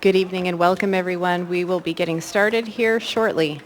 Good evening and welcome, everyone. We will be getting started here shortly.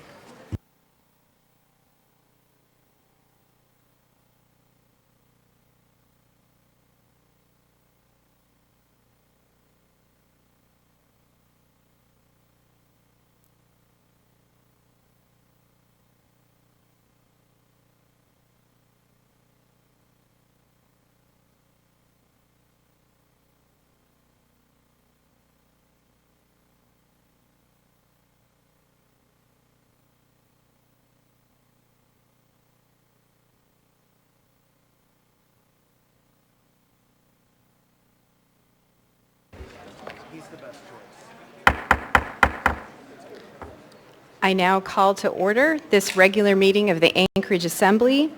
I now call to order this regular meeting of the Anchorage Assembly.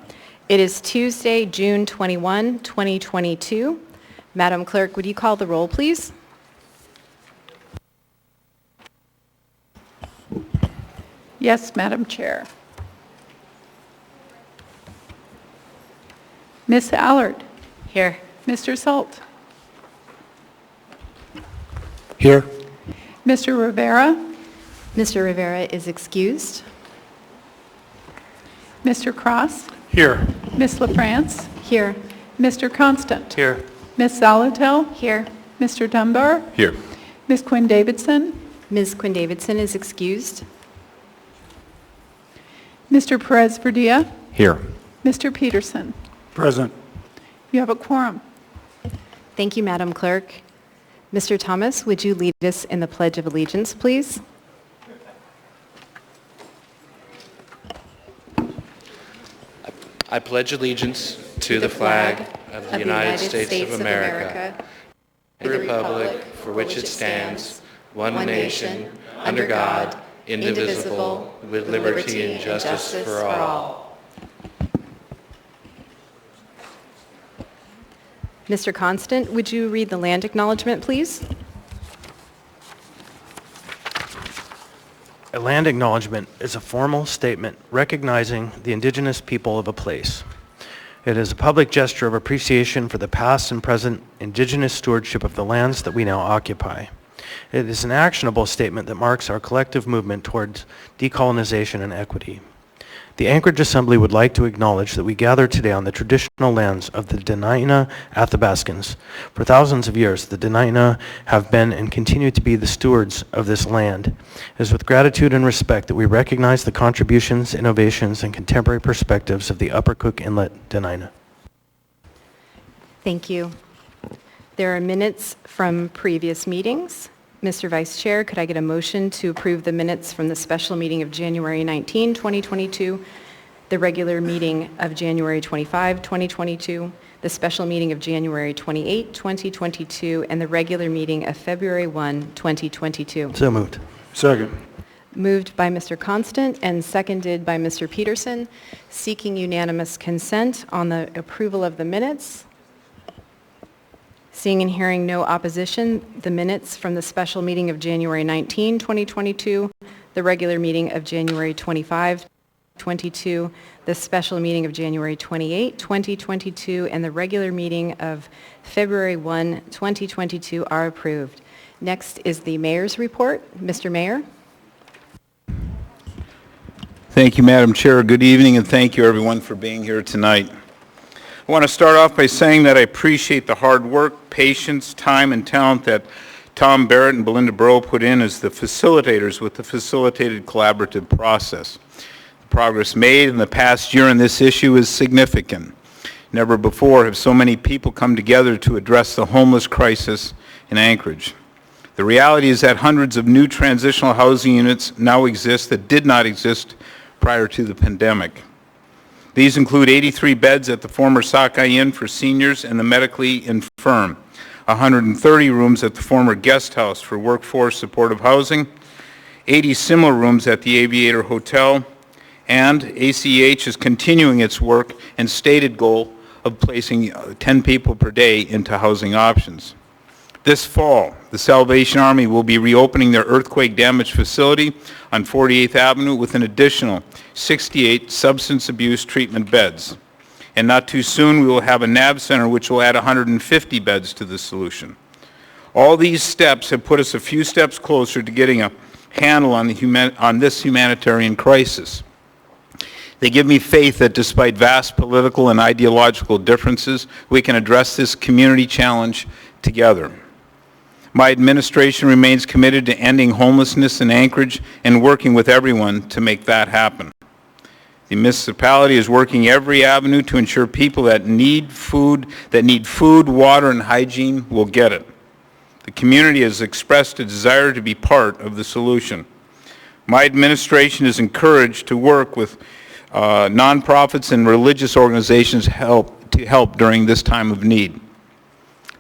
It is Tuesday, June 21, 2022. Madam Clerk, would you call the roll, please? Yes, Madam Chair. Ms. Allard. Here. Mr. Salt. Here. Mr. Rivera. Mr. Rivera is excused. Mr. Cross. Here. Ms. LaFrance. Here. Mr. Constant. Here. Ms. Zalatel. Here. Mr. Dunbar. Here. Ms. Quinn Davidson. Ms. Quinn Davidson is excused. Mr. Perez Verdilla. Here. Mr. Peterson. Present. You have a quorum. Thank you, Madam Clerk. Mr. Thomas, would you lead us in the Pledge of Allegiance, please? I pledge allegiance to the flag of the United States of America, and the republic for which it stands, one nation, under God, indivisible, with liberty and justice for all. Mr. Constant, would you read the land acknowledgement, please? A land acknowledgement is a formal statement recognizing the indigenous people of a place. It is a public gesture of appreciation for the past and present indigenous stewardship of the lands that we now occupy. It is an actionable statement that marks our collective movement towards decolonization and equity. The Anchorage Assembly would like to acknowledge that we gather today on the traditional lands of the Dena'ina Athabascans. For thousands of years, the Dena'ina have been and continue to be the stewards of this land. It is with gratitude and respect that we recognize the contributions, innovations, and contemporary perspectives of the Upper Cook Inlet Dena'ina. Thank you. There are minutes from previous meetings. Mr. Vice Chair, could I get a motion to approve the minutes from the special meeting of January 19, 2022, the regular meeting of January 25, 2022, the special meeting of January 28, 2022, and the regular meeting of February 1, 2022? So moved. Second. Moved by Mr. Constant and seconded by Mr. Peterson, seeking unanimous consent on the approval of the minutes. Seeing and hearing no opposition, the minutes from the special meeting of January 19, 2022, the regular meeting of January 25, 2022, the special meeting of January 28, 2022, and the regular meeting of February 1, 2022 are approved. Next is the Mayor's report. Mr. Mayor. Thank you, Madam Chair. Good evening, and thank you, everyone, for being here tonight. I want to start off by saying that I appreciate the hard work, patience, time, and talent that Tom Barrett and Belinda Burrow put in as the facilitators with the facilitated collaborative process. The progress made in the past year on this issue is significant. Never before have so many people come together to address the homeless crisis in Anchorage. The reality is that hundreds of new transitional housing units now exist that did not exist prior to the pandemic. These include 83 beds at the former Sockeye Inn for seniors and the medically infirm, 130 rooms at the former guest house for workforce supportive housing, 80 similar rooms at the Aviator Hotel, and ACH is continuing its work and stated goal of placing 10 people per day into housing options. This fall, the Salvation Army will be reopening their earthquake-damaged facility on 48th Avenue with an additional 68 substance abuse treatment beds. And not too soon, we will have a NAB center which will add 150 beds to the solution. All these steps have put us a few steps closer to getting a handle on this humanitarian crisis. They give me faith that despite vast political and ideological differences, we can address this community challenge together. My administration remains committed to ending homelessness in Anchorage and working with everyone to make that happen. The municipality is working every avenue to ensure people that need food, water, and hygiene will get it. The community has expressed a desire to be part of the solution. My administration is encouraged to work with nonprofits and religious organizations to help during this time of need.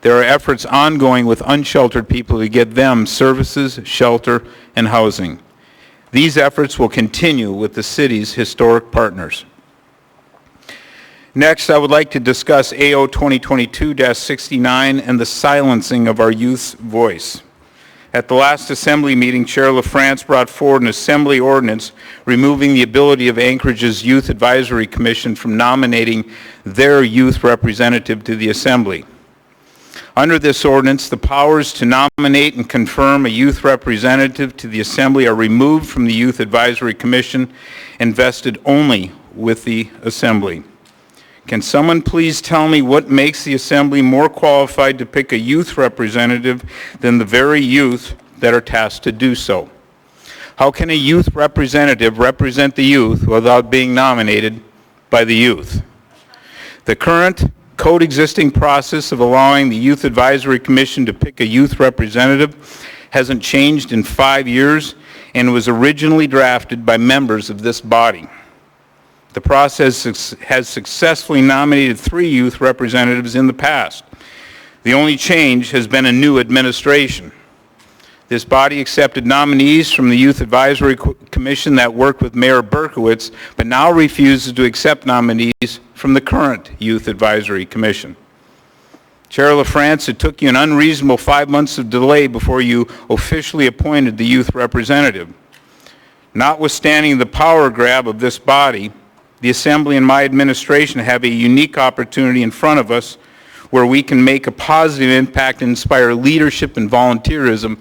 There are efforts ongoing with unsheltered people to get them services, shelter, and housing. These efforts will continue with the city's historic partners. Next, I would like to discuss AO 2022-69 and the silencing of our youth's voice. At the last Assembly meeting, Chair LaFrance brought forward an Assembly ordinance removing the ability of Anchorage's Youth Advisory Commission from nominating their youth representative to the Assembly. Under this ordinance, the powers to nominate and confirm a youth representative to the Assembly are removed from the Youth Advisory Commission and vested only with the Assembly. Can someone please tell me what makes the Assembly more qualified to pick a youth representative than the very youth that are tasked to do so? How can a youth representative represent the youth without being nominated by the youth? The current coexisting process of allowing the Youth Advisory Commission to pick a youth representative hasn't changed in 5 years and was originally drafted by members of this body. The process has successfully nominated 3 youth representatives in the past. The only change has been a new administration. This body accepted nominees from the Youth Advisory Commission that worked with Mayor Berkowitz, but now refuses to accept nominees from the current Youth Advisory Commission. Chair LaFrance, it took you an unreasonable 5 months of delay before you officially appointed the youth representative. Notwithstanding the power grab of this body, the Assembly and my administration have a unique opportunity in front of us where we can make a positive impact and inspire leadership and volunteerism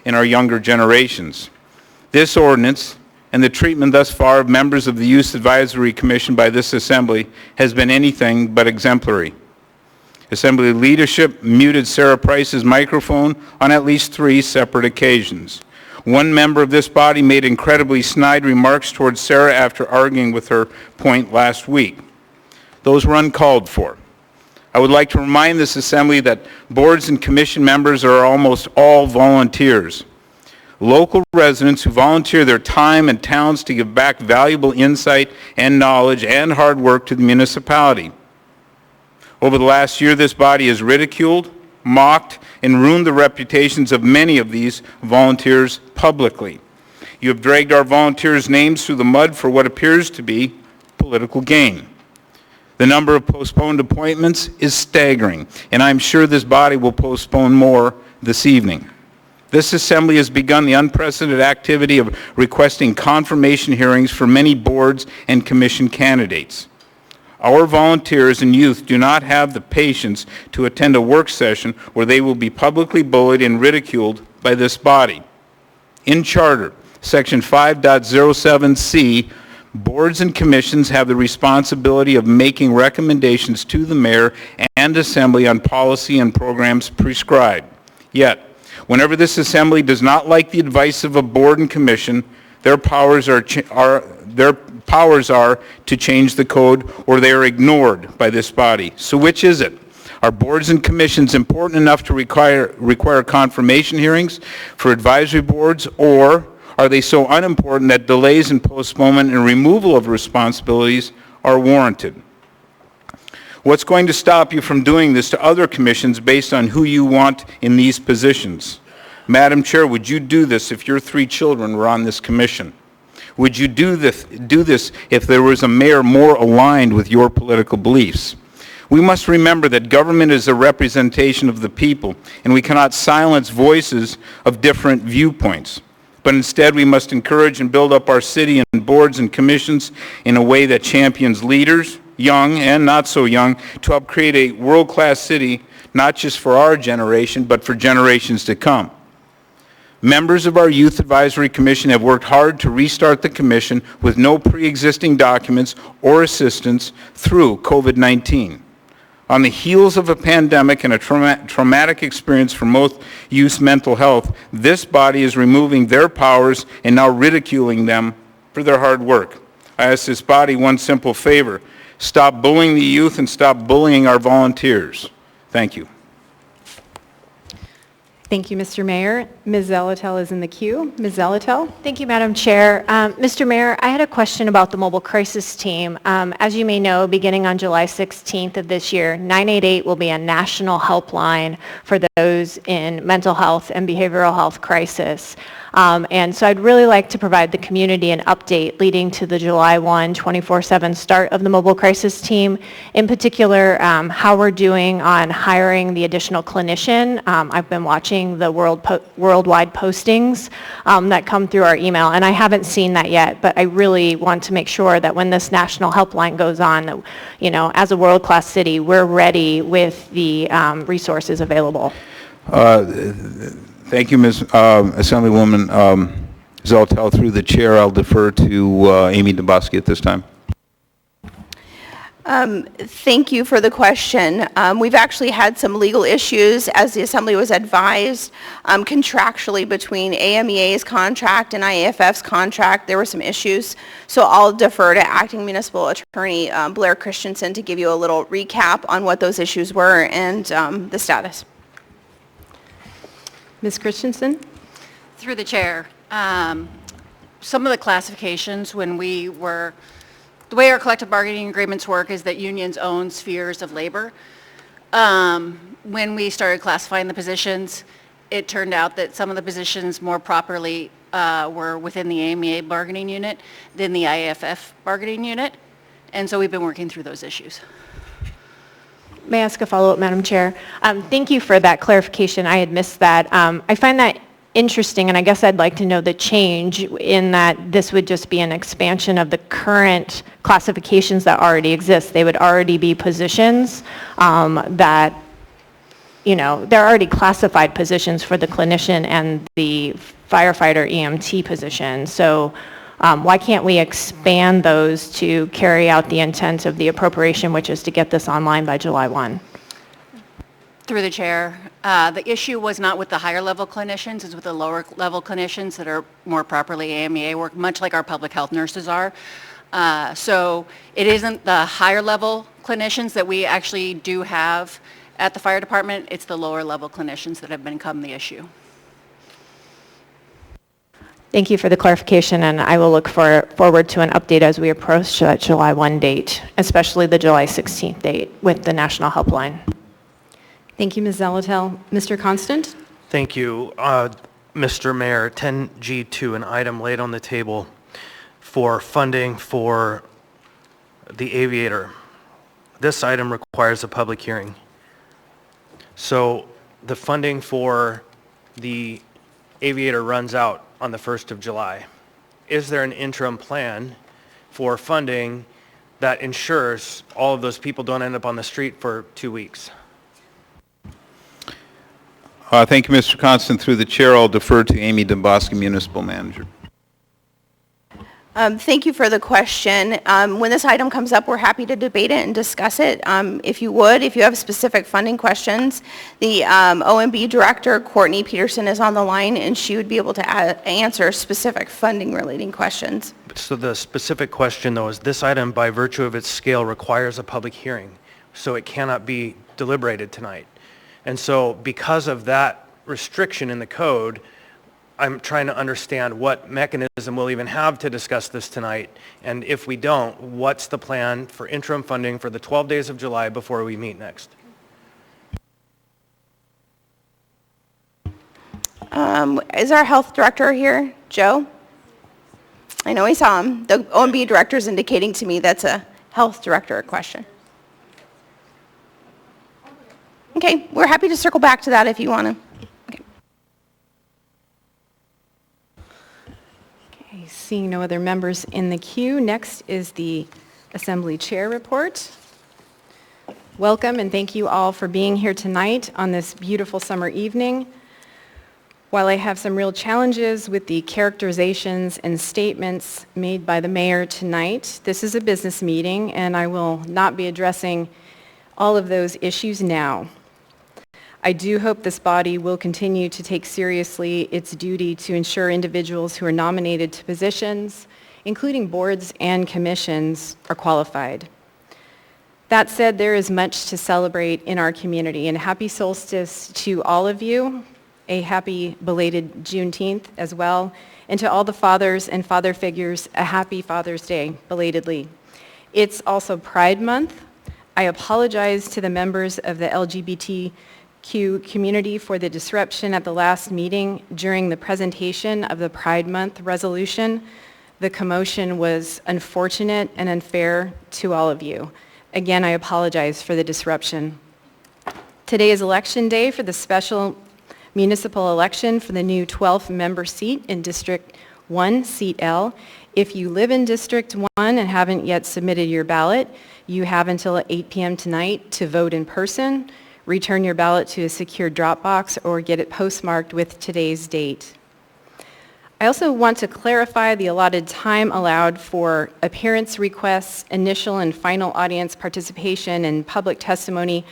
in our younger generations. This ordinance and the treatment thus far of members of the Youth Advisory Commission by this Assembly has been anything but exemplary. Assembly leadership muted Sarah Price's microphone on at least 3 separate occasions. One member of this body made incredibly snide remarks towards Sarah after arguing with her point last week. Those were uncalled for. I would like to remind this Assembly that boards and commission members are almost all volunteers. Local residents who volunteer their time and talents to give back valuable insight and knowledge and hard work to the municipality. Over the last year, this body has ridiculed, mocked, and ruined the reputations of many of these volunteers publicly. You have dragged our volunteers' names through the mud for what appears to be political gain. The number of postponed appointments is staggering, and I'm sure this body will postpone more this evening. This Assembly has begun the unprecedented activity of requesting confirmation hearings for many boards and commission candidates. Our volunteers and youth do not have the patience to attend a work session where they will be publicly bullied and ridiculed by this body. In Charter, Section 5.07c, boards and commissions have the responsibility of making recommendations to the mayor and Assembly on policy and programs prescribed. Yet, whenever this Assembly does not like the advice of a board and commission, their powers are to change the code, or they are ignored by this body. So which is it? Are boards and commissions important enough to require confirmation hearings for advisory boards, or are they so unimportant that delays and postponement and removal of responsibilities are warranted? What's going to stop you from doing this to other commissions based on who you want in these positions? Madam Chair, would you do this if your 3 children were on this commission? Would you do this if there was a mayor more aligned with your political beliefs? We must remember that government is a representation of the people, and we cannot silence voices of different viewpoints. But instead, we must encourage and build up our city and boards and commissions in a way that champions leaders, young and not so young, to help create a world-class city, not just for our generation, but for generations to come. Members of our Youth Advisory Commission have worked hard to restart the commission with no pre-existing documents or assistance through COVID-19. On the heels of a pandemic and a traumatic experience for most youth's mental health, this body is removing their powers and now ridiculing them for their hard work. I ask this body one simple favor: stop bullying the youth and stop bullying our volunteers. Thank you. Thank you, Mr. Mayor. Ms. Zelatel is in the queue. Ms. Zelatel? Thank you, Madam Chair. Mr. Mayor, I had a question about the mobile crisis team. As you may know, beginning on July 16th of this year, 988 will be a national helpline for those in mental health and behavioral health crisis. And so I'd really like to provide the community an update leading to the July 1, 24/7 start of the mobile crisis team. In particular, how we're doing on hiring the additional clinician. I've been watching the worldwide postings that come through our email, and I haven't seen that yet, but I really want to make sure that when this national helpline goes on, that, you know, as a world-class city, we're ready with the resources available. Thank you, Ms. Assemblywoman Zelatel. Through the chair, I'll defer to Amy Domboski at this time. Thank you for the question. We've actually had some legal issues, as the Assembly was advised, contractually between AMEA's contract and IAFF's contract. There were some issues, so I'll defer to Acting Municipal Attorney Blair Christensen to give you a little recap on what those issues were and the status. Ms. Christensen? Through the chair, some of the classifications the way our collective bargaining agreements work is that unions own spheres of labor. When we started classifying the positions, it turned out that some of the positions more properly were within the AMEA bargaining unit than the IAFF bargaining unit, and so we've been working through those issues. May I ask a follow-up, Madam Chair? Thank you for that clarification. I had missed that. I find that interesting, and I guess I'd like to know the change in that this would just be an expansion of the current classifications that already exist. They would already be positions that, you know, they're already classified positions for the clinician and the firefighter EMT position. So why can't we expand those to carry out the intent of the appropriation, which is to get this online by July 1? Through the chair, the issue was not with the higher level clinicians, it's with the lower level clinicians that are more properly AMEA work, much like our public health nurses are. So it isn't the higher level clinicians that we actually do have at the fire department, it's the lower level clinicians that have become the issue. Thank you for the clarification, and I will look forward to an update as we approach that July 1 date, especially the July 16th date with the National Helpline. Thank you, Ms. Zelatel. Mr. Constant? Thank you. Mr. Mayor, 10G2, an item laid on the table for funding for the Aviator. This item requires a public hearing. So the funding for the Aviator runs out on the 1st of July. Is there an interim plan for funding that ensures all of those people don't end up on the street for 2 weeks? Thank you, Mr. Constant. Through the chair, I'll defer to Amy Domboski, Municipal Manager. Thank you for the question. When this item comes up, we're happy to debate it and discuss it. If you have specific funding questions, the OMB Director, Courtney Peterson, is on the line, and she would be able to answer specific funding relating questions. So the specific question, though, is this item, by virtue of its scale, requires a public hearing, so it cannot be deliberated tonight. And so because of that restriction in the code, I'm trying to understand what mechanism we'll even have to discuss this tonight, and if we don't, what's the plan for interim funding for the 12 days of July before we meet next? Is our health director here, Joe? I know we saw him. The OMB director is indicating to me that's a health director question. Okay, we're happy to circle back to that if you want to. Okay, seeing no other members in the queue, next is the Assembly Chair report. Welcome and thank you all for being here tonight on this beautiful summer evening. While I have some real challenges with the characterizations and statements made by the mayor tonight, this is a business meeting and I will not be addressing all of those issues now. I do hope this body will continue to take seriously its duty to ensure individuals who are nominated to positions, including boards and commissions, are qualified. That said, there is much to celebrate in our community, and happy solstice to all of you, a happy belated Juneteenth as well, and to all the fathers and father figures, a happy Father's Day, belatedly. It's also Pride Month. I apologize to the members of the LGBTQ community for the disruption at the last meeting during the presentation of the Pride Month resolution. The commotion was unfortunate and unfair to all of you. Again, I apologize for the disruption. Today is election day for the special municipal election for the new 12th member seat in District 1, Seat L. If you live in District 1 and haven't yet submitted your ballot, you have until 8 p.m. tonight to vote in person, return your ballot to a secure drop box, or get it postmarked with today's date. I also want to clarify the allotted time allowed for appearance requests, initial and final audience participation, and public testimony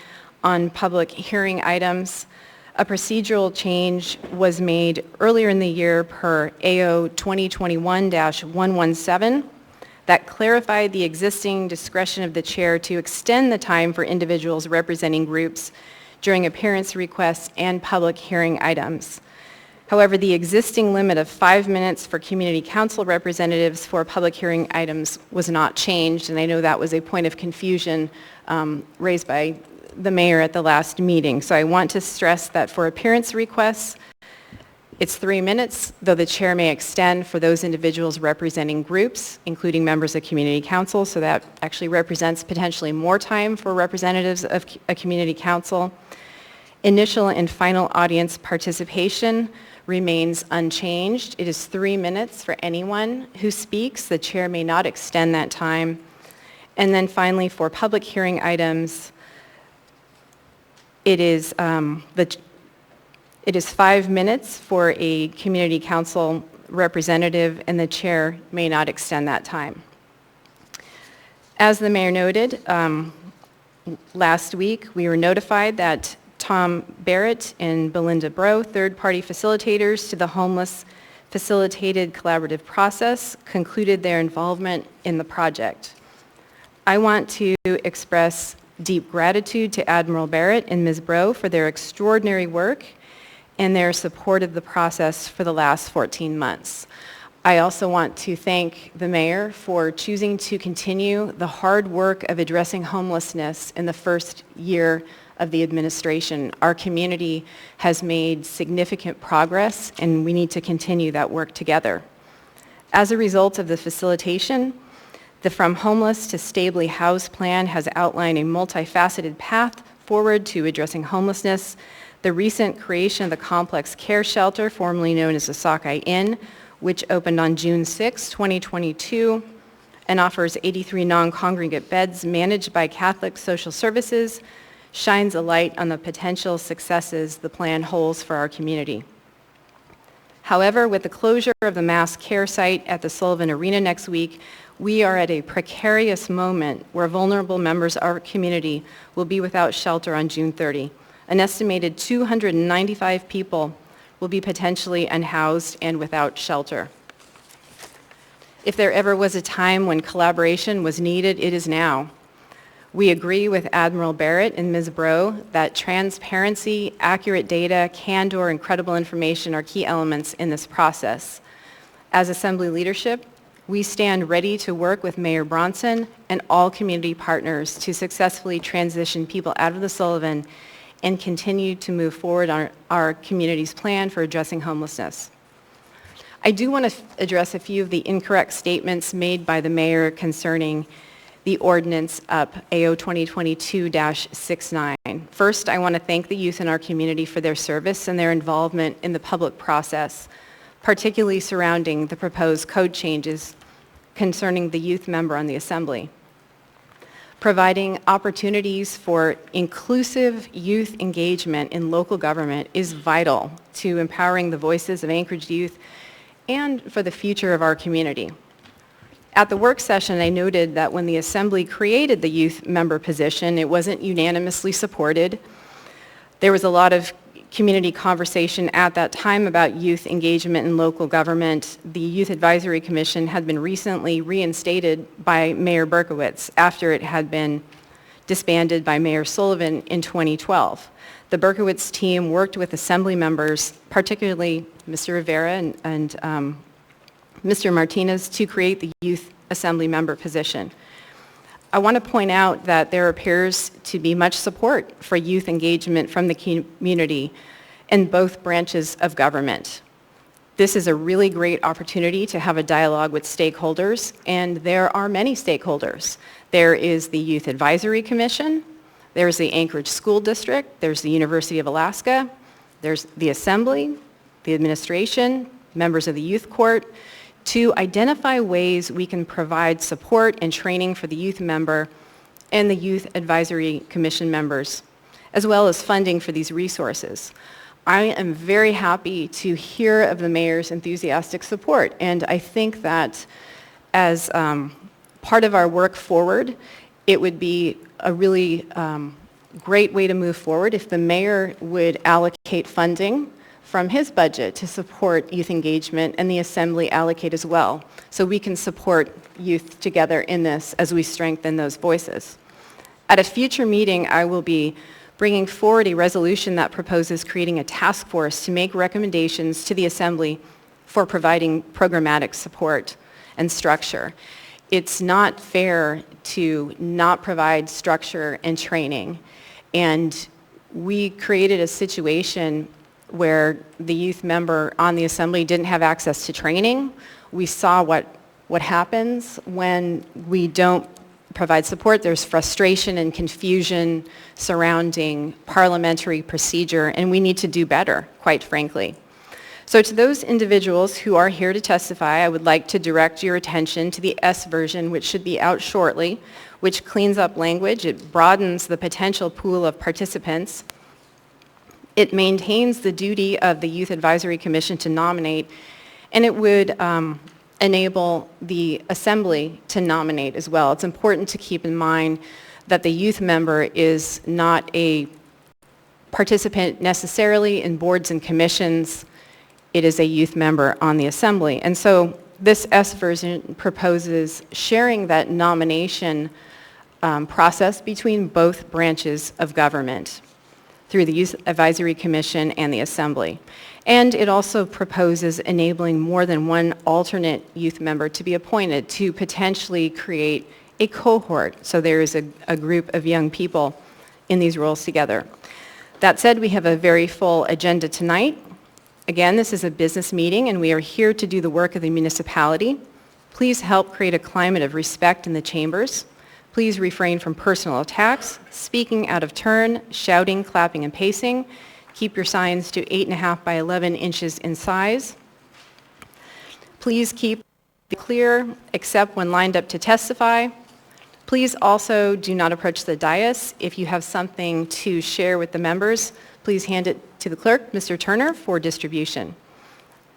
on public hearing items. A procedural change was made earlier in the year per AO 2021-117 that clarified the existing discretion of the chair to extend the time for individuals representing groups during appearance requests and public hearing items. However, the existing limit of 5 minutes for community council representatives for public hearing items was not changed, and I know that was a point of confusion raised by the mayor at the last meeting. So I want to stress that for appearance requests, it's 3 minutes, though the chair may extend for those individuals representing groups, including members of community council, so that actually represents potentially more time for representatives of a community council. Initial and final audience participation remains unchanged. It is 3 minutes for anyone who speaks. The chair may not extend that time. And then finally, for public hearing items, it is 5 minutes for a community council representative, and the chair may not extend that time. As the mayor noted, last week we were notified that Tom Barrett and Belinda Bro, third-party facilitators to the Homeless Facilitated Collaborative Process, concluded their involvement in the project. I want to express deep gratitude to Admiral Barrett and Ms. Bro for their extraordinary work and their support of the process for the last 14 months. I also want to thank the mayor for choosing to continue the hard work of addressing homelessness in the first year of the administration. Our community has made significant progress, and we need to continue that work together. As a result of the facilitation, the From Homeless to Stably Housed plan has outlined a multifaceted path forward to addressing homelessness. The recent creation of the Complex Care Shelter, formerly known as the Sockeye Inn, which opened on June 6, 2022, and offers 83 non-congregate beds managed by Catholic Social Services, shines a light on the potential successes the plan holds for our community. However, with the closure of the mass care site at the Sullivan Arena next week, we are at a precarious moment where vulnerable members of our community will be without shelter on June 30. An estimated 295 people will be potentially unhoused and without shelter. If there ever was a time when collaboration was needed, it is now. We agree with Admiral Barrett and Ms. Bro that transparency, accurate data, candor, and credible information are key elements in this process. As Assembly leadership, we stand ready to work with Mayor Bronson and all community partners to successfully transition people out of the Sullivan and continue to move forward on our community's plan for addressing homelessness. I do want to address a few of the incorrect statements made by the mayor concerning the ordinance up AO 2022-69. First, I want to thank the youth in our community for their service and their involvement in the public process, particularly surrounding the proposed code changes concerning the youth member on the Assembly. Providing opportunities for inclusive youth engagement in local government is vital to empowering the voices of Anchorage youth and for the future of our community. At the work session, I noted that when the Assembly created the youth member position, it wasn't unanimously supported. There was a lot of community conversation at that time about youth engagement in local government. The Youth Advisory Commission had been recently reinstated by Mayor Berkowitz after it had been disbanded by Mayor Sullivan in 2012. The Berkowitz team worked with Assembly members, particularly Mr. Rivera and Mr. Martinez, to create the Youth Assembly member position. I want to point out that there appears to be much support for youth engagement from the community in both branches of government. This is a really great opportunity to have a dialogue with stakeholders, and there are many stakeholders. There is the Youth Advisory Commission, there's the Anchorage School District, there's the University of Alaska, there's the Assembly, the administration, members of the Youth Court, to identify ways we can provide support and training for the youth member and the Youth Advisory Commission members, as well as funding for these resources. I am very happy to hear of the mayor's enthusiastic support, and I think that as part of our work forward, it would be a really great way to move forward if the mayor would allocate funding from his budget to support youth engagement, and the Assembly allocate as well, so we can support youth together in this as we strengthen those voices. At a future meeting, I will be bringing forward a resolution that proposes creating a task force to make recommendations to the Assembly for providing programmatic support and structure. It's not fair to not provide structure and training, and we created a situation where the youth member on the Assembly didn't have access to training. We saw what happens when we don't provide support. There's frustration and confusion surrounding parliamentary procedure, and we need to do better, quite frankly. So to those individuals who are here to testify, I would like to direct your attention to the S version, which should be out shortly, which cleans up language. It broadens the potential pool of participants. It maintains the duty of the Youth Advisory Commission to nominate, and it would enable the Assembly to nominate as well. It's important to keep in mind that the youth member is not a participant necessarily in boards and commissions. It is a youth member on the Assembly. And so this S version proposes sharing that nomination process between both branches of government through the Youth Advisory Commission and the Assembly. And it also proposes enabling more than one alternate youth member to be appointed to potentially create a cohort, so there is a group of young people in these roles together. That said, we have a very full agenda tonight. Again, this is a business meeting, and we are here to do the work of the municipality. Please help create a climate of respect in the chambers. Please refrain from personal attacks, speaking out of turn, shouting, clapping, and pacing. Keep your signs to 8.5 by 11 inches in size. Please keep it clear, except when lined up to testify. Please also do not approach the dais. If you have something to share with the members, please hand it to the clerk, Mr. Turner, for distribution.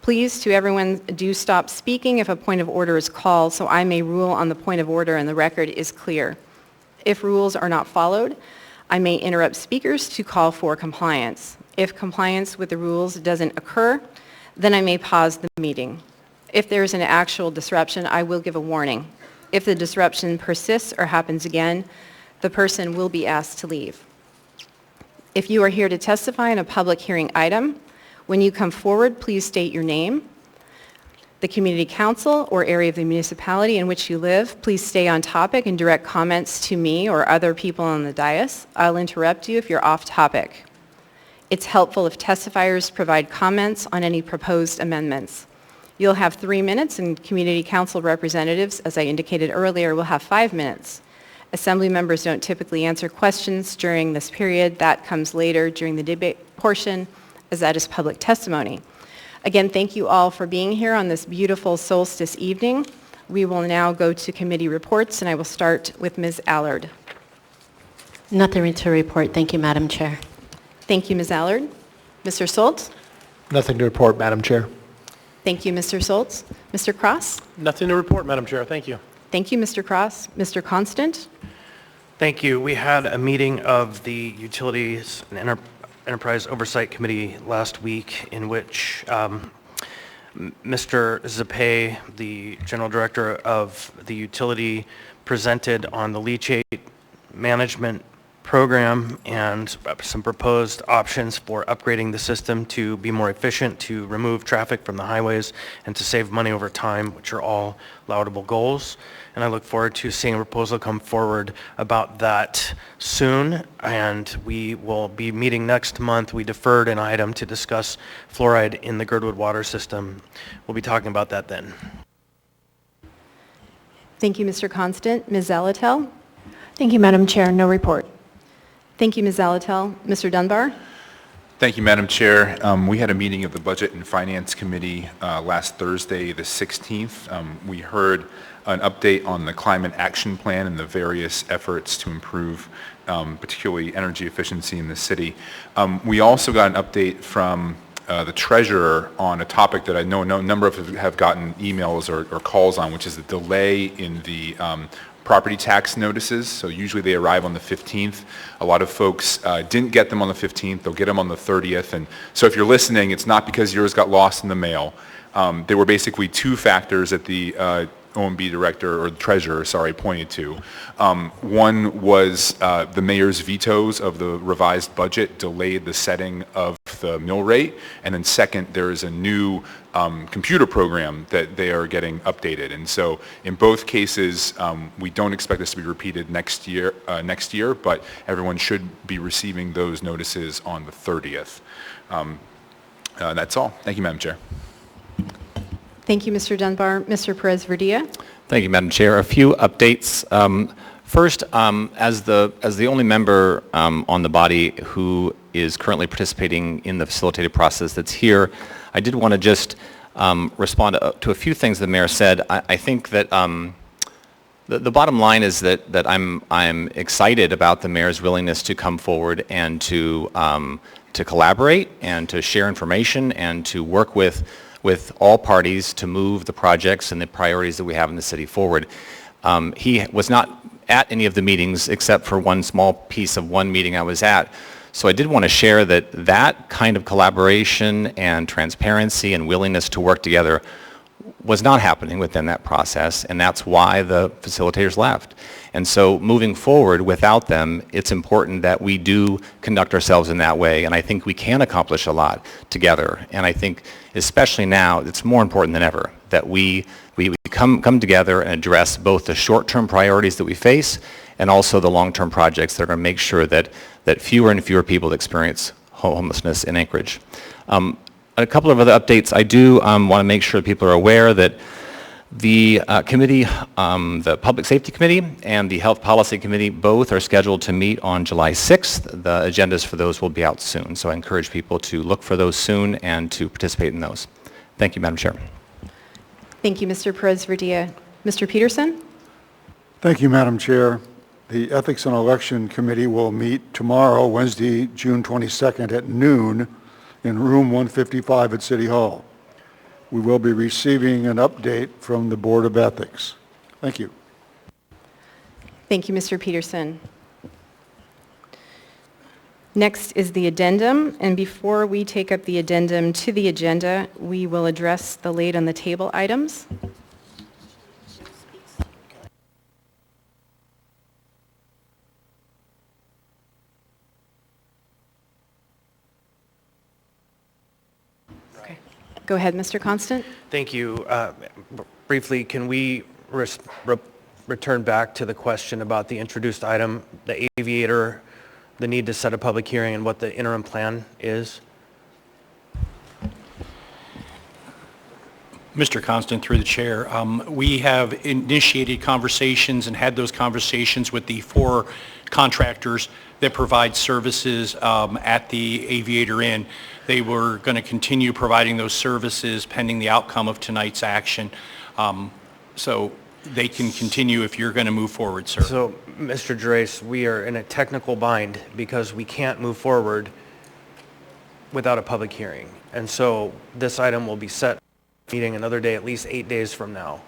Please, to everyone, do stop speaking if a point of order is called, so I may rule on the point of order and the record is clear. If rules are not followed, I may interrupt speakers to call for compliance. If compliance with the rules doesn't occur, then I may pause the meeting. If there is an actual disruption, I will give a warning. If the disruption persists or happens again, the person will be asked to leave. If you are here to testify in a public hearing item, when you come forward, please state your name, the community council or area of the municipality in which you live. Please stay on topic and direct comments to me or other people on the dais. I'll interrupt you if you're off topic. It's helpful if testifiers provide comments on any proposed amendments. You'll have 3 minutes, and community council representatives, as I indicated earlier, will have 5 minutes. Assembly members don't typically answer questions during this period. That comes later during the debate portion, as that is public testimony. Again, thank you all for being here on this beautiful solstice evening. We will now go to committee reports, and I will start with Ms. Allard. Nothing to report. Thank you, Madam Chair. Thank you, Ms. Allard. Mr. Soltz? Nothing to report, Madam Chair. Thank you, Mr. Soltz. Mr. Cross? Nothing to report, Madam Chair. Thank you. Thank you, Mr. Cross. Mr. Constant? Thank you. We had a meeting of the Utilities and Enterprise Oversight Committee last week in which Mr. Zapay, the General Director of the utility, presented on the leachate management program and some proposed options for upgrading the system to be more efficient, to remove traffic from the highways, and to save money over time, which are all laudable goals. And I look forward to seeing a proposal come forward about that soon. And we will be meeting next month. We deferred an item to discuss fluoride in the Girdwood water system. We'll be talking about that then. Thank you, Mr. Constant. Ms. Zalatel? Thank you, Madam Chair. No report. Thank you, Ms. Zalatel. Mr. Dunbar? Thank you, Madam Chair. We had a meeting of the Budget and Finance Committee last Thursday, the 16th. We heard an update on the Climate Action Plan and the various efforts to improve particularly energy efficiency in the city. We also got an update from the Treasurer on a topic that I know a number of you have gotten emails or calls on, which is the delay in the property tax notices. So usually they arrive on the 15th. A lot of folks didn't get them on the 15th. They'll get them on the 30th. And so if you're listening, it's not because yours got lost in the mail. There were basically two factors that the OMB director, or the treasurer, sorry, pointed to. One was the mayor's vetoes of the revised budget delayed the setting of the mill rate. And then second, there is a new computer program that they are getting updated. And so in both cases, we don't expect this to be repeated next year, but everyone should be receiving those notices on the 30th. That's all. Thank you, Madam Chair. Thank you, Mr. Dunbar. Mr. Perez-Verdia? Thank you, Madam Chair. A few updates. First, as the only member on the body who is currently participating in the facilitated process that's here, I did want to just respond to a few things the mayor said. I think that the bottom line is that I'm excited about the mayor's willingness to come forward and to collaborate and to share information and to work with all parties to move the projects and the priorities that we have in the city forward. He was not at any of the meetings except for one small piece of one meeting I was at. So I did want to share that kind of collaboration and transparency and willingness to work together was not happening within that process, and that's why the facilitators left. And so moving forward without them, it's important that we do conduct ourselves in that way, and I think we can accomplish a lot together. And I think especially now, it's more important than ever that we come together and address both the short-term priorities that we face and also the long-term projects that are going to make sure that fewer and fewer people experience homelessness in Anchorage. A couple of other updates. I do want to make sure people are aware that the committee, the Public Safety Committee and the Health Policy Committee, both are scheduled to meet on July 6th. The agendas for those will be out soon. So I encourage people to look for those soon and to participate in those. Thank you, Madam Chair. Thank you, Mr. Perez-Verdia. Mr. Peterson? Thank you, Madam Chair. The Ethics and Election Committee will meet tomorrow, Wednesday, June 22nd at noon in room 155 at City Hall. We will be receiving an update from the Board of Ethics. Thank you. Thank you, Mr. Peterson. Next is the addendum, and before we take up the addendum to the agenda, we will address the laid on the table items. Okay. Go ahead, Mr. Constant. Thank you. Briefly, can we return back to the question about the introduced item, the Aviator, the need to set a public hearing, and what the interim plan is? Mr. Constant, through the chair, we have initiated conversations and had those conversations with the 4 contractors that provide services at the Aviator Inn. They were going to continue providing those services pending the outcome of tonight's action. So they can continue if you're going to move forward, sir. So, Mr. Gerace, we are in a technical bind because we can't move forward without a public hearing. And so this item will be set meeting another day, at least 8 days from now.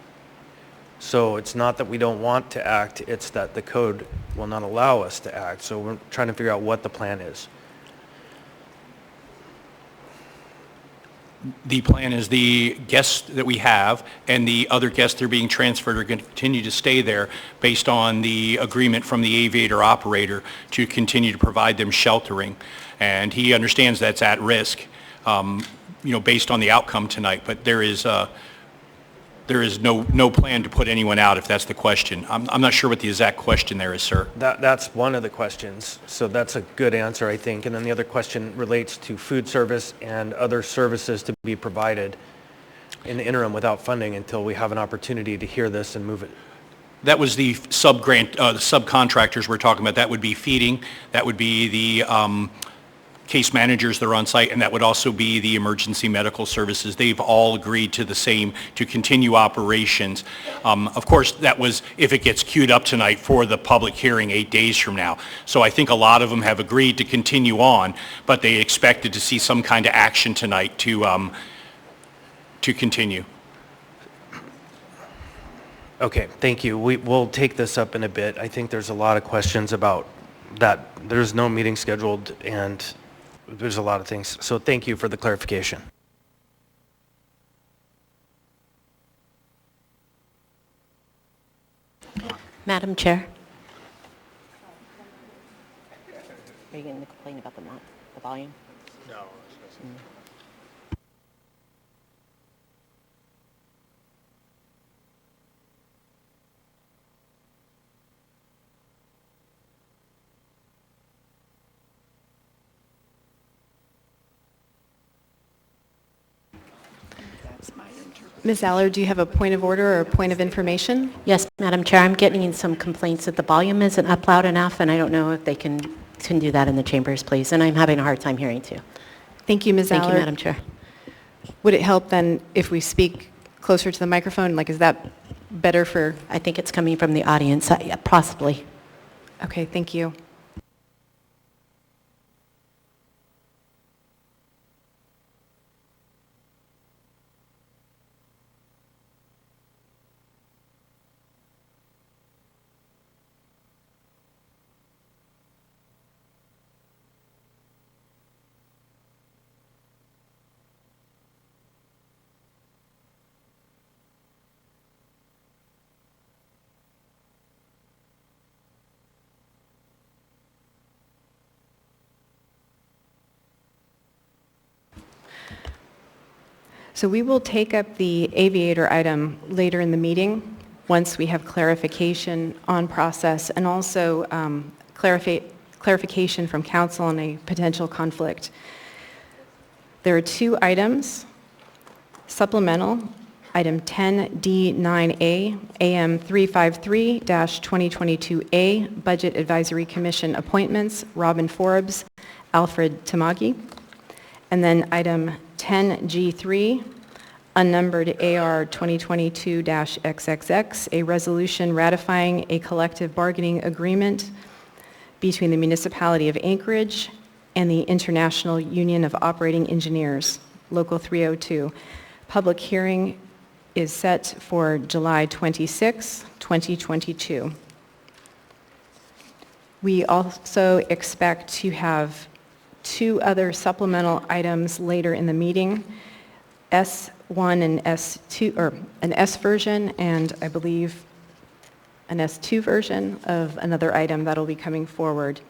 So it's not that we don't want to act, it's that the code will not allow us to act. So we're trying to figure out what the plan is. The plan is the guests that we have and the other guests that are being transferred are going to continue to stay there based on the agreement from the Aviator operator to continue to provide them sheltering. And he understands that's at risk, based on the outcome tonight. But there is no plan to put anyone out, if that's the question. I'm not sure what the exact question there is, sir. That's one of the questions. So that's a good answer, I think. And then the other question relates to food service and other services to be provided in the interim without funding until we have an opportunity to hear this and move it. That was the subcontractors we're talking about. That would be feeding. That would be the case managers that are on site, and that would also be the emergency medical services. They've all agreed to the same, to continue operations. Of course, that was if it gets queued up tonight for the public hearing 8 days from now. So I think a lot of them have agreed to continue on, but they expected to see some kind of action tonight to continue. Okay, thank you. We'll take this up in a bit. I think there's a lot of questions about that. There's no meeting scheduled, and there's a lot of things. So thank you for the clarification. Madam Chair. Are you going to complain about the volume? No. Ms. Allard, do you have a point of order or a point of information? Yes, Madam Chair. I'm getting some complaints that the volume isn't up loud enough, and I don't know if they can do that in the chambers, please. And I'm having a hard time hearing, too. Thank you, Ms. Allard. Thank you, Madam Chair. Would it help then if we speak closer to the microphone? Like, is that better for... I think it's coming from the audience, possibly. Okay, thank you. So we will take up the Aviator item later in the meeting once we have clarification on process and also clarification from council on a potential conflict. There are two items, supplemental, item 10D9A, AM 353-2022A, Budget Advisory Commission appointments, Robin Forbes, Alfred Tamagi. And then item 10G3, unnumbered AR 2022-XXX, a resolution ratifying a collective bargaining agreement between the Municipality of Anchorage and the International Union of Operating Engineers, Local 302. Public hearing is set for July 26, 2022. We also expect to have two other supplemental items later in the meeting, S1 and S2, or an S version, and I believe an S2 version of another item that will be coming forward.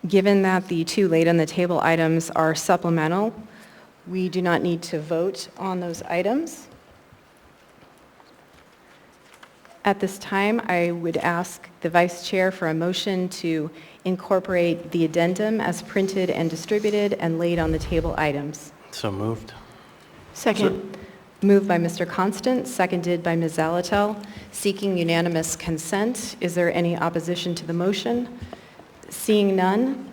Given that the two laid on the table items are supplemental, we do not need to vote on those items. At this time, I would ask the Vice Chair for a motion to incorporate the addendum as printed and distributed and laid on the table items. So moved. Second. Moved by Mr. Constant, seconded by Ms. Zalatel, seeking unanimous consent. Is there any opposition to the motion? Seeing none,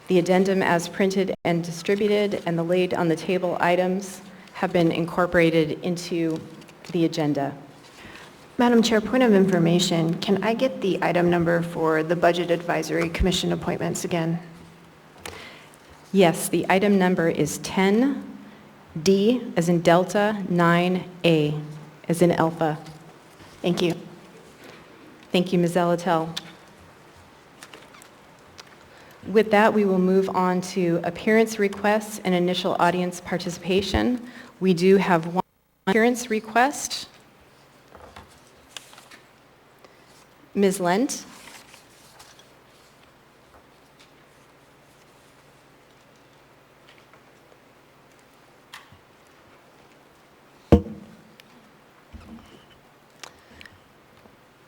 the addendum as printed and distributed and the laid on the table items have been incorporated into the agenda. Madam Chair, point of information, can I get the item number for the Budget Advisory Commission appointments again? Yes, the item number is 10D as in Delta, 9A as in Alpha. Thank you. Thank you, Ms. Zelatel. With that, we will move on to appearance requests and initial audience participation. We do have one appearance request. Ms. Lent.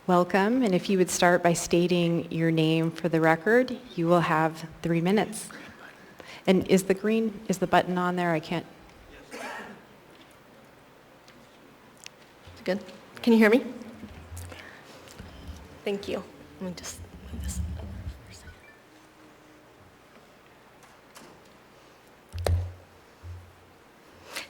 Welcome, and if you would start by stating your name for the record, you will have 3 minutes. And is the button on there? I can't. Good. Can you hear me? Thank you. Let me just move this over for a second.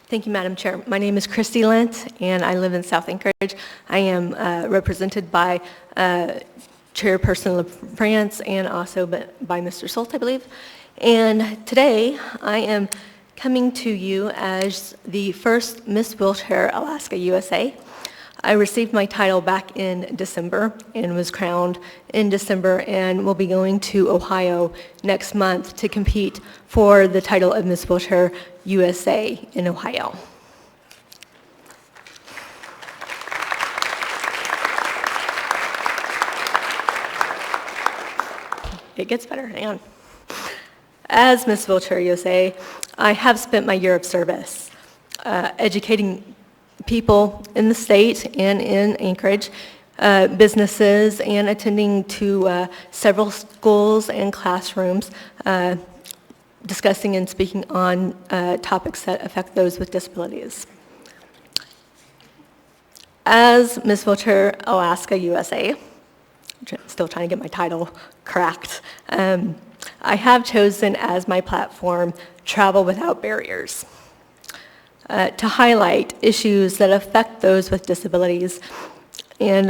Thank you, Madam Chair. My name is Christy Lent, and I live in South Anchorage. I am represented by Chairperson LaFrance and also by Mr. Sult, I believe. And today, I am coming to you as the first Miss Wheelchair Alaska USA. I received my title back in December and was crowned in December and will be going to Ohio next month to compete for the title of Miss Wheelchair USA in Ohio. It gets better, hang on. As Miss Wheelchair USA, I have spent my year of service educating people in the state and in Anchorage, businesses, and attending to several schools and classrooms, discussing and speaking on topics that affect those with disabilities. As Miss Wheelchair Alaska USA, still trying to get my title correct, I have chosen as my platform Travel Without Barriers. To highlight issues that affect those with disabilities and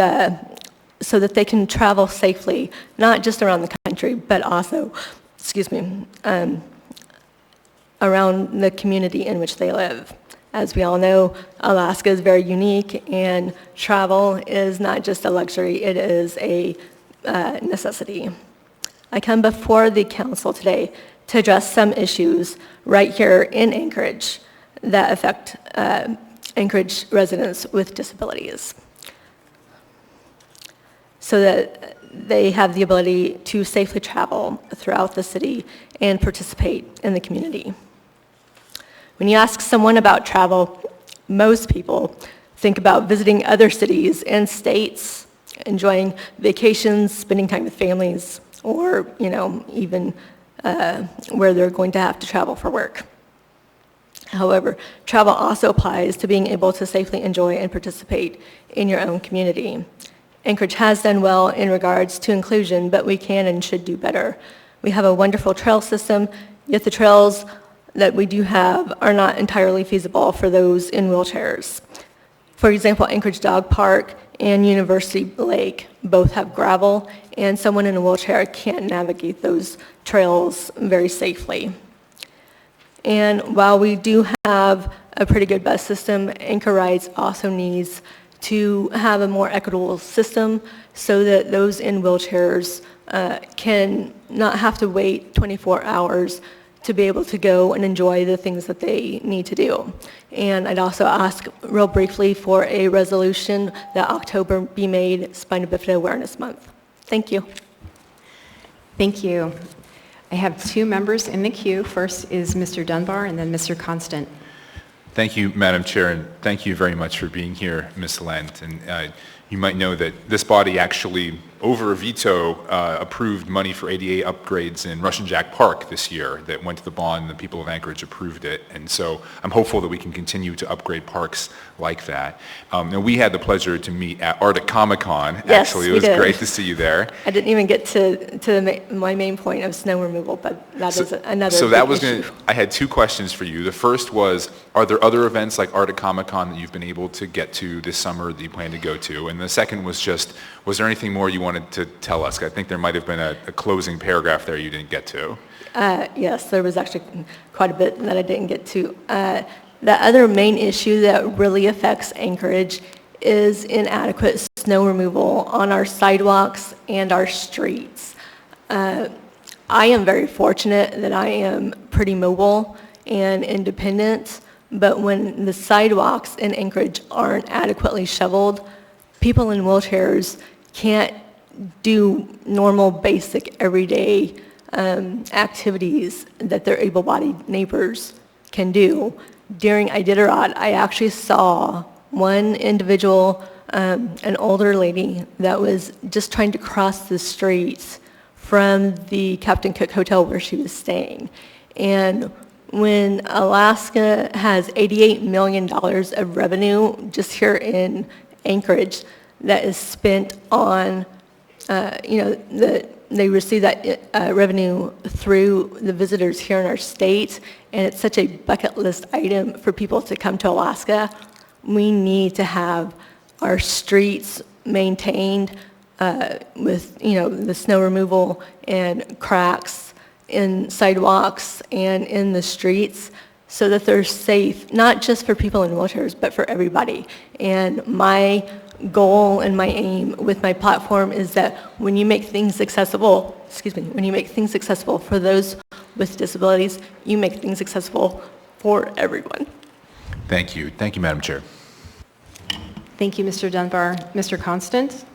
so that they can travel safely, not just around the country, but also, around the community in which they live. As we all know, Alaska is very unique, and travel is not just a luxury, it is a necessity. I come before the council today to address some issues right here in Anchorage that affect Anchorage residents with disabilities, so that they have the ability to safely travel throughout the city and participate in the community. When you ask someone about travel, most people think about visiting other cities and states, enjoying vacations, spending time with families, or even where they're going to have to travel for work. However, travel also applies to being able to safely enjoy and participate in your own community. Anchorage has done well in regards to inclusion, but we can and should do better. We have a wonderful trail system, yet the trails that we do have are not entirely feasible for those in wheelchairs. For example, Anchorage Dog Park and University Lake both have gravel, and someone in a wheelchair can't navigate those trails very safely. And while we do have a pretty good bus system, Anchor Rides also needs to have a more equitable system so that those in wheelchairs can not have to wait 24 hours to be able to go and enjoy the things that they need to do. And I'd also ask real briefly for a resolution that October be made Spina Bifida Awareness Month. Thank you. Thank you. I have 2 members in the queue. First is Mr. Dunbar and then Mr. Constant. Thank you, Madam Chair, and thank you very much for being here, Ms. Lent. And you might know that this body actually over a veto, approved money for ADA upgrades in Russian Jack Park this year that went to the bond, and the people of Anchorage approved it. And so I'm hopeful that we can continue to upgrade parks like that. And we had the pleasure to meet at Arctic Comic-Con. Yes, Actually, it we was did. great to see you there. I didn't even get to my main point of snow removal, but that is another So that big was issue. I had two questions for you. The first was, are there other events like Arctic Comic-Con that you've been able to get to this summer that you plan to go to? And the second was just, was there anything more you wanted to tell us? I think there might have been a closing paragraph there you didn't get to. Yes, there was actually quite a bit that I didn't get to. The other main issue that really affects Anchorage is inadequate snow removal on our sidewalks and our streets. I am very fortunate that I am pretty mobile and independent, but when the sidewalks in Anchorage aren't adequately shoveled, people in wheelchairs can't do normal, basic, everyday activities that their able-bodied neighbors can do. During Iditarod, I actually saw one individual, an older lady, that was just trying to cross the streets from the Captain Cook Hotel where she was staying. And when Alaska has $88 million of revenue just here in Anchorage that is spent on, they receive that revenue through the visitors here in our state, and it's such a bucket list item for people to come to Alaska. We need to have our streets maintained with, the snow removal and cracks in sidewalks and in the streets so that they're safe, not just for people in wheelchairs, but for everybody. And my goal and my aim with my platform is that when you make things accessible, when you make things accessible for those with disabilities, you make things accessible for everyone. Thank you. Thank you, Madam Chair. Thank you, Mr. Dunbar. Mr. Constant?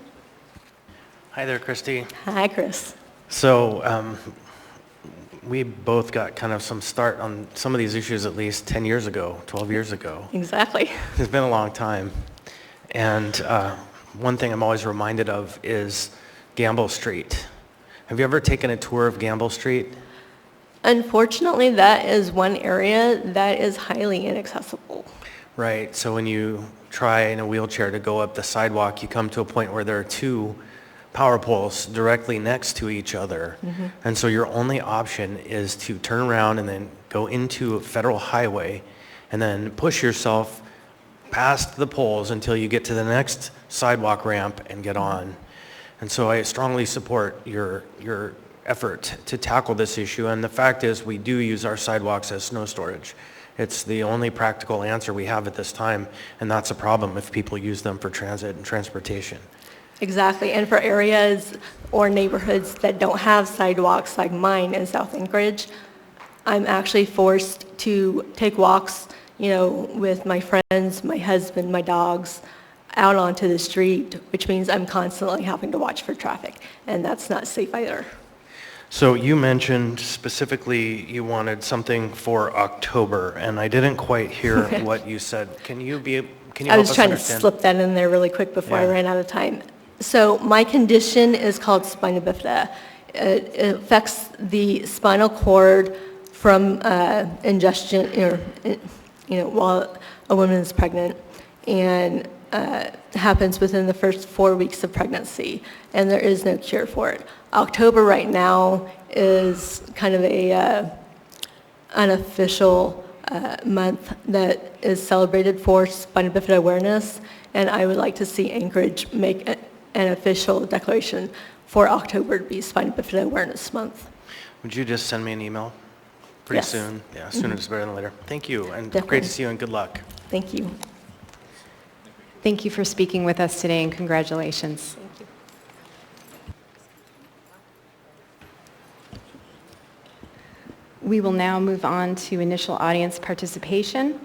Hi there, Christy. Hi, Chris. So we both got kind of some start on some of these issues at least 10 years ago, 12 years ago. Exactly. It's been a long time. And one thing I'm always reminded of is Gamble Street. Have you ever taken a tour of Gamble Street? Unfortunately, that is one area that is highly inaccessible. Right. So when you try in a wheelchair to go up the sidewalk, you come to a point where there are two power poles directly next to each other. Mm-hmm. And so your only option is to turn around and then go into a federal highway and then push yourself past the poles until you get to the next sidewalk ramp and get on. And so I strongly support your effort to tackle this issue. And the fact is, we do use our sidewalks as snow storage. It's the only practical answer we have at this time, and that's a problem if people use them for transit and transportation. Exactly, and for areas or neighborhoods that don't have sidewalks like mine in South Anchorage, I'm actually forced to take walks, with my friends, my husband, my dogs, out onto the street, which means I'm constantly having to watch for traffic, and that's not safe either. So you mentioned specifically you wanted something for October, and I didn't quite hear what you said. Can you help us understand? I was trying to slip that in there really quick before I ran out of time. So my condition is called Spina Bifida. It affects the spinal cord from ingestion, while a woman is pregnant, and happens within the first 4 weeks of pregnancy, and there is no cure for it. October right now is kind of a unofficial month that is celebrated for Spina Bifida awareness, and I would like to see Anchorage make an official declaration for October to be Spina Bifida Awareness Month. Would you just send me an email pretty Yes. soon? Yeah, sooner is better than later. Thank you, and Definitely. great to see you, and good luck. Thank you. Thank you for speaking with us today, and congratulations. Thank you. We will now move on to initial audience participation.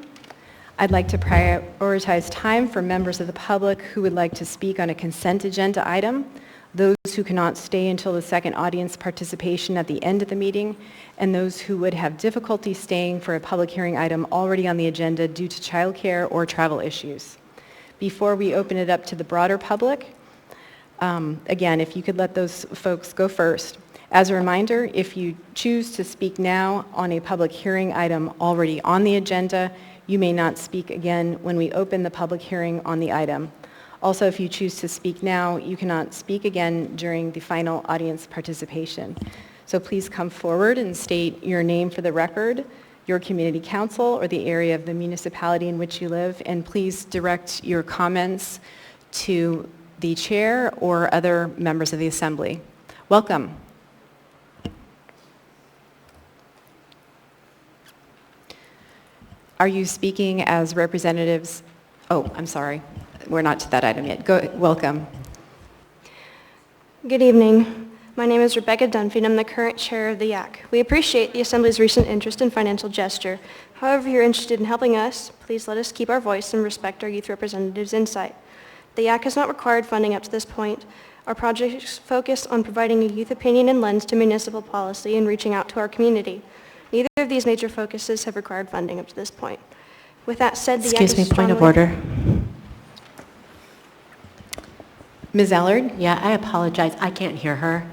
I'd like to prioritize time for members of the public who would like to speak on a consent agenda item, those who cannot stay until the second audience participation at the end of the meeting, and those who would have difficulty staying for a public hearing item already on the agenda due to childcare or travel issues. Before we open it up to the broader public, Again, if you could let those folks go first. As a reminder, if you choose to speak now on a public hearing item already on the agenda, you may not speak again when we open the public hearing on the item. Also, if you choose to speak now, you cannot speak again during the final audience participation. So please come forward and state your name for the record, your community council, or the area of the municipality in which you live, and please direct your comments to the chair or other members of the assembly. Welcome. Are you speaking as representatives? Oh, I'm sorry. We're not to that item yet. Welcome. Good evening. My name is Rebecca Dunphy, and I'm the current chair of the YAC. We appreciate the Assembly's recent interest in financial gesture. However, if you're interested in helping us, please let us keep our voice and respect our youth representatives' insight. The YAC has not required funding up to this point. Our projects focus on providing a youth opinion and lens to municipal policy and reaching out to our community. Neither of these major focuses have required funding up to this point. With that said, the YAC is Excuse me, point of strongly- order. Ms. Allard? Yeah, I apologize. I can't hear her.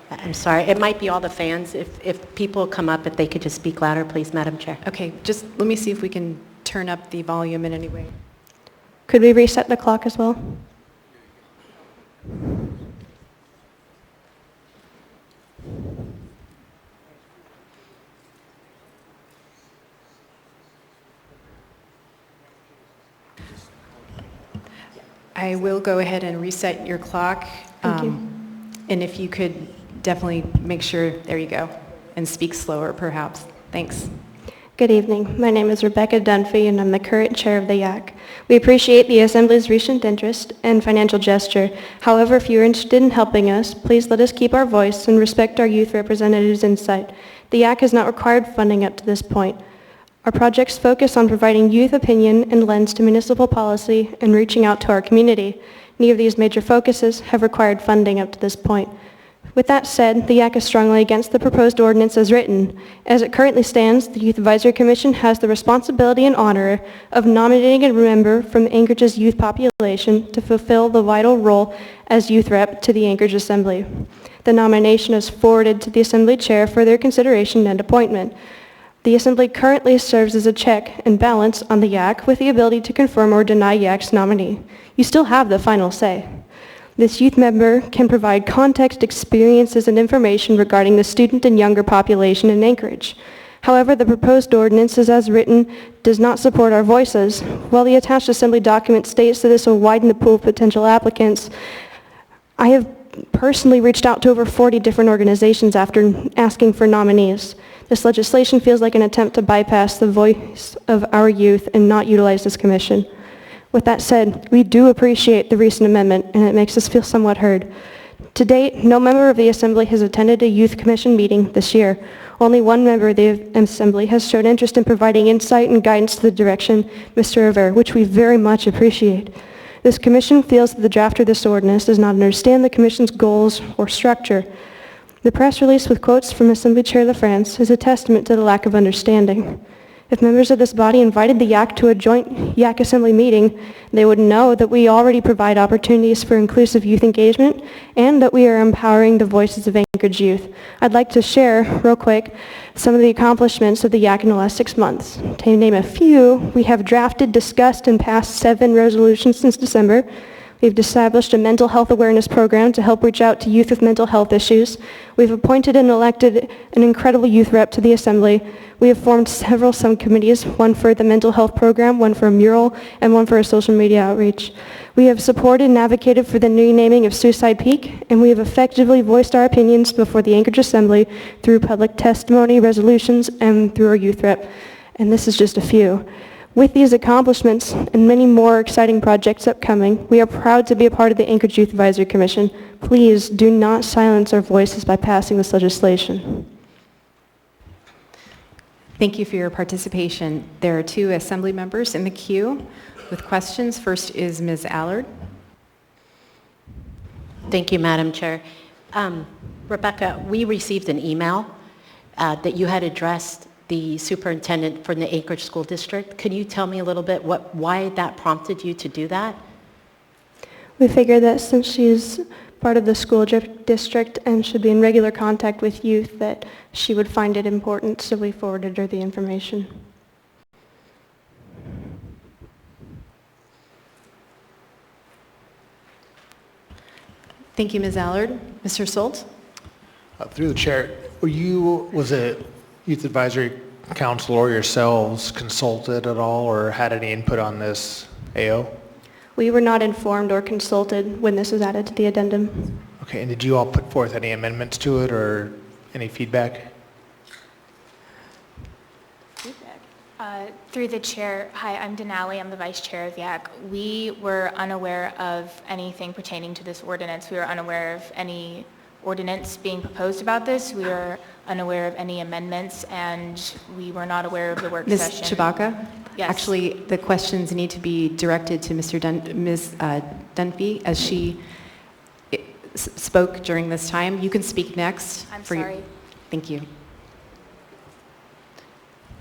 I'm sorry. It might be all the fans. If people come up, if they could just speak louder, please, Madam Chair. Okay, just let me see if we can turn up the volume in any way. Could we reset the clock as well? I will go ahead and reset your clock. Thank you. And if you could definitely make sure, there you go, and speak slower perhaps. Thanks. Good evening. My name is Rebecca Dunphy, and I'm the current chair of the YAC. We appreciate the Assembly's recent interest and financial gesture. However, if you're interested in helping us, please let us keep our voice and respect our youth representatives' insight. The YAC has not required funding up to this point. Our projects focus on providing youth opinion and lens to municipal policy and reaching out to our community. Neither of these major focuses have required funding up to this point. With that said, the YAC is strongly against the proposed ordinance as written. As it currently stands, the Youth Advisory Commission has the responsibility and honor of nominating a member from Anchorage's youth population to fulfill the vital role as youth rep to the Anchorage Assembly. The nomination is forwarded to the Assembly Chair for their consideration and appointment. The Assembly currently serves as a check and balance on the YAC with the ability to confirm or deny YAC's nominee. You still have the final say. This youth member can provide context, experiences, and information regarding the student and younger population in Anchorage. However, the proposed ordinance as written does not support our voices. While the attached Assembly document states that this will widen the pool of potential applicants, I have personally reached out to over 40 different organizations after asking for nominees. This legislation feels like an attempt to bypass the voice of our youth and not utilize this commission. With that said, we do appreciate the recent amendment, and it makes us feel somewhat heard. To date, no member of the Assembly has attended a Youth Commission meeting this year. Only one member of the Assembly has shown interest in providing insight and guidance to the direction Mr. Rivera, which we very much appreciate. This commission feels that the drafter of this ordinance does not understand the commission's goals or structure. The press release with quotes from Assembly Chair LaFrance is a testament to the lack of understanding. If members of this body invited the YAC to a joint YAC Assembly meeting, they would know that we already provide opportunities for inclusive youth engagement and that we are empowering the voices of Anchorage youth. I'd like to share, real quick, some of the accomplishments of the YAC in the last 6 months. To name a few, we have drafted, discussed, and passed 7 resolutions since December. We've established a mental health awareness program to help reach out to youth with mental health issues. We've appointed and elected an incredible youth rep to the Assembly. We have formed several subcommittees, one for the mental health program, one for a mural, and one for a social media outreach. We have supported and advocated for the renaming of Suicide Peak, and we have effectively voiced our opinions before the Anchorage Assembly through public testimony, resolutions, and through our youth rep. And this is just a few. With these accomplishments and many more exciting projects upcoming, we are proud to be a part of the Anchorage Youth Advisory Commission. Please do not silence our voices by passing this legislation. Thank you for your participation. There are 2 Assembly members in the queue with questions. First is Ms. Allard. Thank you, Madam Chair. Rebecca, we received an email that you had addressed the superintendent for the Anchorage School District. Can you tell me a little bit why that prompted you to do that? We figured that since she's part of the school district and should be in regular contact with youth, that she would find it important, so we forwarded her the information. Thank you, Ms. Allard. Mr. Soltz? Through the chair, was a Youth Advisory Council or yourselves consulted at all or had any input on this AO? We were not informed or consulted when this was added to the addendum. Okay, and did you all put forth any amendments to it or any feedback? Through the chair, hi, I'm Denali, I'm the vice chair of YAC. We were unaware of anything pertaining to this ordinance. We were unaware of any ordinance being proposed about this. We were unaware of any amendments, and we were not aware of the work Ms. session. Chewbacca? Yes. Actually, the questions need to be directed to Ms. Dunphy, as she spoke during this time. You can speak next. I'm sorry. Thank you.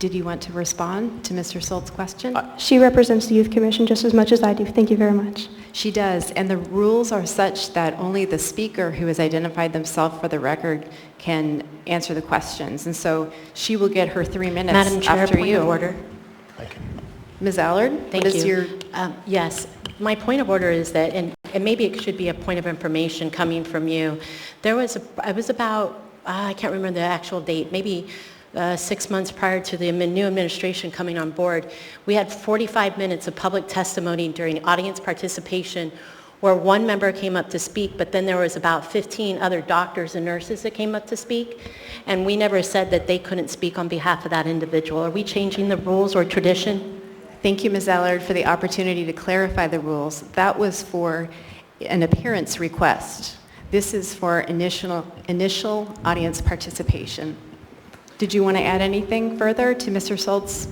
Did you want to respond to Mr. Solt's question? She represents the Youth Commission just as much as I do. Thank you very much. She does, and the rules are such that only the speaker who has identified themselves for the record can answer the questions. And so she will get her 3 minutes Madam Chair, after point you. of order. Ms. Allard, Thank what is you. your... Yes, my point of order is that, and maybe it should be a point of information coming from you. I was about, I can't remember the actual date, maybe 6 months prior to the new administration coming on board, we had 45 minutes of public testimony during audience participation where one member came up to speak, but then there was about 15 other doctors and nurses that came up to speak, and we never said that they couldn't speak on behalf of that individual. Are we changing the rules or tradition? Thank you, Ms. Allard, for the opportunity to clarify the rules. That was for an appearance request. This is for initial audience participation. Did you want to add anything further to Mr. Solt's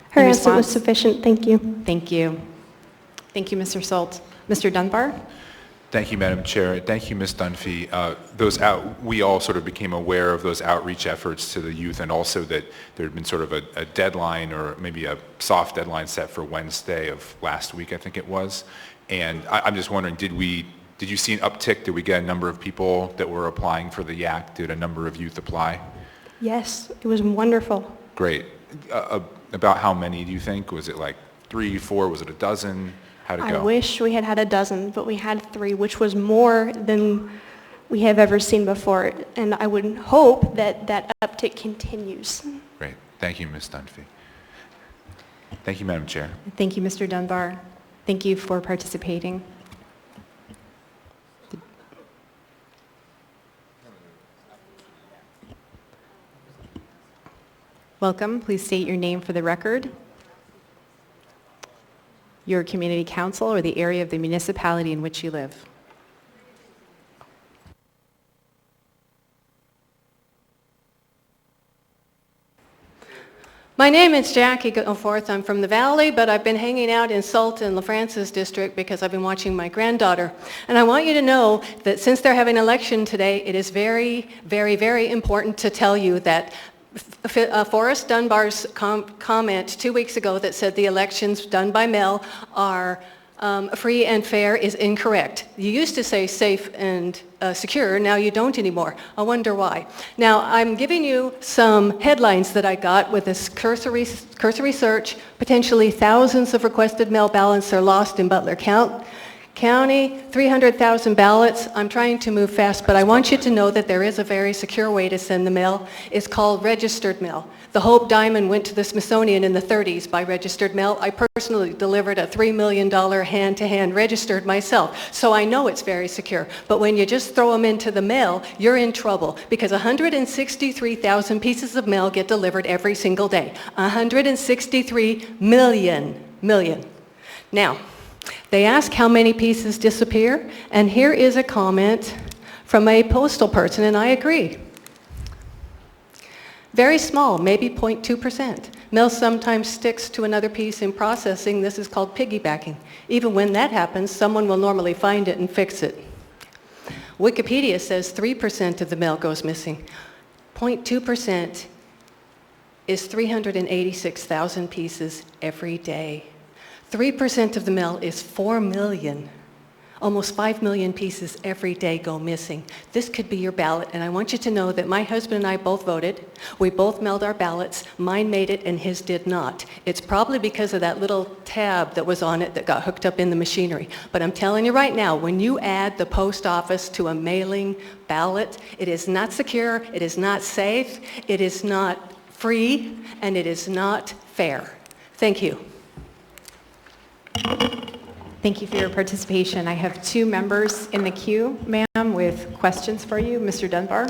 Her answer was response? sufficient. Thank you. Thank you. Thank you, Mr. Solt. Mr. Dunbar? Thank you, Madam Chair. Thank you, Ms. Dunphy. We all sort of became aware of those outreach efforts to the youth, and also that there had been sort of a deadline, or maybe a soft deadline, set for Wednesday of last week, I think it was. And I'm just wondering, did you see an uptick? Did we get a number of people that were applying for the YAC? Did a number of youth apply? Yes, it was wonderful. Great. About how many do you think? Was it like 3, 4? Was it a dozen? How'd it go? I wish we had had a dozen, but we had 3, which was more than we have ever seen before. And I would hope that that uptick continues. Great. Thank you, Ms. Dunphy. Thank you, Madam Chair. Thank you, Mr. Dunbar. Thank you for participating. Welcome. Please state your name for the record, your community council, or the area of the municipality in which you live. My name is Jackie Goforth. I'm from the Valley, but I've been hanging out in Salt and La Francis district because I've been watching my granddaughter. And I want you to know that since they're having an election today, it is very, very, very important to tell you that Forrest Dunbar's comment 2 weeks ago that said the elections done by mail are free and fair is incorrect. You used to say safe and secure, now you don't anymore. I wonder why. Now, I'm giving you some headlines that I got with this cursory search. Potentially thousands of requested mail ballots are lost in Butler County, 300,000 ballots. I'm trying to move fast, but I want you to know that there is a very secure way to send the mail. It's called registered mail. The Hope Diamond went to the Smithsonian in the 30s by registered mail. I personally delivered a $3 million hand-to-hand registered myself, so I know it's very secure. But when you just throw them into the mail, you're in trouble because 163,000 pieces of mail get delivered every single day. 163 million. Now, they ask how many pieces disappear, and here is a comment from a postal person, and I agree. Very small, maybe 0.2%. Mail sometimes sticks to another piece in processing. This is called piggybacking. Even when that happens, someone will normally find it and fix it. Wikipedia says 3% of the mail goes missing. 0.2% is 386,000 pieces every day. 3% of the mail is 4 million. Almost 5 million pieces every day go missing. This could be your ballot, and I want you to know that my husband and I both voted. We both mailed our ballots. Mine made it and his did not. It's probably because of that little tab that was on it that got hooked up in the machinery. But I'm telling you right now, when you add the post office to a mailing ballot, it is not secure, it is not safe, it is not free, and it is not fair. Thank you. Thank you for your participation. I have 2 members in the queue, ma'am, with questions for you. Mr. Dunbar?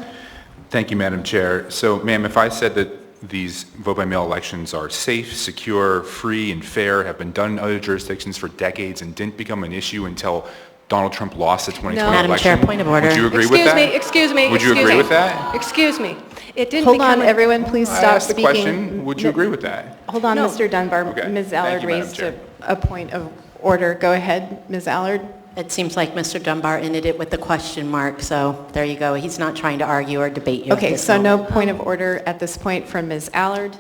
Thank you, Madam Chair. So, ma'am, if I said that these vote-by-mail elections are safe, secure, free, and fair, have been done in other jurisdictions for decades, and didn't become an issue until Donald Trump lost the 2020 election. Madam Chair, point of order. Would you agree with that? Excuse me. Would you agree with that? Excuse me. It didn't Hold become on, everyone, please I stop asked the speaking. question, would you agree with that? Hold on, No. Mr. Dunbar. Okay. Ms. Thank Allard you, Madam raised Chair. a point of order. Go ahead, Ms. Allard. It seems like Mr. Dunbar ended it with the question mark, so there you go. He's not trying to argue or debate you. at Okay, this so no moment. point of order at this point from Ms. Allard.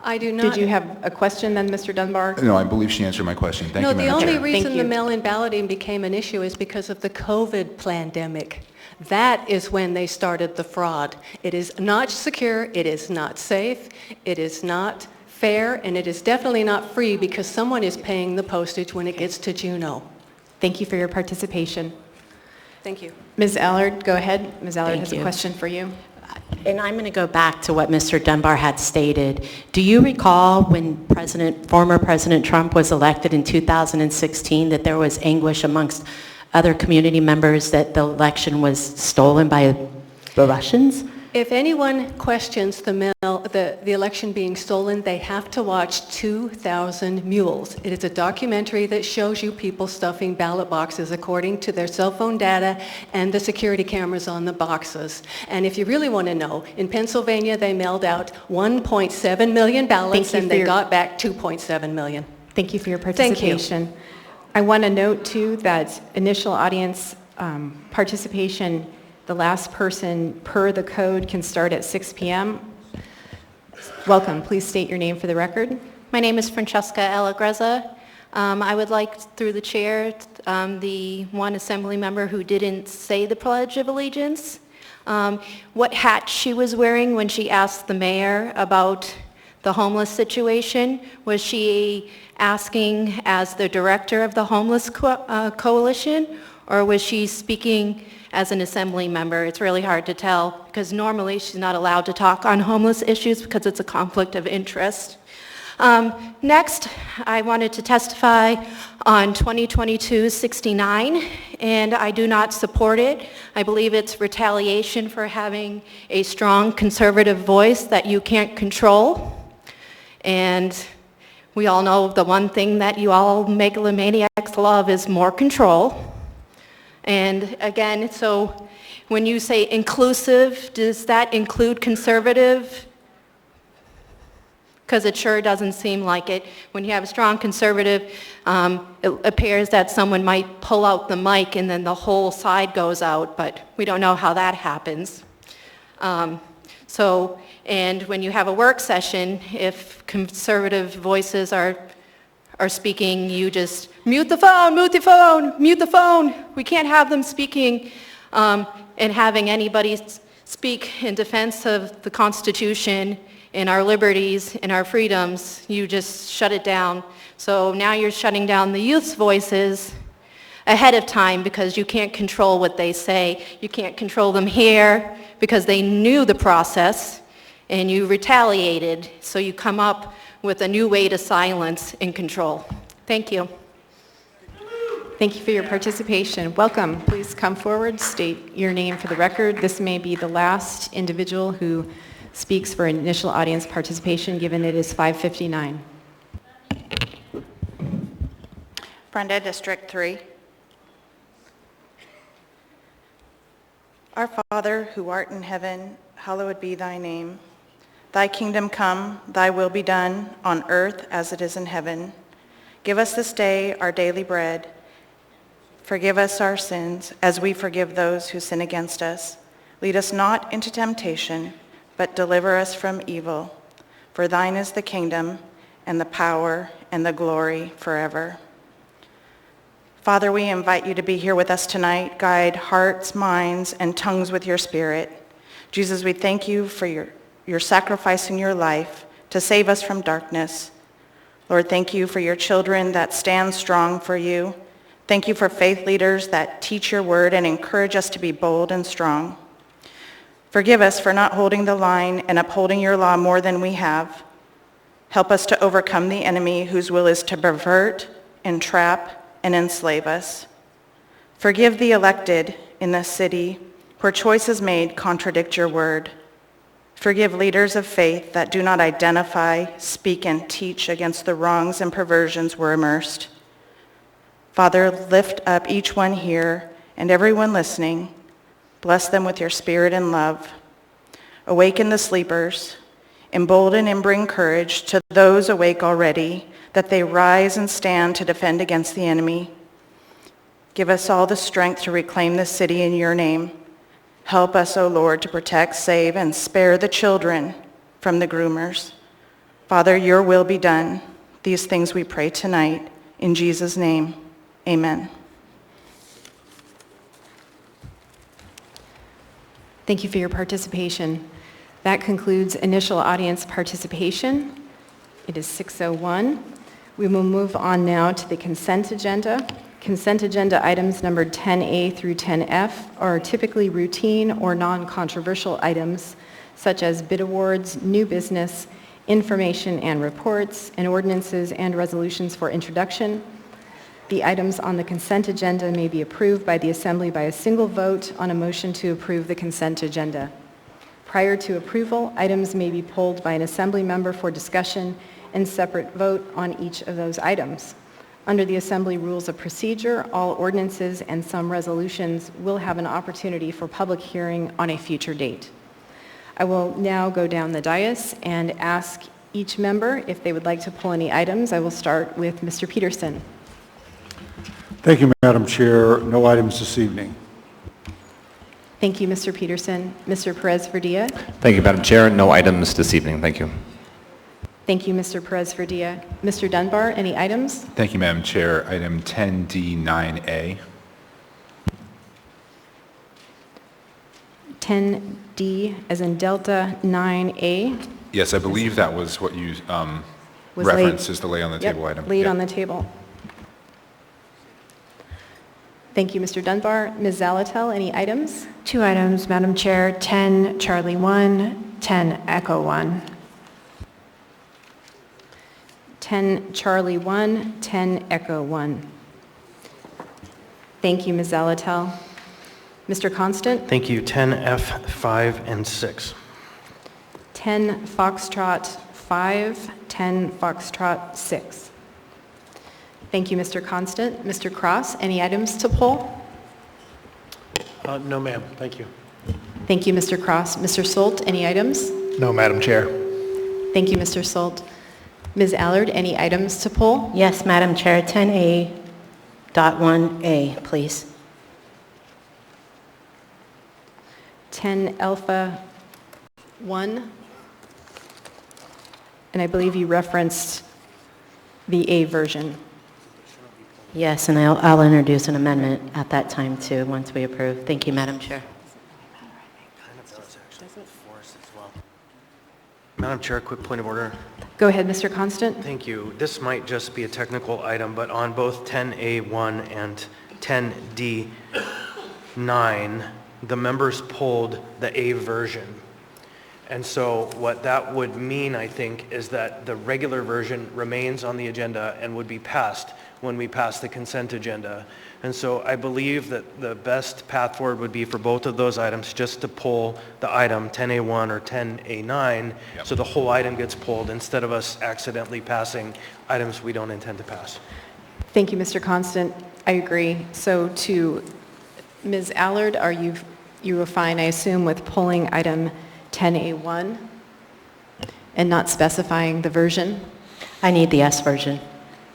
I do not. Did you have a question then, Mr. Dunbar? No, I believe she answered my question. Thank No, you, the Madam only Chair. reason Thank the you. mail-in balloting became an issue is because of the COVID pandemic. That is when they started the fraud. It is not secure, it is not safe, it is not fair, and it is definitely not free because someone is paying the postage when it gets to Juneau. Thank you for your participation. Thank you. Ms. Allard, go ahead. Ms. Allard Thank has a you. question for you. And I'm going to go back to what Mr. Dunbar had stated. Do you recall when former President Trump was elected in 2016 that there was anguish amongst other community members that the election was stolen by the Russians? If anyone questions the election being stolen, they have to watch 2,000 Mules. It is a documentary that shows you people stuffing ballot boxes according to their cell phone data and the security cameras on the boxes. And if you really want to know, in Pennsylvania they mailed out 1.7 million ballots and they got back 2.7 million. Thank you for your Thank you. participation. I want to note, too, that initial audience participation, the last person per the code can start at 6 p.m. Welcome. Please state your name for the record. My name is Francesca Alagrezza. I would like, through the chair, the one assembly member who didn't say the Pledge of Allegiance, what hat she was wearing when she asked the mayor about the homeless situation. Was she asking as the director of the homeless coalition, or was she speaking as an assembly member? It's really hard to tell because normally she's not allowed to talk on homeless issues because it's a conflict of interest. Next, I wanted to testify on 2022-69, and I do not support it. I believe it's retaliation for having a strong conservative voice that you can't control. And we all know the one thing that you all megalomaniacs love is more control. And again, so when you say inclusive, does that include conservative? Because it sure doesn't seem like it. When you have a strong conservative, it appears that someone might pull out the mic and then the whole side goes out, but we don't know how that happens. And when you have a work session, if conservative voices are speaking, you just mute the phone, mute the phone, mute the phone. We can't have them speaking and having anybody speak in defense of the Constitution and our liberties and our freedoms. You just shut it down. So now you're shutting down the youth's voices ahead of time because you can't control what they say. You can't control them here because they knew the process and you retaliated. So you come up with a new way to silence and control. Thank you. Thank you for your participation. Welcome. Please come forward, state your name for the record. This may be the last individual who speaks for initial audience participation, given it is 5:59. Brenda, District 3. Our Father, who art in heaven, hallowed be thy name. Thy kingdom come, thy will be done, on earth as it is in heaven. Give us this day our daily bread. Forgive us our sins, as we forgive those who sin against us. Lead us not into temptation, but deliver us from evil. For thine is the kingdom, and the power, and the glory forever. Father, we invite you to be here with us tonight. Guide hearts, minds, and tongues with your Spirit. Jesus, we thank you for your sacrifice in your life to save us from darkness. Lord, thank you for your children that stand strong for you. Thank you for faith leaders that teach your word and encourage us to be bold and strong. Forgive us for not holding the line and upholding your law more than we have. Help us to overcome the enemy whose will is to pervert, entrap, and enslave us. Forgive the elected in this city where choices made contradict your word. Forgive leaders of faith that do not identify, speak, and teach against the wrongs and perversions we're immersed. Father, lift up each one here and everyone listening. Bless them with your spirit and love. Awaken the sleepers. Embolden and bring courage to those awake already, that they rise and stand to defend against the enemy. Give us all the strength to reclaim this city in your name. Help us, O Lord, to protect, save, and spare the children from the groomers. Father, your will be done. These things we pray tonight. In Jesus' name, amen. Thank you for your participation. That concludes initial audience participation. It is 6:01. We will move on now to the consent agenda. Consent agenda items numbered 10A through 10F are typically routine or non-controversial items such as bid awards, new business, information and reports, and ordinances and resolutions for introduction. The items on the consent agenda may be approved by the Assembly by a single vote on a motion to approve the consent agenda. Prior to approval, items may be pulled by an Assembly member for discussion and separate vote on each of those items. Under the Assembly Rules of Procedure, all ordinances and some resolutions will have an opportunity for public hearing on a future date. I will now go down the dais and ask each member if they would like to pull any items. I will start with Mr. Peterson. Thank you, Madam Chair. No items this evening. Thank you, Mr. Peterson. Mr. Perez-Verdilla. Thank you, Madam Chair. No items this evening. Thank you. Thank you, Mr. Perez-Verdilla. Mr. Dunbar, any items? Thank you, Madam Chair. Item 10D9A. 10D as in Delta 9A. Yes, I believe that was what you Was referenced laid- as the lay on the Yep, table item. laid Yep. on the table. Thank you, Mr. Dunbar. Ms. Zalatel, any items? 2 items, Madam Chair, 10 Charlie 1, 10 Echo 1. 10 Charlie 1, 10 Echo 1. Thank you, Ms. Zalatel. Mr. Constant? Thank you. 10F, 5, and 6. 10 Foxtrot 5, 10 Foxtrot 6. Thank you, Mr. Constant. Mr. Cross, any items to pull? No, ma'am. Thank you. Thank you, Mr. Cross. Mr. Solt, any items? No, Madam Chair. Thank you, Mr. Solt. Ms. Allard, any items to pull? Yes, Madam Chair, 10A.1A, please. 10 Alpha 1. And I believe you referenced the A version. Yes, and I'll introduce an amendment at that time too, once we approve. Thank you, Madam Chair. Madam Chair, quick point of order. Go ahead, Mr. Constant. Thank you. This might just be a technical item, but on both 10A1 and 10D9, the members pulled the A version. And so what that would mean, I think, is that the regular version remains on the agenda and would be passed when we pass the consent agenda. And so I believe that the best path forward would be for both of those items just to pull the item 10A1 or 10A9, so the whole item gets pulled instead of us accidentally passing items we don't intend to pass. Thank you, Mr. Constant. I agree. So to Ms. Allard, you are fine, I assume, with pulling item 10A1 and not specifying the version? I need the S version.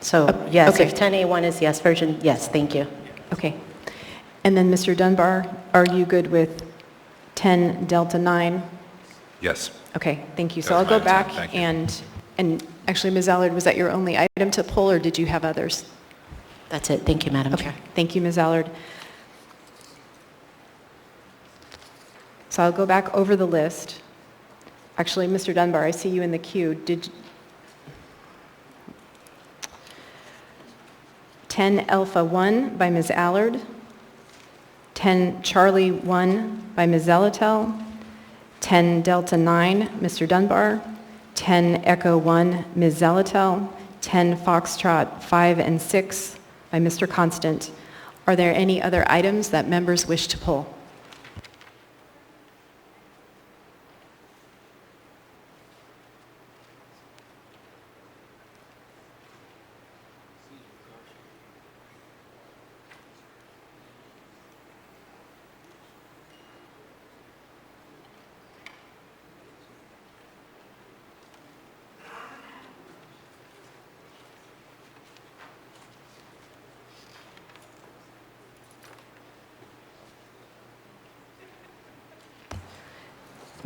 So yes, okay. if 10A1 is the S version, yes, thank you. Okay. And then Mr. Dunbar, are you good with 10 Delta 9? Yes. Okay, thank you. So That I'll was go my back intent. Thank you. and actually, Ms. Allard, was that your only item to pull or did you have others? That's it. Thank you, Madam Chair. Thank you, Ms. Allard. So I'll go back over the list. Actually, Mr. Dunbar, I see you in the queue. 10 Alpha 1 by Ms. Allard. 10 Charlie 1 by Ms. Zelatel. 10 Delta 9, Mr. Dunbar. 10 Echo 1, Ms. Zelatel. 10 Foxtrot 5 and 6 by Mr. Constant. Are there any other items that members wish to pull?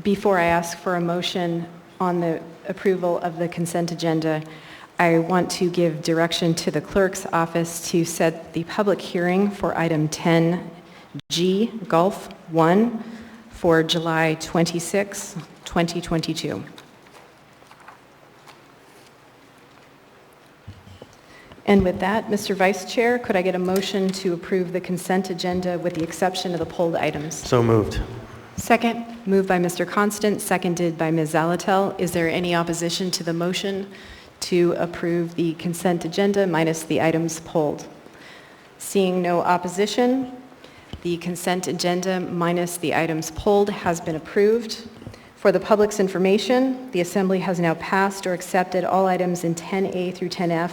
Before I ask for a motion on the approval of the consent agenda, I want to give direction to the clerk's office to set the public hearing for item 10G, Gulf 1, for July 26, 2022. And with that, Mr. Vice Chair, could I get a motion to approve the consent agenda with the exception of the pulled items? So moved. Second. Moved by Mr. Constant, seconded by Ms. Zelatel. Is there any opposition to the motion to approve the consent agenda minus the items pulled? Seeing no opposition, the consent agenda minus the items pulled has been approved. For the public's information, the Assembly has now passed or accepted all items in 10A through 10F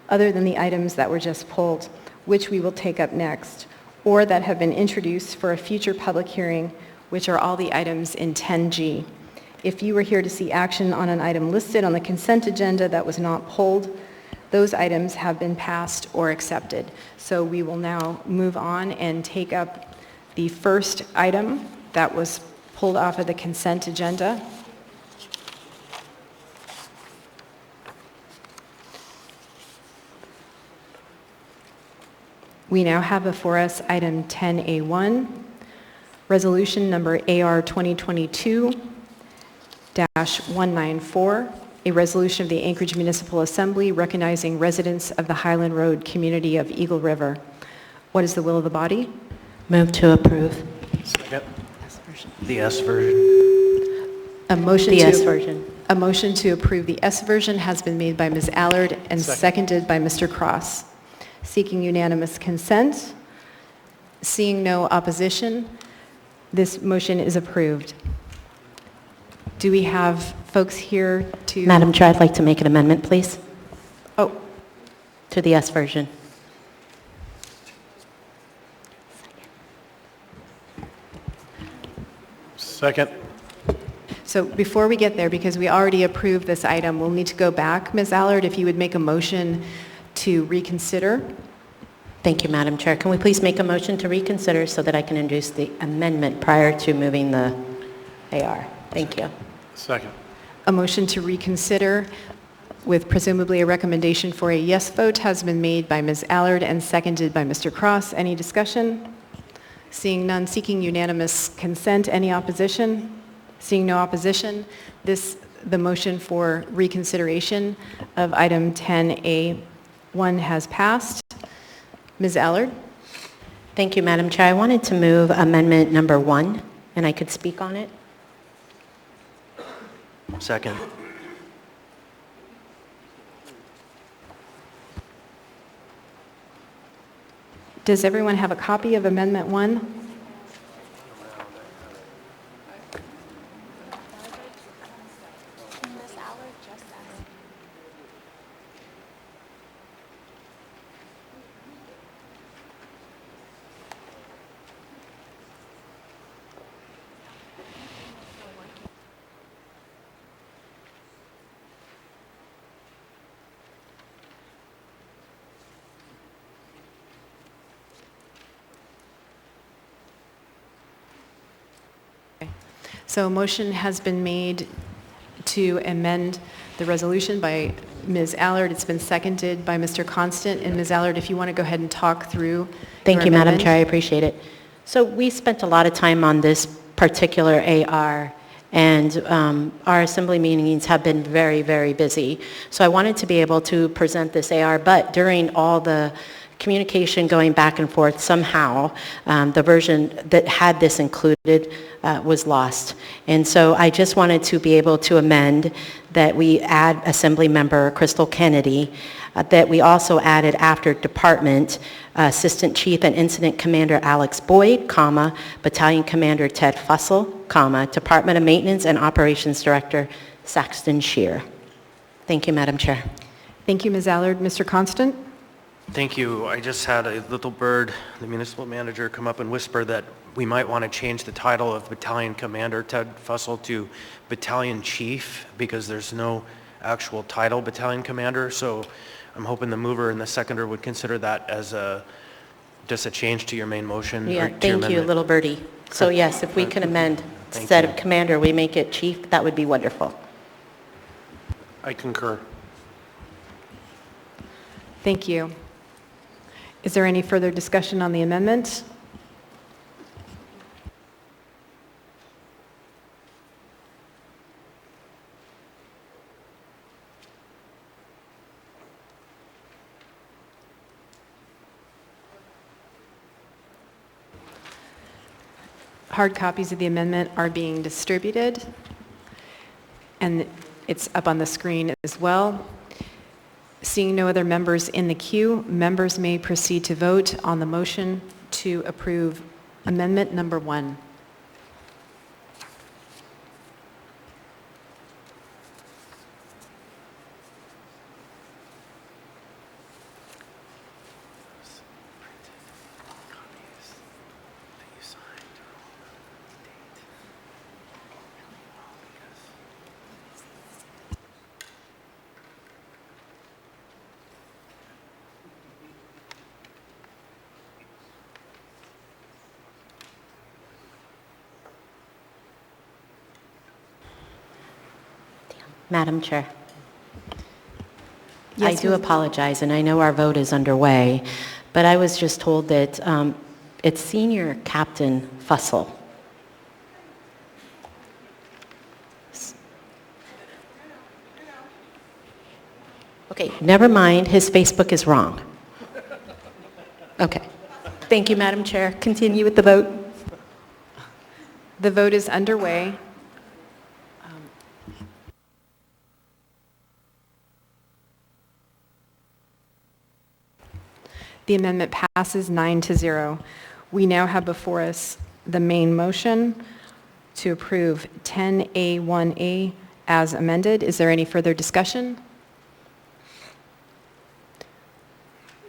other than the items that were just pulled, which we will take up next, or that have been introduced for a future public hearing, which are all the items in 10G. If you were here to see action on an item listed on the consent agenda that was not pulled, those items have been passed or accepted. So we will now move on and take up the first item that was pulled off of the consent agenda. We now have before us item 10A1, resolution number AR 2022-194, a resolution of the Anchorage Municipal Assembly recognizing residents of the Highland Road community of Eagle River. What is the will of the body? Move to approve. Second. The S version. A motion The to S version. A motion to approve the S version has been made by Ms. Allard and seconded by Mr. Cross. Seeking unanimous consent. Seeing no opposition, this motion is approved. Do we have folks here to... Madam Chair, I'd like to make an amendment, please. Oh. To the S version. Second. So before we get there, because we already approved this item, we'll need to go back. Ms. Allard, if you would make a motion to reconsider. Thank you, Madam Chair. Can we please make a motion to reconsider so that I can introduce the amendment prior to moving the AR? Thank you. Second. A motion to reconsider with presumably a recommendation for a yes vote has been made by Ms. Allard and seconded by Mr. Cross. Any discussion? Seeing none, seeking unanimous consent. Any opposition? Seeing no opposition, the motion for reconsideration of item 10A1 has passed. Ms. Allard? Thank you, Madam Chair. I wanted to move amendment number 1, and I could speak on it. Second. Does everyone have a copy of Amendment 1? So a motion has been made to amend the resolution by Ms. Allard. It's been seconded by Mr. Constant. And Ms. Allard, if you want to go ahead and talk through Thank your you, Madam amendment. Chair, I appreciate it. So we spent a lot of time on this particular AR, and our assembly meetings have been very, very busy. So I wanted to be able to present this AR, but during all the communication going back and forth, somehow the version that had this included was lost. And so I just wanted to be able to amend that we add Assembly Member Crystal Kennedy, that we also added after Department Assistant Chief and Incident Commander Alex Boyd, comma, Battalion Commander Ted Fussell, comma, Department of Maintenance and Operations Director Saxton Shear. Thank you, Madam Chair. Thank you, Ms. Allard. Mr. Constant? Thank you. I just had a little bird, the municipal manager, come up and whisper that we might want to change the title of Battalion Commander Ted Fussell to Battalion Chief, because there's no actual title Battalion Commander. So I'm hoping the mover and the seconder would consider that as just a change to your main motion. Yeah, or to your thank you, amendment. little birdie. So yes, if we can amend, instead of Commander, we make it Chief, that would be wonderful. I concur. Thank you. Is there any further discussion on the amendment? Hard copies of the amendment are being distributed, and it's up on the screen as well. Seeing no other members in the queue, members may proceed to vote on the motion to approve amendment number 1. Madam Chair. Yes, I do Ms. apologize, and I know our vote is underway, but I was just told that it's Senior Captain Fussell. Okay, never mind, his Facebook is wrong. Okay. Thank you, Madam Chair. Continue with the vote. The vote is underway. The amendment passes 9-0. We now have before us the main motion to approve 10A1A as amended. Is there any further discussion?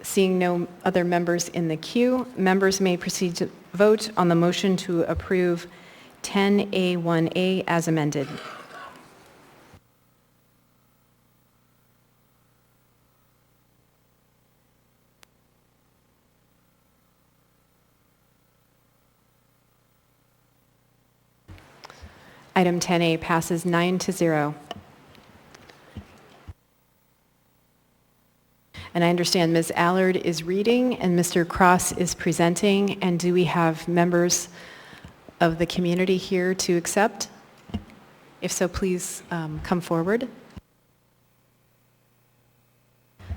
Seeing no other members in the queue, members may proceed to vote on the motion to approve 10A1A as amended. Item 10A passes 9-0. And I understand Ms. Allard is reading and Mr. Cross is presenting. And do we have members of the community here to accept? If so, please come forward.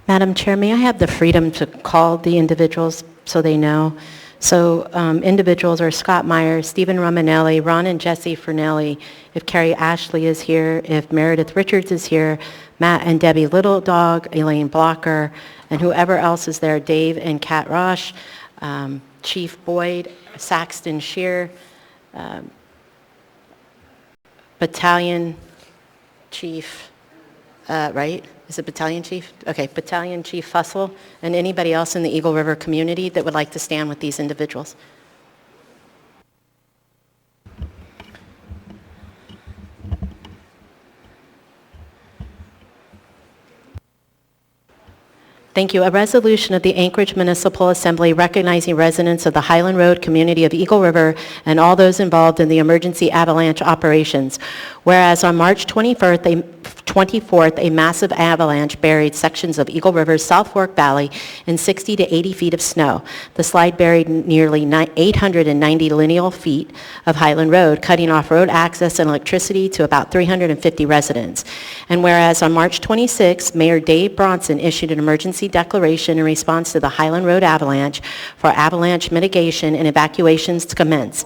Madam Chair, may I have the freedom to call the individuals so they know? So individuals are Scott Myers, Stephen Romanelli, Ron and Jesse Fernelli, if Carrie Ashley is here, if Meredith Richards is here, Matt and Debbie Little Dog, Elaine Blocker, and whoever else is there, Dave and Kat Roche, Chief Boyd, Saxton Shear, Battalion Chief, right? Is it Battalion Chief? Okay, Battalion Chief Fussell, and anybody else in the Eagle River community that would like to stand with these individuals. Thank you. A resolution of the Anchorage Municipal Assembly recognizing residents of the Highland Road community of Eagle River and all those involved in the emergency avalanche operations. Whereas on March 24th, a massive avalanche buried sections of Eagle River's South Fork Valley in 60 to 80 feet of snow. The slide buried nearly 890 lineal feet of Highland Road, cutting off road access and electricity to about 350 residents. And whereas on March 26th, Mayor Dave Bronson issued an emergency declaration in response to the Highland Road avalanche for avalanche mitigation and evacuations to commence.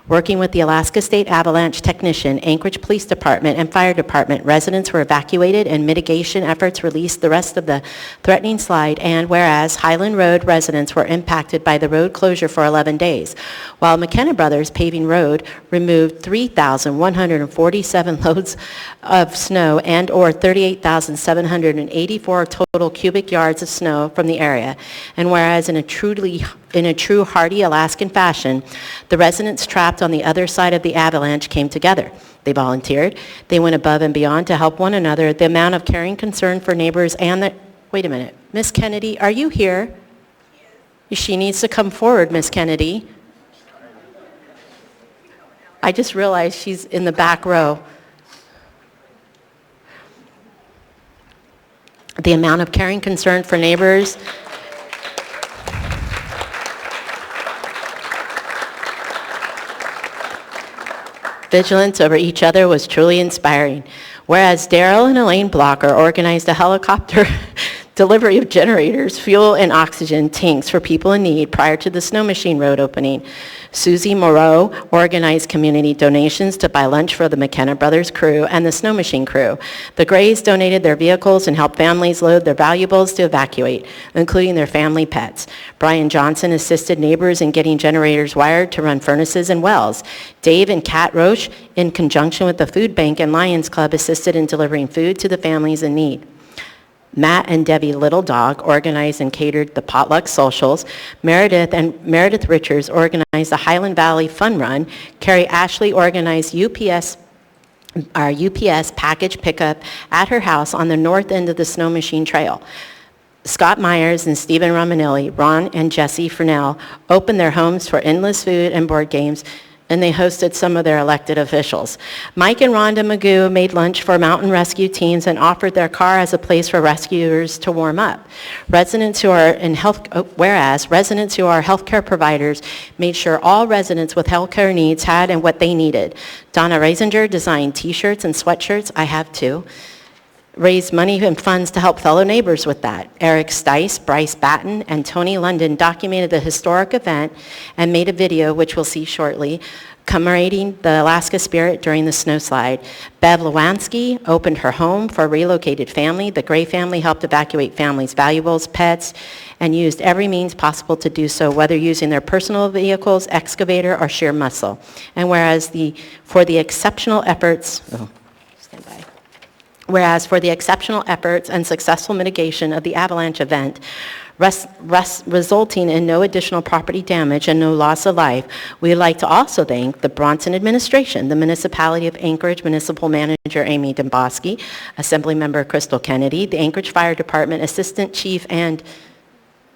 Working with the Alaska State Avalanche Technician, Anchorage Police Department, and Fire Department, residents were evacuated and mitigation efforts released the rest of the threatening slide. And whereas Highland Road residents were impacted by the road closure for 11 days, while McKenna Brothers Paving Road removed 3,147 loads of snow and or 38,784 total cubic yards of snow from the area. And whereas in a true hardy Alaskan fashion, the residents trapped on the other side of the avalanche came together. They volunteered. They went above and beyond to help one another. The amount of caring concern for neighbors and the... Wait a minute. Miss Kennedy, are you here? She needs to come forward, Miss Kennedy. I just realized she's in the back row. The amount of caring concern for neighbors... vigilance over each other was truly inspiring. Whereas Daryl and Elaine Blocker organized a helicopter delivery of generators, fuel, and oxygen tanks for people in need prior to the Snow Machine Road opening. Susie Moreau organized community donations to buy lunch for the McKenna Brothers crew and the Snow Machine crew. The Grays donated their vehicles and helped families load their valuables to evacuate, including their family pets. Brian Johnson assisted neighbors in getting generators wired to run furnaces and wells. Dave and Kat Roche, in conjunction with the Food Bank and Lions Club, assisted in delivering food to the families in need. Matt and Debbie Little Dog organized and catered the potluck socials. Meredith Richards organized the Highland Valley Fun Run. Carrie Ashley organized our UPS package pickup at her house on the north end of the Snow Machine Trail. Scott Myers and Stephen Romanelli, Ron and Jesse Furnell opened their homes for endless food and board games, and they hosted some of their elected officials. Mike and Rhonda Magoo made lunch for mountain rescue teams and offered their car as a place for rescuers to warm up. Whereas residents who are healthcare providers made sure all residents with healthcare needs had and what they needed. Donna Reisinger designed t-shirts and sweatshirts, I have two, raised money and funds to help fellow neighbors with that. Eric Stice, Bryce Batten, and Tony London documented the historic event and made a video, which we'll see shortly, commemorating the Alaska spirit during the snowslide. Bev Lewanski opened her home for a relocated family. The Gray family helped evacuate families' valuables, pets, and used every means possible to do so, whether using their personal vehicles, excavator, or sheer muscle. And whereas for the exceptional efforts and successful mitigation of the avalanche event, resulting in no additional property damage and no loss of life, we'd like to also thank the Bronson administration, the Municipality of Anchorage Municipal Manager Amy Domboski, Assemblymember Crystal Kennedy, the Anchorage Fire Department Assistant Chief and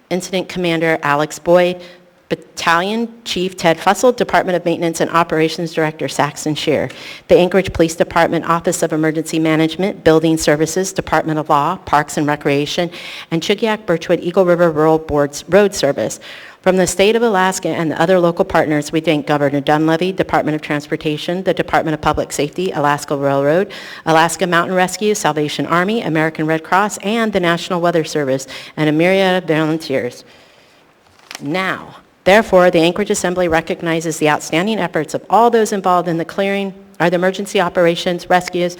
Incident Commander Alex Boyd, Battalion Chief Ted Fussell, Department of Maintenance and Operations Director Saxon Shear, the Anchorage Police Department Office of Emergency Management, Building Services, Department of Law, Parks and Recreation, and Chugiak Birchwood Eagle River Rural Board's Road Service. From the state of Alaska and the other local partners, we thank Governor Dunleavy, Department of Transportation, the Department of Public Safety, Alaska Railroad, Alaska Mountain Rescue, Salvation Army, American Red Cross, and the National Weather Service, and a myriad of volunteers. Now, therefore, the Anchorage Assembly recognizes the outstanding efforts of all those involved in the emergency operations, rescues,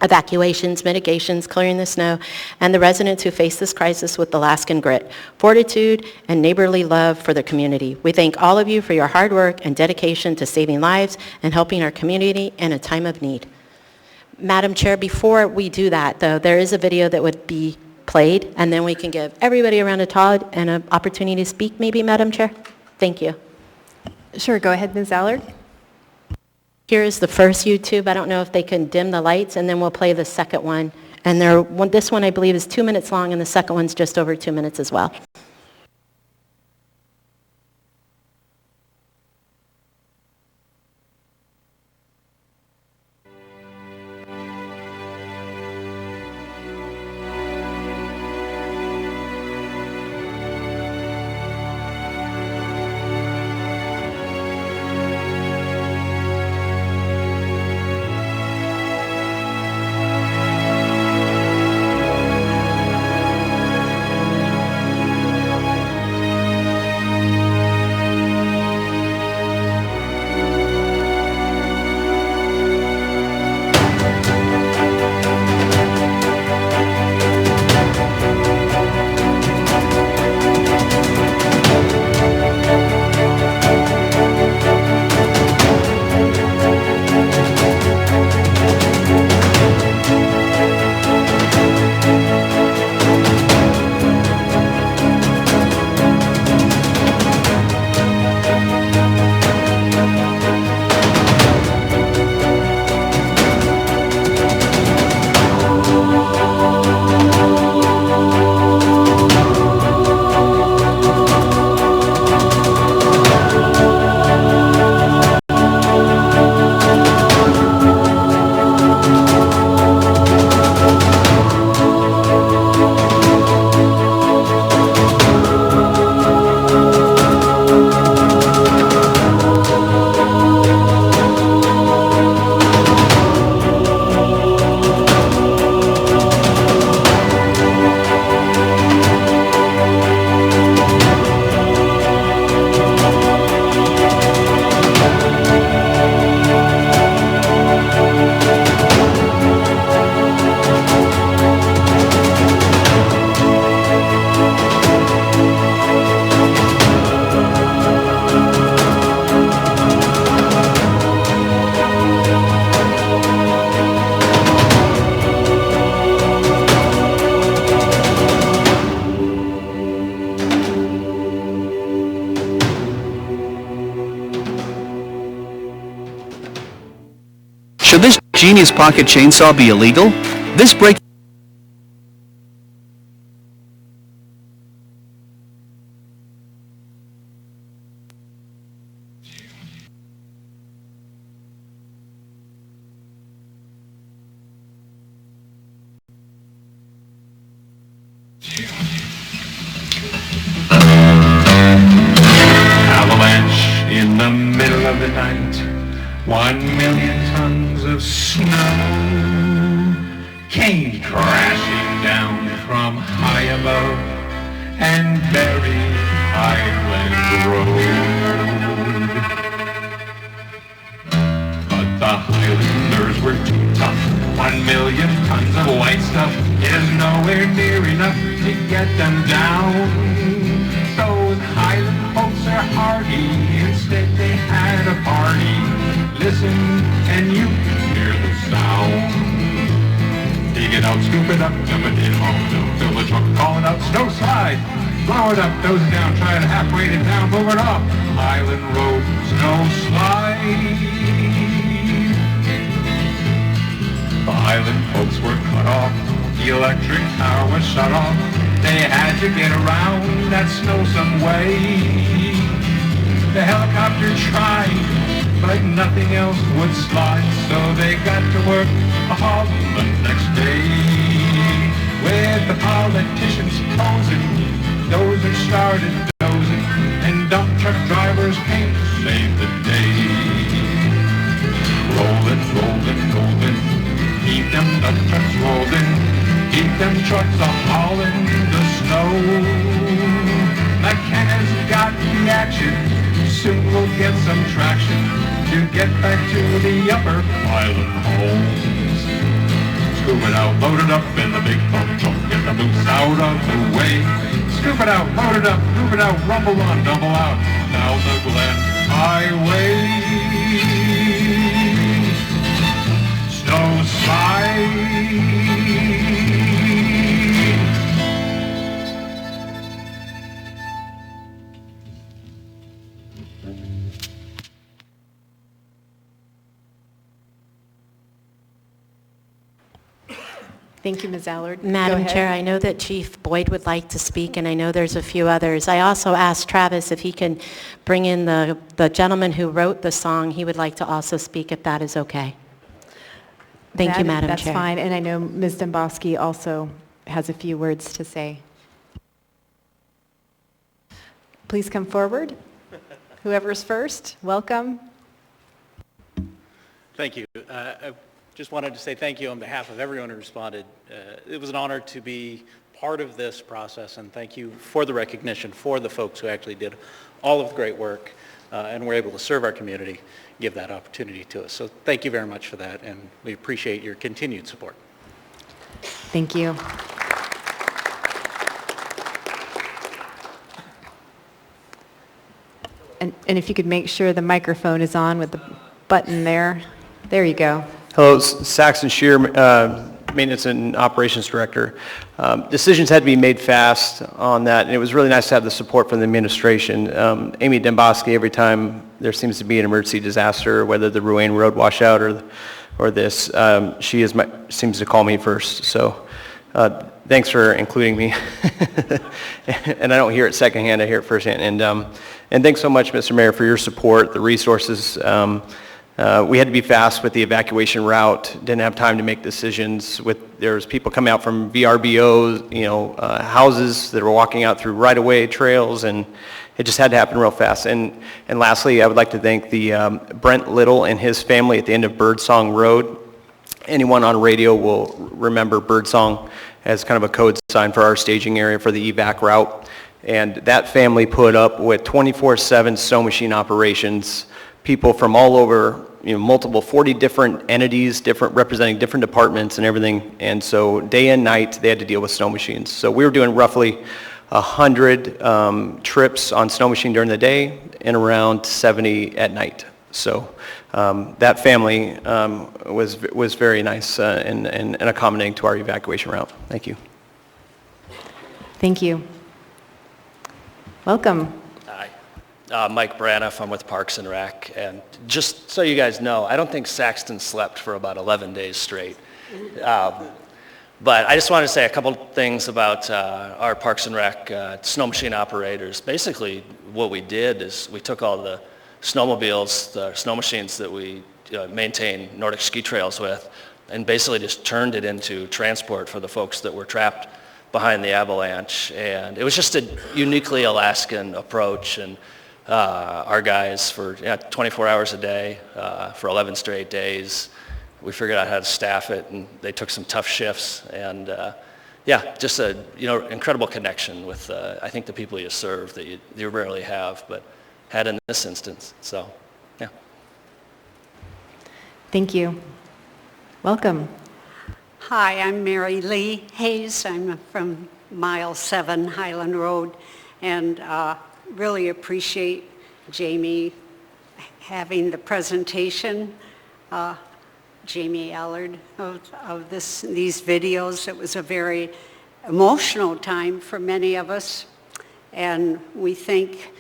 evacuations, mitigations, clearing the snow, and the residents who face this crisis with Alaskan grit, fortitude, and neighborly love for the community. We thank all of you for your hard work and dedication to saving lives and helping our community in a time of need. Madam Chair, before we do that, though, there is a video that would be played, and then we can give everybody around a Todd and an opportunity to speak, maybe, Madam Chair? Thank you. Sure, go ahead, Ms. Allard. Here is the first YouTube. I don't know if they can dim the lights, and then we'll play the second one And this one, I believe, is 2 minutes long, and the second one's just over 2 minutes as well. Should this Genius Pocket chainsaw be illegal? This break... Avalanche in the middle of the night. 1 million tons of snow came crashing down from high above and buried Highland Road. But the Highlanders were too tough. 1 million tons of white stuff is nowhere near enough to get them down. Those Highland folks are hardy, instead they had a party. Listen, and you can hear the sound. Dig it out, scoop it up, dump it in, haul it down, fill the truck, call it out, snow slide. Blow it up, doze it down, try it halfway to down, move it off. Highland Road, snow slide. The Highland folks were cut off, the electric power was shut off. They had to get around that snow some way. The helicopter tried, but nothing else would slide, so they got to work hard the next day. With the politicians posing, dozers started dozing, and dump truck drivers came to save the day. Rolling, rolling, rolling, keep them dump trucks rolling, keep them trucks a-hauling the snow. McKenna's got the action, soon we'll get some traction to get back to the upper Highland homes. Scoop it out, load it up in the big pump truck, get the moose out of the way. Scoop it out, load it up, move it out, rumble on, double out, down the Glen Highway. Snow slide. Thank you, Ms. Allard. Go Madam ahead. Chair, I know that Chief Boyd would like to speak, and I know there's a few others. I also asked Travis if he can bring in the gentleman who wrote the song. He would like to also speak, if that is okay. Thank you, Madam Chair. That's fine, and I know Ms. Domboski also has a few words to say. Please come forward. Whoever's first, welcome. Thank you. I just wanted to say thank you on behalf of everyone who responded. It was an honor to be part of this process, and thank you for the recognition for the folks who actually did all of the great work and were able to serve our community, give that opportunity to us. So thank you very much for that, and we appreciate your continued support. Thank you. And if you could make sure the microphone is on with the button there. There you go. Hello, Saxon Shear, Maintenance and Operations Director. Decisions had to be made fast on that, and it was really nice to have the support from the administration. Amy Demboski, every time there seems to be an emergency disaster, whether the Ruane Road washout or this, she seems to call me first. So thanks for including me. And I don't hear it secondhand, I hear it firsthand. And thanks so much, Mr. Mayor, for your support, the resources. We had to be fast with the evacuation route, didn't have time to make decisions. There's people coming out from VRBOs, houses that were walking out through right-of-way trails, and it just had to happen real fast. And lastly, I would like to thank the Brent Little and his family at the end of Birdsong Road. Anyone on radio will remember Birdsong as kind of a code sign for our staging area for the evac route. And that family put up with 24/7 snow machine operations, people from all over, multiple 40 different entities, representing different departments and everything. And so day and night, they had to deal with snow machines. So we were doing roughly 100 trips on snow machine during the day and around 70 at night. So that family was very nice and accommodating to our evacuation route. Thank you. Thank you. Welcome. Hi. Mike Braniff, I'm with Parks and Rec, and just so you guys know, I don't think Saxton slept for about 11 days straight. But I just wanted to say a couple things about our Parks and Rec snow machine operators. Basically, what we did is we took all the snowmobiles, the snow machines that we maintain Nordic ski trails with, and basically just turned it into transport for the folks that were trapped behind the avalanche. And it was just a uniquely Alaskan approach, and our guys for 24 hours a day for 11 straight days, we figured out how to staff it, and they took some tough shifts, and just a incredible connection with I think the people you serve that you rarely have, but had in this instance. So yeah. Thank you. Welcome. Hi, I'm Mary Lee Hayes. I'm from Mile 7 Highland Road, and really appreciate Jamie having the presentation, Jamie Allard, of these videos. It was a very emotional time for many of us, and we thank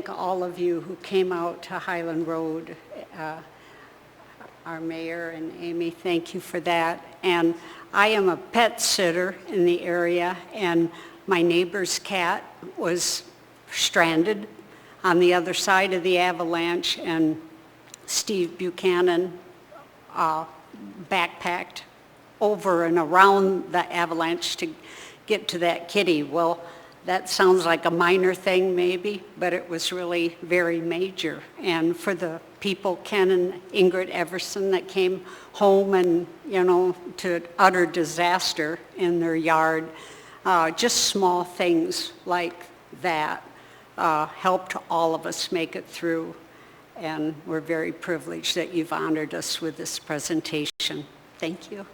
all of you who came out to Highland Road. Our mayor and Amy, thank you for that. And I am a pet sitter in the area, and my neighbor's cat was stranded on the other side of the avalanche, and Steve Buchanan backpacked over and around the avalanche to get to that kitty. Well, that sounds like a minor thing maybe, but it was really very major. And for the people, Ken and Ingrid Everson, that came home and, to utter disaster in their yard, just small things like that helped all of us make it through. And we're very privileged that you've honored us with this presentation. Thank you.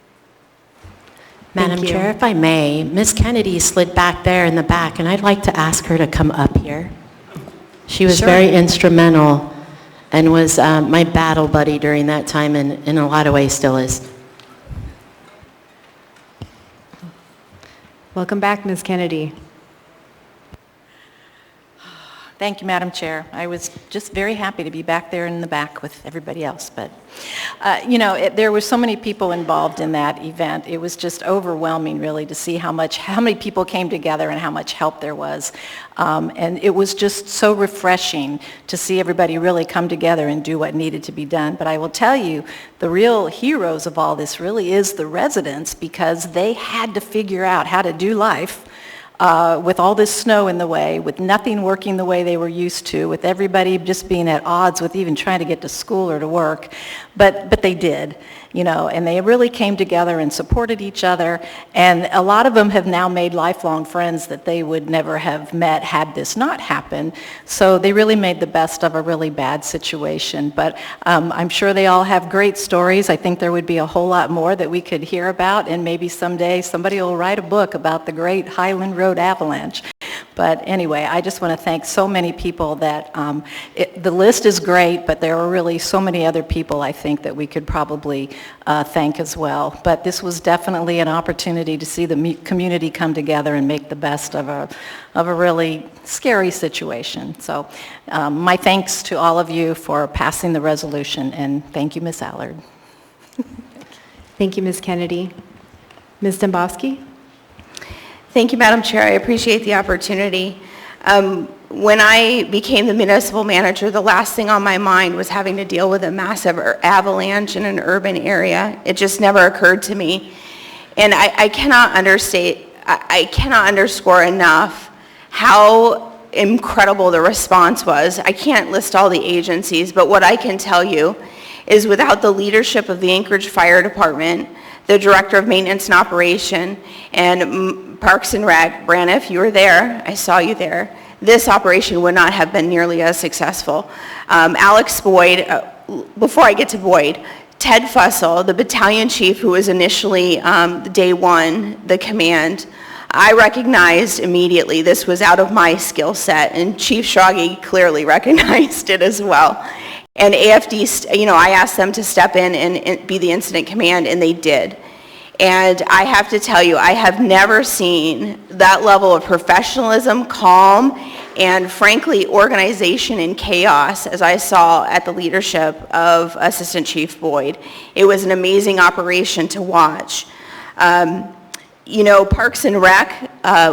Madam Chair, if I may, Ms. Kennedy slid back there in the back, and I'd like to ask her to come up here. She was very instrumental and was my battle buddy during that time, and in a lot of ways still is. Welcome back, Ms. Kennedy. Thank you, Madam Chair. I was just very happy to be back there in the back with everybody else. But, there were so many people involved in that event. It was just overwhelming, really, to see how many people came together and how much help there was. And it was just so refreshing to see everybody really come together and do what needed to be done. But I will tell you, the real heroes of all this really is the residents, because they had to figure out how to do life with all this snow in the way, with nothing working the way they were used to, with everybody just being at odds with even trying to get to school or to work. But they did, and they really came together and supported each other. And a lot of them have now made lifelong friends that they would never have met had this not happened. So they really made the best of a really bad situation. But I'm sure they all have great stories. I think there would be a whole lot more that we could hear about, and maybe someday somebody will write a book about the Great Highland Road Avalanche. But anyway, I just want to thank so many people that the list is great, but there are really so many other people I think that we could probably thank as well. But this was definitely an opportunity to see the community come together and make the best of a really scary situation. So my thanks to all of you for passing the resolution, and thank you, Ms. Allard. Thank you, Ms. Kennedy. Ms. Dombowski? Thank you, Madam Chair. I appreciate the opportunity. When I became the municipal manager, the last thing on my mind was having to deal with a massive avalanche in an urban area. It just never occurred to me. And I cannot underscore enough how incredible the response was. I can't list all the agencies, but what I can tell you is without the leadership of the Anchorage Fire Department, the Director of Maintenance and Operation, and Parks and Rec, Braniff, you were there, I saw you there, this operation would not have been nearly as successful. Alex Boyd, before I get to Boyd, Ted Fussell, the battalion chief who was initially day one, the command, I recognized immediately this was out of my skill set, and Chief Schrage clearly recognized it as well. And AFD, I asked them to step in and be the incident command, and they did. And I have to tell you, I have never seen that level of professionalism, calm, and frankly, organization and chaos as I saw at the leadership of Assistant Chief Boyd. It was an amazing operation to watch. Parks and Rec,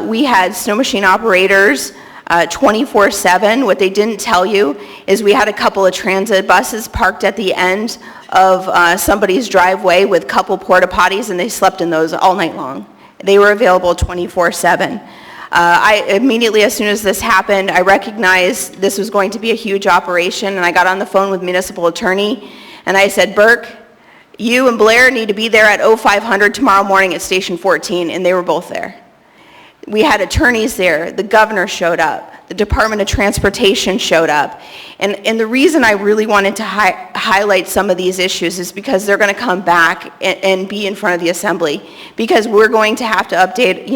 we had snow machine operators 24/7. What they didn't tell you is we had a couple of transit buses parked at the end of somebody's driveway with couple porta potties, and they slept in those all night long. They were available 24/7. I immediately, as soon as this happened, I recognized this was going to be a huge operation, and I got on the phone with municipal attorney, and I said, Burke, you and Blair need to be there at 0500 tomorrow morning at Station 14, and they were both there. We had attorneys there, the governor showed up, the Department of Transportation showed up. And the reason I really wanted to highlight some of these issues is because they're going to come back and be in front of the Assembly, because we're going to have to update,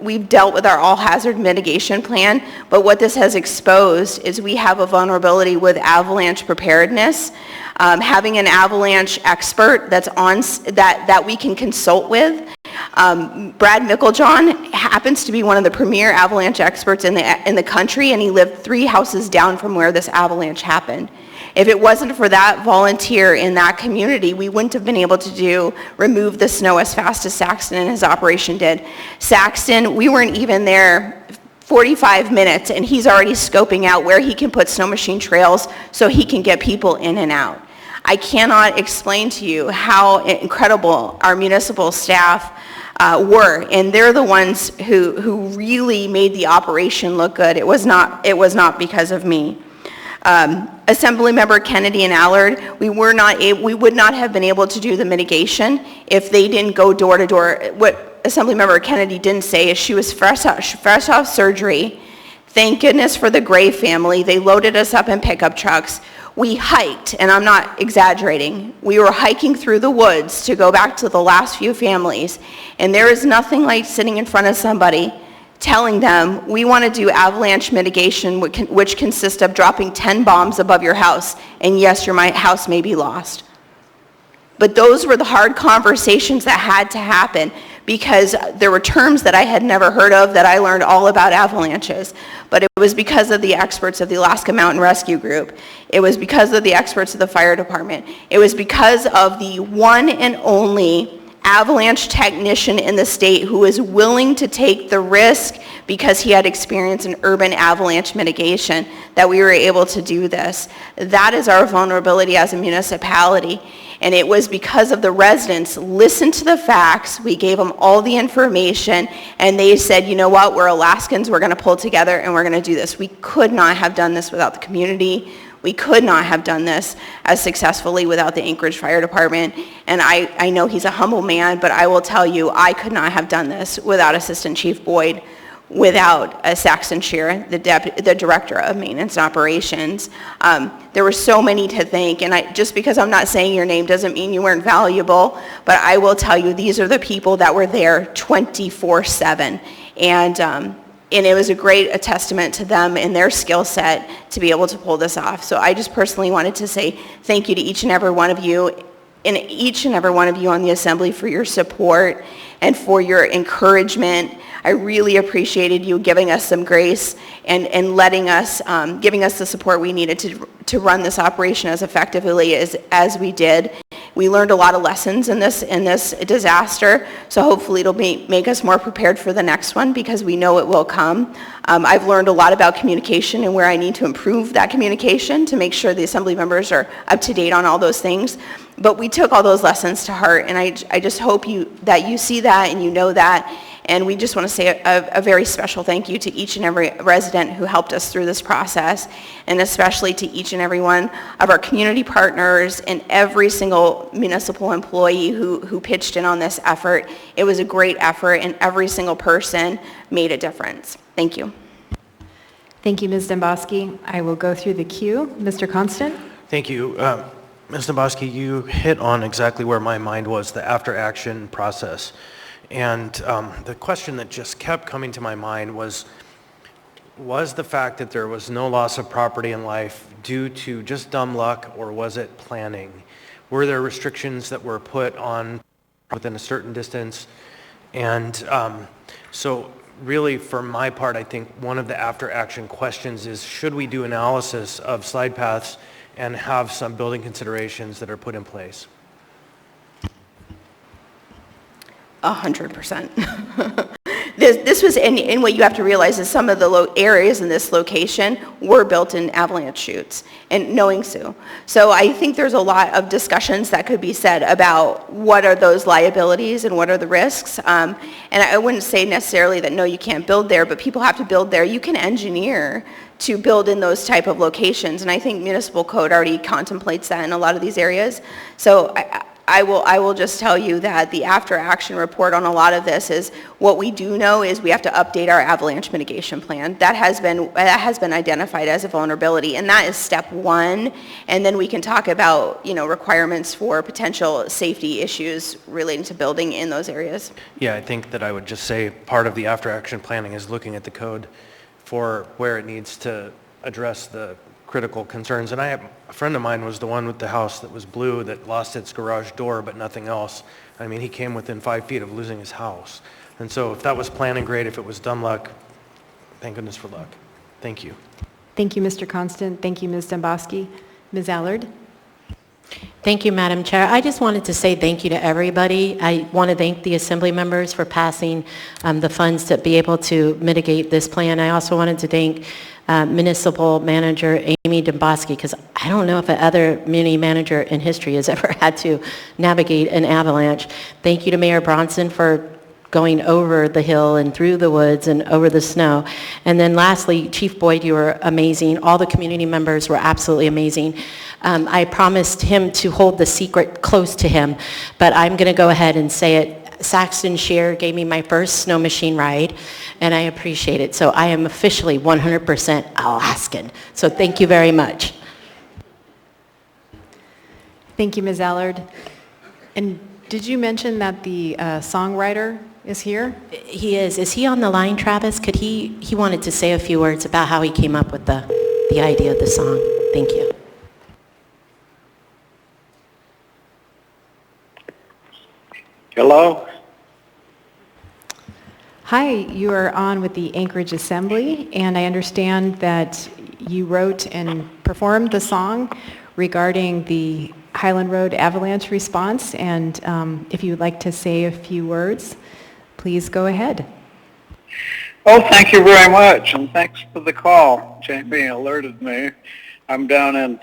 we've dealt with our all-hazard mitigation plan, but what this has exposed is we have a vulnerability with avalanche preparedness. Having an avalanche expert that's that we can consult with. Brad Micklejohn happens to be one of the premier avalanche experts in the country, and he lived 3 houses down from where this avalanche happened. If it wasn't for that volunteer in that community, we wouldn't have been able to remove the snow as fast as Saxton and his operation did. Saxton, we weren't even there 45 minutes, and he's already scoping out where he can put snow machine trails so he can get people in and out. I cannot explain to you how incredible our municipal staff were, and they're the ones who really made the operation look good. It was not because of me. Assemblymember Kennedy and Allard, we would not have been able to do the mitigation if they didn't go door to door. What Assemblymember Kennedy didn't say is she was fresh off surgery. Thank goodness for the Gray family. They loaded us up in pickup trucks. We hiked, and I'm not exaggerating, we were hiking through the woods to go back to the last few families, and there is nothing like sitting in front of somebody telling them, we want to do avalanche mitigation, which consists of dropping 10 bombs above your house, and yes, your house may be lost. But those were the hard conversations that had to happen. because there were terms that I had never heard of that I learned all about avalanches. But it was because of the experts of the Alaska Mountain Rescue Group. It was because of the experts of the fire department. It was because of the one and only avalanche technician in the state who was willing to take the risk because he had experience in urban avalanche mitigation that we were able to do this. That is our vulnerability as a municipality. And it was because of the residents listened to the facts, we gave them all the information, and they said, you know what, we're Alaskans, we're going to pull together and we're going to do this. We could not have done this without the community. We could not have done this as successfully without the Anchorage Fire Department. And I know he's a humble man, but I will tell you, I could not have done this without Assistant Chief Boyd, without Saxon Shear, the Director of Maintenance and Operations. There were so many to thank, and just because I'm not saying your name doesn't mean you weren't valuable, but I will tell you, these are the people that were there 24/7. And it was a great testament to them and their skill set to be able to pull this off. So I just personally wanted to say thank you to each and every one of you, and each and every one of you on the Assembly for your support and for your encouragement. I really appreciated you giving us some grace and letting us, giving us the support we needed to run this operation as effectively as we did. We learned a lot of lessons in this disaster, so hopefully it'll make us more prepared for the next one because we know it will come. I've learned a lot about communication and where I need to improve that communication to make sure the Assembly members are up to date on all those things. But we took all those lessons to heart, and I just hope that you see that and you know that. And we just want to say a very special thank you to each and every resident who helped us through this process, and especially to each and every one of our community partners and every single municipal employee who pitched in on this effort. It was a great effort, and every single person made a difference. Thank you. Thank you, Ms. Demboski. I will go through the queue. Mr. Constant? Thank you. Ms. Demboski, you hit on exactly where my mind was, the after-action process. And the question that just kept coming to my mind was the fact that there was no loss of property and life due to just dumb luck, or was it planning? Were there restrictions that were put on within a certain distance? And so really, for my part, I think one of the after-action questions is, should we do analysis of slide paths and have some building considerations that are put in place? 100%. This was, and what you have to realize is some of the areas in this location were built in avalanche chutes, and knowing Sue. So I think there's a lot of discussions that could be said about what are those liabilities and what are the risks. And I wouldn't say necessarily that no, you can't build there, but people have to build there. You can engineer to build in those type of locations, and I think municipal code already contemplates that in a lot of these areas. So I will just tell you that the after-action report on a lot of this is, what we do know is we have to update our avalanche mitigation plan. That has been identified as a vulnerability, and that is step one. And then we can talk about, requirements for potential safety issues relating to building in those areas. Yeah, I think that I would just say part of the after-action planning is looking at the code for where it needs to address the critical concerns. And a friend of mine was the one with the house that was blue that lost its garage door but nothing else. I mean, he came within 5 feet of losing his house. And so if that was planning, great. If it was dumb luck, thank goodness for luck. Thank you. Thank you, Mr. Constant. Thank you, Ms. Demboski. Ms. Allard? Thank you, Madam Chair. I just wanted to say thank you to everybody. I want to thank the Assembly members for passing the funds to be able to mitigate this plan. I also wanted to thank Municipal Manager Amy Demboski, because I don't know if another muni manager in history has ever had to navigate an avalanche. Thank you to Mayor Bronson for going over the hill and through the woods and over the snow. And then lastly, Chief Boyd, you were amazing. All the community members were absolutely amazing. I promised him to hold the secret close to him, but I'm going to go ahead and say it. Saxon Shear gave me my first snow machine ride, and I appreciate it. So I am officially 100% Alaskan. So thank you very much. Thank you, Ms. Allard. And did you mention that the songwriter is here? He is. Is he on the line, Travis? Could he wanted to say a few words about how he came up with the idea of the song. Thank you. Hello? Hi, you are on with the Anchorage Assembly, and I understand that you wrote and performed the song regarding the Highland Road avalanche response, and if you would like to say a few words, please go ahead. Oh, thank you very much, and thanks for the call. Jamie alerted me. I'm down in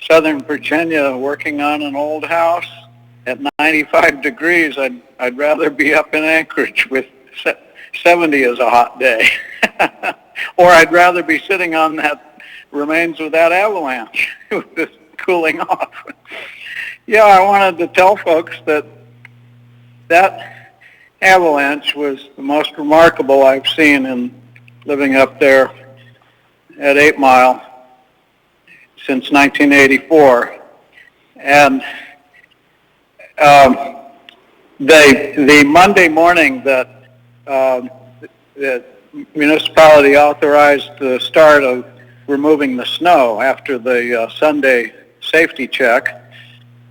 Southern Virginia working on an old house at 95 degrees. I'd rather be up in Anchorage with 70 is a hot day. Or I'd rather be sitting on that remains of that avalanche with cooling off. Yeah, I wanted to tell folks that that avalanche was the most remarkable I've seen in living up there at 8 Mile since 1984. And the Monday morning that the municipality authorized the start of removing the snow after the Sunday safety check,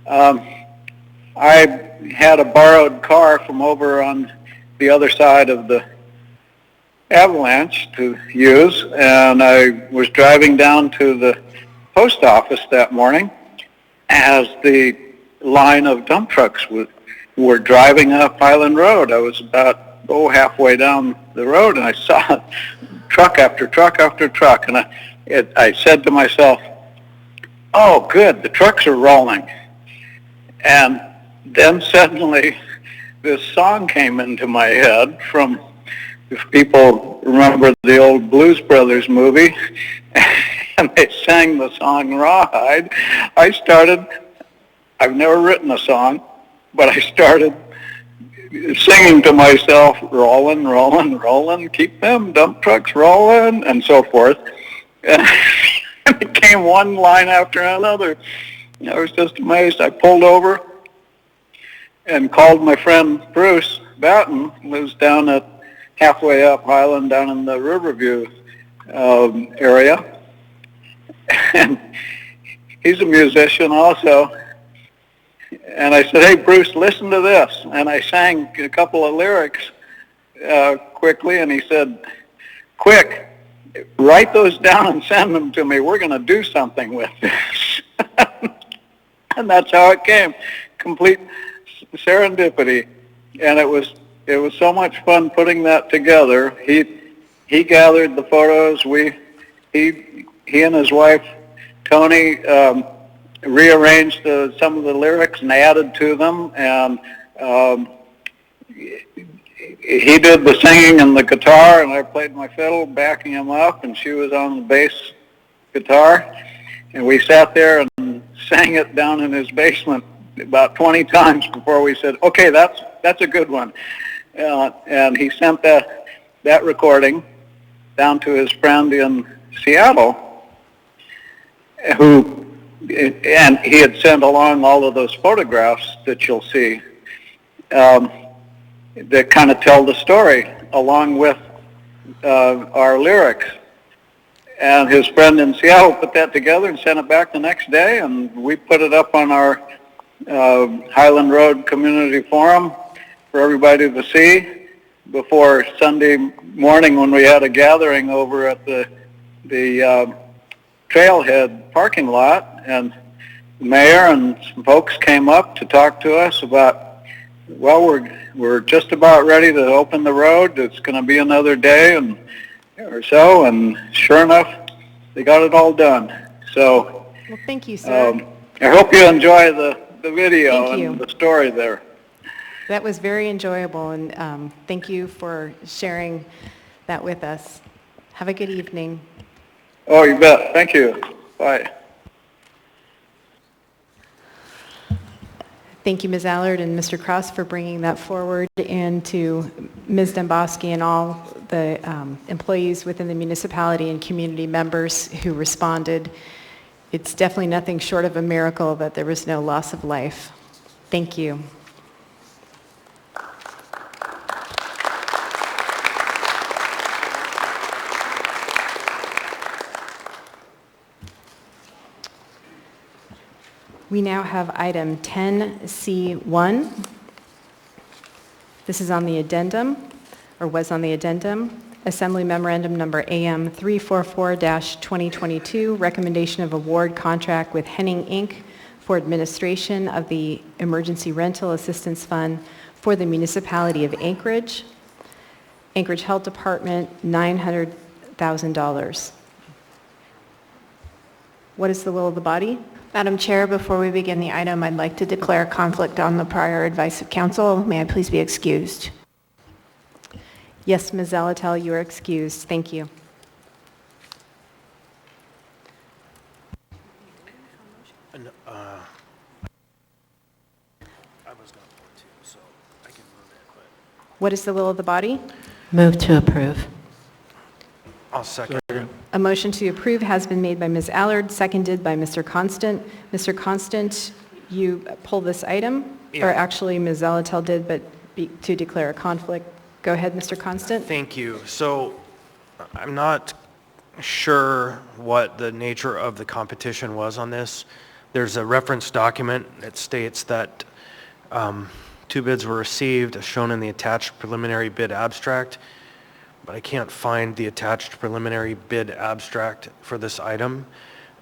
I had a borrowed car from over on the other side of the avalanche to use, and I was driving down to the post office that morning as the line of dump trucks were driving up Highland Road. I was about halfway down the road, and I saw truck after truck after truck, and I said to myself, oh good, the trucks are rolling. And then suddenly this song came into my head from, if people remember the old Blues Brothers movie, and they sang the song Rawhide. I've never written a song, but I started singing to myself, rolling, rolling, rolling, keep them dump trucks rolling, and so forth. And it came one line after another. I was just amazed. I pulled over and called my friend Bruce Batten, who lives down at halfway up Highland, down in the Riverview area. And he's a musician also. And I said, hey, Bruce, listen to this. And I sang a couple of lyrics quickly, and he said, quick, write those down and send them to me. We're going to do something with this. And that's how it came, complete serendipity. And it was so much fun putting that together. He gathered the photos. He and his wife, Tony, rearranged some of the lyrics and added to them, and he did the singing and the guitar, and I played my fiddle backing him up, and she was on the bass guitar, and we sat there and sang it down in his basement about 20 times before we said, okay, that's a good one. And he sent that recording down to his friend in Seattle, and he had sent along all of those photographs that you'll see that kind of tell the story along with our lyrics. And his friend in Seattle put that together and sent it back the next day, and we put it up on our Highland Road Community Forum for everybody to see before Sunday morning when we had a gathering over at the trailhead parking lot. And the mayor and some folks came up to talk to us about, well, we're just about ready to open the road. It's going to be another day or so, and sure enough, they got it all done. So, well, thank you, sir. I hope you enjoy the video and the story there. That was very enjoyable, and thank you for sharing that with us. Have a good evening. Oh, you bet. Thank you. Bye. Thank you, Ms. Allard and Mr. Cross, for bringing that forward, and to Ms. Demboski and all the employees within the municipality and community members who responded. It's definitely nothing short of a miracle that there was no loss of life. Thank you. We now have item 10C1. This is on the addendum, or was on the addendum. Assembly Memorandum Number AM 344-2022, recommendation of award contract with Henning, Inc. for administration of the Emergency Rental Assistance Fund for the Municipality of Anchorage. Anchorage Health Department, $900,000. What is the will of the body? Madam Chair, before we begin the item, I'd like to declare conflict on the prior advice of counsel. May I please be excused? Yes, Ms. Zalatel, you are excused. Thank you. I was going to, so I can move it, but... What is the will of the body? Move to approve. I'll second. A motion to approve has been made by Ms. Allard, seconded by Mr. Constant. Mr. Constant, you pulled this item? Yeah. Or actually, Ms. Zalatel did, but to declare a conflict. Go ahead, Mr. Constant. Thank you. So I'm not sure what the nature of the competition was on this. There's a reference document that states that 2 bids were received, as shown in the attached preliminary bid abstract, but I can't find the attached preliminary bid abstract for this item.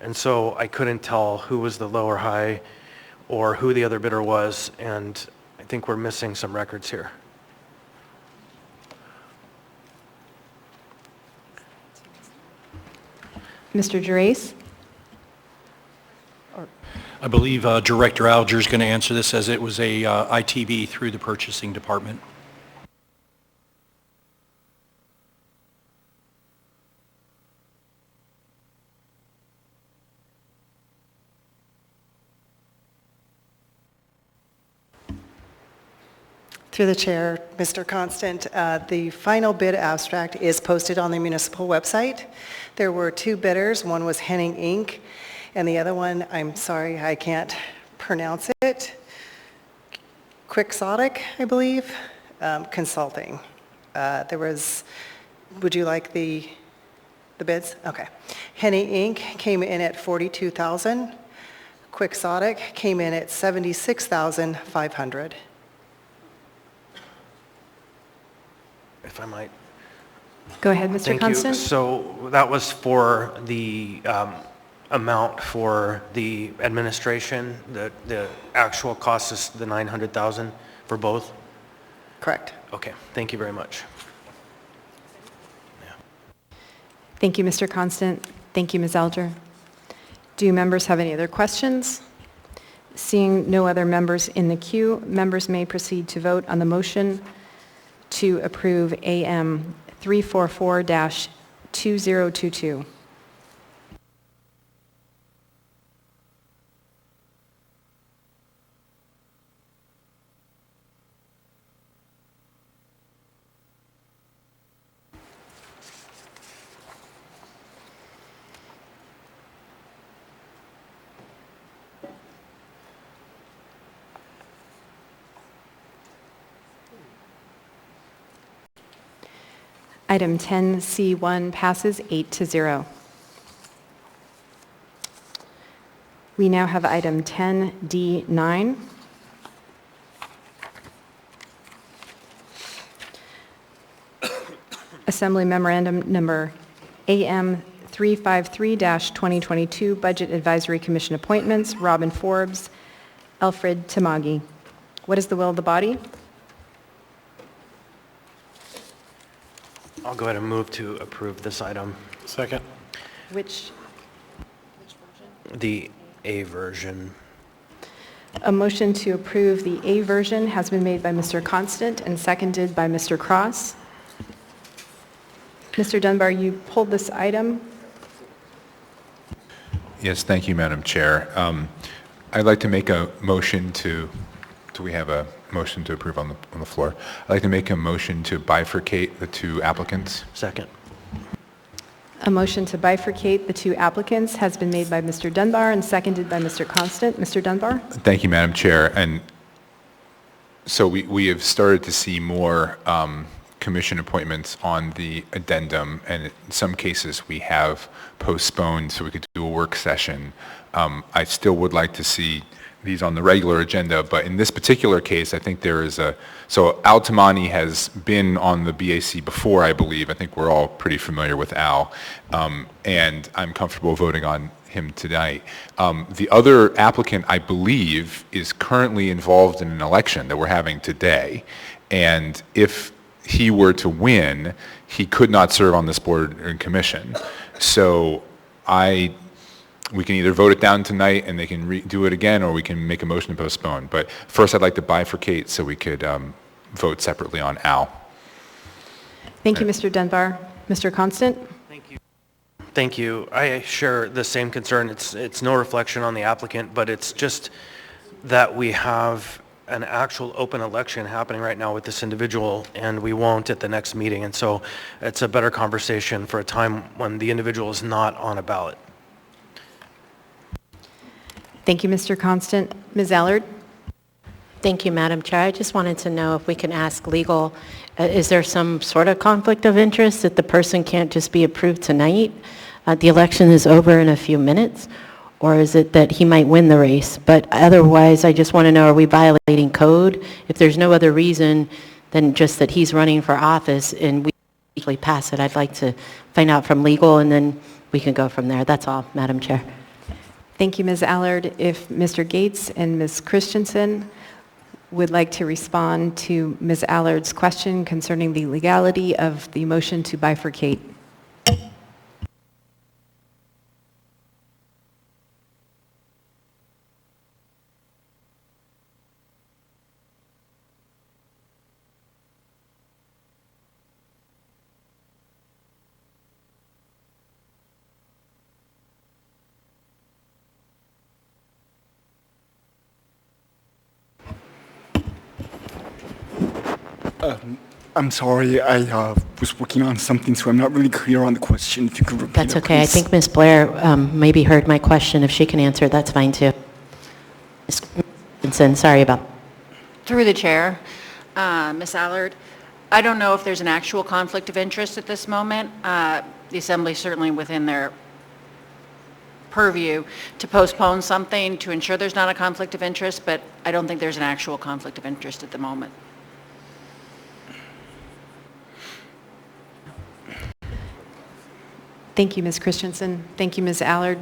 And so I couldn't tell who was the low or high or who the other bidder was, and I think we're missing some records here. Mr. Gerace? I believe Director Alger is going to answer this, as it was a ITB through the purchasing department. Through the chair, Mr. Constant, the final bid abstract is posted on the municipal website. There were 2 bidders. One was Henning, Inc., and the other one, I'm sorry, I can't pronounce it. Quixotic, I believe, consulting. There was, would you like the bids? Okay. Henning, Inc. came in at $42,000. Quixotic came in at $76,500. If I might. Go ahead, Mr. Thank Constant. you. So that was for the amount for the administration, the actual cost is the $900,000 for both? Correct. Okay, thank you very much. Thank you, Mr. Constant. Thank you, Ms. Alger. Do members have any other questions? Seeing no other members in the queue, members may proceed to vote on the motion to approve AM 344-2022. Item 10C1 passes 8-0. We now have item 10D9. Assembly Memorandum Number AM 353-2022, Budget Advisory Commission Appointments, Robin Forbes, Alfred Tamagi. What is the will of the body? I'll go ahead and move to approve this item. Second. Which version? The A version. A motion to approve the A version has been made by Mr. Constant and seconded by Mr. Cross. Mr. Dunbar, you pulled this item. Yes, thank you, Madam Chair. I'd like to make a motion to, do we have a motion to approve on the floor? I'd like to make a motion to bifurcate the 2 applicants. Second. A motion to bifurcate the 2 applicants has been made by Mr. Dunbar and seconded by Mr. Constant. Mr. Dunbar? Thank you, Madam Chair. And so we have started to see more commission appointments on the addendum, and in some cases we have postponed so we could do a work session. I still would like to see these on the regular agenda, but in this particular case, I think there is so Al Tamani has been on the BAC before, I believe. I think we're all pretty familiar with Al, and I'm comfortable voting on him tonight. The other applicant, I believe, is currently involved in an election that we're having today, and if he were to win, he could not serve on this board and commission. So we can either vote it down tonight and they can do it again, or we can make a motion to postpone. But first I'd like to bifurcate so we could vote separately on Al. Thank you, Mr. Dunbar. Mr. Constant? Thank you. I share the same concern. It's no reflection on the applicant, but it's just that we have an actual open election happening right now with this individual, and we won't at the next meeting. And so it's a better conversation for a time when the individual is not on a ballot. Thank you, Mr. Constant. Ms. Allard? Thank you, Madam Chair. I just wanted to know if we can ask legal, is there some sort of conflict of interest that the person can't just be approved tonight? The election is over in a few minutes, or is it that he might win the race? But otherwise, I just want to know, are we violating code? If there's no other reason than just that he's running for office and we usually pass it, I'd like to find out from legal, and then we can go from there. That's all, Madam Chair. Thank you, Ms. Allard. If Mr. Gates and Ms. Christensen would like to respond to Ms. Allard's question concerning the legality of the motion to bifurcate. I'm sorry, I was working on something, so I'm not really clear on the question. If you could repeat That's it, okay. I please. think Ms. Blair maybe heard my question. If she can answer, that's fine too. Ms. Christensen, sorry about. Through the chair, Ms. Allard, I don't know if there's an actual conflict of interest at this moment. The Assembly is certainly within their purview to postpone something to ensure there's not a conflict of interest, but I don't think there's an actual conflict of interest at the moment. Thank you, Ms. Christensen. Thank you, Ms. Allard.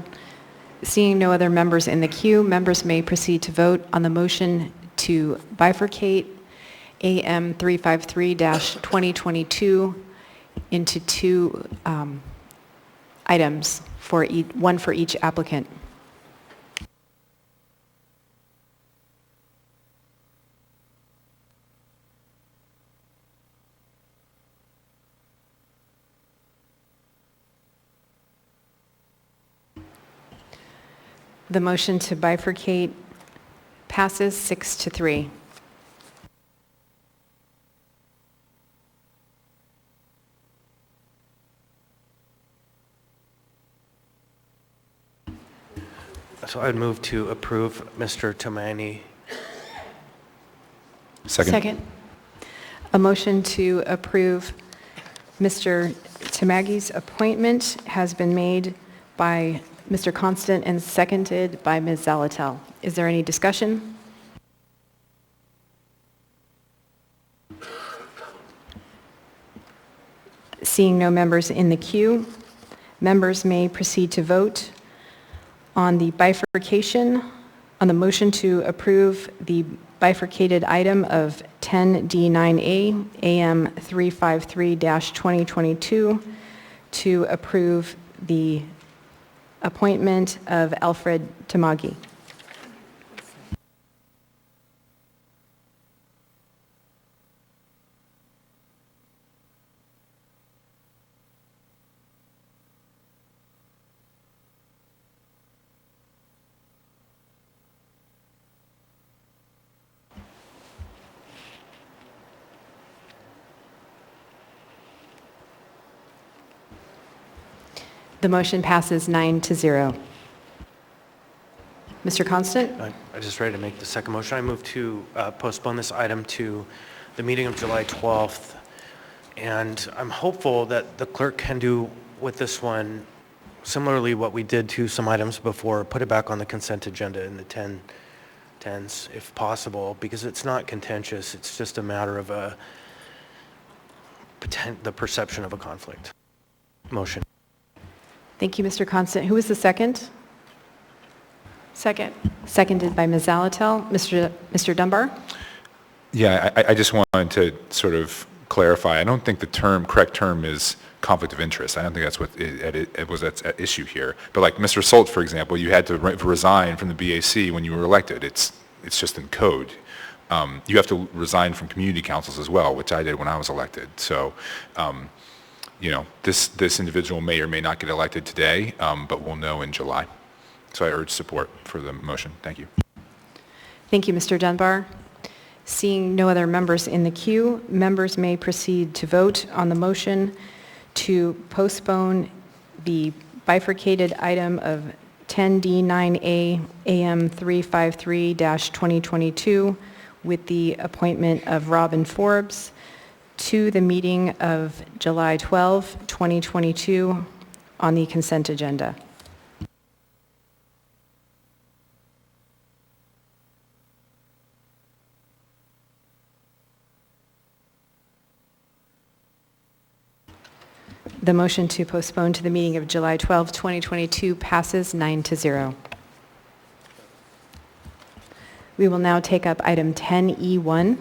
Seeing no other members in the queue, members may proceed to vote on the motion to bifurcate AM 353-2022 into two items, one for each applicant. The motion to bifurcate passes 6-3. So I'd move to approve Mr. Tamani. Second. A motion to approve Mr. Tamagi's appointment has been made by Mr. Constant and seconded by Ms. Zalatel. Is there any discussion? Seeing no members in the queue, members may proceed to vote on the bifurcation, on the motion to approve the bifurcated item of 10D9A, AM 353-2022, to approve the appointment of Alfred Tamagi. The motion passes 9-0. Mr. Constant? I'm just ready to make the second motion. I move to postpone this item to the meeting of July 12th. And I'm hopeful that the clerk can do with this one similarly what we did to some items before, put it back on the consent agenda in the tense if possible, because it's not contentious. It's just a matter of the perception of a conflict. Motion. Thank you, Mr. Constant. Who was the second? Second. Seconded by Ms. Zalatel. Mr. Dunbar? Yeah, I just wanted to sort of clarify. I don't think the correct term is conflict of interest. I don't think that's what it was at issue here. But like Mr. Solt, for example, you had to resign from the BAC when you were elected. It's just in code. You have to resign from community councils as well, which I did when I was elected. So, this individual may or may not get elected today, but we'll know in July. So I urge support for the motion. Thank you. Thank you, Mr. Dunbar. Seeing no other members in the queue, members may proceed to vote on the motion to postpone the bifurcated item of 10D9A AM 353-2022 with the appointment of Robin Forbes to the meeting of July 12, 2022 on the consent agenda. The motion to postpone to the meeting of July 12, 2022 passes 9-0. We will now take up item 10E1.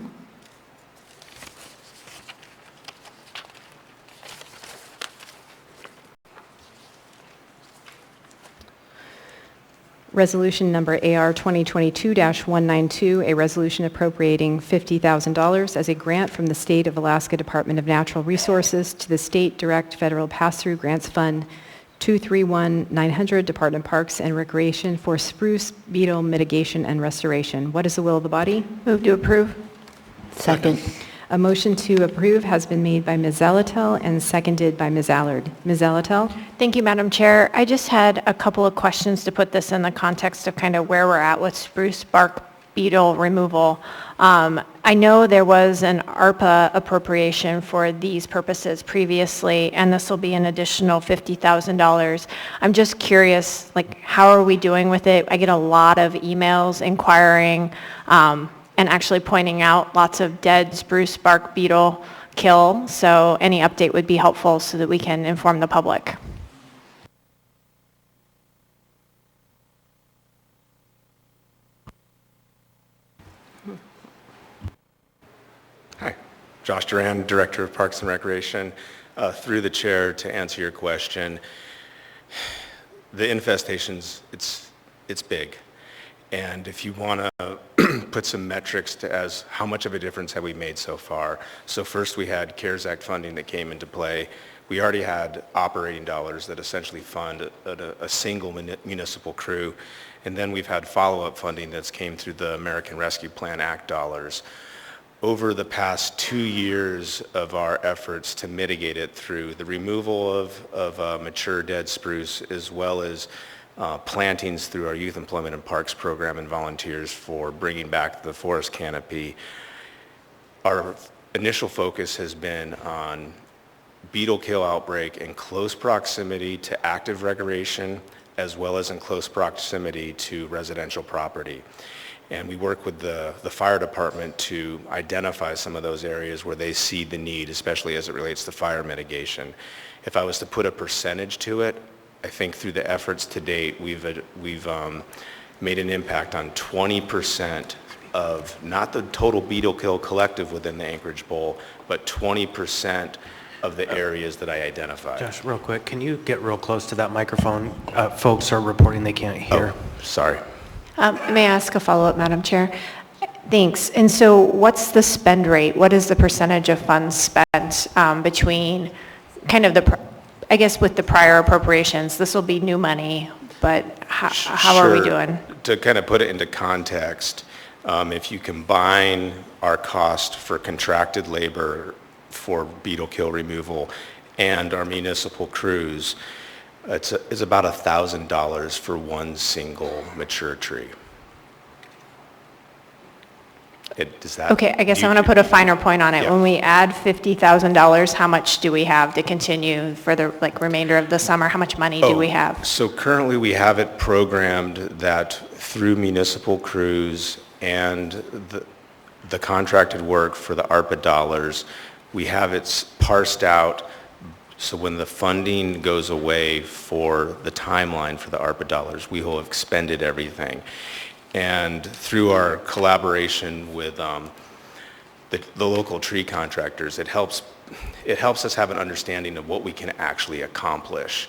Resolution number AR 2022-192, a resolution appropriating $50,000 as a grant from the State of Alaska Department of Natural Resources to the State Direct Federal Pass-Through Grants Fund 231-900, Department of Parks and Recreation for spruce beetle mitigation and restoration. What is the will of the body? Move to approve. Second. A motion to approve has been made by Ms. Zalatel and seconded by Ms. Allard. Ms. Zalatel? Thank you, Madam Chair. I just had a couple of questions to put this in the context of kind of where we're at with spruce bark beetle removal. I know there was an ARPA appropriation for these purposes previously, and this will be an additional $50,000. I'm just curious, like, how are we doing with it? I get a lot of emails inquiring and actually pointing out lots of dead spruce bark beetle kill, so any update would be helpful so that we can inform the public. Hi, Josh Duran, Director of Parks and Recreation. Through the chair, to answer your question, the infestations, it's big. And if you want to put some metrics to as how much of a difference have we made so far. So first we had CARES Act funding that came into play. We already had operating dollars that essentially fund a single municipal crew. And then we've had follow-up funding that's came through the American Rescue Plan Act dollars. Over the past 2 years of our efforts to mitigate it through the removal of mature dead spruce, as well as plantings through our Youth Employment and Parks program and volunteers for bringing back the forest canopy. Our initial focus has been on beetle kill outbreak in close proximity to active recreation, as well as in close proximity to residential property. And we work with the fire department to identify some of those areas where they see the need, especially as it relates to fire mitigation. If I was to put a percentage to it, I think through the efforts to date, we've made an impact on 20% of not the total beetle kill collective within the Anchorage Bowl, but 20% of the areas that I identified. Josh, real quick, can you get real close to that microphone? Folks are reporting they can't hear. Oh, sorry. May I ask a follow-up, Madam Chair? Thanks. And so what's the spend rate? What is the percentage of funds spent between kind of I guess with the prior appropriations? This will be new money, but how are we doing? To kind of put it into context, if you combine our cost for contracted labor for beetle kill removal and our municipal crews, it's about $1,000 for one single mature tree. Okay, I guess I want to put a finer point on it. Yeah. When we add $50,000, how much do we have to continue for the remainder of the summer? How much money do we have? So currently we have it programmed that through municipal crews and the contracted work for the ARPA dollars, we have it parsed out so when the funding goes away for the timeline for the ARPA dollars, we will have expended everything. And through our collaboration with the local tree contractors, it helps us have an understanding of what we can actually accomplish.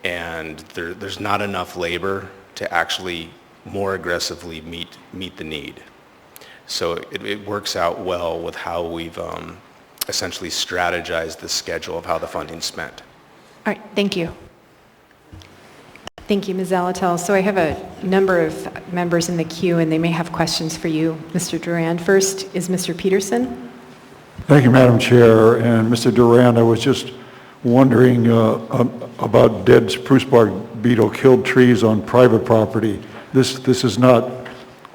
And there's not enough labor to actually more aggressively meet the need. So it works out well with how we've essentially strategized the schedule of how the funding's spent. All right, thank you. Thank you, Ms. Zalatel. So I have a number of members in the queue, and they may have questions for you, Mr. Durand. First is Mr. Peterson. Thank you, Madam Chair. And Mr. Durand, I was just wondering about dead spruce bark beetle killed trees on private property. This is not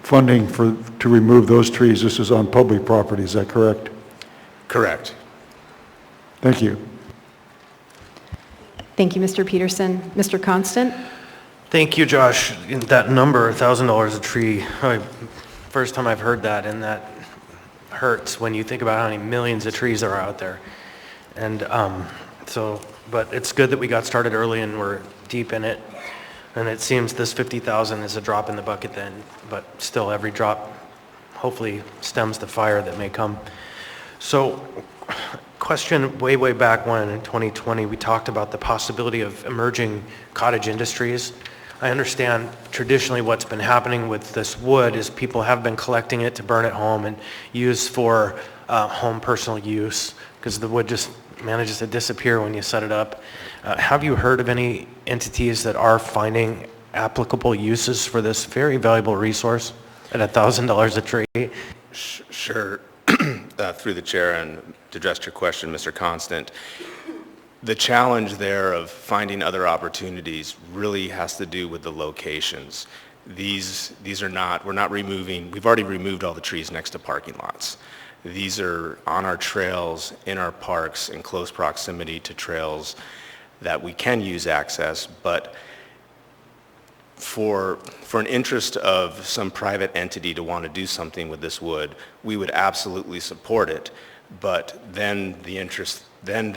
funding to remove those trees. This is on public property. Is that correct? Correct. Thank you. Thank you, Mr. Peterson. Mr. Constant? Thank you, Josh. That number, $1,000 a tree, first time I've heard that, and that hurts when you think about how many millions of trees there are out there. And but it's good that we got started early and we're deep in it. And it seems this 50,000 is a drop in the bucket then, but still every drop hopefully stems the fire that may come. So question way back when in 2020, we talked about the possibility of emerging cottage industries. I understand traditionally what's been happening with this wood is people have been collecting it to burn at home and use for home personal use because the wood just manages to disappear when you set it up. Have you heard of any entities that are finding applicable uses for this very valuable resource at $1,000 a tree? Sure. Through the chair, and to address your question, Mr. Constant, the challenge there of finding other opportunities really has to do with the locations. These are not, we've already removed all the trees next to parking lots. These are on our trails, in our parks, in close proximity to trails that we can use access, but for an interest of some private entity to want to do something with this wood, we would absolutely support it, but then they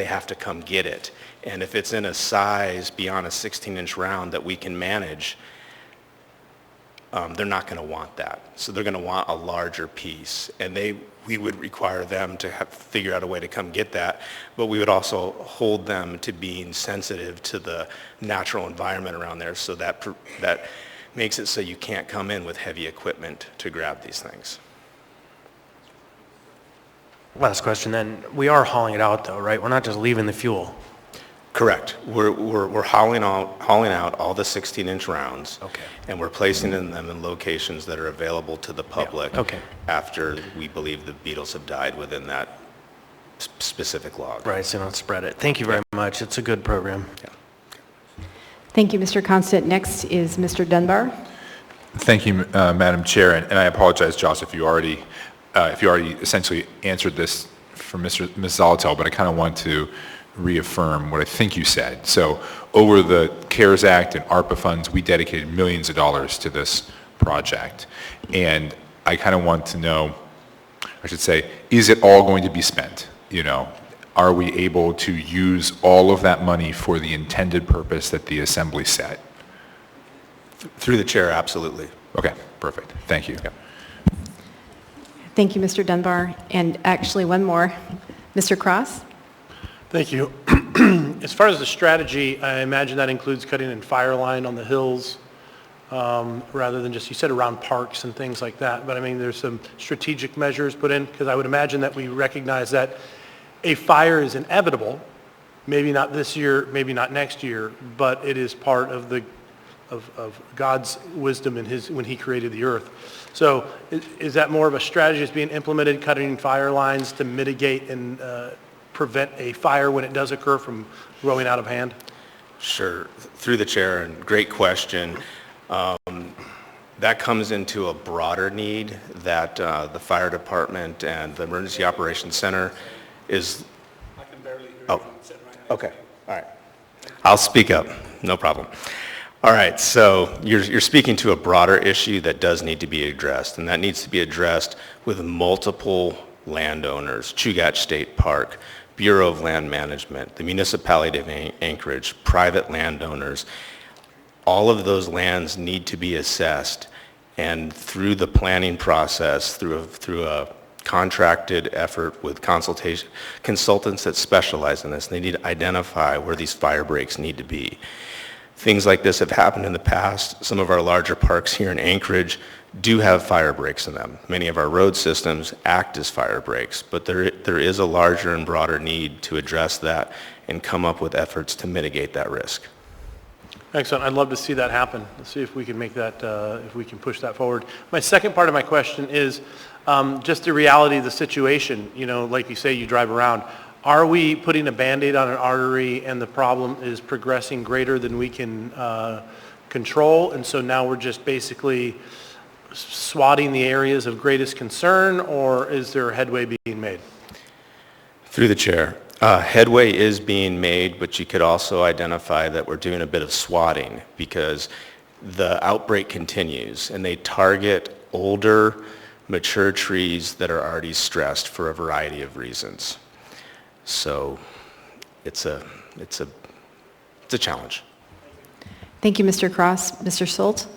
have to come get it. And if it's in a size beyond a 16-inch round that we can manage, they're not going to want that. So they're going to want a larger piece, and we would require them to figure out a way to come get that, but we would also hold them to being sensitive to the natural environment around there, so that makes it so you can't come in with heavy equipment to grab these things. Last question then. We are hauling it out though, right? We're not just leaving the fuel. Correct. We're hauling out all the 16-inch rounds, okay, and we're placing them in locations that are available to the public, okay, after we believe the beetles have died within that specific log. Right, so don't spread it. Thank you very much. It's a good program. Yeah. Thank you, Mr. Constant. Next is Mr. Dunbar. Thank you, Madam Chair, and I apologize, Josh, if you already essentially answered this for Ms. Zalatel, but I kind of want to reaffirm what I think you said. So over the CARES Act and ARPA funds, we dedicated millions of dollars to this project. And I kind of want to know, I should say, is it all going to be spent? You know, are we able to use all of that money for the intended purpose that the Assembly set? Through the chair, absolutely. Okay, perfect. Thank you. Yep. Thank you, Mr. Dunbar. And actually one more. Mr. Cross? Thank you. As far as the strategy, I imagine that includes cutting in fire line on the hills rather than just, you said around parks and things like that, but I mean there's some strategic measures put in, because I would imagine that we recognize that a fire is inevitable, maybe not this year, maybe not next year, but it is part of of God's wisdom in when he created the earth. So is that more of a strategy that's being implemented, cutting fire lines to mitigate and prevent a fire when it does occur from growing out of hand? Sure. Through the chair, and great question. That comes into a broader need that the fire department and the Emergency Operations Center is... I can barely hear you. Okay. All right. I'll speak up. No problem. All right, so you're speaking to a broader issue that does need to be addressed, and that needs to be addressed with multiple landowners, Chugach State Park, Bureau of Land Management, the Municipality of Anchorage, private landowners. All of those lands need to be assessed, and through the planning process, through a contracted effort with consultants that specialize in this, they need to identify where these fire breaks need to be. Things like this have happened in the past. Some of our larger parks here in Anchorage do have fire breaks in them. Many of our road systems act as fire breaks, but there is a larger and broader need to address that and come up with efforts to mitigate that risk. Excellent. I'd love to see that happen. Let's see if we can make that, if we can push that forward. My second part of my question is just the reality of the situation. You know, like you say, you drive around. Are we putting a Band-Aid on an artery and the problem is progressing greater than we can control, and so now we're just basically swatting the areas of greatest concern, or is there headway being made? Through the chair. Headway is being made, but you could also identify that we're doing a bit of swatting because the outbreak continues and they target older, mature trees that are already stressed for a variety of reasons. So it's a challenge. Thank you, Mr. Cross. Mr. Solt?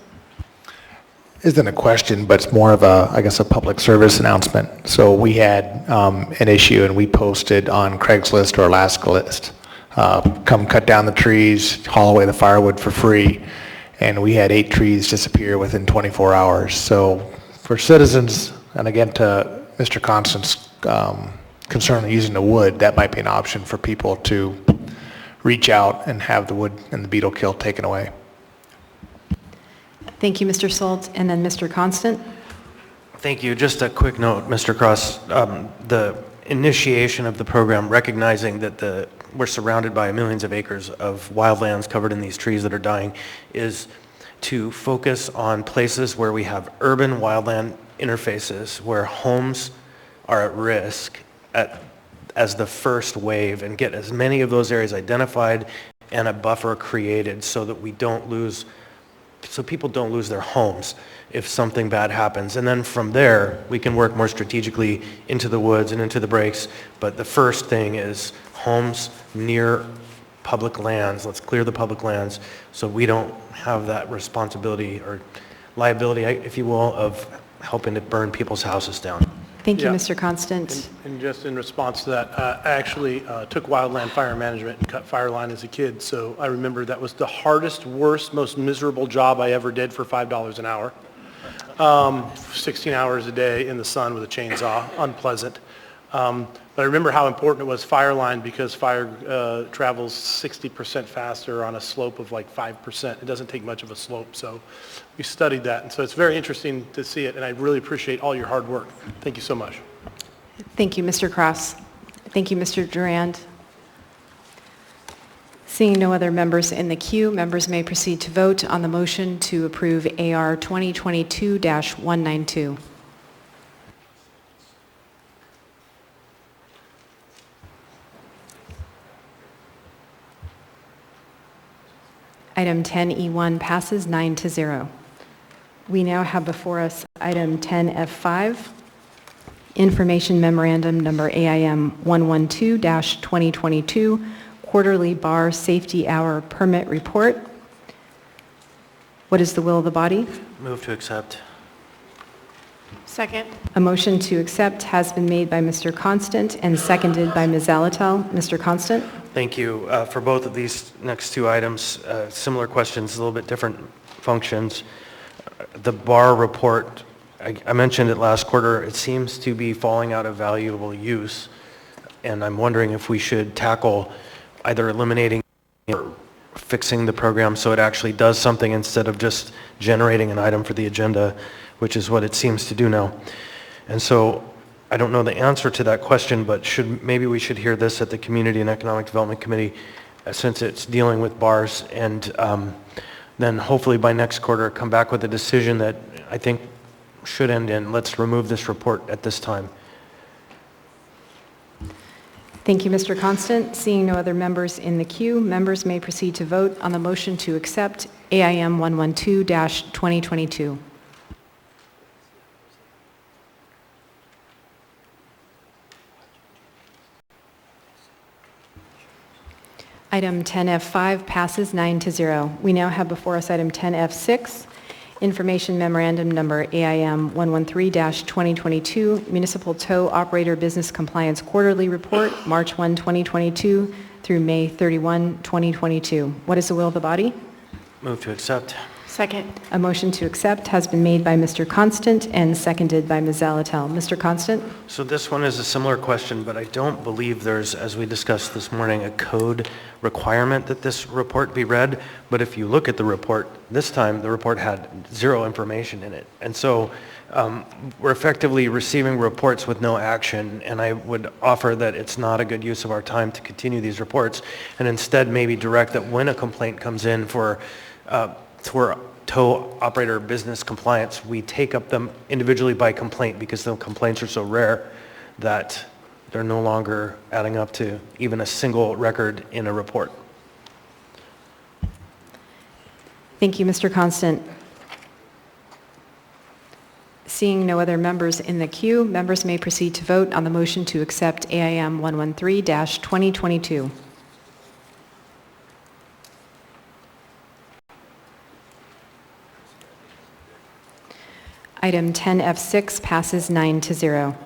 Isn't a question, but it's more of a, I guess, a public service announcement. So we had an issue and we posted on Craigslist or Alaska List, come cut down the trees, haul away the firewood for free, and we had 8 trees disappear within 24 hours. So for citizens, and again to Mr. Constant's concern of using the wood, that might be an option for people to reach out and have the wood and the beetle kill taken away. Thank you, Mr. Solt. And then Mr. Constant? Thank you. Just a quick note, Mr. Cross. The initiation of the program, recognizing that we're surrounded by millions of acres of wildlands covered in these trees that are dying, is to focus on places where we have urban wildland interfaces, where homes are at risk as the first wave, and get as many of those areas identified and a buffer created so that people don't lose their homes if something bad happens. And then from there, we can work more strategically into the woods and into the breaks. But the first thing is homes near public lands. Let's clear the public lands so we don't have that responsibility or liability, if you will, of helping to burn people's houses down. Thank you, Yeah. Mr. Constant. And just in response to that, I actually took wildland fire management and cut fire line as a kid, so I remember that was the hardest, worst, most miserable job I ever did for $5 an hour. 16 hours a day in the sun with a chainsaw, unpleasant. But I remember how important it was fire line because fire travels 60% faster on a slope of like 5%. It doesn't take much of a slope, so we studied that. And so it's very interesting to see it, and I really appreciate all your hard work. Thank you so much. Thank you, Mr. Cross. Thank you, Mr. Durand. Seeing no other members in the queue, members may proceed to vote on the motion to approve AR 2022-192. Item 10E1 passes 9-0. We now have before us item 10F5, Information Memorandum Number AIM 112-2022, Quarterly Bar Safety Hour Permit Report. What is the will of the body? Move to accept. Second. A motion to accept has been made by Mr. Constant and seconded by Ms. Zalatel. Mr. Constant? Thank you. For both of these next two items, similar questions, a little bit different functions. The bar report, I mentioned it last quarter, it seems to be falling out of valuable use, and I'm wondering if we should tackle either eliminating or fixing the program so it actually does something instead of just generating an item for the agenda, which is what it seems to do now. And so I don't know the answer to that question, but maybe we should hear this at the Community and Economic Development Committee since it's dealing with bars, and then hopefully by next quarter come back with a decision that I think should end in let's remove this report at this time. Thank you, Mr. Constant. Seeing no other members in the queue, members may proceed to vote on the motion to accept AIM 112-2022. Item 10F5 passes 9-0. We now have before us item 10F6, Information Memorandum Number AIM 113-2022, Municipal Tow Operator Business Compliance Quarterly Report, March 1, 2022 through May 31, 2022. What is the will of the body? Move to accept. Second. A motion to accept has been made by Mr. Constant and seconded by Ms. Zalatel. Mr. Constant? So this one is a similar question, but I don't believe there's, as we discussed this morning, a code requirement that this report be read. But if you look at the report, this time the report had zero information in it. And so we're effectively receiving reports with no action, and I would offer that it's not a good use of our time to continue these reports, and instead maybe direct that when a complaint comes in for tow operator business compliance, we take up them individually by complaint, because the complaints are so rare that they're no longer adding up to even a single record in a report. Thank you, Mr. Constant. Seeing no other members in the queue, members may proceed to vote on the motion to accept AIM 113-2022. Item 10F6 passes 9-0.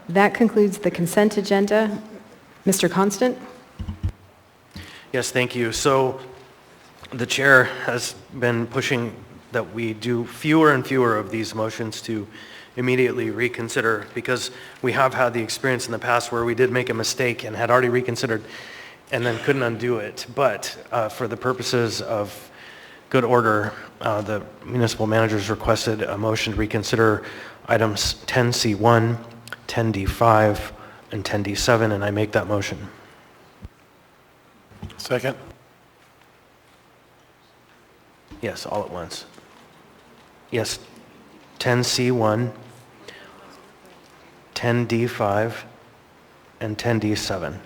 That concludes the consent agenda. Mr. Constant? Yes, thank you. So the chair has been pushing that we do fewer and fewer of these motions to immediately reconsider, because we have had the experience in the past where we did make a mistake and had already reconsidered and then couldn't undo it. But for the purposes of good order, the municipal managers requested a motion to reconsider items 10C1, 10D5, and 10D7, and I make that motion. Second. Yes, all at once. Yes, 10C1, 10D5, and 10D7.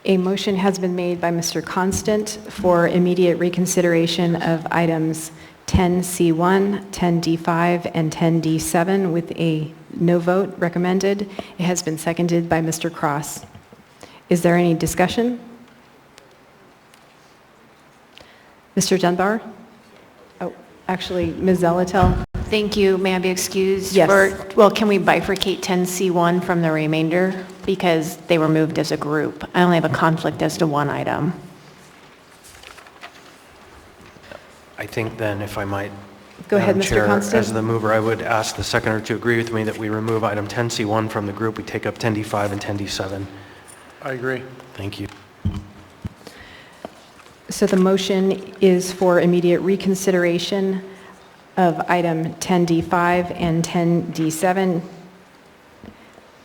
A motion has been made by Mr. Constant for immediate reconsideration of items 10C1, 10D5, and 10D7 with a no vote recommended. It has been seconded by Mr. Cross. Is there any discussion? Mr. Dunbar? Oh, actually, Ms. Zalatel? Thank you. May I be excused? Yes. Well, can we bifurcate 10C1 from the remainder? Because they were moved as a group. I only have a conflict as to one item. I think then, if I might, Go ahead, Madam Mr. Chair, Constant. as the mover, I would ask the seconder to agree with me that we remove item 10C1 from the group. We take up 10D5 and 10D7. I agree. Thank you. So the motion is for immediate reconsideration of item 10D5 and 10D7.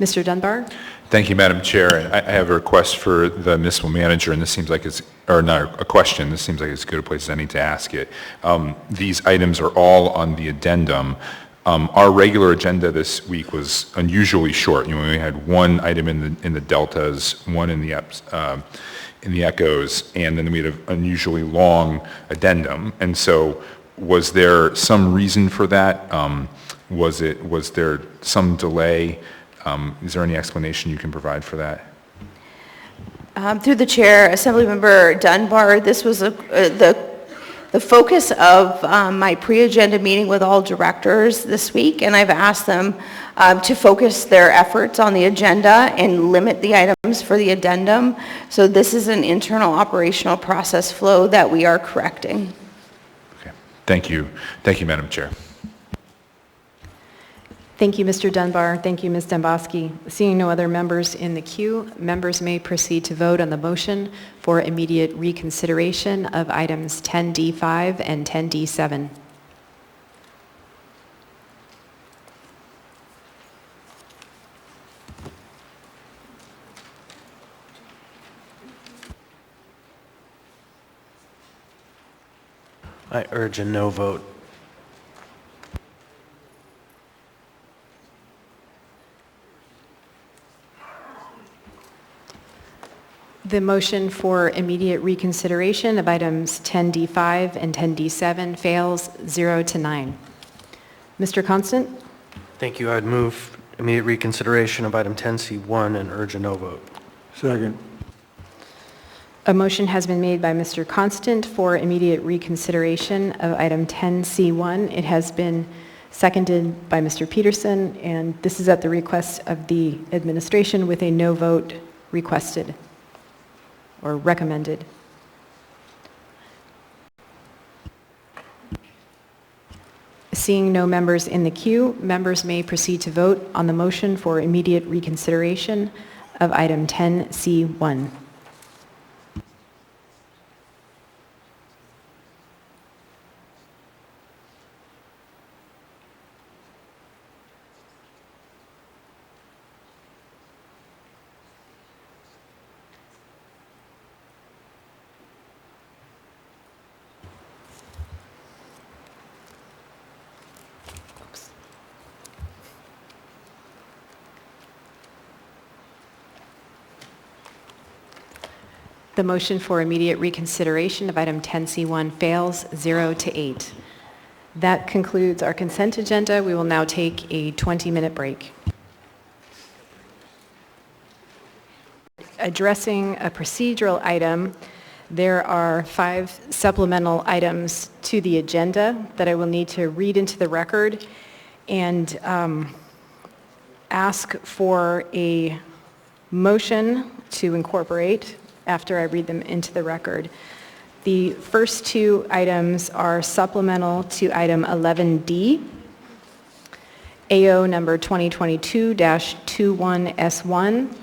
Mr. Dunbar? Thank you, Madam Chair. I have a request for the municipal manager, and this seems like it's, or not a question, this seems like as good a place as any to ask it. These items are all on the addendum. Our regular agenda this week was unusually short. You know, we had one item in the deltas, one in the echoes, and then we had an unusually long addendum. And so was there some reason for that? Was there some delay? Is there any explanation you can provide for that? Through the chair, Assemblymember Dunbar, this was the focus of my pre-agenda meeting with all directors this week, and I've asked them to focus their efforts on the agenda and limit the items for the addendum. So this is an internal operational process flow that we are correcting. Okay. Thank you. Thank you, Madam Chair. Thank you, Mr. Dunbar. Thank you, Ms. Demboski. Seeing no other members in the queue, members may proceed to vote on the motion for immediate reconsideration of items 10D5 and 10D7. I urge a no vote. The motion for immediate reconsideration of items 10D5 and 10D7 fails 0 to 9. Mr. Constant? Thank you. I would move immediate reconsideration of item 10C1 and urge a no vote. Second. A motion has been made by Mr. Constant for immediate reconsideration of item 10C1. It has been seconded by Mr. Peterson, and this is at the request of the administration with a no vote requested or recommended. Seeing no members in the queue, members may proceed to vote on the motion for immediate reconsideration of item 10C1. The motion for immediate reconsideration of item 10C1 fails 0 to 8. That concludes our consent agenda. We will now take a 20-minute break. Addressing a procedural item, there are 5 supplemental items to the agenda that I will need to read into the record and ask for a motion to incorporate after I read them into the record. The first 2 items are supplemental to item 11D, AO number 2022-21S1,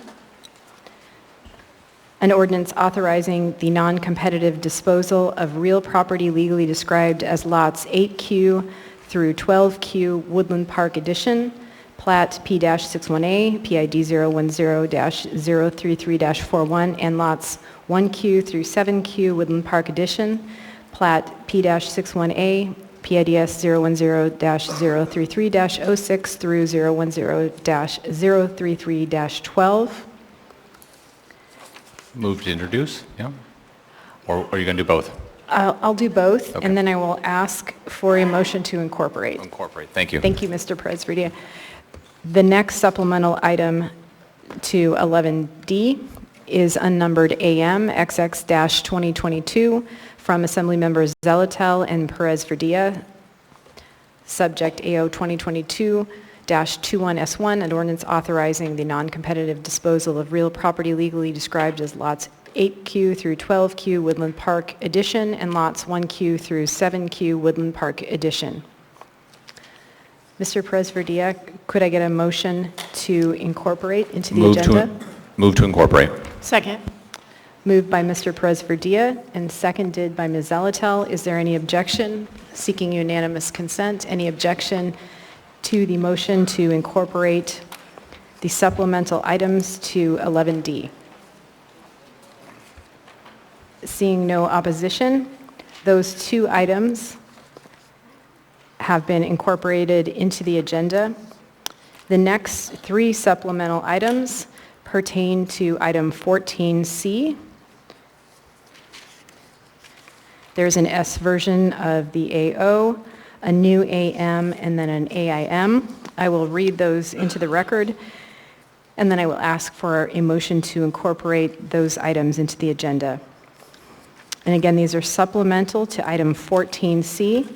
an ordinance authorizing the non-competitive disposal of real property legally described as lots 8Q through 12Q Woodland Park Edition, Plat P-61A, PID 010-033-41, and lots 1Q through 7Q Woodland Park Edition, Plat P-61A, PIDS 010-033-06 through 010-033-12. Move to introduce, yeah? Or are you going to do both? I'll do both, Okay. and then I will ask for a motion to incorporate. Incorporate, thank you. Thank you, Mr. Presverdia. The next supplemental item to 11D is unnumbered AM XX-2022 from Assembly Members Zelatel and Perez Verdia, subject AO 2022-21S1, an ordinance authorizing the non-competitive disposal of real property legally described as lots 8Q through 12Q Woodland Park Edition and lots 1Q through 7Q Woodland Park Edition. Mr. Perez-Verdia, could I get a motion to incorporate into the agenda? Move to incorporate. Second. Moved by Mr. Perez-Verdia and seconded by Ms. Zelatel. Is there any objection? Seeking unanimous consent. Any objection to the motion to incorporate the supplemental items to 11D? Seeing no opposition, those 2 items have been incorporated into the agenda. The next 3 supplemental items pertain to item 14C. There's an S version of the AO, a new AM, and then an AIM. I will read those into the record, and then I will ask for a motion to incorporate those items into the agenda. And again, these are supplemental to item 14C.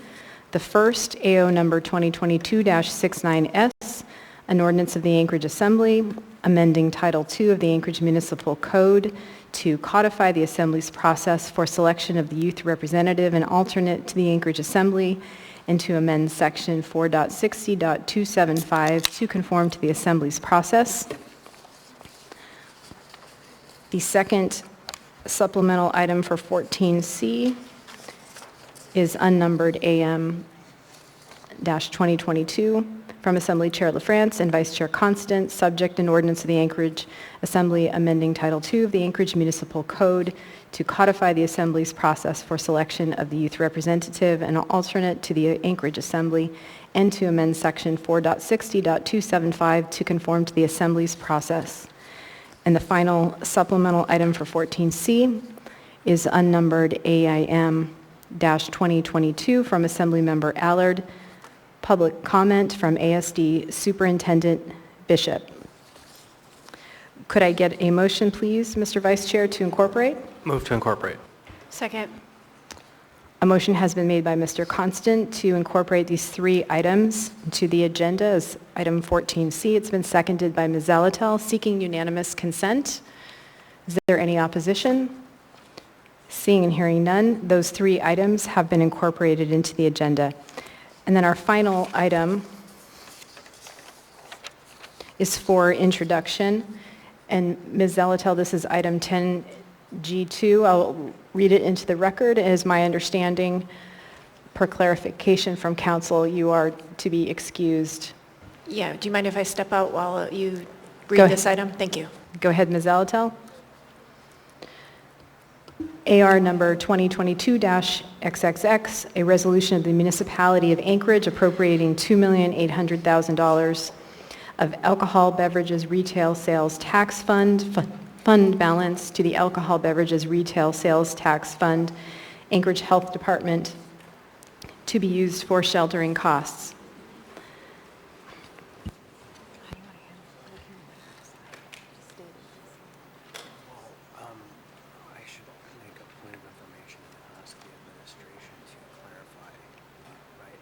The first, AO number 2022-69S, an ordinance of the Anchorage Assembly amending Title II of the Anchorage Municipal Code to codify the Assembly's process for selection of the youth representative and alternate to the Anchorage Assembly, and to amend Section 4.60.275 to conform to the Assembly's process. The second supplemental item for 14C is unnumbered AM-2022 from Assembly Chair LaFrance and Vice Chair Constant, subject an ordinance of the Anchorage Assembly amending Title II of the Anchorage Municipal Code to codify the Assembly's process for selection of the youth representative and alternate to the Anchorage Assembly, and to amend Section 4.60.275 to conform to the Assembly's process. And the final supplemental item for 14C is unnumbered AIM-2022 from Assemblymember Allard. Public comment from ASD Superintendent Bishop. Could I get a motion, please, Mr. Vice Chair, to incorporate? Move to incorporate. Second. A motion has been made by Mr. Constant to incorporate these three items into the agenda as item 14C. It's been seconded by Ms. Zalatel, seeking unanimous consent. Is there any opposition? Seeing and hearing none, those three items have been incorporated into the agenda. And then our final item is for introduction. And Ms. Zalatel, this is item 10G2. I'll read it into the record. It is my understanding, per clarification from council, you are to be excused. Yeah, do you mind if I step out while you Go read ahead. this item? Thank you. Go ahead, Ms. Zalatel. AR number 2022-XXX, a resolution of the Municipality of Anchorage appropriating $2,800,000 of alcohol beverages retail sales tax fund balance to the Alcohol Beverages Retail Sales Tax Fund, Anchorage Health Department, to be used for sheltering costs. I should make a point of information and ask the administration to clarify, right?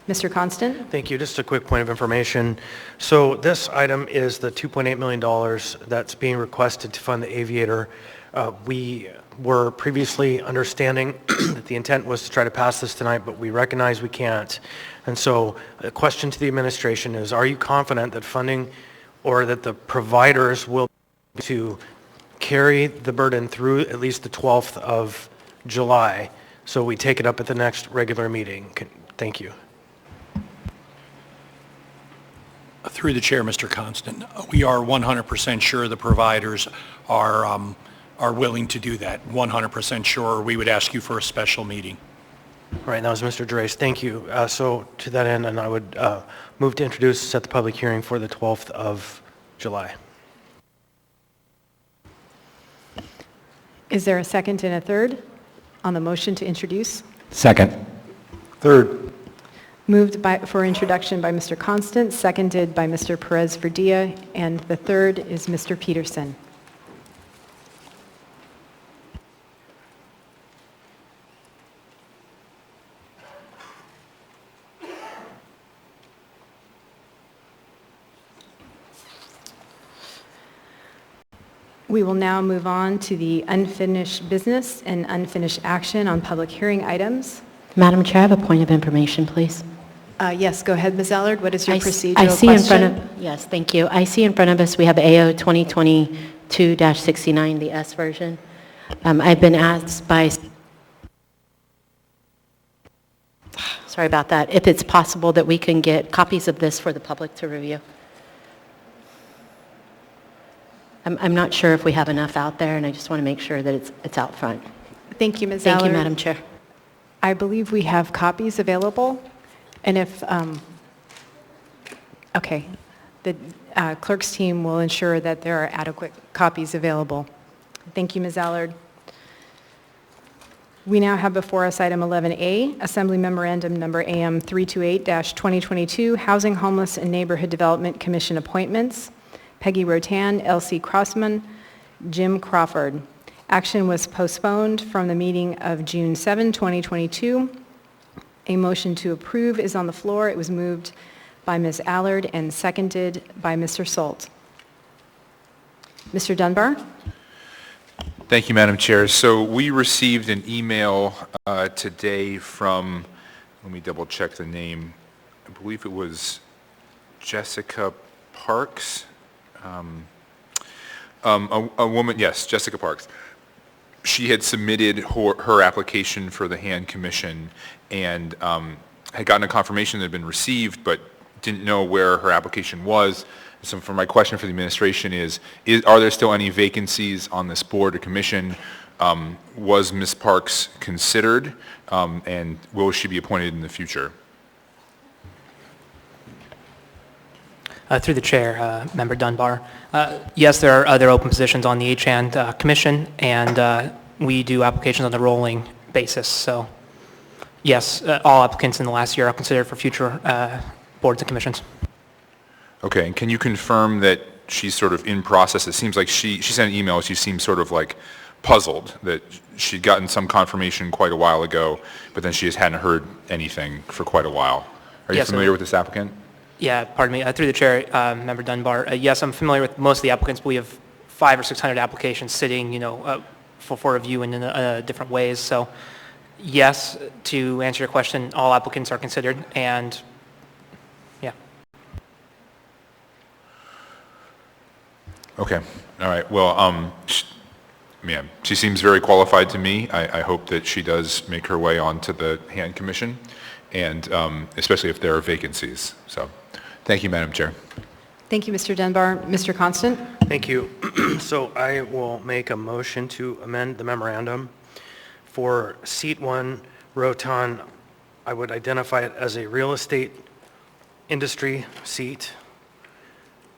Mr. Constant? Thank you. Just a quick point of information. So this item is the $2.8 million that's being requested to fund the Aviator. We were previously understanding that the intent was to try to pass this tonight, but we recognize we can't. And so the question to the administration is, are you confident that funding or that the providers will be able to carry the burden through at least the 12th of July so we take it up at the next regular meeting? Thank you. Through the chair, Mr. Constant, we are 100% sure the providers are willing to do that. 100% sure. We would ask you for a special meeting. All right, that was Mr. Drace. Thank you. So to that end, and I would move to introduce, set the public hearing for the 12th of July. Is there a second and a third on the motion to introduce? Second. Third. Moved for introduction by Mr. Constant, seconded by Mr. Perez Verdilla, and the third is Mr. Peterson. We will now move on to the unfinished business and unfinished action on public hearing items. Madam Chair, I have a point of information, please. Yes, go ahead, Ms. Allard. What is your procedural I see question? in front of, yes, thank you. I see in front of us we have AO 2022-69, the S version. I've been asked by, sorry about that, if it's possible that we can get copies of this for the public to review. I'm not sure if we have enough out there, and I just want to make sure that it's out front. Thank you, Ms. Allard. Thank you, Madam Chair. I believe we have copies available, and if, okay, the clerk's team will ensure that there are adequate copies available. Thank you, Ms. Allard. We now have before us item 11A, Assembly Memorandum Number AM 328-2022, Housing, Homeless, and Neighborhood Development Commission appointments. Peggy Rotan, Elsie Crossman, Jim Crawford. Action was postponed from the meeting of June 7, 2022. A motion to approve is on the floor. It was moved by Ms. Allard and seconded by Mr. Solt. Mr. Dunbar? Thank you, Madam Chair. So we received an email today from, let me double check the name, I believe it was Jessica Parks. A woman, yes, Jessica Parks. She had submitted her application for the hand commission and had gotten a confirmation that had been received, but didn't know where her application was. So for my question for the administration are there still any vacancies on this board or commission? Was Ms. Parks considered, and will she be appointed in the future? Through the chair, Member Dunbar. Yes, there are other open positions on the HAND Commission, and we do applications on a rolling basis. So yes, all applicants in the last year are considered for future boards and commissions. Okay, and can you confirm that she's sort of in process? It seems like she sent an email, she seems sort of like puzzled that she'd gotten some confirmation quite a while ago, but then she just hadn't heard anything for quite a while. Are you familiar with this applicant? Yeah, pardon me. Through the chair, Member Dunbar. Yes, I'm familiar with most of the applicants, but we have 500 or 600 applications sitting, for review in different ways. So, yes, to answer your question, all applicants are considered, and yeah. Okay. All right. Well, she seems very qualified to me. I hope that she does make her way onto the HAND Commission, and especially if there are vacancies. So. Thank you, Madam Chair. Thank you, Mr. Dunbar. Mr. Constant? Thank you. So I will make a motion to amend the memorandum. For seat 1, Roton, I would identify it as a real estate industry seat,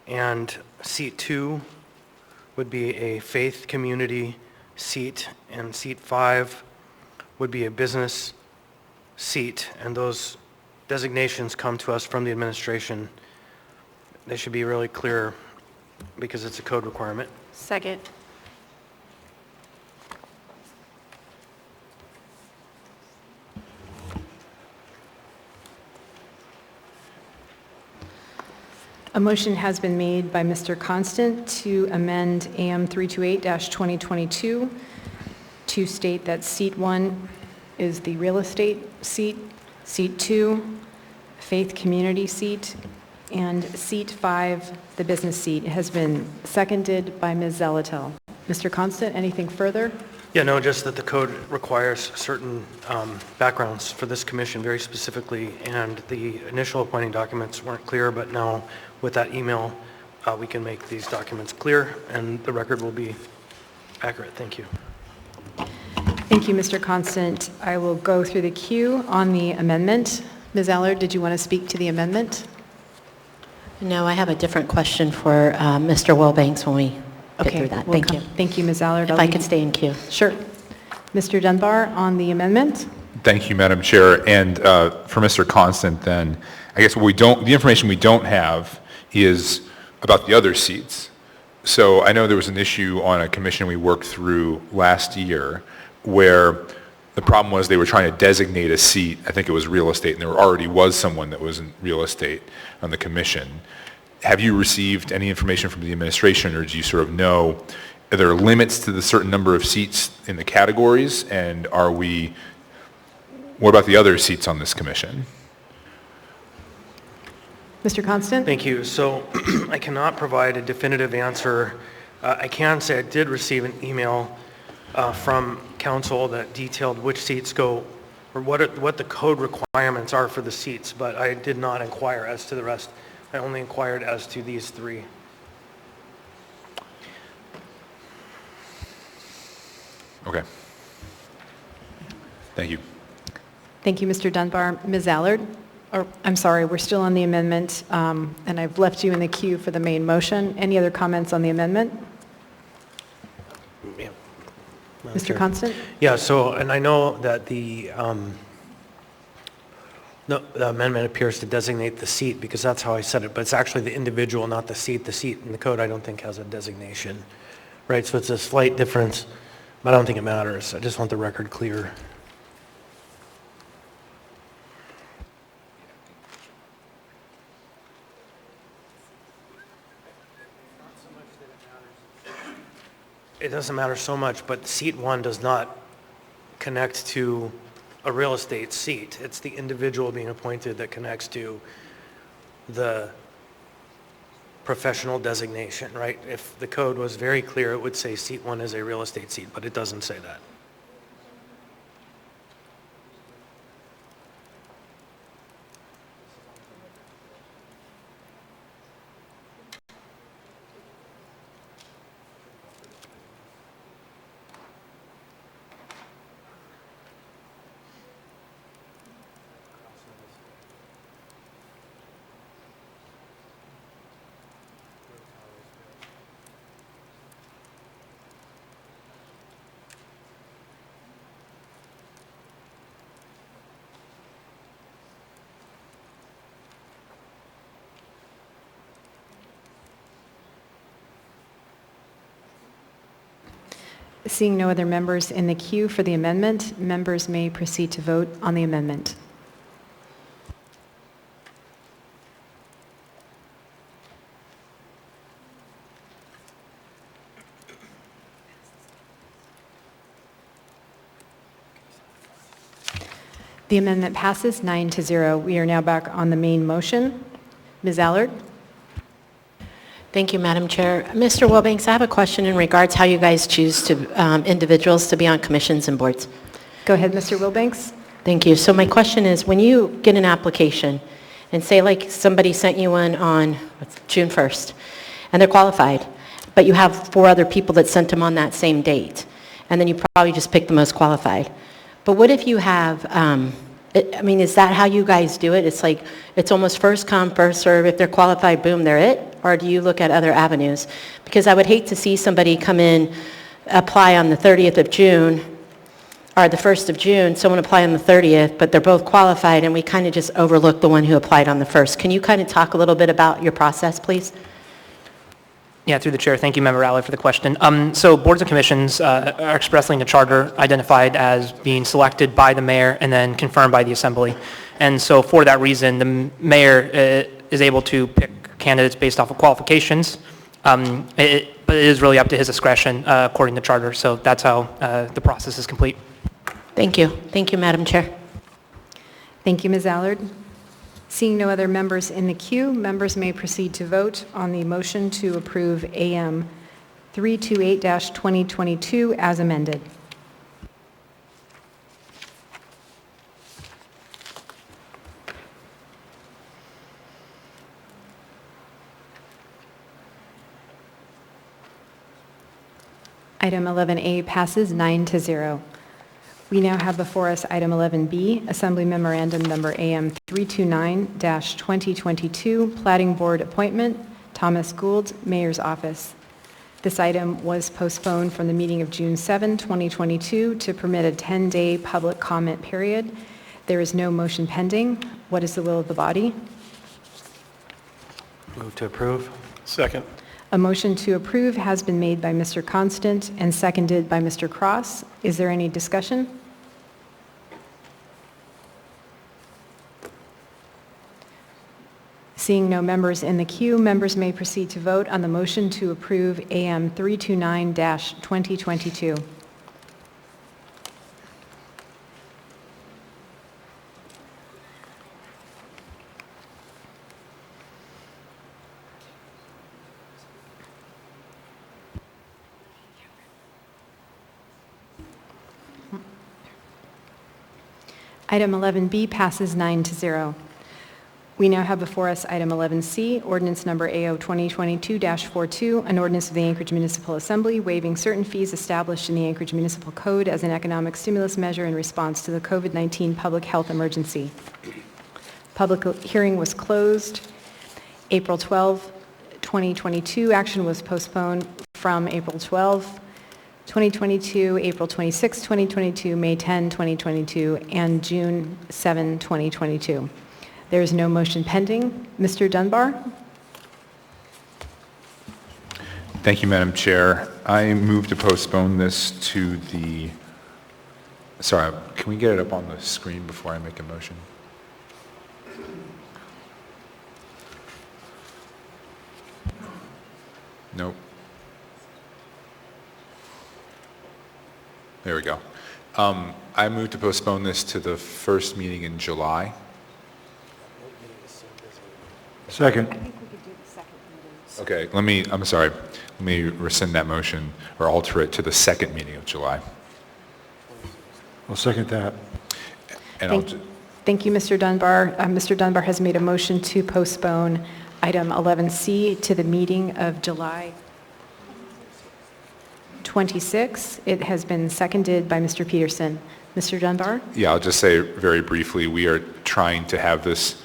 and seat 2 would be a faith community seat, and seat 5 would be a business seat, and those designations come to us from the administration. They should be really clear because it's a code requirement. Second. A motion has been made by Mr. Constant to amend AM 328-2022 to state that seat 1 is the real estate seat, seat 2, faith community seat, and seat 5, the business seat. It has been seconded by Ms. Zalatel. Mr. Constant, anything further? Yeah, no, just that the code requires certain backgrounds for this commission very specifically, and the initial appointing documents weren't clear, but now with that email, we can make these documents clear, and the record will be accurate. Thank you. Thank you, Mr. Constant. I will go through the queue on the amendment. Ms. Allard, did you want to speak to the amendment? No, I have a different question for Mr. Wilbanks when we get through that. Thank you. Thank you, Ms. Allard. If I could stay in queue. Sure. Mr. Dunbar, on the amendment? Thank you, Madam Chair. And for Mr. Constant, then, I guess the information we don't have is about the other seats. So I know there was an issue on a commission we worked through last year where the problem was they were trying to designate a seat, I think it was real estate, and there already was someone that was in real estate on the commission. Have you received any information from the administration, or do you sort of know, are there limits to the certain number of seats in the categories, and what about the other seats on this commission? Mr. Constant? Thank you. So I cannot provide a definitive answer. I can say I did receive an email from council that detailed which seats go, or what the code requirements are for the seats, but I did not inquire as to the rest. I only inquired as to these 3. Okay. Thank you. Thank you, Mr. Dunbar. Ms. Allard? I'm sorry, we're still on the amendment, and I've left you in the queue for the main motion. Any other comments on the amendment? Yeah. Mr. Constant? Yeah, so, and I know that the amendment appears to designate the seat because that's how I said it, but it's actually the individual, not the seat. The seat in the code I don't think has a designation, right? So it's a slight difference, but I don't think it matters. I just want the record clear. It doesn't matter so much, but seat 1 does not connect to a real estate seat. It's the individual being appointed that connects to the professional designation, right? If the code was very clear, it would say seat 1 is a real estate seat, but it doesn't say that. Seeing no other members in the queue for the amendment, members may proceed to vote on the amendment. The amendment passes 9-0. We are now back on the main motion. Ms. Allard? Thank you, Madam Chair. Mr. Wilbanks, I have a question in regards how you guys choose to individuals to be on commissions and boards. Go ahead, Mr. Wilbanks. Thank you. So my question is, when you get an application, and say like somebody sent you one on June 1st, and they're qualified, but you have 4 other people that sent them on that same date, and then you probably just pick the most qualified. But what if you have, is that how you guys do it? It's like, it's almost first come, first serve. If they're qualified, boom, they're it? Or do you look at other avenues? Because I would hate to see somebody come in, apply on the 30th of June, or the 1st of June, someone apply on the 30th, but they're both qualified, and we kind of just overlook the one who applied on the 1st. Can you kind of talk a little bit about your process, please? Yeah, through the chair. Thank you, Member Allard, for the question. So boards and commissions are expressly in the charter identified as being selected by the mayor and then confirmed by the assembly. And so for that reason, the mayor is able to pick candidates based off of qualifications, but it is really up to his discretion according to charter. So that's how the process is complete. Thank you. Thank you, Madam Chair. Thank you, Ms. Allard. Seeing no other members in the queue, members may proceed to vote on the motion to approve AM 328-2022 as amended. Item 11A passes 9-0. We now have before us item 11B, Assembly Memorandum Number AM 329-2022, Plating Board Appointment, Thomas Gould, Mayor's Office. This item was postponed from the meeting of June 7, 2022 to permit a 10-day public comment period. There is no motion pending. What is the will of the body? Move to approve. Second. A motion to approve has been made by Mr. Constant and seconded by Mr. Cross. Is there any discussion? Seeing no members in the queue, members may proceed to vote on the motion to approve AM 329-2022. Item 11B passes 9-0. We now have before us item 11C, ordinance number AO 2022-42, an ordinance of the Anchorage Municipal Assembly waiving certain fees established in the Anchorage Municipal Code as an economic stimulus measure in response to the COVID-19 public health emergency. Public hearing was closed April 12, 2022. Action was postponed from April 12, 2022, April 26, 2022, May 10, 2022, and June 7, 2022. There is no motion pending. Mr. Dunbar? Thank you, Madam Chair. I move to postpone this to the, sorry, can we get it up on the screen before I make a motion? Nope. There we go. I move to postpone this to the first meeting in July. Second. Okay, I'm sorry, let me rescind that motion or alter it to the second meeting of July. I'll second that. And Thank you, Mr. Dunbar. Mr. Dunbar has made a motion to postpone item 11C to the meeting of July 26. It has been seconded by Mr. Peterson. Mr. Dunbar? Yeah, I'll just say very briefly, we are trying to have this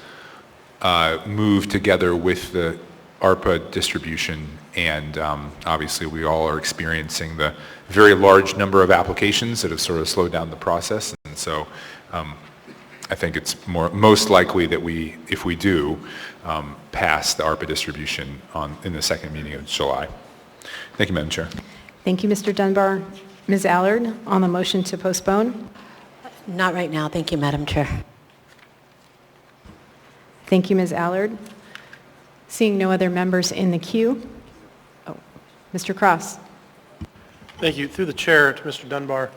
move together with the ARPA distribution, and obviously we all are experiencing the very large number of applications that have sort of slowed down the process, and so I think it's most likely that if we do, pass the ARPA distribution in the second meeting of July. Thank you, Madam Chair. Thank you, Mr. Dunbar. Ms. Allard, on the motion to postpone? Not right now, thank you, Madam Chair. Thank you, Ms. Allard. Seeing no other members in the queue. Oh, Mr. Cross. Thank you. Through the chair to Mr. Dunbar.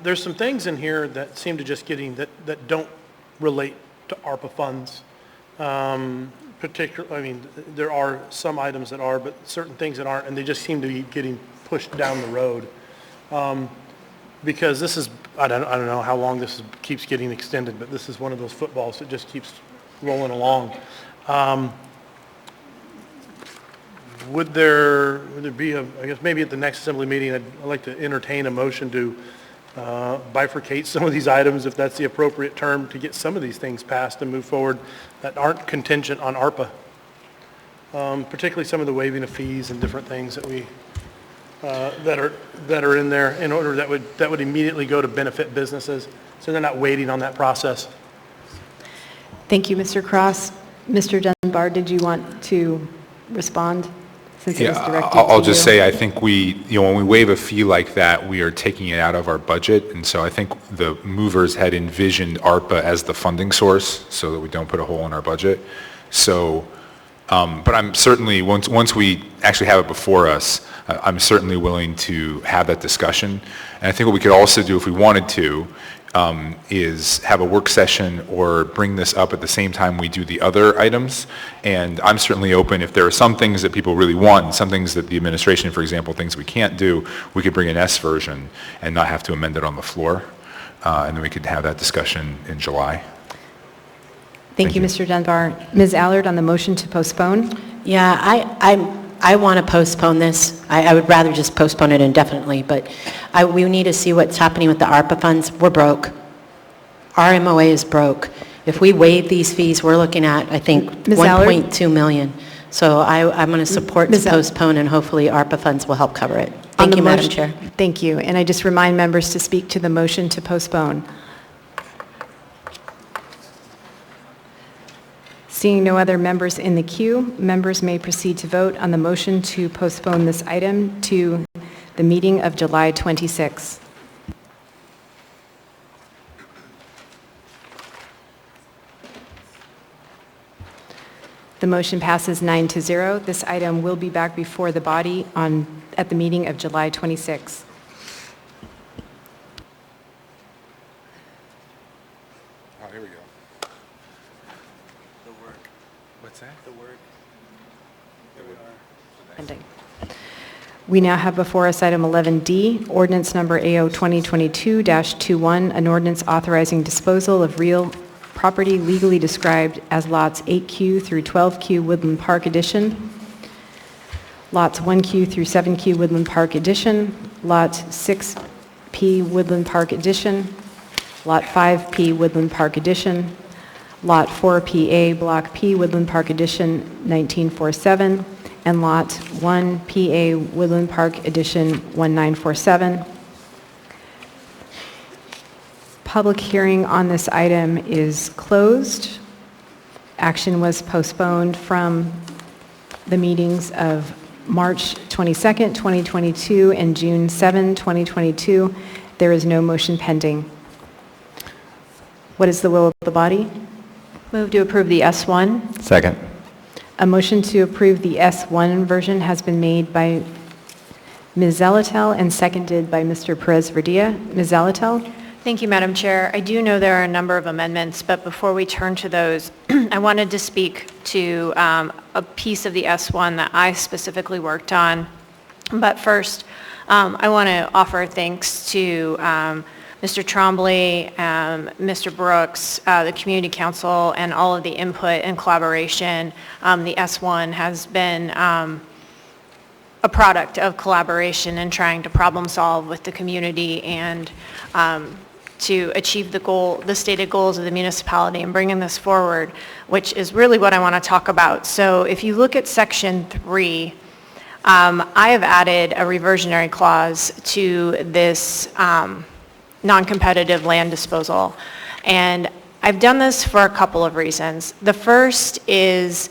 There's some things in here that seem to just that don't relate to ARPA funds. There are some items that are, but certain things that aren't, and they just seem to be getting pushed down the road. Because this is, I don't know how long keeps getting extended, but this is one of those footballs that just keeps rolling along. Would there be I guess maybe at the next assembly meeting, I'd like to entertain a motion to bifurcate some of these items, if that's the appropriate term, to get some of these things passed and move forward that aren't contingent on ARPA. Particularly some of the waiving of fees and different things that we that are in there in order that would immediately go to benefit businesses, so they're not waiting on that process. Thank you, Mr. Cross. Mr. Dunbar, did you want to respond since it was directed to you? I'll just say I think when we waive a fee like that, we are taking it out of our budget, and so I think the movers had envisioned ARPA as the funding source so that we don't put a hole in our budget. So, but I'm certainly, once we actually have it before us, I'm certainly willing to have that discussion. And I think what we could also do if we wanted to is have a work session or bring this up at the same time we do the other items. And I'm certainly open, if there are some things that people really want and some things that the administration, for example, thinks we can't do, we could bring an S version and not have to amend it on the floor. And then we could have that discussion in July. Thank you, Mr. Dunbar. Ms. Allard, on the motion to postpone? Yeah, I want to postpone this. I would rather just postpone it indefinitely, but we need to see what's happening with the ARPA funds. We're broke. Our MOA is broke. If we waive these fees, we're looking at, I think, $1.2 million. So I'm going to support to postpone, and hopefully ARPA funds will help cover it. Thank you, Madam Chair. Thank you. And I just remind members to speak to the motion to postpone. Seeing no other members in the queue, members may proceed to vote on the motion to postpone this item to the meeting of July 26. The motion passes 9-0. This item will be back before the body at the meeting of July 26. Oh, here we go. What's that? The word. Pending. We now have before us item 11D, ordinance number AO 2022-21, an ordinance authorizing disposal of real property legally described as lots 8Q through 12Q Woodland Park Edition, lots 1Q through 7Q Woodland Park Edition, lot 6P Woodland Park Edition, lot 5P Woodland Park Edition, lot 4PA Block P Woodland Park Edition 1947, and lot 1PA Woodland Park Edition 1947. Public hearing on this item is closed. Action was postponed from the meetings of March 22nd, 2022 and June 7, 2022. There is no motion pending. What is the will of the body? Move to approve the S1. Second. A motion to approve the S1 version has been made by Ms. Zalatel and seconded by Mr. Perez-Verdia. Ms. Zalatel? Thank you, Madam Chair. I do know there are a number of amendments, but before we turn to those, I wanted to speak to a piece of the S1 that I specifically worked on. But first, I want to offer thanks to Mr. Trombley, Mr. Brooks, the Community Council, and all of the input and collaboration. The S1 has been a product of collaboration and trying to problem solve with the community and to achieve the stated goals of the municipality and bringing this forward, which is really what I want to talk about. So if you look at Section 3, I have added a reversionary clause to this non-competitive land disposal. And I've done this for a couple of reasons. The first is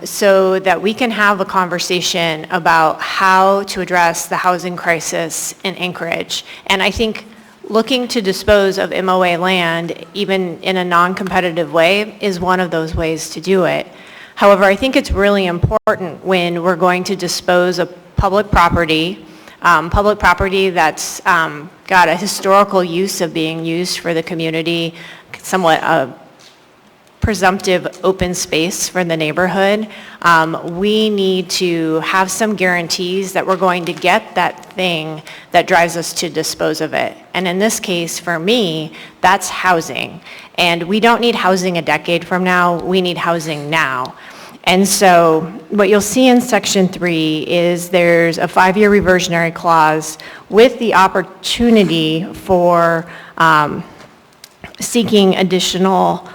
so that we can have a conversation about how to address the housing crisis in Anchorage. And I think looking to dispose of MOA land, even in a non-competitive way, is one of those ways to do it. However, I think it's really important when we're going to dispose of public property that's got a historical use of being used for the community, somewhat a presumptive open space for the neighborhood. We need to have some guarantees that we're going to get that thing that drives us to dispose of it. And in this case, for me, that's housing. And we don't need housing a decade from now, we need housing now. And so what you'll see in Section 3 is there's a 5-year reversionary clause with the opportunity for seeking additional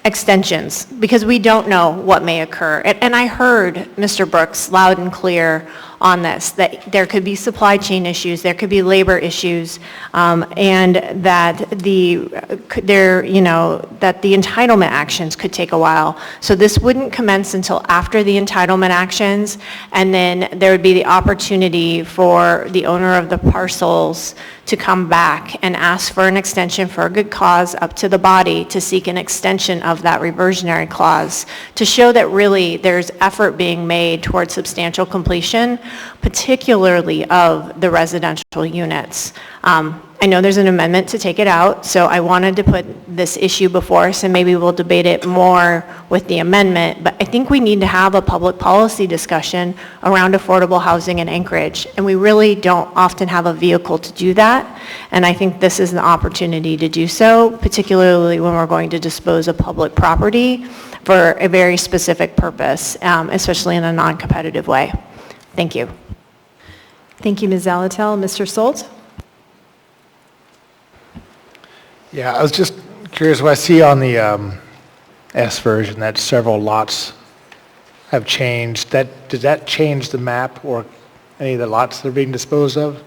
extensions, because we don't know what may occur. And I heard Mr. Brooks loud and clear on this, that there could be supply chain issues, there could be labor issues, and that the entitlement actions could take a while. So this wouldn't commence until after the entitlement actions, and then there would be the opportunity for the owner of the parcels to come back and ask for an extension for a good cause up to the body to seek an extension of that reversionary clause to show that really there's effort being made towards substantial completion, particularly of the residential units. I know there's an amendment to take it out, so I wanted to put this issue before us, and maybe we'll debate it more with the amendment, but I think we need to have a public policy discussion around affordable housing in Anchorage, and we really don't often have a vehicle to do that, and I think this is an opportunity to do so, particularly when we're going to dispose of public property for a very specific purpose, especially in a non-competitive way. Thank you. Thank you, Ms. Zalatel. Mr. Solt? Yeah, I was just curious, what I see on the S version that several lots have changed. Does that change the map or any of the lots that are being disposed of?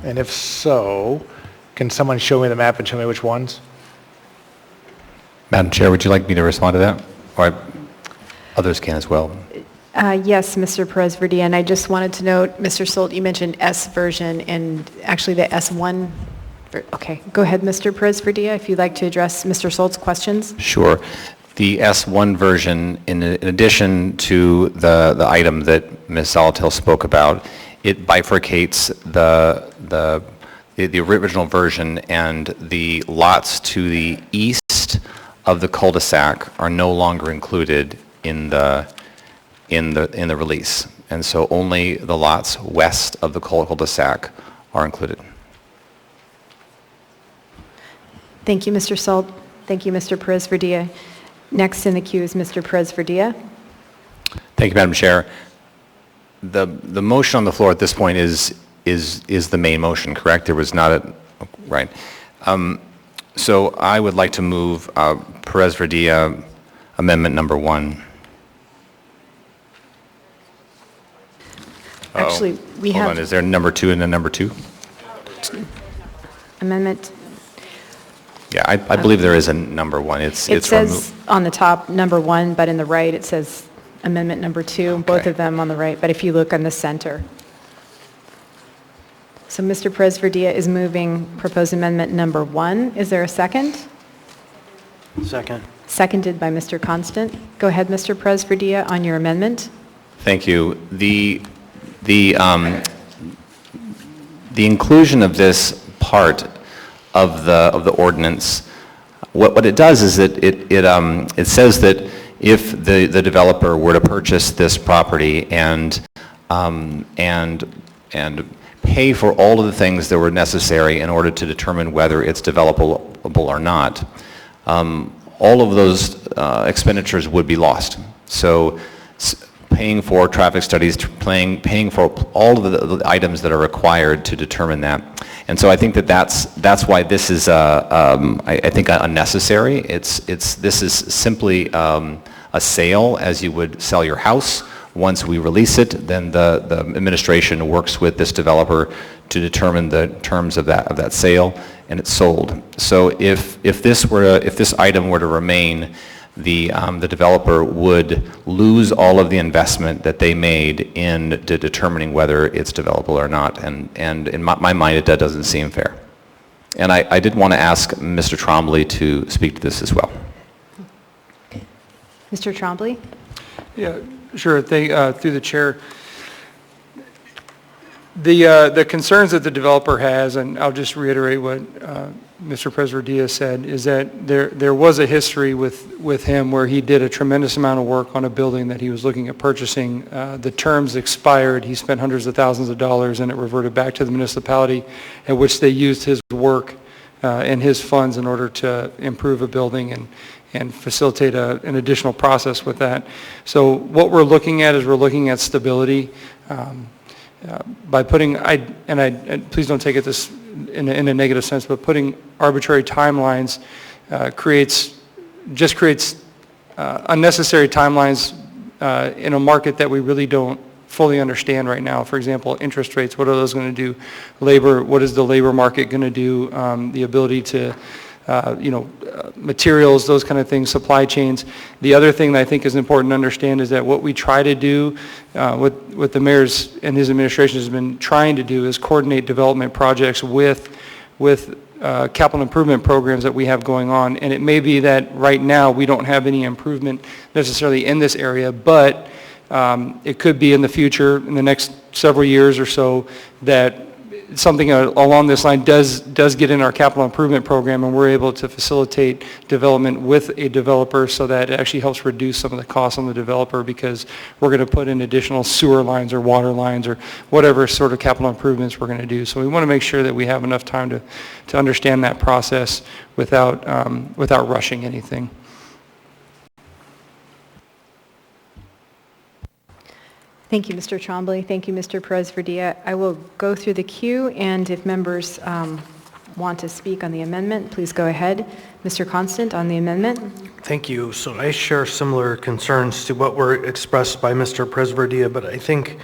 And if so, can someone show me the map and show me which ones? Madam Chair, would you like me to respond to that? Or others can as well. Yes, Mr. Perez-Verdia, and I just wanted to note, Mr. Solt, you mentioned S version and actually the S1. Okay, go ahead, Mr. Perez-Verdia, if you'd like to address Mr. Solt's questions. Sure. The S1 version, in addition to the item that Ms. Zalatel spoke about, it bifurcates the original version, and the lots to the east of the cul-de-sac are no longer included in the release, and so only the lots west of the cul-de-sac are included. Thank you, Mr. Solt. Thank you, Mr. Perez-Verdia. Next in the queue is Mr. Perez-Verdia. Thank you, Madam Chair. The motion on the floor at this point is the main motion, correct? There was not a, right. So I would like to move Perez-Verdia Amendment number 1. Actually, we have... Hold on, is there number 2 and a number 2? Amendment. Yeah, I believe there is a number 1. It says on the top, number 1, but in the right, it says amendment number 2, okay. Both of them on the right, but if you look on the center. So Mr. Perez-Verdia is moving proposed amendment number 1. Is there a second? Second. Seconded by Mr. Constant. Go ahead, Mr. Perez-Verdia, on your amendment. Thank you. The inclusion of this part of the ordinance, what it does is that it says that if the developer were to purchase this property and pay for all of the things that were necessary in order to determine whether it's developable or not, all of those expenditures would be lost. So paying for traffic studies, paying for all of the items that are required to determine that. And so I think that's why this is I think unnecessary. This is simply a sale as you would sell your house. Once we release it, then the administration works with this developer to determine the terms of that sale, and it's sold. So if this item were to remain, the developer would lose all of the investment that they made in determining whether it's developable or not. And in my mind, that doesn't seem fair. And I did want to ask Mr. Trombley to speak to this as well. Mr. Trombley? Yeah, sure. Through the chair. The concerns that the developer has, and I'll just reiterate what Mr. Presverdia said, is that there was a history with him where he did a tremendous amount of work on a building that he was looking at purchasing. The terms expired. He spent hundreds of thousands of dollars, and it reverted back to the municipality, at which they used his work and his funds in order to improve a building and facilitate an additional process with that. So what we're looking at is we're looking at stability. By putting, please don't take it this in a negative sense, but putting arbitrary timelines creates unnecessary timelines in a market that we really don't fully understand right now. For example, interest rates, what are those going to do? Labor, what is the labor market going to do? The ability to materials, those kind of things, supply chains. The other thing that I think is important to understand is that what we try to do, what the mayor's and his administration has been trying to do, is coordinate development projects with capital improvement programs that we have going on. And it may be that right now we don't have any improvement necessarily in this area, but it could be in the future, in the next several years or so, that something along this line does get in our capital improvement program, and we're able to facilitate development with a developer so that it actually helps reduce some of the costs on the developer, because we're going to put in additional sewer lines or water lines or whatever sort of capital improvements we're going to do. So we want to make sure that we have enough time to understand that process without rushing anything. Thank you, Mr. Trombley. Thank you, Mr. Perez-Verdia. I will go through the queue, and if members want to speak on the amendment, please go ahead. Mr. Constant, on the amendment. Thank you. So I share similar concerns to what were expressed by Mr. Perez-Verdia, but I think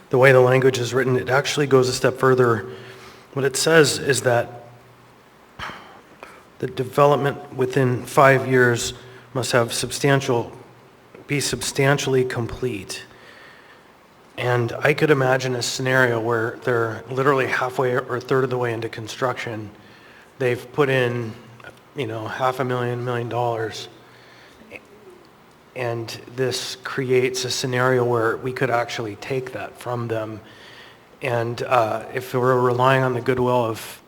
the way the language is written, it actually goes a step further. What it says is that the development within 5 years must have be substantially complete. And I could imagine a scenario where they're literally halfway or a third of the way into construction. They've put in, $500,000, $1 million. And this creates a scenario where we could actually take that from them. And if we're relying on the goodwill of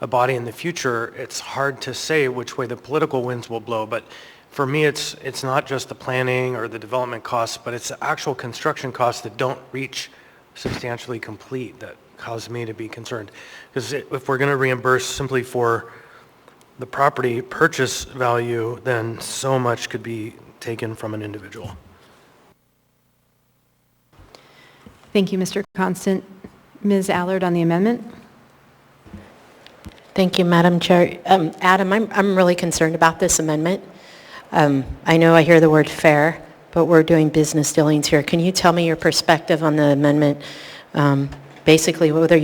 a body in the future, it's hard to say which way the political winds will blow. But for me, it's not just the planning or the development costs, but it's the actual construction costs that don't reach substantially complete that cause me to be concerned. Because if we're going to reimburse simply for the property purchase value, then so much could be taken from an individual. Thank you, Mr. Constant. Ms. Allard, on the amendment. Thank you, Madam Chair. Adam, I'm really concerned about this amendment. I know I hear the word fair, but we're doing business dealings here. Can you tell me your perspective on the amendment? Basically, whether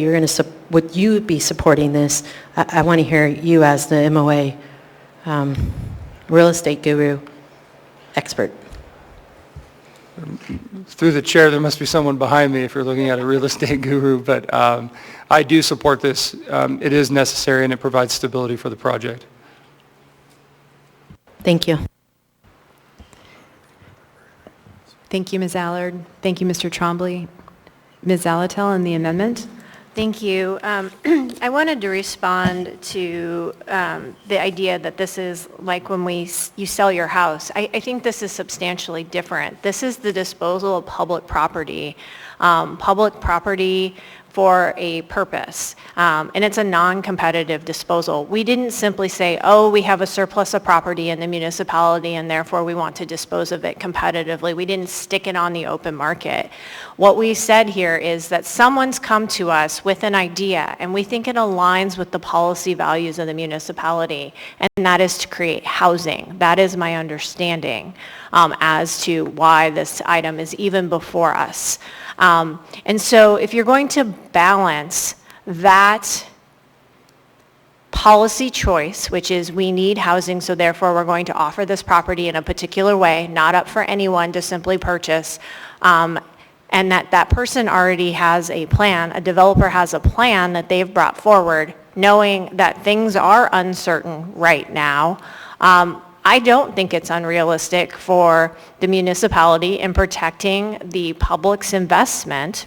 would you be supporting this? I want to hear you as the MOA real estate guru expert. Through the chair, there must be someone behind me if you're looking at a real estate guru, but I do support this. It is necessary, and it provides stability for the project. Thank you. Thank you, Ms. Allard. Thank you, Mr. Trombley. Ms. Zalatel, on the amendment. Thank you. I wanted to respond to the idea that this is like when you sell your house. I think this is substantially different. This is the disposal of public property for a purpose, and it's a non-competitive disposal. We didn't simply say, oh, we have a surplus of property in the municipality and therefore we want to dispose of it competitively. We didn't stick it on the open market. What we said here is that someone's come to us with an idea and we think it aligns with the policy values of the municipality, and that is to create housing. That is my understanding as to why this item is even before us. And so if you're going to balance that policy choice, which is we need housing, so therefore we're going to offer this property in a particular way, not up for anyone to simply purchase, and that person already has a plan, a developer has a plan that they've brought forward, knowing that things are uncertain right now. I don't think it's unrealistic for the municipality in protecting the public's investment,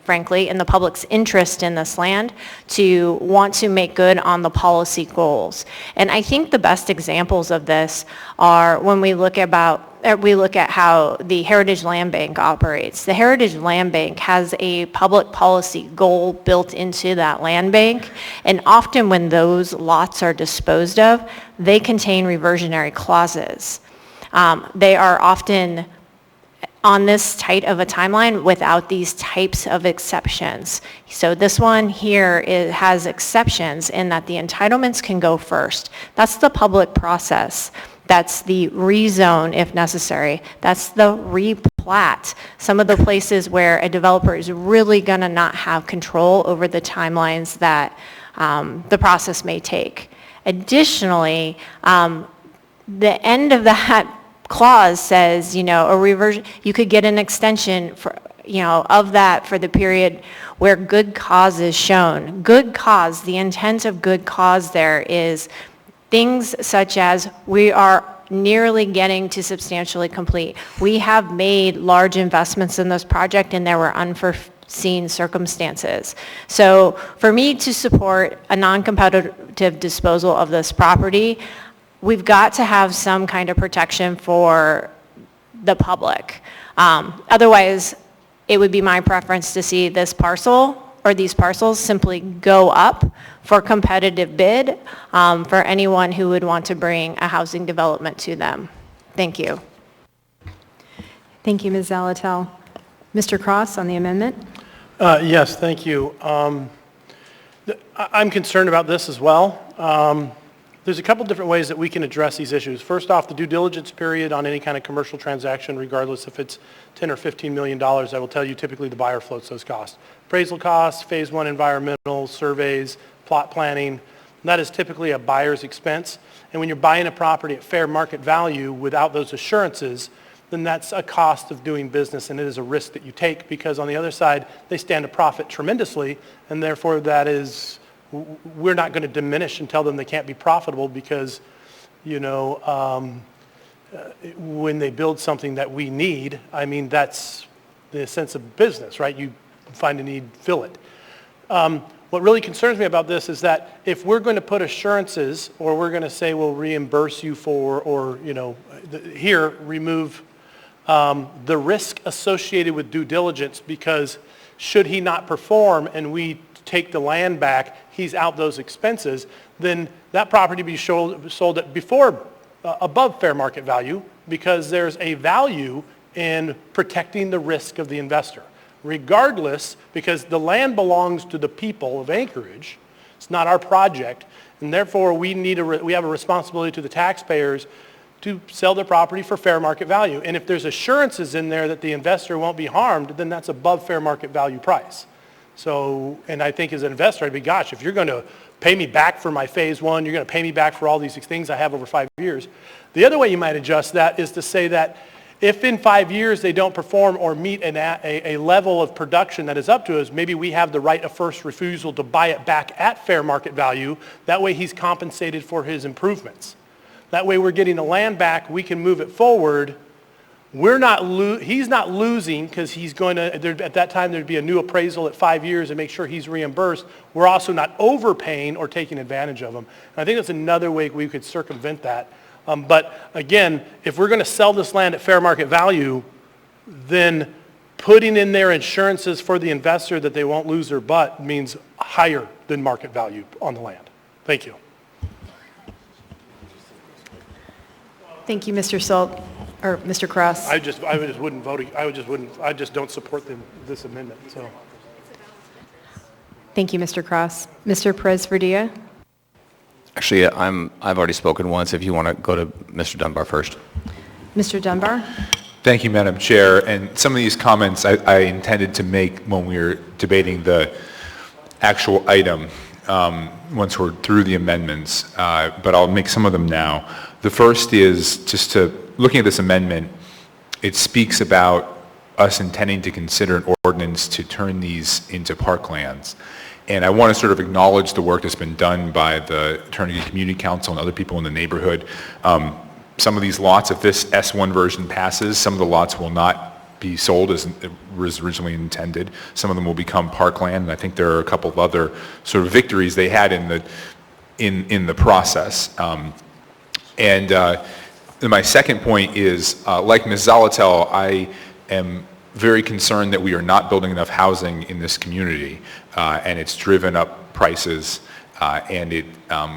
frankly, and the public's interest in this land to want to make good on the policy goals. And I think the best examples of this are when we look at how the Heritage Land Bank operates. The Heritage Land Bank has a public policy goal built into that land bank, and often when those lots are disposed of, they contain reversionary clauses. They are often on this tight of a timeline without these types of exceptions. So this one here has exceptions in that the entitlements can go first. That's the public process. That's the rezone if necessary. That's the replat. Some of the places where a developer is really going to not have control over the timelines that the process may take. Additionally, the end of that clause says, a reversion, you could get an extension for, of that for the period where good cause is shown. Good cause, the intent of good cause there is things such as we are nearly getting to substantially complete. We have made large investments in this project and there were unforeseen circumstances. So for me to support a non-competitive disposal of this property, we've got to have some kind of protection for the public. Otherwise, it would be my preference to see this parcel or these parcels simply go up for competitive bid for anyone who would want to bring a housing development to them. Thank you. Thank you, Ms. Zalatel. Mr. Cross on the amendment? Yes, thank you. I'm concerned about this as well. There's a couple different ways that we can address these issues. First off, the due diligence period on any kind of commercial transaction, regardless if it's $10 or $15 million, I will tell you typically the buyer floats those costs. Appraisal costs, phase one environmental surveys, plot planning, that is typically a buyer's expense. And when you're buying a property at fair market value without those assurances, then that's a cost of doing business and it is a risk that you take because on the other side, they stand to profit tremendously and therefore that is, we're not going to diminish and tell them they can't be profitable because, when they build something that we need, I mean, that's the sense of business, right? You find a need, fill it. What really concerns me about this is that if we're going to put assurances or we're going to say we'll reimburse you for, or, here, remove the risk associated with due diligence because should he not perform and we take the land back, he's out those expenses, then that property be sold at above fair market value because there's a value in protecting the risk of the investor. Regardless, because the land belongs to the people of Anchorage, it's not our project, and therefore we have a responsibility to the taxpayers to sell their property for fair market value. And if there's assurances in there that the investor won't be harmed, then that's above fair market value price. So, and I think as an investor, I'd be, gosh, if you're going to pay me back for my phase one, you're going to pay me back for all these things I have over 5 years. The other way you might adjust that is to say that if in 5 years they don't perform or meet a level of production that is up to us, maybe we have the right of first refusal to buy it back at fair market value. That way he's compensated for his improvements. That way we're getting the land back, we can move it forward. He's not losing because he's going to, at that time there'd be a new appraisal at 5 years and make sure he's reimbursed. We're also not overpaying or taking advantage of him. And I think that's another way we could circumvent that. But again, if we're going to sell this land at fair market value, then putting in their insurances for the investor that they won't lose their butt means higher than market value on the land. Thank you. Thank you, Mr. Salt, or Mr. Cross. I just wouldn't vote. I just don't support this amendment. So. Thank you, Mr. Cross. Mr. Perez-Verdilla. Actually, I've already spoken once. If you want to go to Mr. Dunbar first. Mr. Dunbar. Thank you, Madam Chair. And some of these comments I intended to make when we were debating the actual item. once we're through the amendments, but I'll make some of them now. The first is just looking at this amendment, it speaks about us intending to consider an ordinance to turn these into parklands. And I want to sort of acknowledge the work that's been done by the Eternity Community Council and other people in the neighborhood. Some of these lots, if this S1 version passes, some of the lots will not be sold as it was originally intended. Some of them will become parkland, and I think there are a couple of other sort of victories they had in the process. And my second point is, like Ms. Zalatel, I am very concerned that we are not building enough housing in this community, and it's driven up prices, and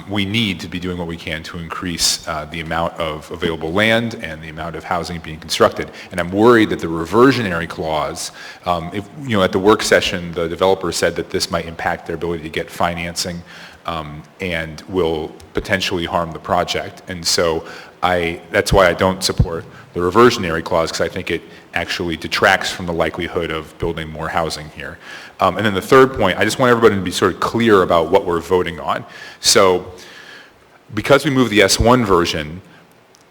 we need to be doing what we can to increase the amount of available land and the amount of housing being constructed. And I'm worried that the reversionary clause, at the work session, the developer said that this might impact their ability to get financing and will potentially harm the project. And so that's why I don't support the reversionary clause, because I think it actually detracts from the likelihood of building more housing here. And then the third point, I just want everybody to be sort of clear about what we're voting on. So because we moved the S1 version,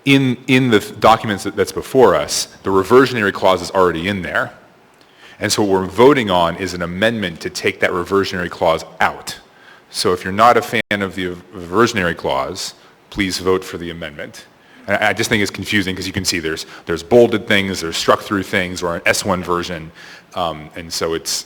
in the documents that's before us, the reversionary clause is already in there. And so what we're voting on is an amendment to take that reversionary clause out. So if you're not a fan of the reversionary clause, please vote for the amendment. And I just think it's confusing because you can see there's bolded things, there's struck through things, or an S1 version, and so it's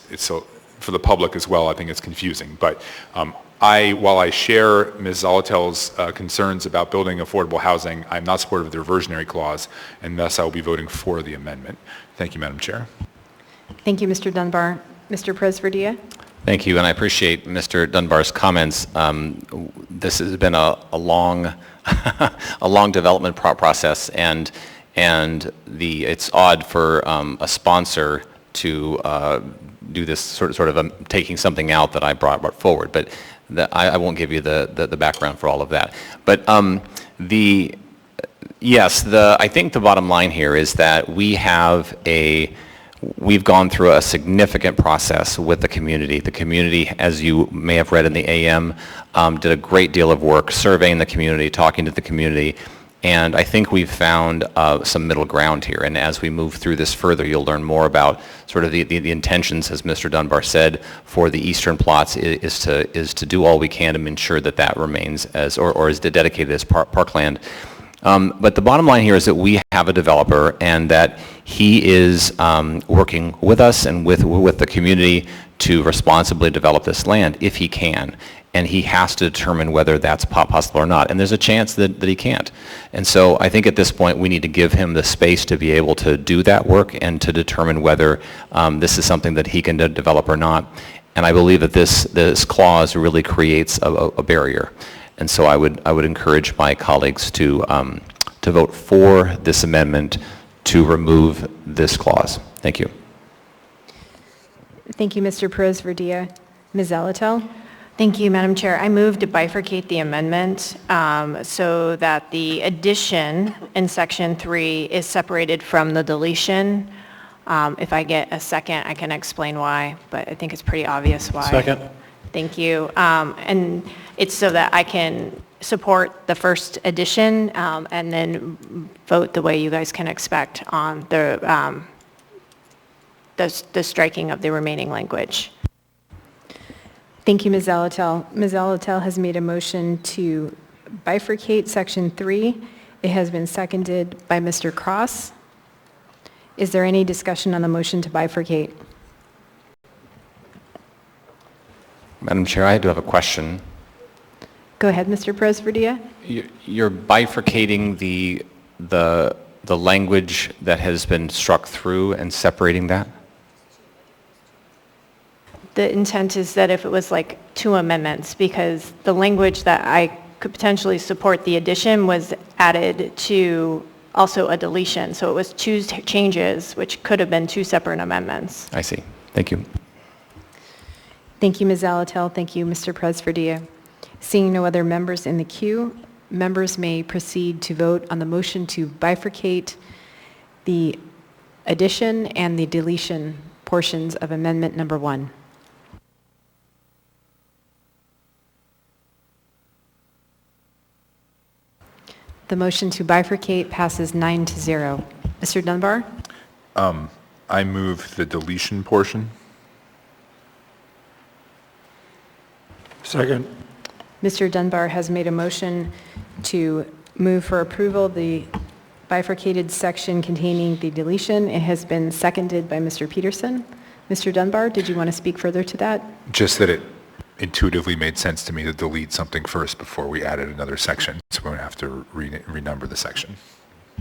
for the public as well. I think it's confusing. But while I share Ms. Zalatel's concerns about building affordable housing, I'm not supportive of the reversionary clause, and thus I will be voting for the amendment. Thank you, Madam Chair. Thank you, Mr. Dunbar. Mr. Presverdia? Thank you, and I appreciate Mr. Dunbar's comments. This has been a long a long development process, and it's odd for a sponsor to do this sort of taking something out that I brought forward. But I won't give you the background for all of that. But I think the bottom line here is that we've gone through a significant process with the community. The community, as you may have read in the AM, did a great deal of work surveying the community, talking to the community, and I think we've found some middle ground here. And as we move through this further, you'll learn more about sort of the intentions, as Mr. Dunbar said, for the eastern plots is to do all we can to ensure that remains or is dedicated as parkland. But the bottom line here is that we have a developer, and that he is working with us and with the community to responsibly develop this land if he can. And he has to determine whether that's possible or not. And there's a chance that he can't. And so I think at this point we need to give him the space to be able to do that work and to determine whether this is something that he can develop or not. And I believe that this clause really creates a barrier. And so I would encourage my colleagues to vote for this amendment to remove this clause. Thank you. Thank you, Mr. Presverdia. Ms. Zalatel? Thank you, Madam Chair. I move to bifurcate the amendment so that the addition in Section 3 is separated from the deletion. If I get a second, I can explain why, but I think it's pretty obvious why. Second. Thank you. And it's so that I can support the first addition and then vote the way you guys can expect on the striking of the remaining language. Thank you, Ms. Zalatel. Ms. Zalatel has made a motion to bifurcate Section 3. It has been seconded by Mr. Cross. Is there any discussion on the motion to bifurcate? Madam Chair, I do have a question. Go ahead, Mr. Presverdia. You're bifurcating the language that has been struck through and separating that? The intent is that if it was like two amendments, because the language that I could potentially support the addition was added to also a deletion. So it was two changes, which could have been two separate amendments. I see. Thank you. Thank you, Ms. Zalatel. Thank you, Mr. Presverdia. Seeing no other members in the queue, members may proceed to vote on the motion to bifurcate the addition and the deletion portions of Amendment Number 1. The motion to bifurcate passes 9-0. Mr. Dunbar? I move the deletion portion. Second. Mr. Dunbar has made a motion to move for approval the bifurcated section containing the deletion. It has been seconded by Mr. Peterson. Mr. Dunbar, did you want to speak further to that? Just that it intuitively made sense to me to delete something first before we added another section, so we don't have to renumber the section.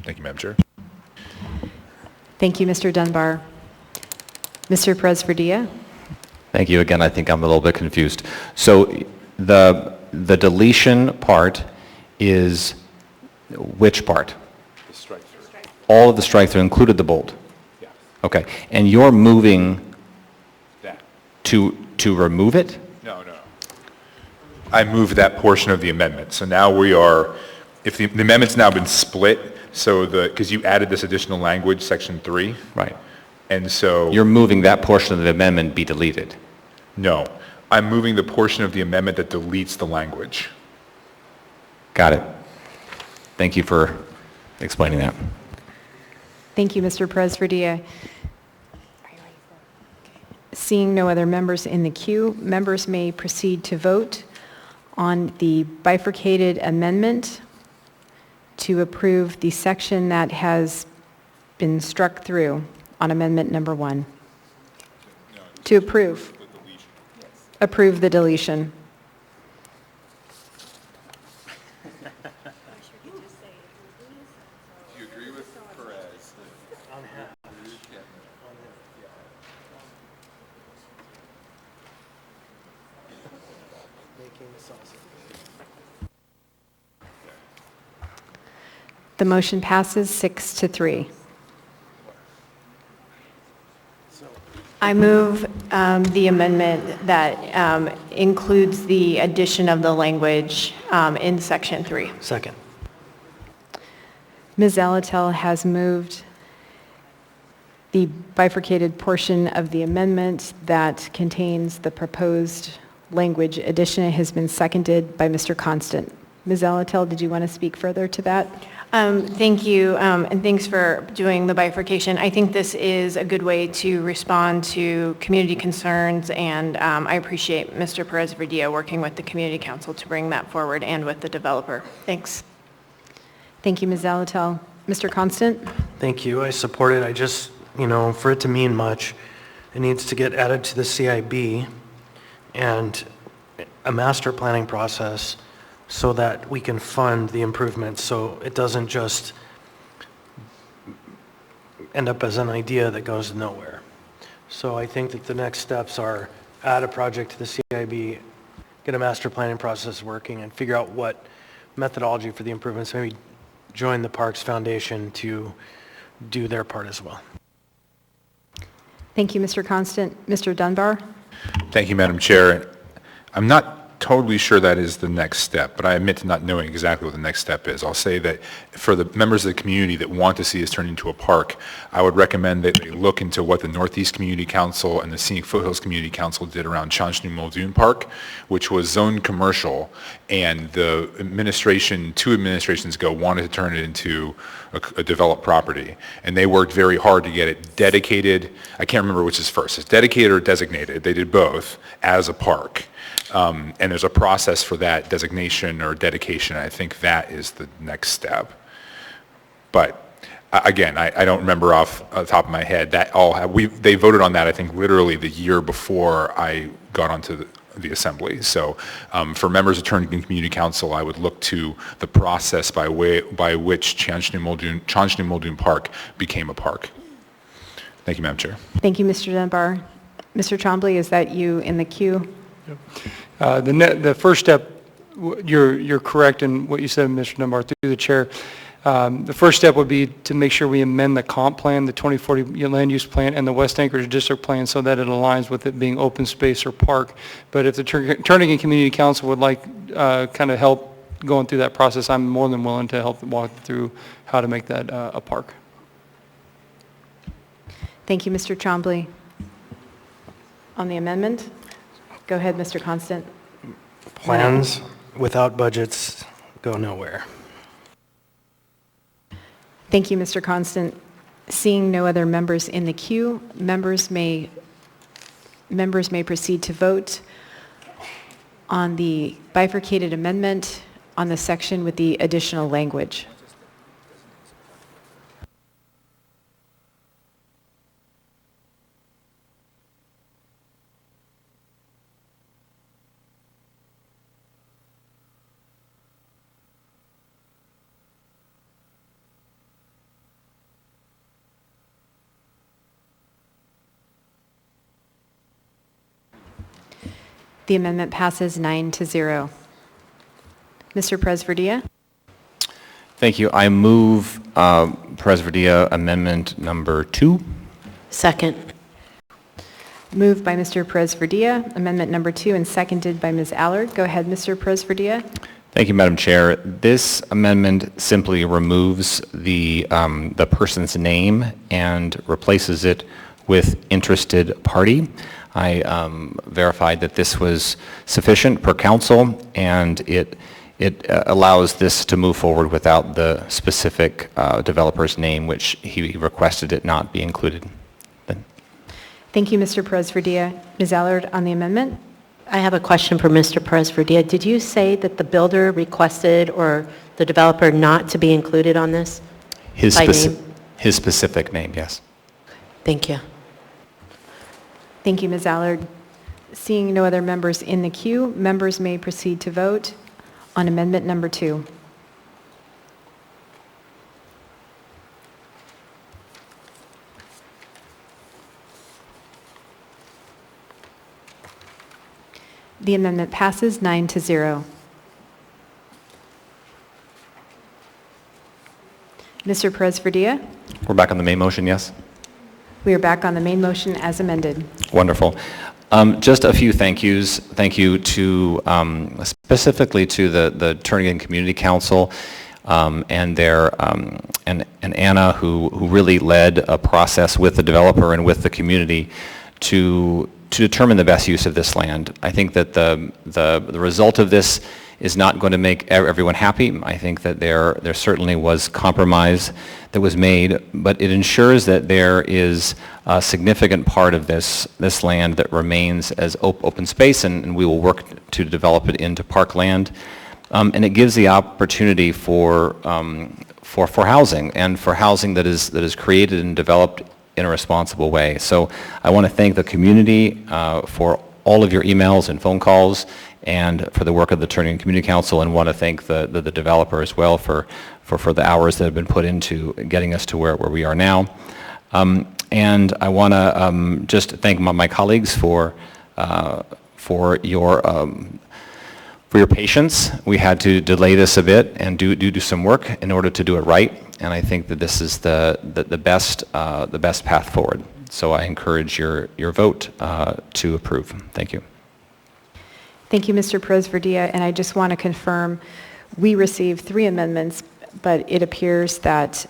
Thank you, Madam Chair. Thank you, Mr. Dunbar. Mr. Perez-Verdilla? Thank you again. I think I'm a little bit confused. So the deletion part is which part? The strike through. All of the strike through included the bold? Yeah. Okay. And you're moving That. to remove it? No. I moved that portion of the amendment. So now we are, if the amendment's now been split, so because you added this additional language, section 3. Right. And so. You're moving that portion of the amendment be deleted? No. I'm moving the portion of the amendment that deletes the language. Got it. Thank you for explaining that. Thank you, Mr. Perez-Verdilla. Seeing no other members in the queue, members may proceed to vote on the bifurcated amendment to approve the section that has been struck through on amendment number 1. To approve. Approve the deletion. Do you agree with Perez? The motion passes 6-3. I move the amendment that includes the addition of the language in section 3. Second. Ms. Zalatel has moved the bifurcated portion of the amendment that contains the proposed language addition. It has been seconded by Mr. Constant. Ms. Zalatel, did you want to speak further to that? Thank you, and thanks for doing the bifurcation. I think this is a good way to respond to community concerns, and I appreciate Mr. Perez-Verdilla working with the Community Council to bring that forward and with the developer. Thanks. Thank you, Ms. Zalatel. Mr. Constant? Thank you. I support it. I just, for it to mean much, it needs to get added to the CIB and a master planning process so that we can fund the improvements, so it doesn't just end up as an idea that goes nowhere. So I think that the next steps are add a project to the CIB, get a master planning process working, and figure out what methodology for the improvements, maybe join the Parks Foundation to do their part as well. Thank you, Mr. Constant. Mr. Dunbar? Thank you, Madam Chair. I'm not totally sure that is the next step, but I admit to not knowing exactly what the next step is. I'll say that for the members of the community that want to see us turn into a park, I would recommend that they look into what the Northeast Community Council and the Scenic Foothills Community Council did around Chanchnu Muldoon Park, which was zoned commercial, and the administration, 2 administrations ago, wanted to turn it into a developed property. And they worked very hard to get it dedicated. I can't remember which is first. It's dedicated or designated. They did both as a park. And there's a process for that designation or dedication. I think that is the next step. But again, I don't remember off the top of my head. They voted on that, I think, literally the year before I got onto the assembly. So for members of Turnitin Community Council, I would look to the process by which Chanchnu Muldoon Park became a park. Thank you, Madam Chair. Thank you, Mr. Dunbar. Mr. Chombley, is that you in the queue? The first step, you're correct in what you said, Mr. Dunbar, through the chair. The first step would be to make sure we amend the comp plan, the 2040 land use plan, and the West Anchorage district plan so that it aligns with it being open space or park. But if the Turnitin Community Council would like kind of help going through that process, I'm more than willing to help walk through how to make that a park. Thank you, Mr. Chombley. On the amendment? Go ahead, Mr. Constant. Plans without budgets go nowhere. Thank you, Mr. Constant. Seeing no other members in the queue, members may proceed to vote on the bifurcated amendment on the section with the additional language. The amendment passes 9-0. Mr. Presverdia? Thank you. I move Presverdia Amendment Number 2. Second. Moved by Mr. Presverdia, amendment number 2, and seconded by Ms. Allard. Go ahead, Mr. Presverdia. Thank you, Madam Chair. This amendment simply removes the person's name and replaces it with interested party. I verified that this was sufficient per council, and it allows this to move forward without the specific developer's name, which he requested it not be included. Thank you, Mr. Presverdia. Ms. Allard on the amendment. I have a question for Mr. Presverdia. Did you say that the builder requested or the developer not to be included on this? His by name? His specific name, yes. Thank you. Thank you, Ms. Allard. Seeing no other members in the queue, members may proceed to vote on amendment number 2. The amendment passes 9-0. Mr. Presverdia? We're back on the main motion, yes? We are back on the main motion as amended. Wonderful. Just a few thank yous. Thank you to specifically to the Turnigan Community Council and their and Anna, who really led a process with the developer and with the community to determine the best use of this land. I think that the result of this is not going to make everyone happy. I think that there certainly was compromise that was made, but it ensures that there is a significant part of this land that remains as open space, and we will work to develop it into parkland. And it gives the opportunity for housing, and for housing that is created and developed in a responsible way. So I want to thank the community for all of your emails and phone calls, and for the work of the Turnigan Community Council, and want to thank the developer as well for the hours that have been put into getting us to where we are now. And I want to just thank my colleagues for your patience. We had to delay this a bit and do some work in order to do it right, and I think that this is the best path forward. So I encourage your vote to approve. Thank you. Thank you, Mr. Presverdia, and I just want to confirm, we received 3 amendments, but it appears that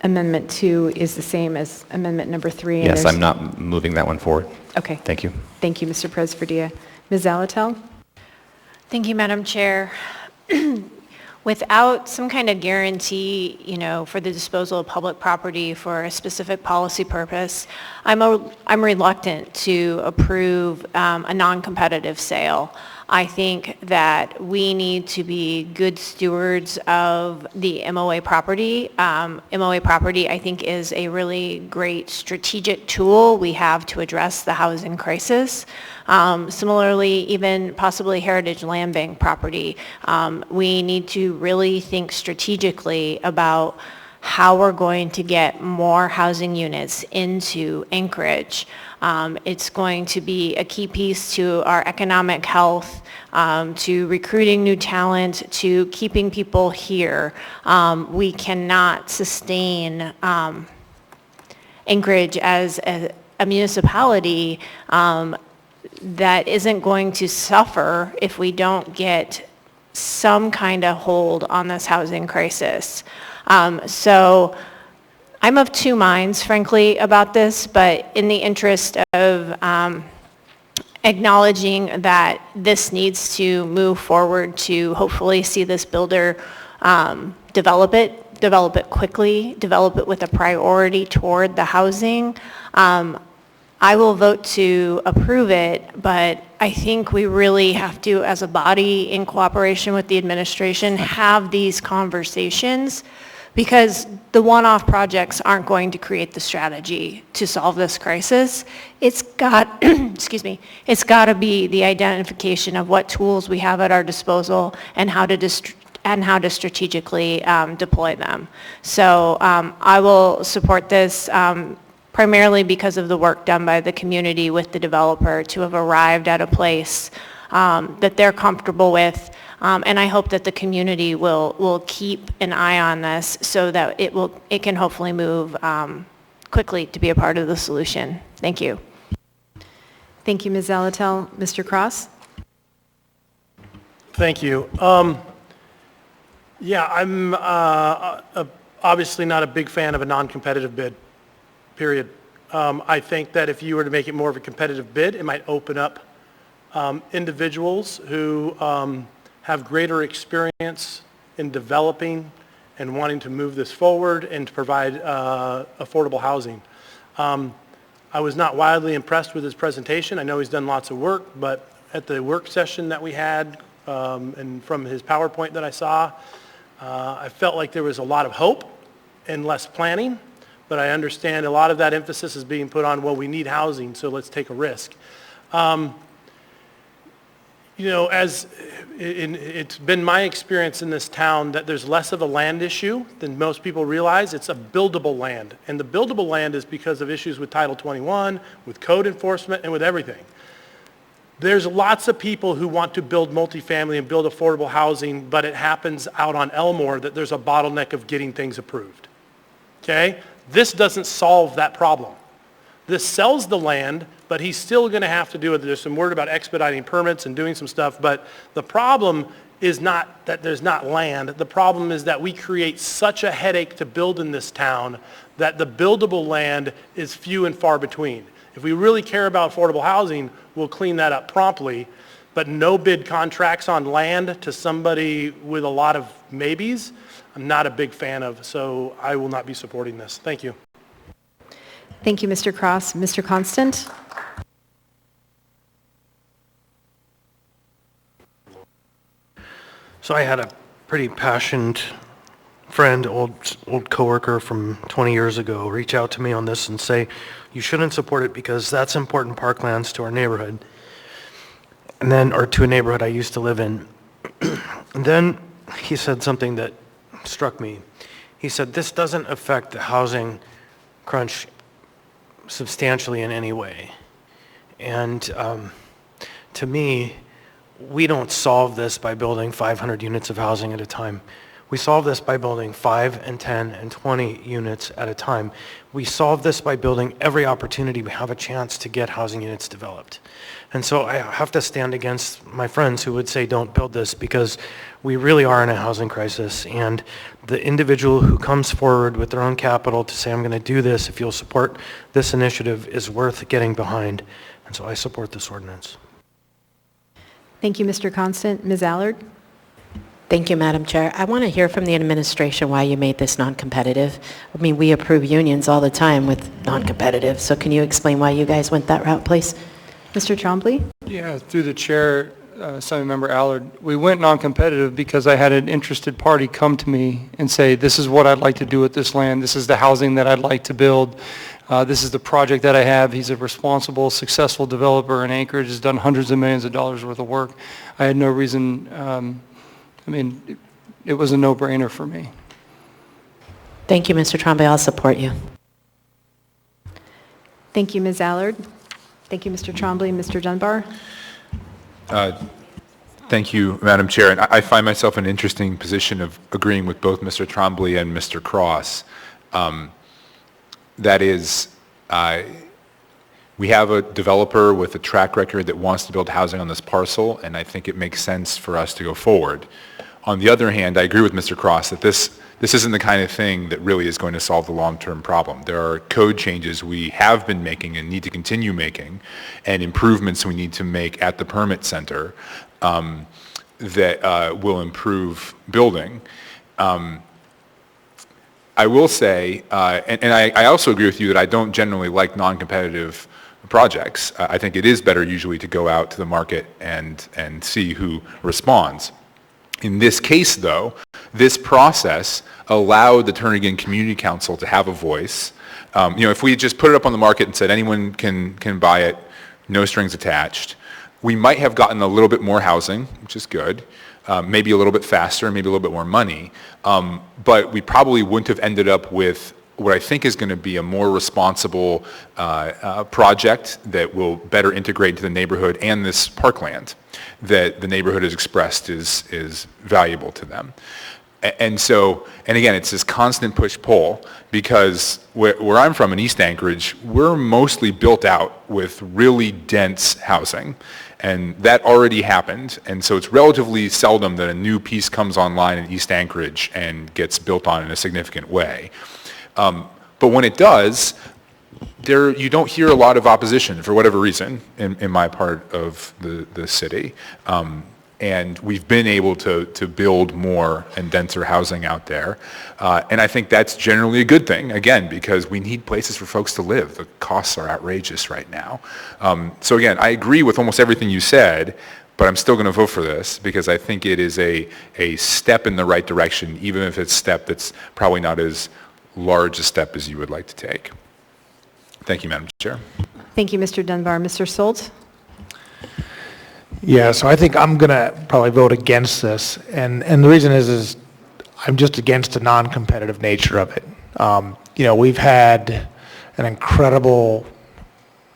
Amendment 2 is the same as Amendment number 3. And yes, I'm not moving that one forward. Okay. Thank you. Thank you, Mr. Presverdia. Ms. Zalatel? Thank you, Madam Chair. Without some kind of guarantee, for the disposal of public property for a specific policy purpose, I'm reluctant to approve a non-competitive sale. I think that we need to be good stewards of the MOA property. MOA property, I think, is a really great strategic tool we have to address the housing crisis. Similarly, even possibly Heritage Land Bank property, we need to really think strategically about how we're going to get more housing units into Anchorage. It's going to be a key piece to our economic health, to recruiting new talent, to keeping people here. We cannot sustain Anchorage as a municipality that isn't going to suffer if we don't get some kind of hold on this housing crisis. So I'm of 2 minds, frankly, about this, but in the interest of acknowledging that this needs to move forward to hopefully see this builder develop it develop it quickly, develop it with a priority toward the housing. I will vote to approve it, but I think we really have to, as a body, in cooperation with the administration, have these conversations, because the one-off projects aren't going to create the strategy to solve this crisis. It's got, excuse me, it's got to be the identification of what tools we have at our disposal and how to strategically deploy them. So I will support this primarily because of the work done by the community with the developer to have arrived at a place that they're comfortable with. And I hope that the community will keep an eye on this so that it can hopefully move quickly to be a part of the solution. Thank you. Thank you, Ms. Zalatel. Mr. Cross? Thank you. Yeah, I'm obviously not a big fan of a non-competitive bid, period. I think that if you were to make it more of a competitive bid, it might open up individuals who have greater experience in developing and wanting to move this forward and to provide affordable housing. I was not wildly impressed with his presentation. I know he's done lots of work, but at the work session that we had and from his PowerPoint that I saw, I felt like there was a lot of hope and less planning, but I understand a lot of that emphasis is being put on, well, we need housing, so let's take a risk. You know, it's been my experience in this town that there's less of a land issue than most people realize. It's a buildable land. And the buildable land is because of issues with Title 21, with code enforcement, and with everything. There's lots of people who want to build multifamily and build affordable housing, but it happens out on Elmore that there's a bottleneck of getting things approved. Okay? This doesn't solve that problem. This sells the land, but he's still going to have to do it. There's some word about expediting permits and doing some stuff, but the problem is not that there's not land. The problem is that we create such a headache to build in this town that the buildable land is few and far between. If we really care about affordable housing, we'll clean that up promptly, but no bid contracts on land to somebody with a lot of maybes, I'm not a big fan of, so I will not be supporting this. Thank you. Thank you, Mr. Cross. Mr. Constant? So I had a pretty passionate friend, old coworker from 20 years ago, reach out to me on this and say, you shouldn't support it because that's important parklands to our neighborhood. And then, or to a neighborhood I used to live in. And then he said something that struck me. He said, this doesn't affect the housing crunch substantially in any way. And to me, we don't solve this by building 500 units of housing at a time. We solve this by building 5 and 10 and 20 units at a time. We solve this by building every opportunity we have a chance to get housing units developed. And so I have to stand against my friends who would say don't build this, because we really are in a housing crisis, and the individual who comes forward with their own capital to say I'm going to do this if you'll support this initiative is worth getting behind. And so I support this ordinance. Thank you, Mr. Constant. Ms. Allard? Thank you, Madam Chair. I want to hear from the administration why you made this non-competitive. I mean, we approve unions all the time with non-competitive, so can you explain why you guys went that route, please? Mr. Trombley? Yeah, through the chair, Assembly Member Allard, we went non-competitive because I had an interested party come to me and say, this is what I'd like to do with this land, this is the housing that I'd like to build, this is the project that I have. He's a responsible, successful developer in Anchorage, has done hundreds of millions of dollars worth of work. I had no reason, I mean, it was a no-brainer for me. Thank you, Mr. Trombley. I'll support you. Thank you, Ms. Allard. Thank you, Mr. Trombley. Mr. Dunbar? Thank you, Madam Chair. And I find myself in an interesting position of agreeing with both Mr. Trombley and Mr. Cross. That is, we have a developer with a track record that wants to build housing on this parcel, and I think it makes sense for us to go forward. On the other hand, I agree with Mr. Cross that this isn't the kind of thing that really is going to solve the long-term problem. There are code changes we have been making and need to continue making, and improvements we need to make at the permit center that will improve building. I will say, and I also agree with you that I don't generally like non-competitive projects. I think it is better usually to go out to the market and see who responds. In this case, though, this process allowed the Turnagain Community Council to have a voice. If we just put it up on the market and said anyone can buy it, no strings attached, we might have gotten a little bit more housing, which is good, maybe a little bit faster, maybe a little bit more money, but we probably wouldn't have ended up with what I think is going to be a more responsible project that will better integrate into the neighborhood and this parkland that the neighborhood has expressed is valuable to them. And again, it's this constant push-pull because where I'm from in East Anchorage, we're mostly built out with really dense housing. And that already happened. And so it's relatively seldom that a new piece comes online in East Anchorage and gets built on in a significant way. But when it does, you don't hear a lot of opposition for whatever reason in my part of the city. And we've been able to build more and denser housing out there. And I think that's generally a good thing, again, because we need places for folks to live. The costs are outrageous right now. So again, I agree with almost everything you said, but I'm still going to vote for this because I think it is a step in the right direction, even if it's a step that's probably not as large a step as you would like to take. Thank you, Madam Chair. Thank you, Mr. Dunbar. Mr. Solt? Yeah, so I think I'm going to probably vote against this, and the reason is I'm just against the non-competitive nature of it. We've had an incredible,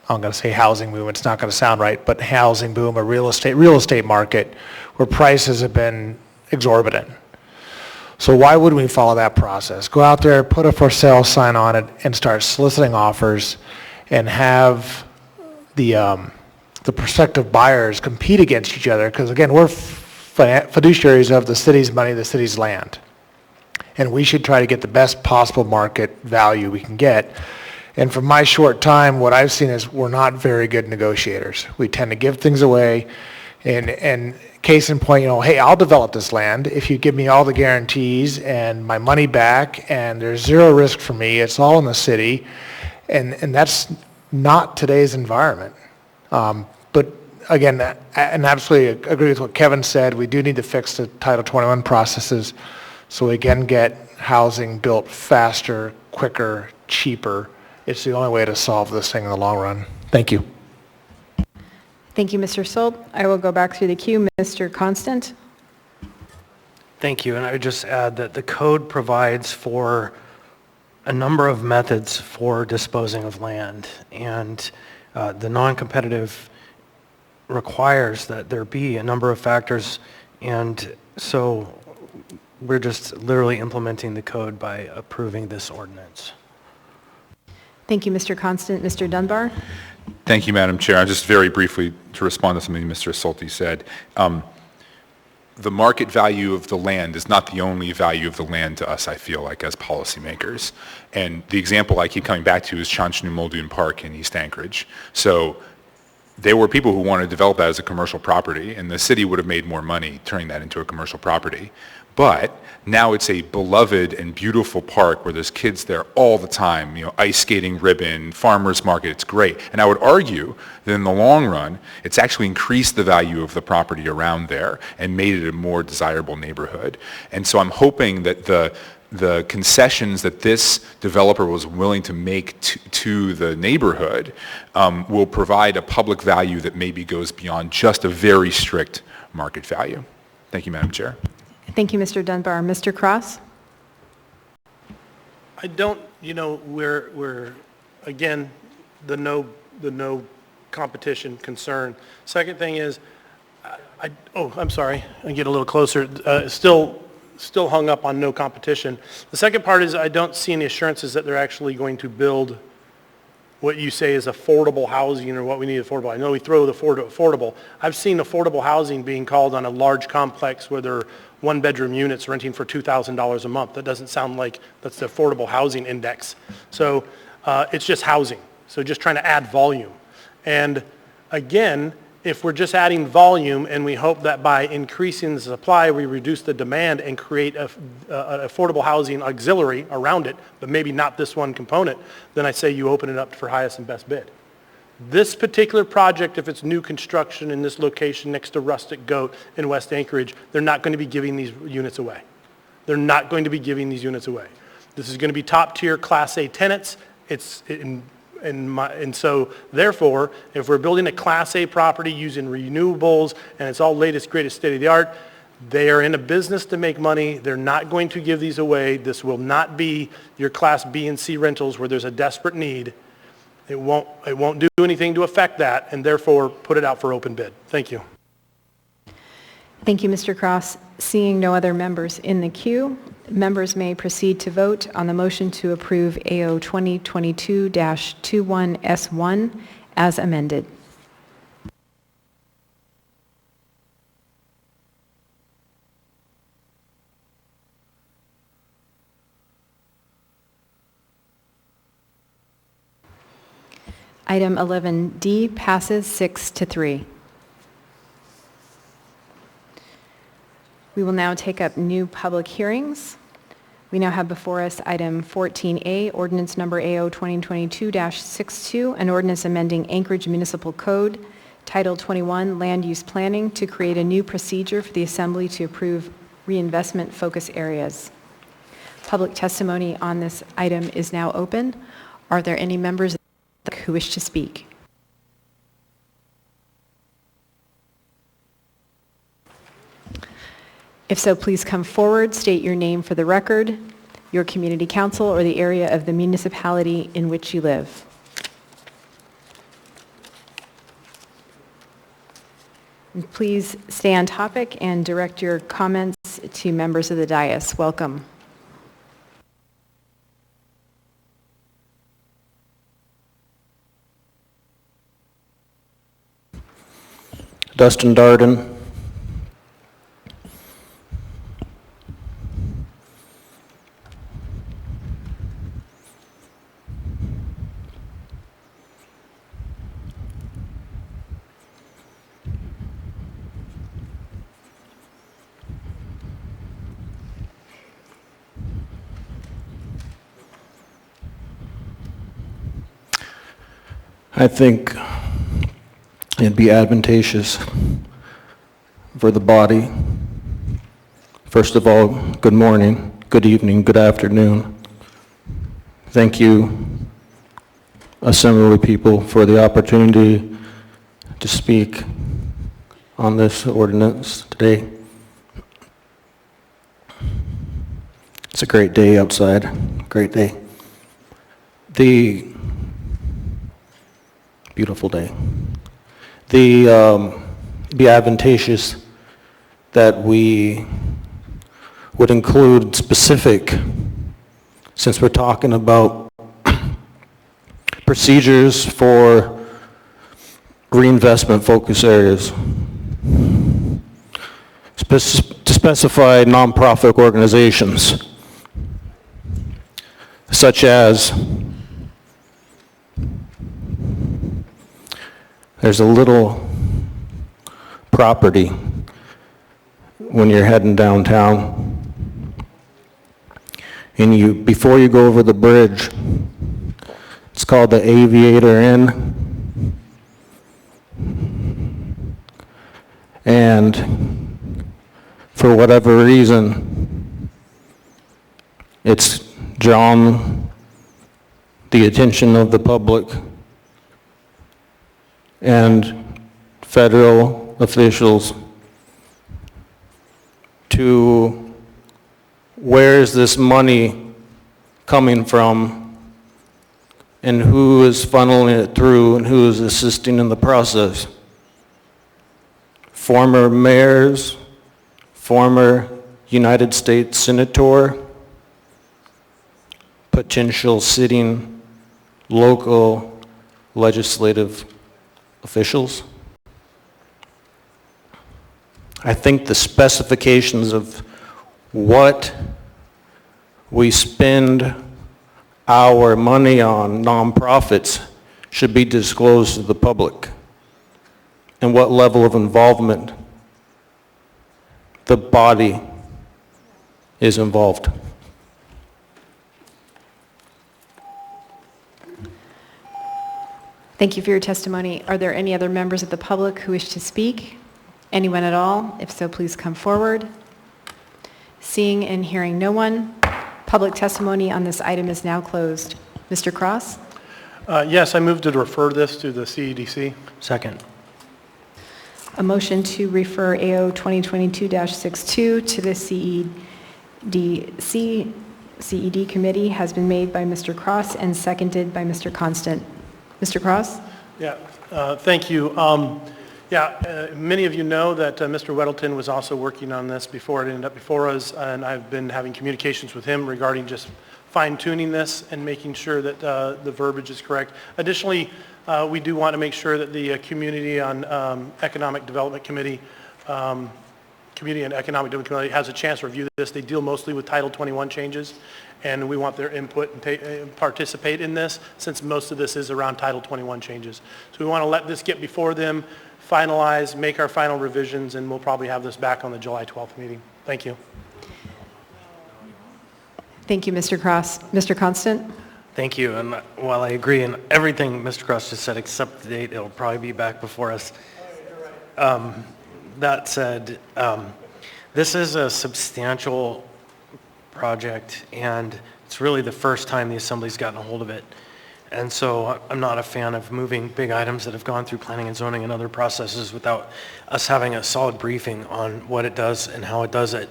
I'm going to say housing boom, it's not going to sound right, but housing boom, a real estate market where prices have been exorbitant. So why wouldn't we follow that process? Go out there, put a for sale sign on it, and start soliciting offers and have the prospective buyers compete against each other, because again, we're fiduciaries of the city's money, the city's land. And we should try to get the best possible market value we can get. And from my short time, what I've seen is we're not very good negotiators. We tend to give things away, and case in point, hey, I'll develop this land if you give me all the guarantees and my money back, and there's zero risk for me, it's all in the city, and that's not today's environment. But again, and absolutely agree with what Kevin said, we do need to fix the Title 21 processes so we can get housing built faster, quicker, cheaper. It's the only way to solve this thing in the long run. Thank you. Thank you, Mr. Solt. I will go back through the queue. Mr. Constant? Thank you, and I would just add that the code provides for a number of methods for disposing of land, and the non-competitive requires that there be a number of factors, and so we're just literally implementing the code by approving this ordinance. Thank you, Mr. Constant. Mr. Dunbar? Thank you, Madam Chair. Just very briefly to respond to something Mr. Solti said. The market value of the land is not the only value of the land to us, I feel like, as policymakers. And the example I keep coming back to is Chanchnu Muldoon Park in East Anchorage. So there were people who wanted to develop that as a commercial property, and the city would have made more money turning that into a commercial property. But now it's a beloved and beautiful park where there's kids there all the time, ice skating ribbon, farmers market, it's great. And I would argue that in the long run, it's actually increased the value of the property around there and made it a more desirable neighborhood. And so I'm hoping that the concessions that this developer was willing to make to the neighborhood will provide a public value that maybe goes beyond just a very strict market value. Thank you, Madam Chair. Thank you, Mr. Dunbar. Mr. Cross? I don't, we're again, the no competition concern. Second thing is, I'm sorry, I get a little closer, still hung up on no competition. The second part is I don't see any assurances that they're actually going to build what you say is affordable housing or what we need affordable. I know we throw the affordable. I've seen affordable housing being called on a large complex where there are one-bedroom units renting for $2,000 a month. That doesn't sound like that's the affordable housing index. So it's just housing. So just trying to add volume. And again, if we're just adding volume and we hope that by increasing the supply, we reduce the demand and create an affordable housing auxiliary around it, but maybe not this one component, then I say you open it up for highest and best bid. This particular project, if it's new construction in this location next to Rustic Goat in West Anchorage, they're not going to be giving these units away. They're not going to be giving these units away. This is going to be top-tier Class A tenants. And so, therefore, if we're building a Class A property using renewables and it's all latest, greatest state-of-the-art, they are in a business to make money. They're not going to give these away. This will not be your Class B and C rentals where there's a desperate need. It won't do anything to affect that, and therefore, put it out for open bid. Thank you. Thank you, Mr. Cross. Seeing no other members in the queue, members may proceed to vote on the motion to approve AO 2022-21S1 as amended. Item 11D passes 6-3. We will now take up new public hearings. We now have before us item 14A, ordinance number AO 2022-62, an ordinance amending Anchorage Municipal Code, Title 21, Land Use Planning, to create a new procedure for the Assembly to approve reinvestment focus areas. Public testimony on this item is now open. Are there any members who wish to speak? If so, please come forward, state your name for the record, your community council, or the area of the municipality in which you live. And please stay on topic and direct your comments to members of the dais. Welcome. Dustin Darden. I think it'd be advantageous for the body. First of all, good morning, good evening, good afternoon. Thank you, Assembly people, for the opportunity to speak on this ordinance today. It's a great day outside, great day. Beautiful day. Be advantageous that we would include specific, since we're talking about procedures for reinvestment focus areas, to specify nonprofit organizations, such as there's a little property when you're heading downtown, and before you go over the bridge, it's called the Aviator Inn, and for whatever reason, it's drawn the attention of the public and federal officials to where is this money coming from and who is funneling it through and who is assisting in the process. Former mayors, former United States senator, potential sitting local legislative officials. I think the specifications of what we spend our money on nonprofits should be disclosed to the public. and what level of involvement the body is involved. Thank you for your testimony. Are there any other members of the public who wish to speak? Anyone at all? If so, please come forward. Seeing and hearing no one, public testimony on this item is now closed. Mr. Cross? Yes, I move to refer this to the CEDC. Second. A motion to refer AO 2022-62 to the CED committee has been made by Mr. Cross and seconded by Mr. Constant. Mr. Cross? Yeah, thank you. Many of you know that Mr. Weddleton was also working on this before it ended up before us, and I've been having communications with him regarding just fine-tuning this and making sure that the verbiage is correct. Additionally, we do want to make sure that the Community on Economic Development Committee, Community and Economic Development Committee has a chance to review this. They deal mostly with Title 21 changes, and we want their input and participate in this, since most of this is around Title 21 changes. So we want to let this get before them, finalize, make our final revisions, and we'll probably have this back on the July 12th meeting. Thank you. Thank you, Mr. Cross. Mr. Constant? Thank you. And while I agree in everything Mr. Cross just said, except the date, it'll probably be back before us. That said, this is a substantial project, and it's really the first time the Assembly's gotten a hold of it. And so I'm not a fan of moving big items that have gone through planning and zoning and other processes without us having a solid briefing on what it does and how it does it.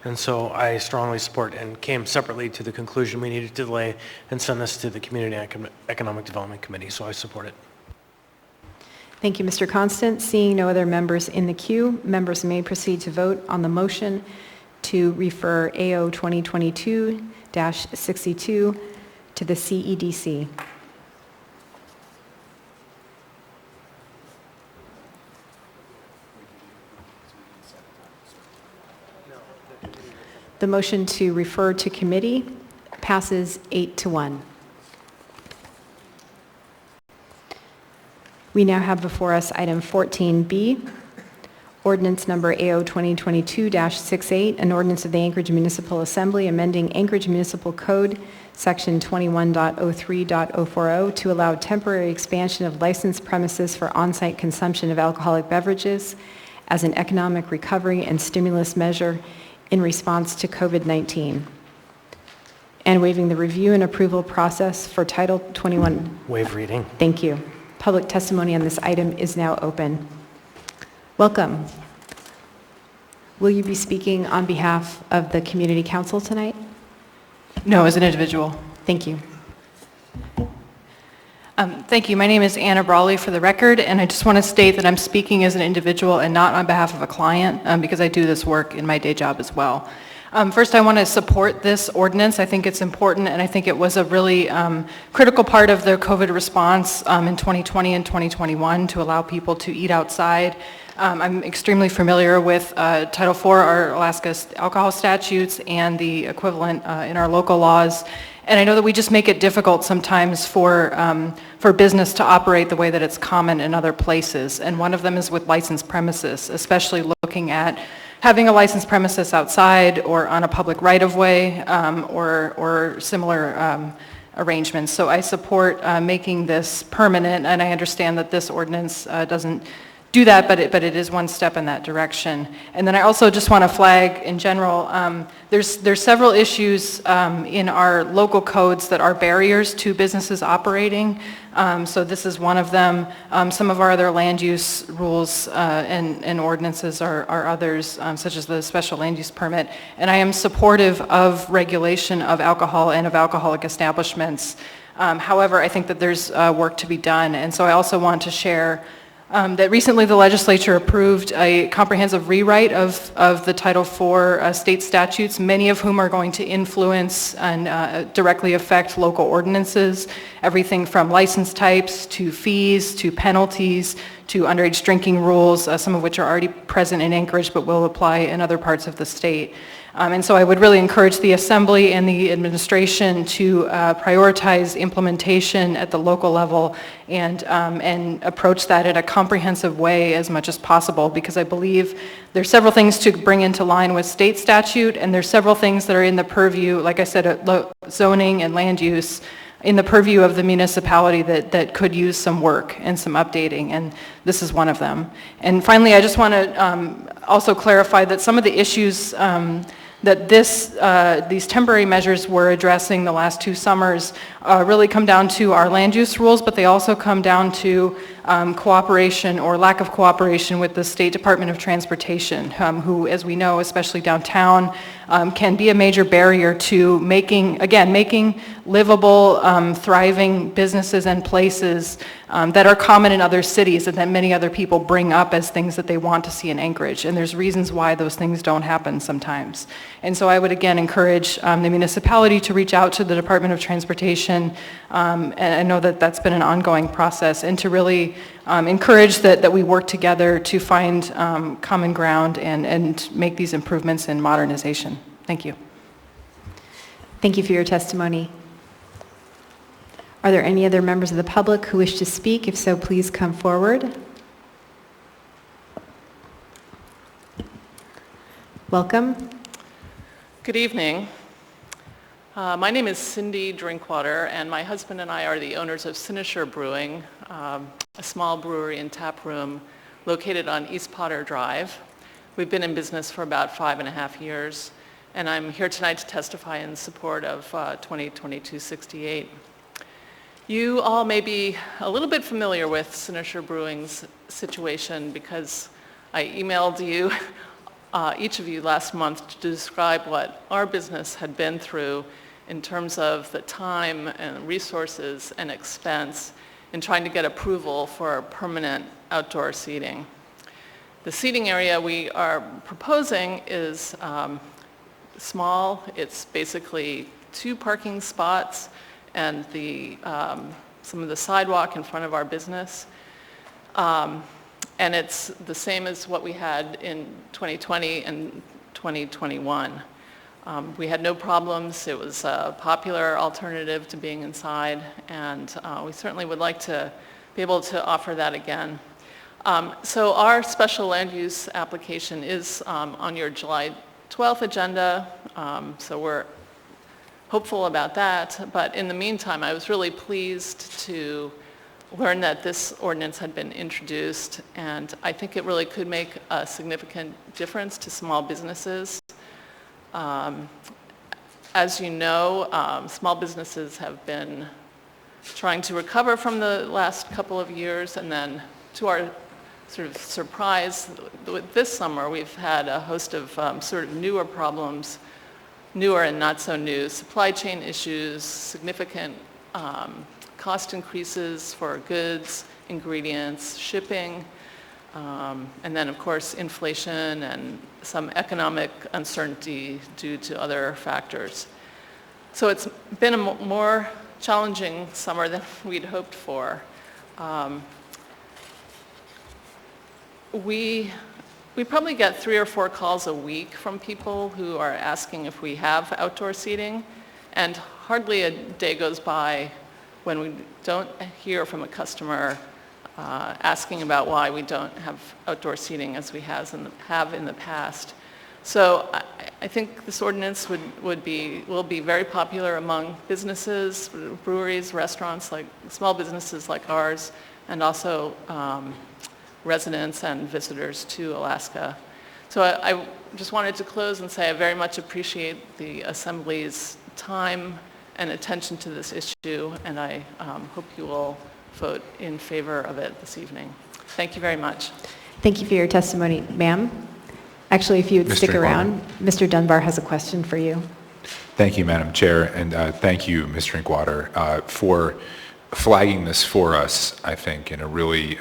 And so I strongly support and came separately to the conclusion we needed to delay and send this to the Community and Economic Development Committee, so I support it. Thank you, Mr. Constant. Seeing no other members in the queue, members may proceed to vote on the motion to refer AO 2022-62 to the CEDC. The motion to refer to committee passes 8-1. We now have before us item 14B, ordinance number AO 2022-68, an ordinance of the Anchorage Municipal Assembly amending Anchorage Municipal Code, section 21.03.040, to allow temporary expansion of licensed premises for on-site consumption of alcoholic beverages as an economic recovery and stimulus measure in response to COVID-19, and waiving the review and approval process for Title 21. Waive reading. Thank you. Public testimony on this item is now open. Welcome. Will you be speaking on behalf of the Community Council tonight? No, as an individual. Thank you. Thank you. My name is Anna Brawley for the record, and I just want to state that I'm speaking as an individual and not on behalf of a client because I do this work in my day job as well. First, I want to support this ordinance. I think it's important, and I think it was a really critical part of the COVID response in 2020 and 2021 to allow people to eat outside. I'm extremely familiar with Title IV, our Alaska alcohol statutes, and the equivalent in our local laws. And I know that we just make it difficult sometimes for business to operate the way that it's common in other places. And one of them is with licensed premises, especially looking at having a licensed premises outside or on a public right-of-way or similar arrangements. So I support making this permanent, and I understand that this ordinance doesn't do that, but it is one step in that direction. And then I also just want to flag in general, there's several issues in our local codes that are barriers to businesses operating. So this is one of them. Some of our other land use rules and ordinances are others, such as the special land use permit. And I am supportive of regulation of alcohol and of alcoholic establishments. However, I think that there's work to be done. And so I also want to share that recently the legislature approved a comprehensive rewrite of the Title IV state statutes, many of whom are going to influence and directly affect local ordinances, everything from license types to fees to penalties to underage drinking rules, some of which are already present in Anchorage but will apply in other parts of the state. And so I would really encourage the Assembly and the administration to prioritize implementation at the local level and approach that in a comprehensive way as much as possible, because I believe there's several things to bring into line with state statute, and there's several things that are in the purview, like I said, zoning and land use, in the purview of the municipality that could use some work and some updating, and this is one of them. And finally, I just want to also clarify that some of the issues that these temporary measures we're addressing the last 2 summers really come down to our land use rules, but they also come down to cooperation or lack of cooperation with the State Department of Transportation, who, as we know, especially downtown, can be a major barrier to making livable, thriving businesses and places that are common in other cities and that many other people bring up as things that they want to see in Anchorage. And there's reasons why those things don't happen sometimes. And so I would again encourage the municipality to reach out to the Department of Transportation, and I know that that's been an ongoing process, and to really encourage that we work together to find common ground and make these improvements in modernization. Thank you. Thank you for your testimony. Are there any other members of the public who wish to speak? If so, please come forward. Welcome. Good evening. My name is Cindy Drinkwater, and my husband and I are the owners of Sinisher Brewing, a small brewery and tap room located on East Potter Drive. We've been in business for about 5.5 years, and I'm here tonight to testify in support of 2022-68. You all may be a little bit familiar with Sinisher Brewing's situation because I emailed you, each of you last month, to describe what our business had been through in terms of the time and resources and expense in trying to get approval for permanent outdoor seating. The seating area we are proposing is small. It's basically 2 parking spots and some of the sidewalk in front of our business. And it's the same as what we had in 2020 and 2021. We had no problems. It was a popular alternative to being inside, and we certainly would like to be able to offer that again. So our special land use application is on your July 12th agenda, so we're hopeful about that. But in the meantime, I was really pleased to learn that this ordinance had been introduced, and I think it really could make a significant difference to small businesses. As you know, small businesses have been trying to recover from the last couple of years, and then to our sort of surprise, this summer we've had a host of sort of newer problems, newer and not so new, supply chain issues, significant cost increases for goods, ingredients, shipping, and then of course inflation and some economic uncertainty due to other factors. So it's been a more challenging summer than we'd hoped for. We probably get 3 or 4 calls a week from people who are asking if we have outdoor seating, and hardly a day goes by when we don't hear from a customer asking about why we don't have outdoor seating as we have in the past. So I think this ordinance will be very popular among businesses, breweries, restaurants, like small businesses like ours, and also residents and visitors to Alaska. So I just wanted to close and say I very much appreciate the Assembly's time and attention to this issue, and I hope you will vote in favor of it this evening. Thank you very much. Thank you for your testimony, ma'am. Actually, if you would stick around, Mr. Dunbar has a question for you. Thank you, Madam Chair, and thank you, Ms. Drinkwater, for flagging this for us, I think, in a really,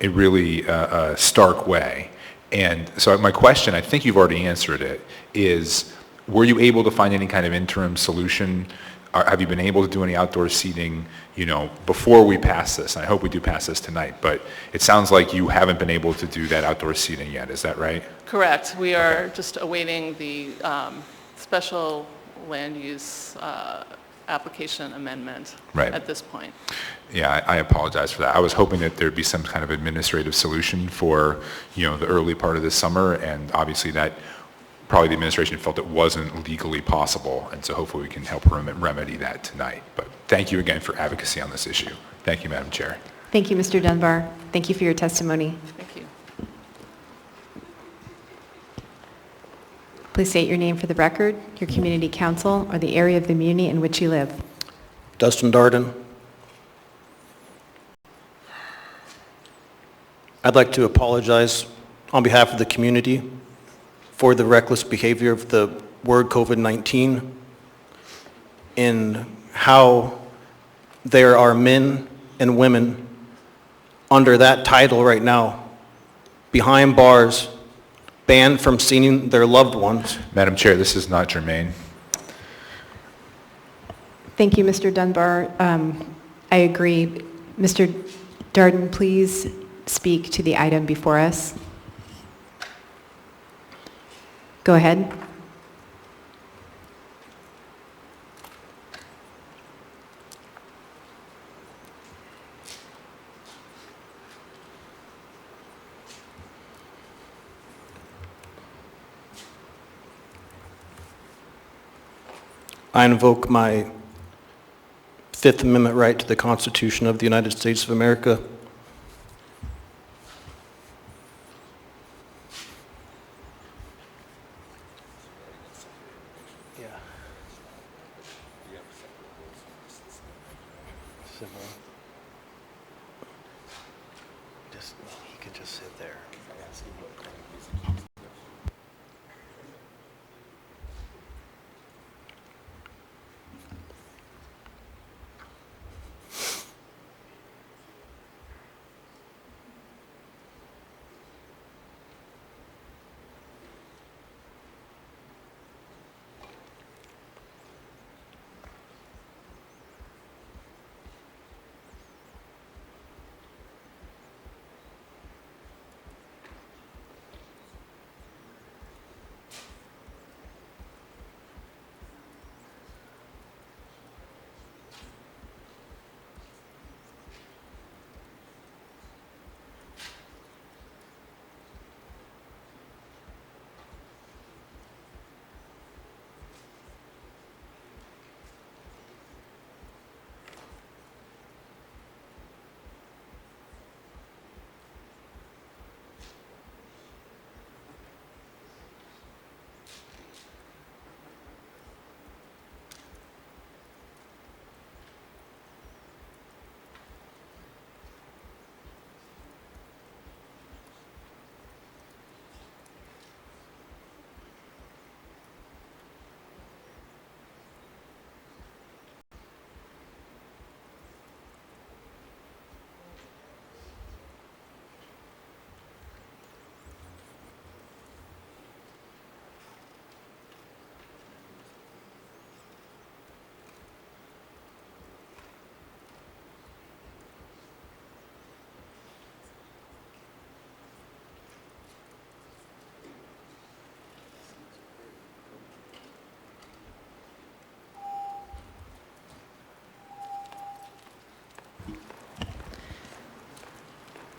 a really stark way. And so my question, I think you've already answered it, is were you able to find any kind of interim solution have you been able to do any outdoor seating, before we pass this? And I hope we do pass this tonight, but it sounds like you haven't been able to do that outdoor seating yet. Is that right? Correct. We are just awaiting the special land use application amendment at this point. Yeah, I apologize for that. I was hoping that there'd be some kind of administrative solution for, the early part of this summer, and obviously that probably the administration felt it wasn't legally possible, and so hopefully we can help remedy that tonight. But thank you again for advocacy on this issue. Thank you, Madam Chair. Thank you, Mr. Dunbar. Thank you for your testimony. Thank you. Please state your name for the record, your community council, or the area of the muni in which you live. Dustin Darden. I'd like to apologize on behalf of the community for the reckless behavior of the word COVID-19 in how there are men and women under that title right now, behind bars, banned from seeing their loved ones. Madam Chair, this is not germane. Thank you, Mr. Dunbar. I agree. Mr. Darden, please speak to the item before us. Go ahead. I invoke my Fifth Amendment right to the Constitution of the United States of America. He can just sit there.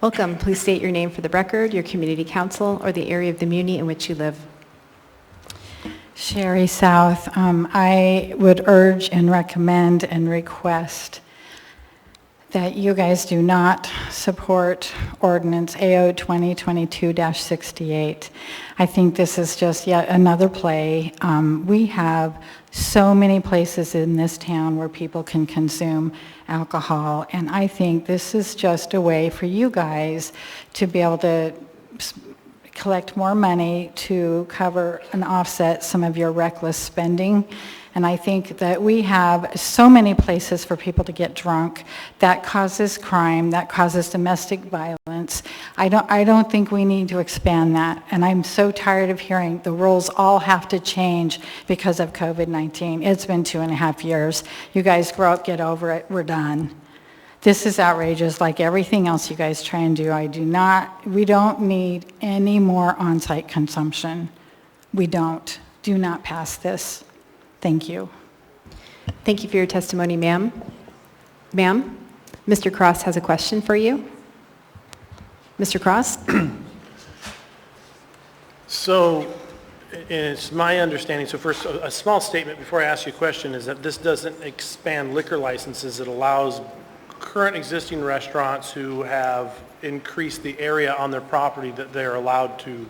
Welcome. Please state your name for the record, your community council, or the area of the muni in which you live. Sherry South. I would urge and recommend and request that you guys do not support ordinance AO 2022-68. I think this is just yet another play. We have so many places in this town where people can consume alcohol, and I think this is just a way for you guys to be able to collect more money to cover and offset some of your reckless spending. And I think that we have so many places for people to get drunk. That causes crime, that causes domestic violence. I don't think we need to expand that. And I'm so tired of hearing the rules all have to change because of COVID-19. It's been 2.5 years. You guys grow up, get over it, we're done. This is outrageous, like everything else you guys try and do. We don't need any more on-site consumption. We don't. Do not pass this. Thank you. Thank you for your testimony, ma'am. Ma'am, Mr. Cross has a question for you. Mr. Cross? So it's my understanding, so first, a small statement before I ask you a question is that this doesn't expand liquor licenses. It allows current existing restaurants who have increased the area on their property that they're allowed to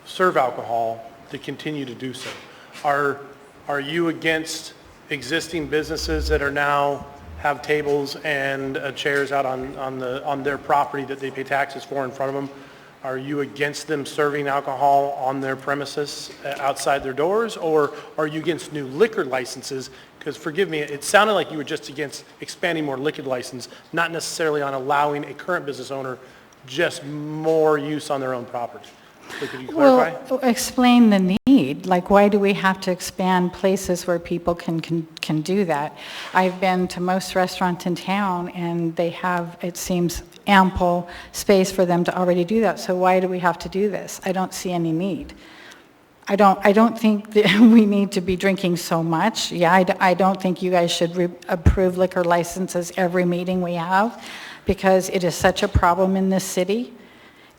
serve alcohol to continue to do so. Are you against existing businesses that are now have tables and chairs out on their property that they pay taxes for in front of them? Are you against them serving alcohol on their premises outside their doors, or are you against new liquor licenses? Because forgive me, it sounded like you were just against expanding more liquor license, not necessarily on allowing a current business owner just more use on their own property. So could you clarify? Well, explain the need. Like, why do we have to expand places where people can do that? I've been to most restaurants in town, and they have, it seems, ample space for them to already do that. So why do we have to do this? I don't see any need. I don't think that we need to be drinking so much. Yeah, I don't think you guys should approve liquor licenses every meeting we have, because it is such a problem in this city.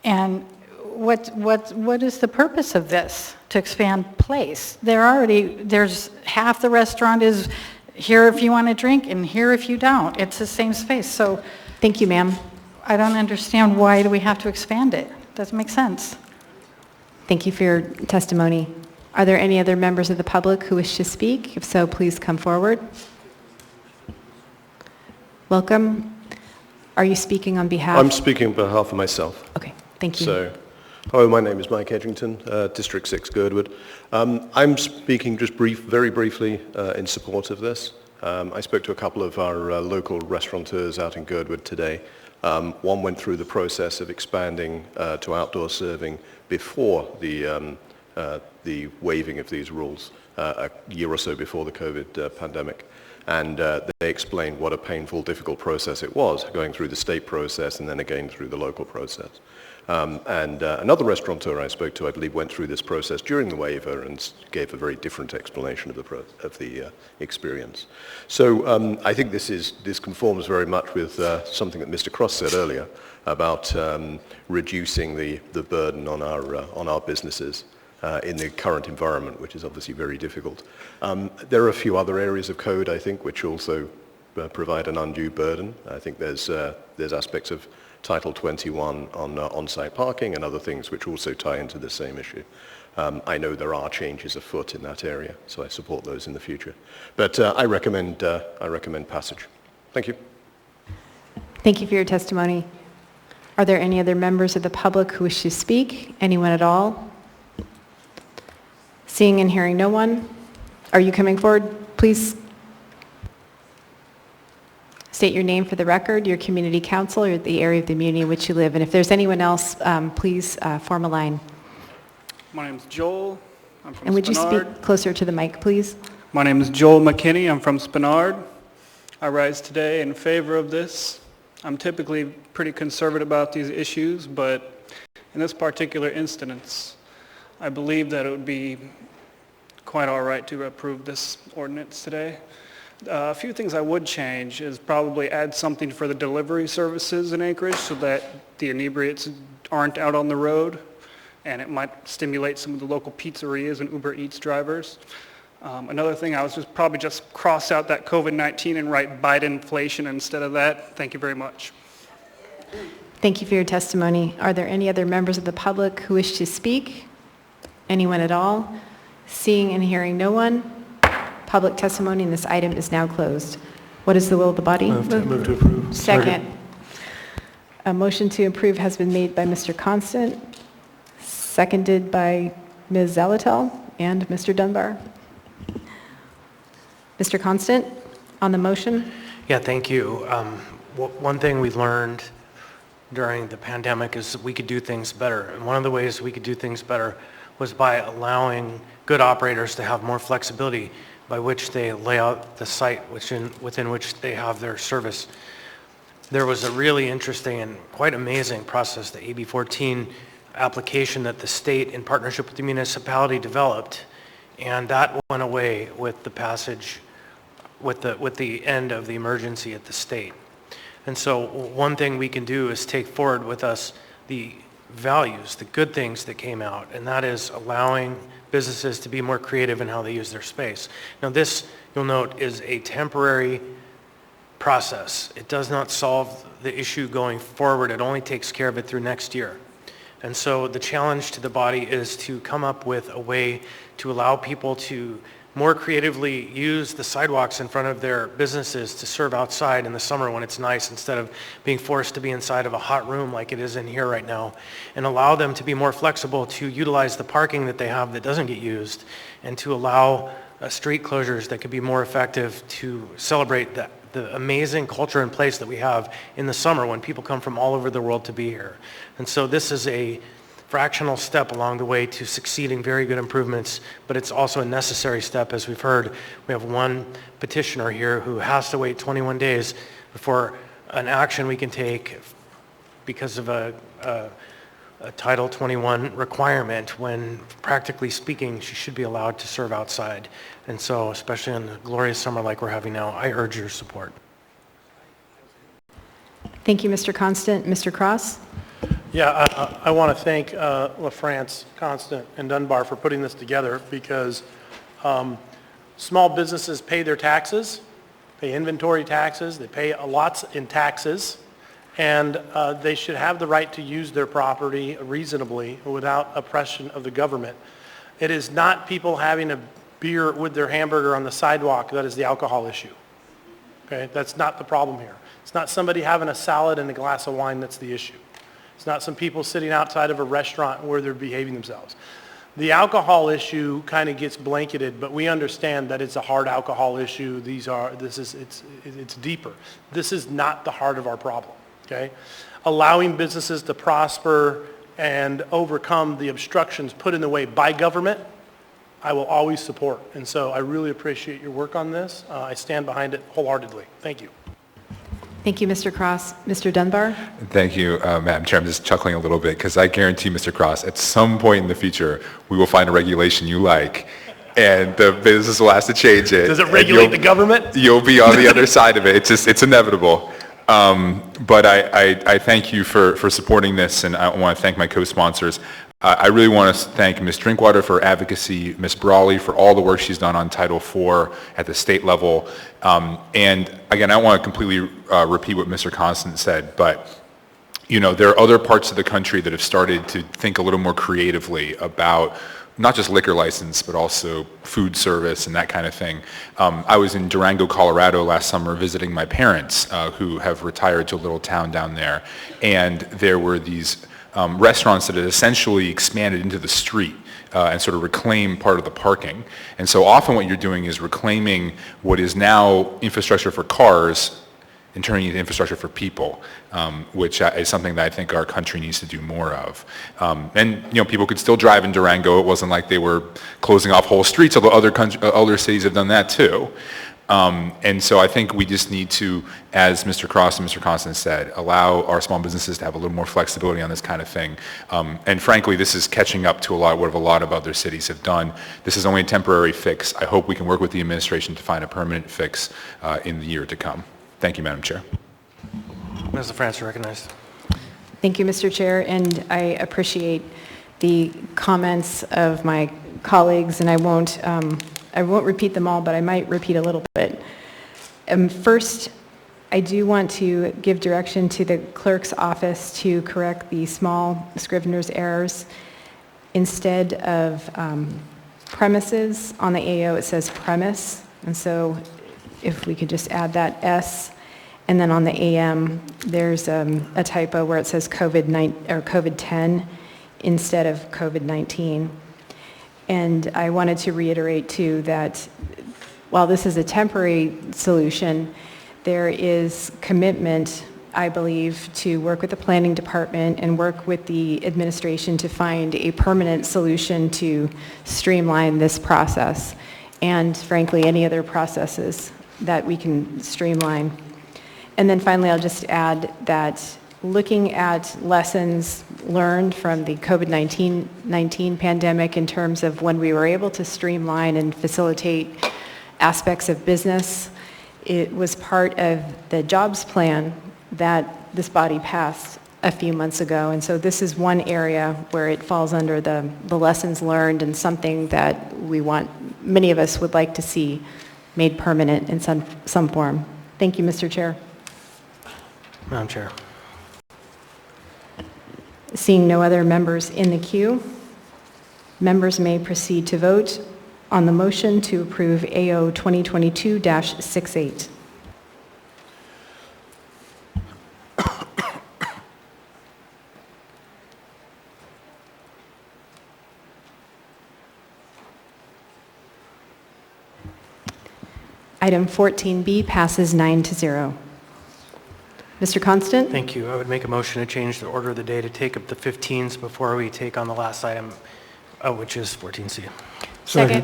And what is the purpose of this? To expand place? There's half the restaurant is here if you want to drink and here if you don't. It's the same space. So thank you, ma'am. I don't understand why do we have to expand it? Doesn't make sense. Thank you for your testimony. Are there any other members of the public who wish to speak? If so, please come forward. Welcome. Are you speaking on behalf? I'm speaking on behalf of myself. Okay, thank you. So, hello, my name is Mike Edgington, District 6, Girdwood. I'm speaking just very briefly in support of this. I spoke to a couple of our local restaurateurs out in Girdwood today. One went through the process of expanding to outdoor serving before the waiving of these rules, a year or so before the COVID pandemic. And they explained what a painful, difficult process it was, going through the state process and then again through the local process. Another restaurateur I spoke to, I believe, went through this process during the waiver and gave a very different explanation of the experience. So I think this conforms very much with something that Mr. Cross said earlier about reducing the burden on our businesses in the current environment, which is obviously very difficult. There are a few other areas of code, I think, which also provide an undue burden. I think there's aspects of Title 21 on on-site parking and other things which also tie into the same issue. I know there are changes afoot in that area, so I support those in the future. But I recommend passage. Thank you. Thank you for your testimony. Are there any other members of the public who wish to speak? Anyone at all? Seeing and hearing no one, are you coming forward? Please state your name for the record, your community council, or the area of the community in which you live. And if there's anyone else, please form a line. My name is Joel. I'm from And would you Spinard. speak closer to the mic, please? My name is Joel McKinney. I'm from Spinard. I rise today in favor of this. I'm typically pretty conservative about these issues, but in this particular instance, I believe that it would be quite all right to approve this ordinance today. A few things I would change is probably add something for the delivery services in Anchorage so that the inebriates aren't out on the road, and it might stimulate some of the local pizzerias and Uber Eats drivers. Another thing, I was probably just cross out that COVID-19 and write Biden-inflation instead of that. Thank you very much. Thank you for your testimony. Are there any other members of the public who wish to speak? Anyone at all? Seeing and hearing no one, public testimony in this item is now closed. What is the will of the body? Move to approve. Second. A motion to approve has been made by Mr. Constant. seconded by Ms. Zalatel and Mr. Dunbar. Mr. Constant, on the motion? Yeah, thank you. One thing we learned during the pandemic is that we could do things better. And one of the ways we could do things better was by allowing good operators to have more flexibility by which they lay out the site within which they have their service. There was a really interesting and quite amazing process, the AB 14 application that the state in partnership with the municipality developed, and that went away with the passage, with the end of the emergency at the state. And so one thing we can do is take forward with us the values, the good things that came out, and that is allowing businesses to be more creative in how they use their space. Now this, you'll note, is a temporary process. It does not solve the issue going forward. It only takes care of it through next year. And so the challenge to the body is to come up with a way to allow people to more creatively use the sidewalks in front of their businesses to serve outside in the summer when it's nice, instead of being forced to be inside of a hot room like it is in here right now, and allow them to be more flexible to utilize the parking that they have that doesn't get used, and to allow street closures that could be more effective to celebrate the amazing culture and place that we have in the summer when people come from all over the world to be here. And so this is a fractional step along the way to succeeding very good improvements, but it's also a necessary step. As we've heard, we have one petitioner here who has to wait 21 days before an action we can take because of a Title 21 requirement, when practically speaking she should be allowed to serve outside. And so especially in a glorious summer like we're having now, I urge your support. Thank you, Mr. Constant. Mr. Cross? Yeah, I want to thank LaFrance, Constant, and Dunbar for putting this together, because small businesses pay their taxes, pay inventory taxes, they pay lots in taxes, and they should have the right to use their property reasonably without oppression of the government. It is not people having a beer with their hamburger on the sidewalk that is the alcohol issue. Okay, that's not the problem here. It's not somebody having a salad and a glass of wine that's the issue. It's not some people sitting outside of a restaurant where they're behaving themselves. The alcohol issue kind of gets blanketed, but we understand that it's a hard alcohol issue. It's deeper. This is not the heart of our problem, okay? Allowing businesses to prosper and overcome the obstructions put in the way by government, I will always support. And so I really appreciate your work on this. I stand behind it wholeheartedly. Thank you. Thank you, Mr. Cross. Mr. Dunbar? Thank you, Madam Chair. I'm just chuckling a little bit because I guarantee, Mr. Cross, at some point in the future, we will find a regulation you like, and the business will ask to change it. Does it regulate the government? You'll be on the other side of it. It's inevitable. But I thank you for supporting this, and I want to thank my co-sponsors. I really want to thank Ms. Drinkwater for advocacy, Ms. Brawley for all the work she's done on Title IV at the state level. And again, I don't want to completely repeat what Mr. Constant said, but you know, there are other parts of the country that have started to think a little more creatively about not just liquor license, but also food service and that kind of thing. I was in Durango, Colorado last summer visiting my parents who have retired to a little town down there. And there were these restaurants that had essentially expanded into the street and sort of reclaim part of the parking. And so often what you're doing is reclaiming what is now infrastructure for cars and turning it into infrastructure for people, which is something that I think our country needs to do more of. And you know, people could still drive in Durango. It wasn't like they were closing off whole streets, although other cities have done that too. And so I think we just need to, as Mr. Cross and Mr. Constant said, allow our small businesses to have a little more flexibility on this kind of thing. And frankly, this is catching up to what a lot of other cities have done. This is only a temporary fix. I hope we can work with the administration to find a permanent fix in the year to come. Thank you, Madam Chair. Ms. LaFrance, recognized. Thank you, Mr. Chair, and I appreciate the comments of my colleagues, and I won't repeat them all, but I might repeat a little bit. First, I do want to give direction to the clerk's office to correct the small scrivener's errors. Instead of premises on the AO, it says premise, and so if we could just add that S, and then on the AM, there's a typo where it says COVID-10. instead of COVID-19. And I wanted to reiterate too that while this is a temporary solution, there is commitment, I believe, to work with the planning department and work with the administration to find a permanent solution to streamline this process and frankly any other processes that we can streamline. And then finally, I'll just add that looking at lessons learned from the COVID-19 pandemic in terms of when we were able to streamline and facilitate aspects of business, it was part of the jobs plan that this body passed a few months ago. And so this is one area where it falls under the lessons learned and something that many of us would like to see made permanent in some form. Thank you, Mr. Chair. Madam Chair. Seeing no other members in the queue, members may proceed to vote on the motion to approve AO 2022-68. Item 14B passes 9-0. Mr. Constant? Thank you. I would make a motion to change the order of the day to take up the 15s before we take on the last item, which is 14C. Second.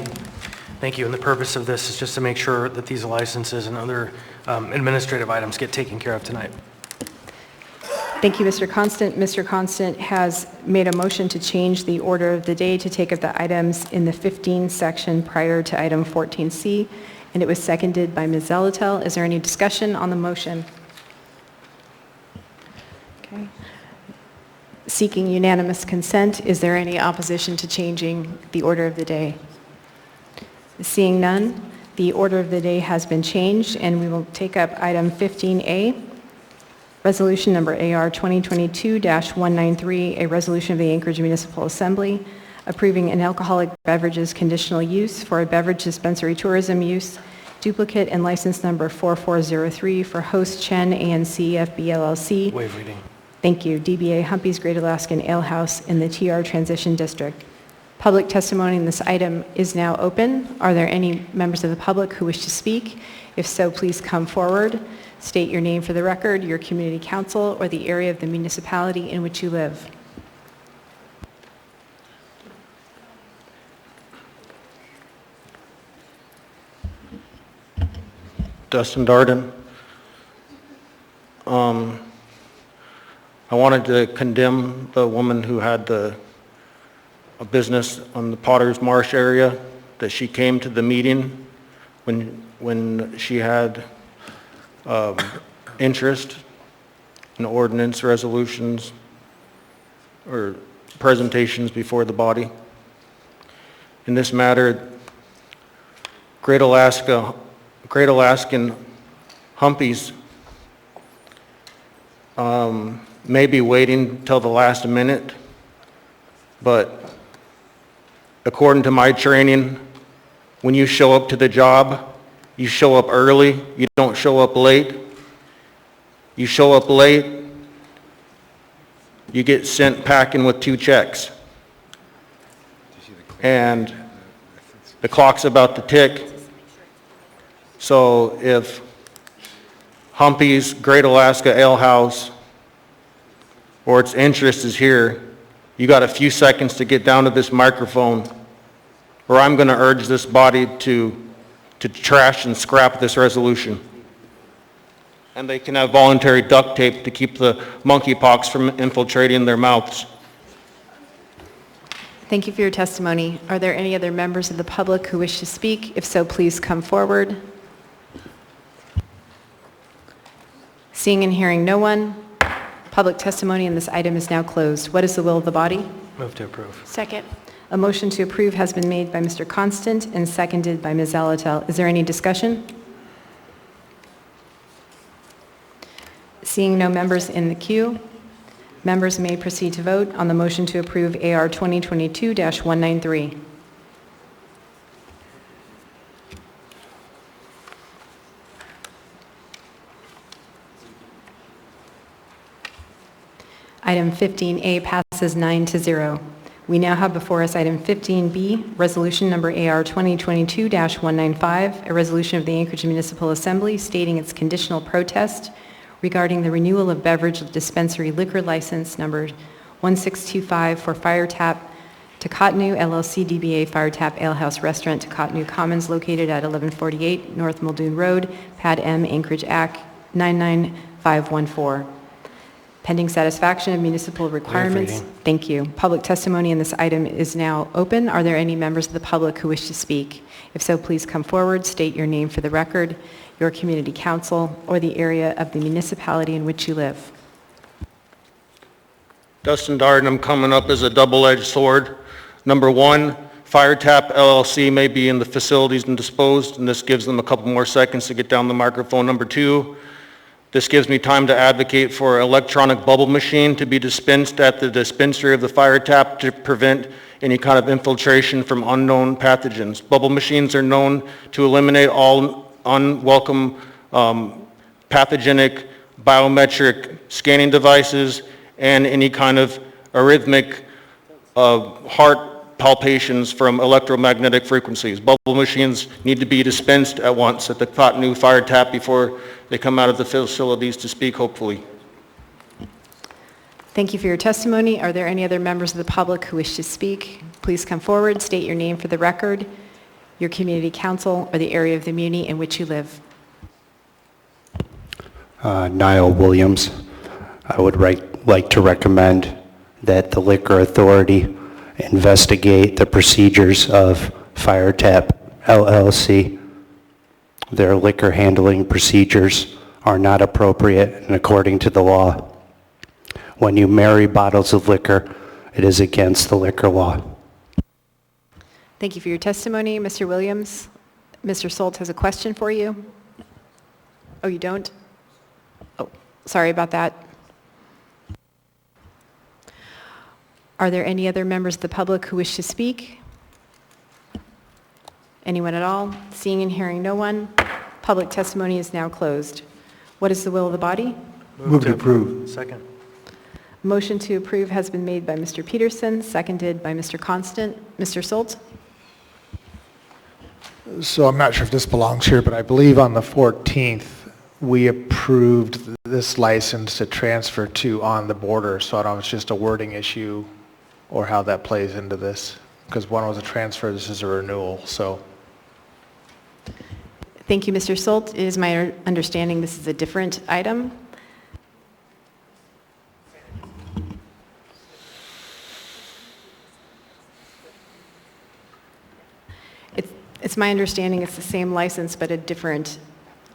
Thank you. And the purpose of this is just to make sure that these licenses and other administrative items get taken care of tonight. Thank you, Mr. Constant. Mr. Constant has made a motion to change the order of the day to take up the items in the 15 section prior to item 14C, and it was seconded by Ms. Zelatel. Is there any discussion on the motion? Okay. Seeking unanimous consent, is there any opposition to changing the order of the day? Seeing none, the order of the day has been changed, and we will take up item 15A, resolution number AR 2022-193, a resolution of the Anchorage Municipal Assembly approving an alcoholic beverages conditional use for a beverage dispensary tourism use, duplicate and license number 4403 for Host Chen ANC FB LLC. Waive reading. Thank you. DBA Humpy's Great Alaskan Ale House in the TR Transition District. Public testimony on this item is now open. Are there any members of the public who wish to speak? If so, please come forward. State your name for the record, your community council, or the area of the municipality in which you live. Dustin Darden. I wanted to condemn the woman who had a business on the Potter's Marsh area, that she came to the meeting when she had interest in ordinance resolutions or presentations before the body. In this matter, Great Alaskan Humpies may be waiting till the last minute, but according to my training, when you show up to the job, you show up early, you don't show up late. You show up late, you get sent packing with 2 checks. And the clock's about to tick. So if Humpy's Great Alaska Ale House or its interest is here, you got a few seconds to get down to this microphone, or I'm going to urge this body to trash and scrap this resolution. And they can have voluntary duct tape to keep the monkeypox from infiltrating their mouths. Thank you for your testimony. Are there any other members of the public who wish to speak? If so, please come forward. Seeing and hearing no one, public testimony on this item is now closed. What is the will of the body? Move to approve. Second. A motion to approve has been made by Mr. Constant and seconded by Ms. Zelatel. Is there any discussion? Seeing no members in the queue, members may proceed to vote on the motion to approve AR 2022-193. Item 15A passes Passes 9-0. We now have before us item 15B, resolution number AR 2022-195, a resolution of the Anchorage Municipal Assembly stating its conditional protest regarding the renewal of beverage dispensary liquor license number 1625 for Fire Tap Takotnu LLC DBA Fire Tap Ale House Restaurant Takotnu Commons located at 1148 North Muldoon Road, Pad M, Anchorage, AC 99514. Pending satisfaction of municipal requirements. reading. Thank you. Public testimony in this item is now open. Are there any members of the public who wish to speak? If so, please come forward, state your name for the record, your community council, or the area of the municipality in which you live. Dustin Darden, I'm coming up as a double-edged sword. Number one, Fire Tap LLC may be in the facilities and disposed, and this gives them a couple more seconds to get down the microphone. Number two, this gives me time to advocate for an electronic bubble machine to be dispensed at the dispensary of the Fire Tap to prevent any kind of infiltration from unknown pathogens. Bubble machines are known to eliminate all unwelcome pathogenic biometric scanning devices and any kind of arrhythmic heart palpations from electromagnetic frequencies. Bubble machines need to be dispensed at once at the Takotnu Fire Tap before they come out of the facilities to speak, hopefully. Thank you for your testimony. Are there any other members of the public who wish to speak? Please come forward, state your name for the record, your community council, or the area of the muni in which you live. Niall Williams. I would like to recommend that the Liquor Authority investigate the procedures of Fire Tap LLC. Their liquor handling procedures are not appropriate and according to the law. When you marry bottles of liquor, it is against the liquor law. Thank you for your testimony, Mr. Williams. Mr. Solt has a question for you. Oh, you don't? Oh, sorry about that. Are there any other members of the public who wish to speak? Anyone at all? Seeing and hearing no one, public testimony is now closed. What is the will of the body? Move to approve. Second. Motion to approve has been made by Mr. Peterson, seconded by Mr. Constant. Mr. Solt? So I'm not sure if this belongs here, but I believe on the 14th, we approved this license to transfer to On the Border. So I don't know if it's just a wording issue or how that plays into this. Because one was a transfer, this is a renewal, so. Thank you, Mr. Solt. It is my understanding this is a different item. It's my understanding it's the same license, but a different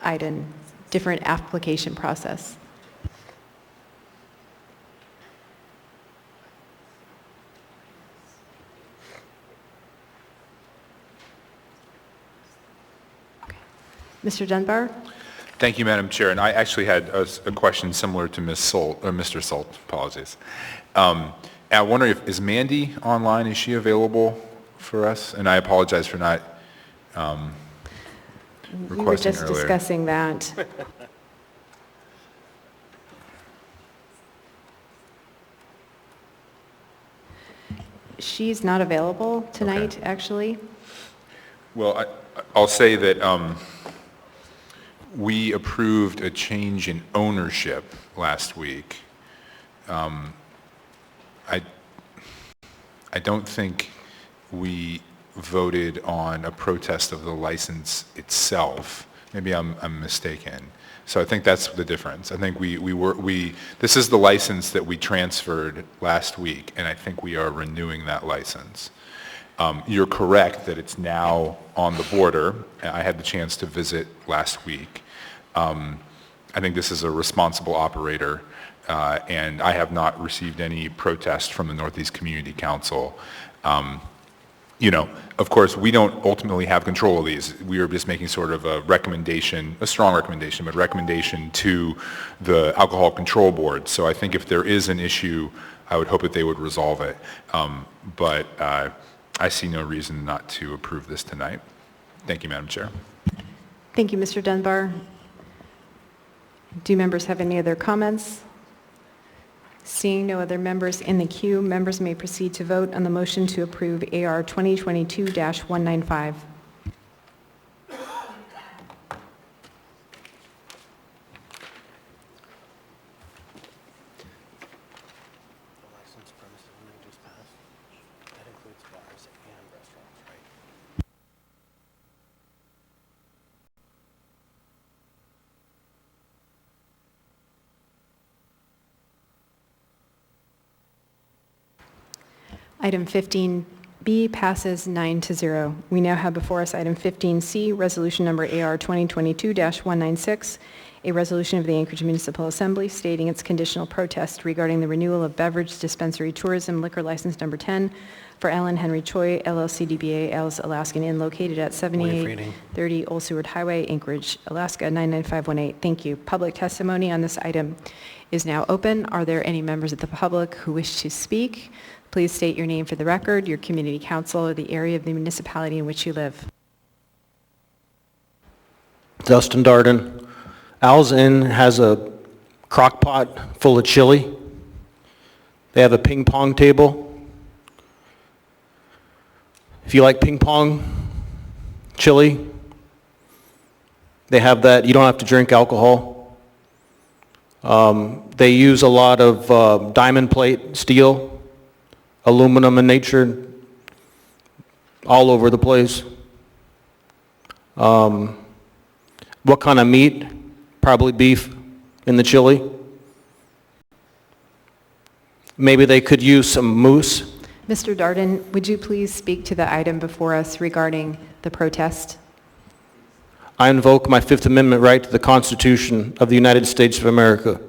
item, different application process. Mr. Dunbar? Thank you, Madam Chair. And I actually had a question similar to Ms. Solt, or Mr. Solt, apologies. And I wonder is Mandy online? Is she available for us? And I apologize for not requesting We were just earlier. discussing that. She's not available tonight, Okay. actually. Well, I'll say that we approved a change in ownership last week. I don't think we voted on a protest of the license itself. Maybe I'm mistaken. So I think that's the difference. I think this is the license that we transferred last week, and I think we are renewing that license. You're correct that it's now On the Border. I had the chance to visit last week. I think this is a responsible operator, and I have not received any protest from the Northeast Community Council. You know, of course, we don't ultimately have control of these. We are just making sort of a recommendation, a strong recommendation, but recommendation to the Alcohol Control Board. So I think if there is an issue, I would hope that they would resolve it. But I see no reason not to approve this tonight. Thank you, Madam Chair. Thank you, Mr. Dunbar. Do members have any other comments? Seeing no other members in the queue, members may proceed to vote on the motion to approve AR 2022-195. Item 15B passes 9-0. We now have before us item 15C, resolution number AR 2022-196, a resolution of the Anchorage Municipal Assembly stating its conditional protest regarding the renewal of beverage dispensary tourism liquor license number 10 for Ellen Henry Choi, LLC DBA Al's Alaskan Inn located at 7830 Old Seward Highway, Anchorage, Alaska 99518. Thank you. Public testimony on this item is now open. Are there any members of the public who wish to speak? Please state your name for the record, your community council, or the area of the municipality in which you live. Dustin Darden. Al's Inn has a crock pot full of chili. They have a ping pong table. If you like ping pong, chili, they have that. You don't have to drink alcohol. They use a lot of diamond plate steel, aluminum in nature, all over the place. What kind of meat? Probably beef in the chili. Maybe they could use some moose. Mr. Darden, would you please speak to the item before us regarding the protest? I invoke my Fifth Amendment right to the Constitution of the United States of America.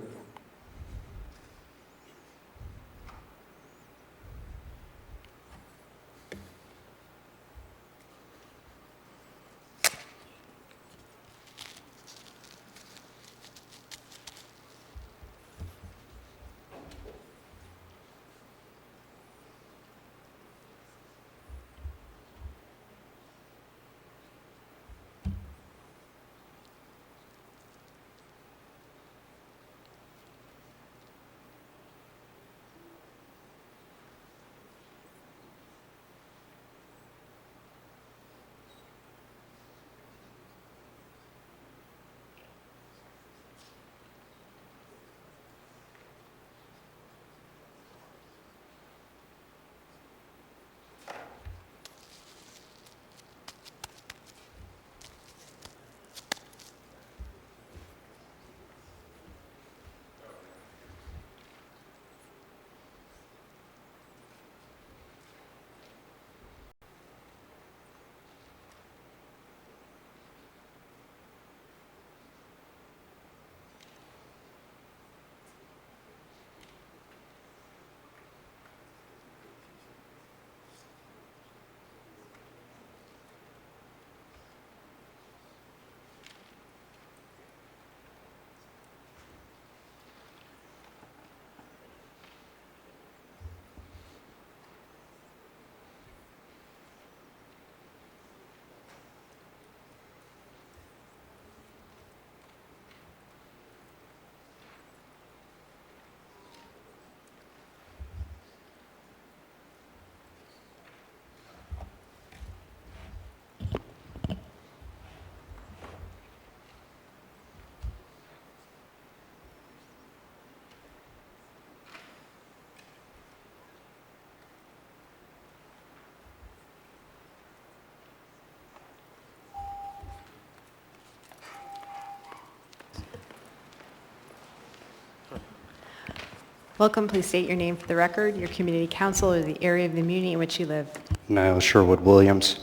Welcome. Please state your name for the record, your community council, or the area of the community in which you live. Niall Sherwood Williams.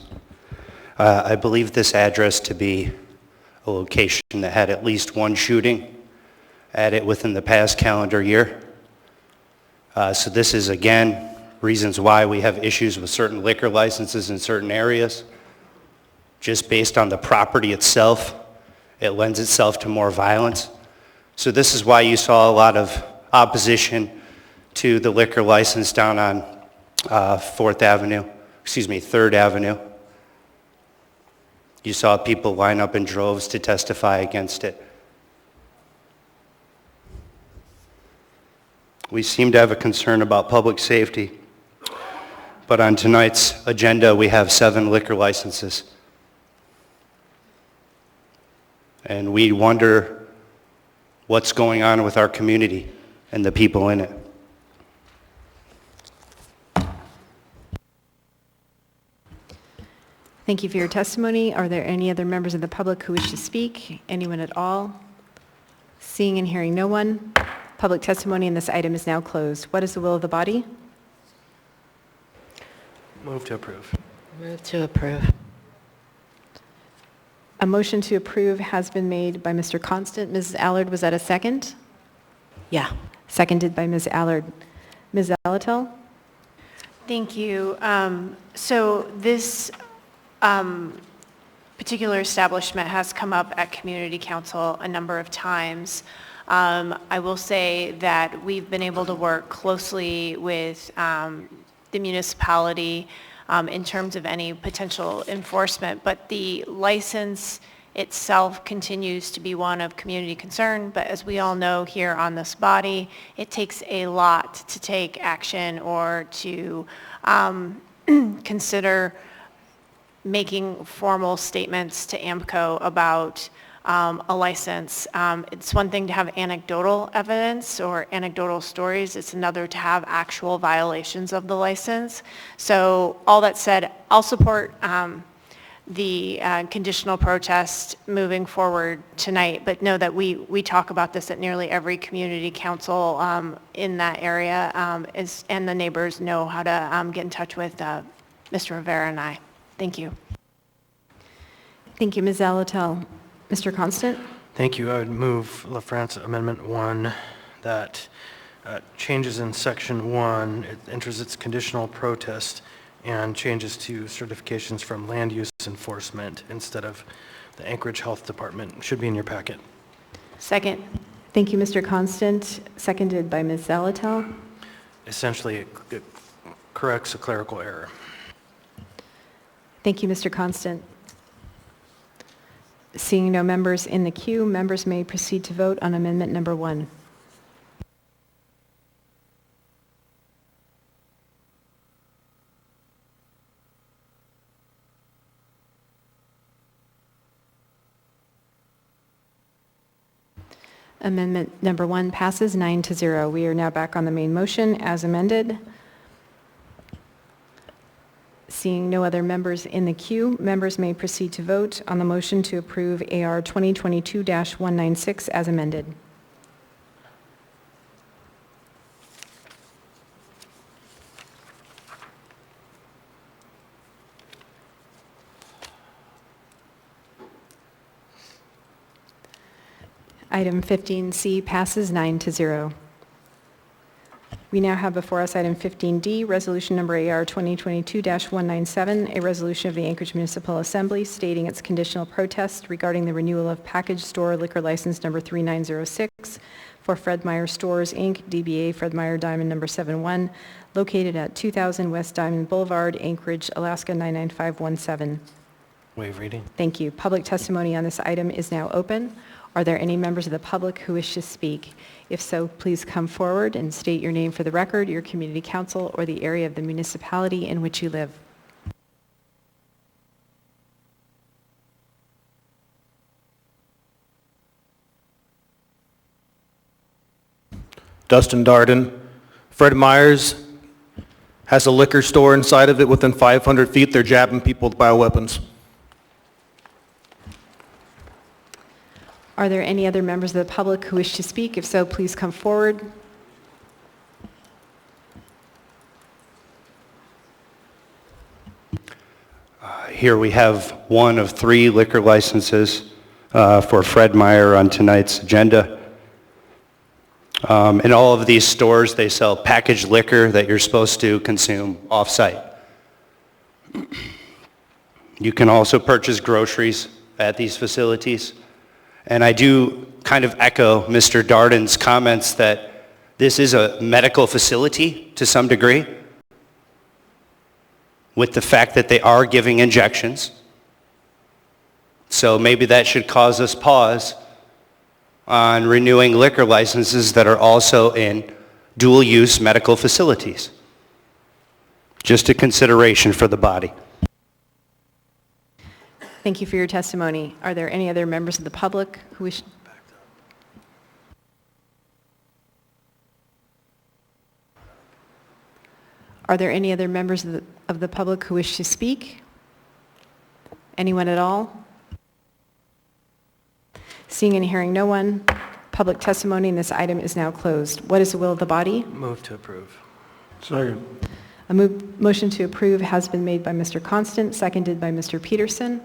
I believe this address to be a location that had at least one shooting at it within the past calendar year. So this is, again, reasons why we have issues with certain liquor licenses in certain areas. Just based on the property itself, it lends itself to more violence. So this is why you saw a lot of opposition to the liquor license down on 3rd Avenue. You saw people line up in droves to testify against it. We seem to have a concern about public safety. But on tonight's agenda, we have 7 liquor licenses. And we wonder what's going on with our community and the people in it. Thank you for your testimony. Are there any other members of the public who wish to speak? Anyone at all? Seeing and hearing no one, public testimony on this item is now closed. What is the will of the body? Move to approve. Move to approve. A motion to approve has been made by Mr. Constant. Mrs. Allard, was that a second? Yeah. Seconded by Ms. Allard. Ms. Zalatel? Thank you. So this particular establishment has come up at Community Council a number of times. I will say that we've been able to work closely with the municipality in terms of any potential enforcement, but the license itself continues to be one of community concern. But as we all know here on this body, it takes a lot to take action or to consider making formal statements to AMCO about a license. It's one thing to have anecdotal evidence or anecdotal stories. It's another to have actual violations of the license. So all that said, I'll support the conditional protest moving forward tonight, but know that we talk about this at nearly every community council in that area, and the neighbors know how to get in touch with Mr. Rivera and I. Thank you. Thank you, Ms. Zalatel. Mr. Constant? Thank you. I would move LaFrance Amendment 1 that changes in Section 1, it enters its conditional protest and changes to certifications from land use enforcement instead of the Anchorage Health Department. Should be in your packet. Second. Thank you, Mr. Constant. Seconded by Ms. Zalatel. Essentially, it corrects a clerical error. Thank you, Mr. Constant. Seeing no members in the queue, members may proceed to vote on Amendment Number 1. Amendment Number 1 passes 9-0. We are now back on the main motion as amended. Seeing no other members in the queue, members may proceed to vote on the motion to approve AR 2022-196 as amended. Item 15C passes 9-0. We now have before us item 15D, resolution number AR 2022-197, a resolution of the Anchorage Municipal Assembly stating its conditional protest regarding the renewal of package store liquor license number 3906 for Fred Meyer Stores, Inc., DBA Fred Meyer Diamond number 71, located at 2000 West Diamond Boulevard, Anchorage, Alaska 99517. Waive reading. Thank you. Public testimony on this item is now open. Are there any members of the public who wish to speak? If so, please come forward and state your name for the record, your community council, or the area of the municipality in which you live. Dustin Darden. Fred Meyer's has a liquor store inside of it. Within 500 feet, they're jabbing people with bioweapons. Are there any other members of the public who wish to speak? If so, please come forward. Here we have one of 3 liquor licenses for Fred Meyer on tonight's agenda. In all of these stores, they sell packaged liquor that you're supposed to consume off-site. You can also purchase groceries at these facilities. And I do kind of echo Mr. Darden's comments that this is a medical facility to some degree, with the fact that they are giving injections. So maybe that should cause us pause on renewing liquor licenses that are also in dual-use medical facilities. Just a consideration for the body. Thank you for your testimony. Are there any other members of the public who wish? Are there any other members of the public who wish to speak? Anyone at all? Seeing and hearing no one, public testimony in this item is now closed. What is the will of the body? Move to approve. Second. A motion to approve has been made by Mr. Constant, seconded by Mr. Peterson.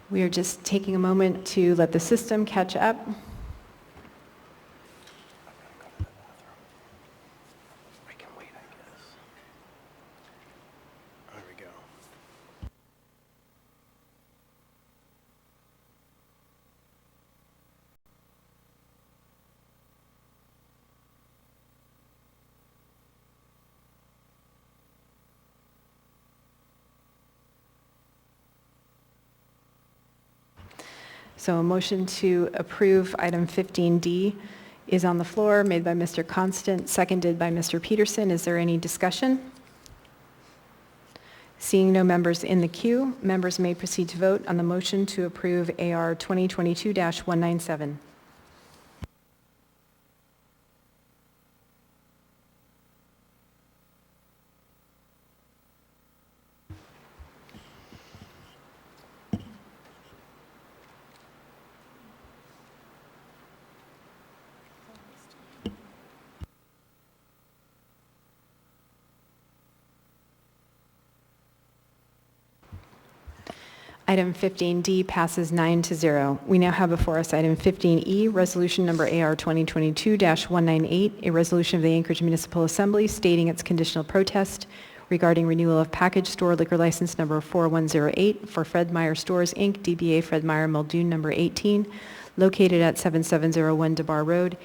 We are just taking a moment to let the system catch up. So a motion to approve item 15D is on the floor, made by Mr. Constant, seconded by Mr. Peterson. Is there any discussion? Seeing no members in the queue, members may proceed to vote on the motion to approve AR 2022-197. Item 15D passes 9-0. We now have before us item 15E, resolution number AR 2022-198, a resolution of the Anchorage Municipal Assembly stating its conditional protest regarding renewal of package store liquor license number 4108 for Fred Meyer Stores, Inc., DBA Fred Meyer Muldoon number 18, located at 7701 DeBar Road,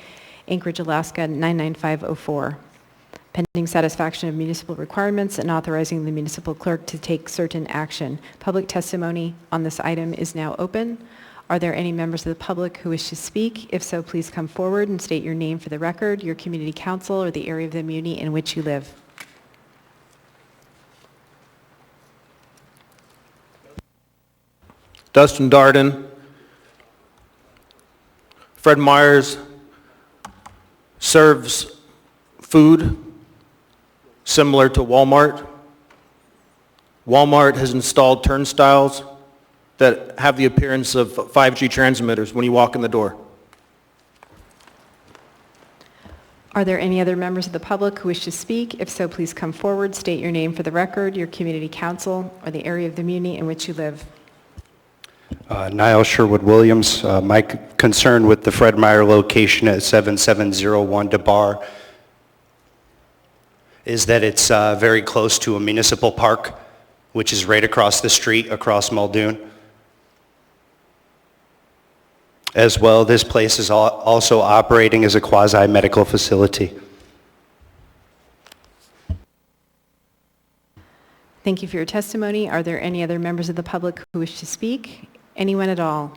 Anchorage, Alaska 99504. Pending satisfaction of municipal requirements and authorizing the municipal clerk to take certain action. Public testimony on this item is now open. Are there any members of the public who wish to speak? If so, please come forward and state your name for the record, your community council, or the area of the community in which you live. Dustin Darden. Fred Meyer's serves food similar to Walmart. Walmart has installed turnstiles that have the appearance of 5G transmitters when you walk in the door. Are there any other members of the public who wish to speak? If so, please come forward, state your name for the record, your community council, or the area of the community in which you live. Niall Sherwood Williams. My concern with the Fred Meyer location at 7701 DeBar is that it's very close to a municipal park, which is right across the street, across Muldoon. As well, this place is also operating as a quasi-medical facility. Thank you for your testimony. Are there any other members of the public who wish to speak? Anyone at all?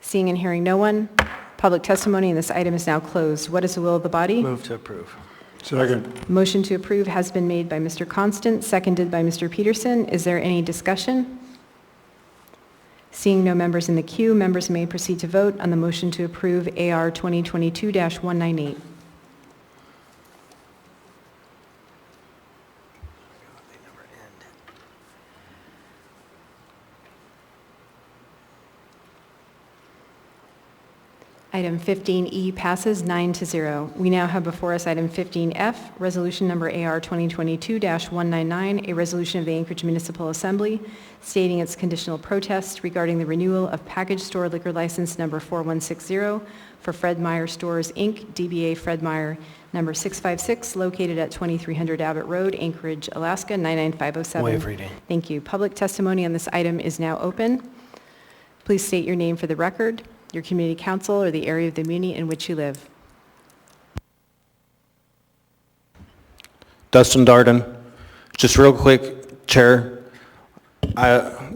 Seeing and hearing no one, public testimony in this item is now closed. What is the will of the body? Move to approve. Second. Motion to approve has been made by Mr. Constant, seconded by Mr. Peterson. Is there any discussion? Seeing no members in the queue, members may proceed to vote on the motion to approve AR 2022-198. Item 15E passes 9-0. We now have before us item 15F, resolution number AR 2022-199, a resolution of the Anchorage Municipal Assembly stating its conditional protest regarding the renewal of package store liquor license number 4160 for Fred Meyer Stores, Inc., DBA Fred Meyer number 656, located at 2300 Abbott Road, Anchorage, Alaska 99507. Waive reading. Thank you. Public testimony on this item is now open. Please state your name for the record, your community council, or the area of the community in which you live. Dustin Darden. Just real quick, Chair,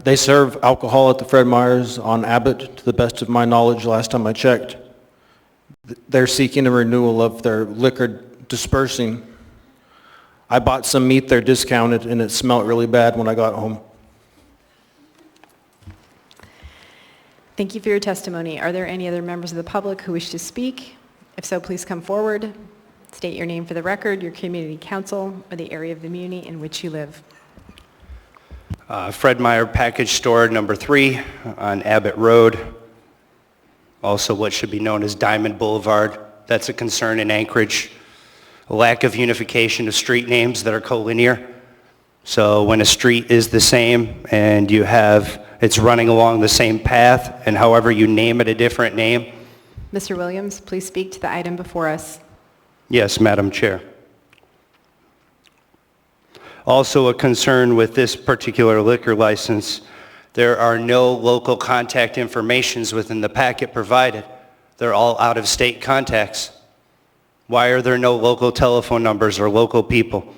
they serve alcohol at the Fred Meyer's on Abbott, to the best of my knowledge, last time I checked. They're seeking a renewal of their liquor dispersing. I bought some meat there discounted, and it smelled really bad when I got home. Thank you for your testimony. Are there any other members of the public who wish to speak? If so, please come forward. State your name for the record, your community council, or the area of the community in which you live. Fred Meyer Package Store number 3 on Abbott Road, also what should be known as Diamond Boulevard. That's a concern in Anchorage. A lack of unification of street names that are collinear. So when a street is the same and it's running along the same path, and however you name it a different name. Mr. Williams, please speak to the item before us. Yes, Madam Chair. Also a concern with this particular liquor license, there are no local contact informations within the packet provided. They're all out-of-state contacts. Why are there no local telephone numbers or local people?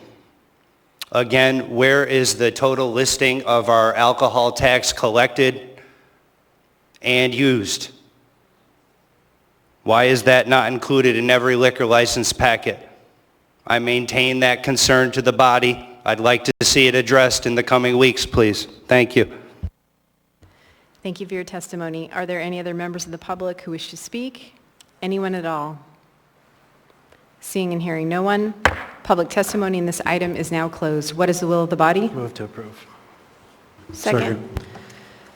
Again, where is the total listing of our alcohol tax collected and used? Why is that not included in every liquor license packet? I maintain that concern to the body. I'd like to see it addressed in the coming weeks, please. Thank you. Thank you for your testimony. Are there any other members of the public who wish to speak? Anyone at all? Seeing and hearing no one, public testimony in this item is now closed. What is the will of the body? Move to approve. Second.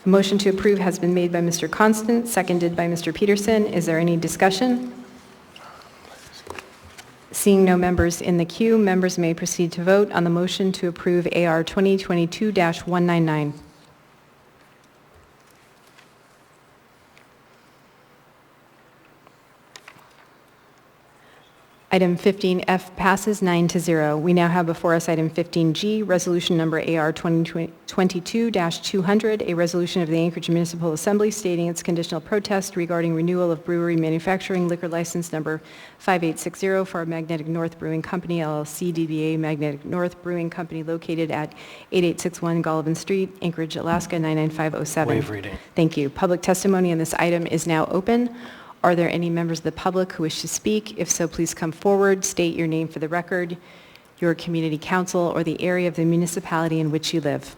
A motion to approve has been made by Mr. Constant, seconded by Mr. Peterson. Is there any discussion? Seeing no members in the queue, members may proceed to vote on the motion to approve AR 2022-199. Item 15F passes 9-0. We now have before us item 15G, resolution number AR 2022-200, a resolution of the Anchorage Municipal Assembly stating its conditional protest regarding renewal of brewery manufacturing liquor license number 5860 for Magnetic North Brewing Company, LLC, DBA Magnetic North Brewing Company, located at 8861 Golovin Street, Anchorage, Alaska, 99507. Waive reading. Thank you. Public testimony on this item is now open. Are there any members of the public who wish to speak? If so, please come forward, state your name for the record, your community council, or the area of the municipality in which you live.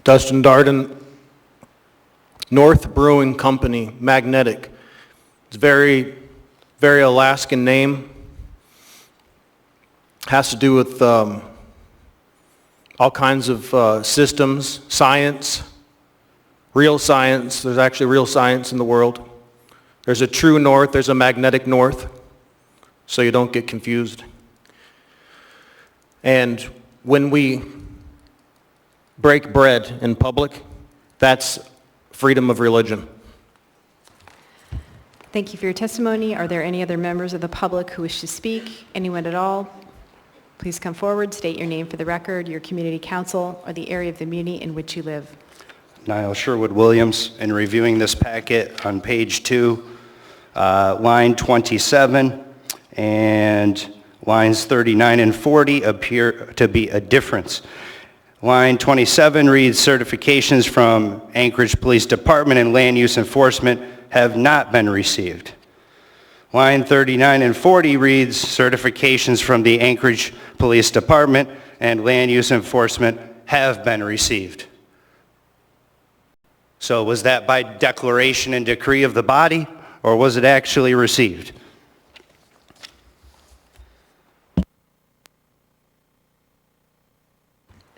Dustin Darden, North Brewing Company, Magnetic. It's very, very Alaskan name. Has to do with all kinds of systems, science, real science. There's actually real science in the world. There's a true north, there's a magnetic north, so you don't get confused. And when we break bread in public, that's freedom of religion. Thank you for your testimony. Are there any other members of the public who wish to speak? Anyone at all? Please come forward, state your name for the record, your community council, or the area of the community in which you live. Niall Sherwood Williams. In reviewing this packet on page 2, line 27 and lines 39 and 40 appear to be a difference. Line 27 reads, certifications from Anchorage Police Department and Land Use Enforcement have not been received. Line 39 and 40 reads, certifications from the Anchorage Police Department and Land Use Enforcement have been received. So was that by declaration and decree of the body, or was it actually received?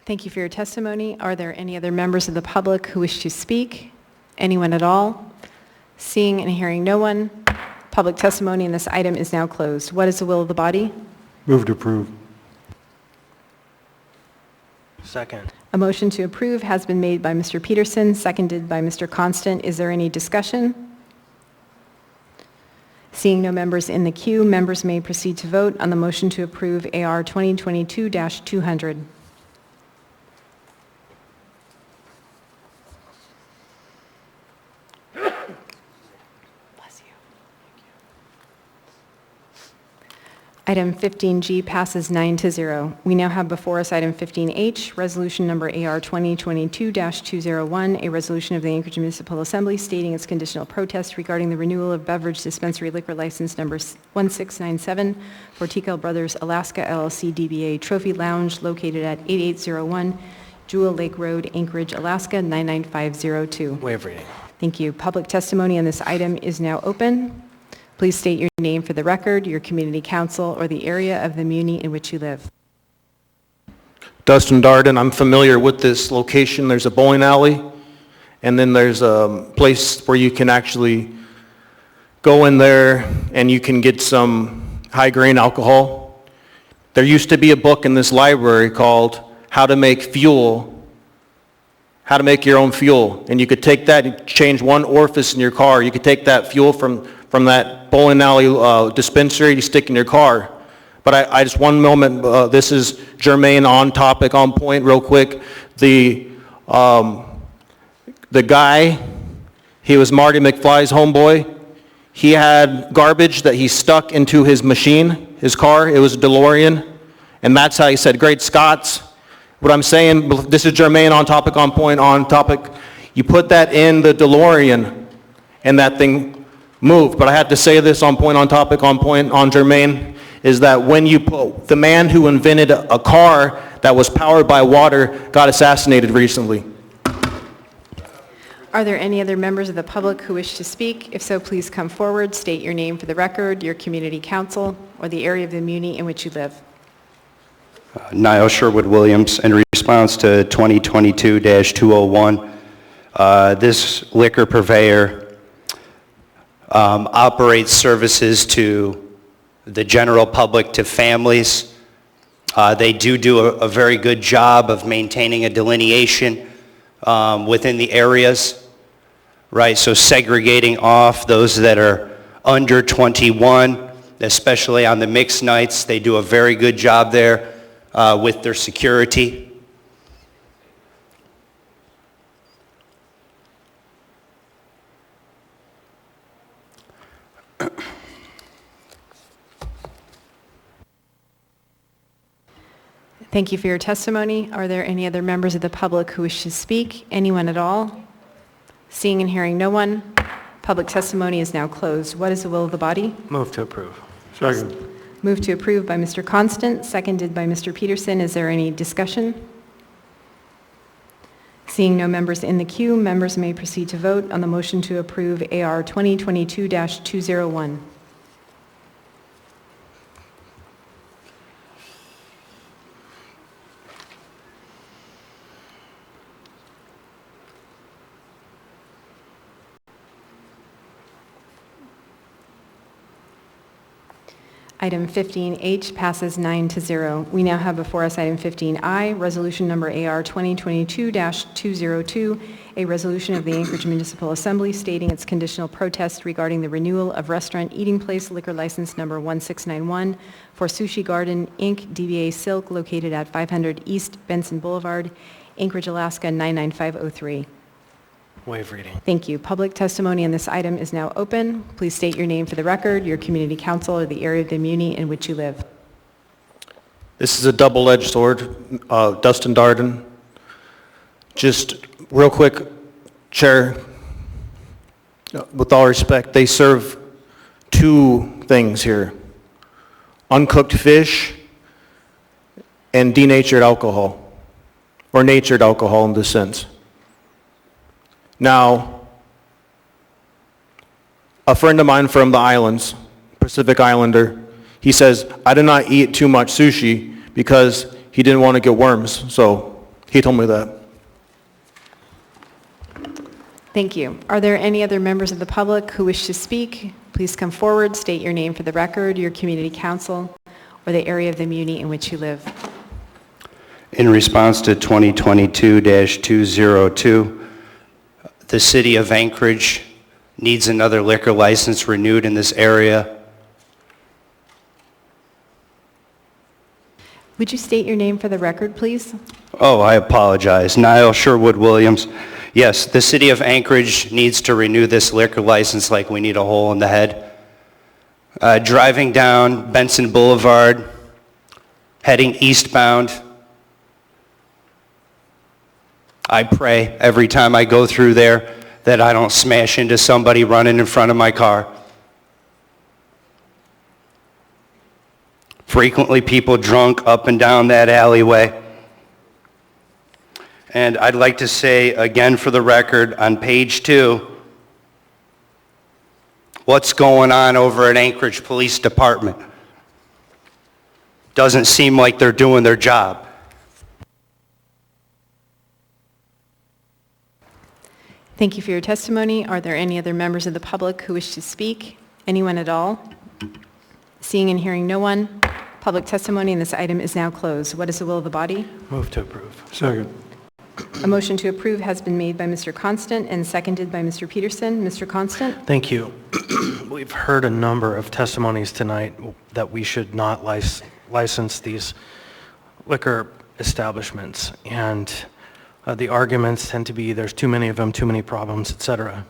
Thank you for your testimony. Are there any other members of the public who wish to speak? Anyone at all? Seeing and hearing no one, public testimony in this item is now closed. What is the will of the body? Move to approve. Second. A motion to approve has been made by Mr. Peterson, seconded by Mr. Constant. Is there any discussion? Seeing no members in the queue, members may proceed to vote on the motion to approve AR 2022-200. Item 15G passes 9-0. We now have before us item 15H, resolution number AR 2022-201, a resolution of the Anchorage Municipal Assembly stating its conditional protest regarding the renewal of beverage dispensary liquor license number 1697 for TCL Brothers Alaska LLC DBA Trophy Lounge located at 8801 Jewel Lake Road, Anchorage, Alaska 99502. Waive reading. Thank you. Public testimony on this item is now open. Please state your name for the record, your community council, or the area of the muni in which you live. Dustin Darden, I'm familiar with this location. There's a bowling alley, and then there's a place where you can actually go in there and you can get some high-grain alcohol. There used to be a book in this library called How to Make Fuel, How to Make Your Own Fuel. And you could take that and change one orifice in your car. You could take that fuel from that bowling alley dispensary you stick in your car. But I just, one moment, this is germane, on topic, on point, real quick. The guy, he was Marty McFly's homeboy. He had garbage that he stuck into his machine, his car. It was a DeLorean. And that's how he said, "Great Scots." What I'm saying, this is germane, on topic, on point, on topic. You put that in the DeLorean and that thing moved. But I have to say this on point, on topic, on point, on germane, is that when you put, the man who invented a car that was powered by water got assassinated recently. Are there any other members of the public who wish to speak? If so, please come forward, state your name for the record, your community council, or the area of the muni in which you live. Niall Sherwood Williams, in response to 2022-201, this liquor purveyor operates services to the general public, to families. They do a very good job of maintaining a delineation within the areas, right? So segregating off those that are under 21, especially on the mixed nights. They do a very good job there with their security. Thank you for your testimony. Are there any other members of the public who wish to speak? Anyone at all? Seeing and hearing no one, public testimony is now closed. What is the will of the body? Move to approve. Second. Move to approve by Mr. Constant, seconded by Mr. Peterson. Is there any discussion? Seeing no members in the queue, members may proceed to vote on the motion to approve AR 2022-201. Item 15H passes 9-0. We now have before us item 15I, resolution number AR 2022-202, a resolution of the Anchorage Municipal Assembly stating its conditional protest regarding the renewal of restaurant eating place liquor license number 1691 for Sushi Garden, Inc., DBA Silk, located at 500 East Benson Boulevard, Anchorage, Alaska 99503. Waive reading. Thank you. Public testimony on this item is now open. Please state your name for the record, your community council, or the area of the muni in which you live. This is a double-edged sword. Dustin Darden. Just real quick, Chair, with all respect, they serve two things here: uncooked fish and denatured alcohol, or natured alcohol in this sense. Now, a friend of mine from the islands, Pacific Islander, he says, I did not eat too much sushi because he didn't want to get worms. So he told me that. Thank you. Are there any other members of the public who wish to speak? Please come forward, state your name for the record, your community council, or the area of the muni in which you live. In response to 2022-202, the city of Anchorage needs another liquor license renewed in this area. Would you state your name for the record, please? Oh, I apologize. Niall Sherwood Williams. Yes, the city of Anchorage needs to renew this liquor license like we need a hole in the head. driving down Benson Boulevard, heading eastbound. I pray every time I go through there that I don't smash into somebody running in front of my car. Frequently people drunk up and down that alleyway. And I'd like to say again for the record, on page 2, what's going on over at Anchorage Police Department? Doesn't seem like they're doing their job. Thank you for your testimony. Are there any other members of the public who wish to speak? Anyone at all? Seeing and hearing no one, public testimony on this item is now closed. What is the will of the body? Move to approve. Second. A motion to approve has been made by Mr. Constant and seconded by Mr. Peterson. Mr. Constant? Thank you. We've heard a number of testimonies tonight that we should not license these liquor establishments, and the arguments tend to be there's too many of them, too many problems, etc.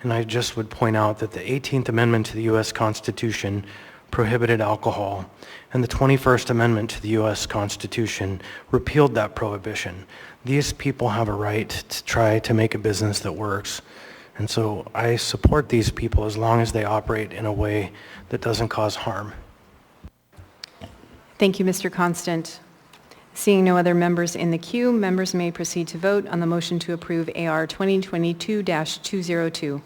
And I just would point out that the 18th Amendment to the U.S. Constitution prohibited alcohol, and the 21st Amendment to the U.S. Constitution repealed that prohibition. These people have a right to try to make a business that works, and so I support these people as long as they operate in a way that doesn't cause harm. Thank you, Mr. Constant. Seeing no other members in the queue, members may proceed to vote on the motion to approve AR 2022-202.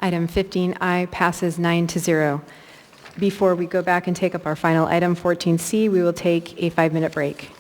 Item 15I passes 9-0. Before we go back and take up our final item, 14C, we will take a 5-minute break.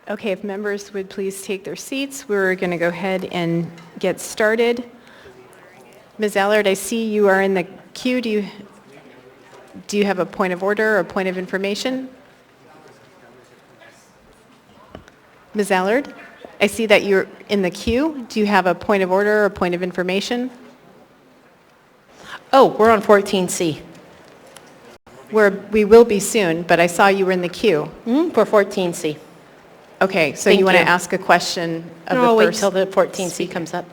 Okay, if members would please take their seats, we're going to go ahead and get started. Ms. Allard, I see you are in the queue. Do you have a point of order or a point of information? Ms. Allard, I see that you're in the queue. Do you have a point of order or a point of information? Oh, we're on 14C. We will be soon, but I saw you were in the queue. For 14C. Okay, so Thank you want to you. ask a question of No, the I'll wait first till the 14C speaker. comes up.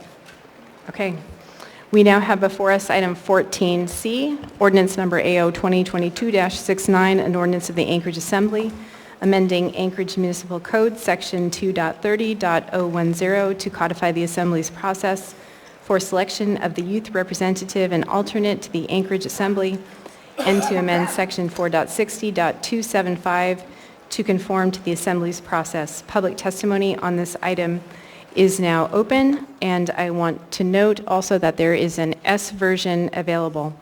Okay. We now have before us item 14C, ordinance number AO 2022-69, an ordinance of the Anchorage Assembly, amending Anchorage Municipal Code, Section 2.30.010 to codify the Assembly's process for selection of the youth representative and alternate to the Anchorage Assembly, and to amend Section 4.60.275 to conform to the Assembly's process. Public testimony on this item is now open, and I want to note also that there is an S version available.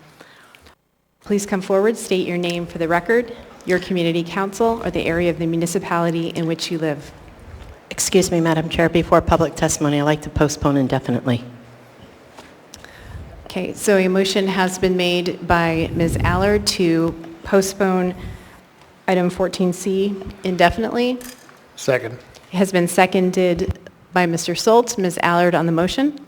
Please come forward, state your name for the record, your community council, or the area of the municipality in which you live. Excuse me, Madam Chair, before public testimony, I'd like to postpone indefinitely. Okay, so a motion has been made by Ms. Allard to postpone item 14C indefinitely. Second. It has been seconded by Mr. Soltz. Ms. Allard on the motion.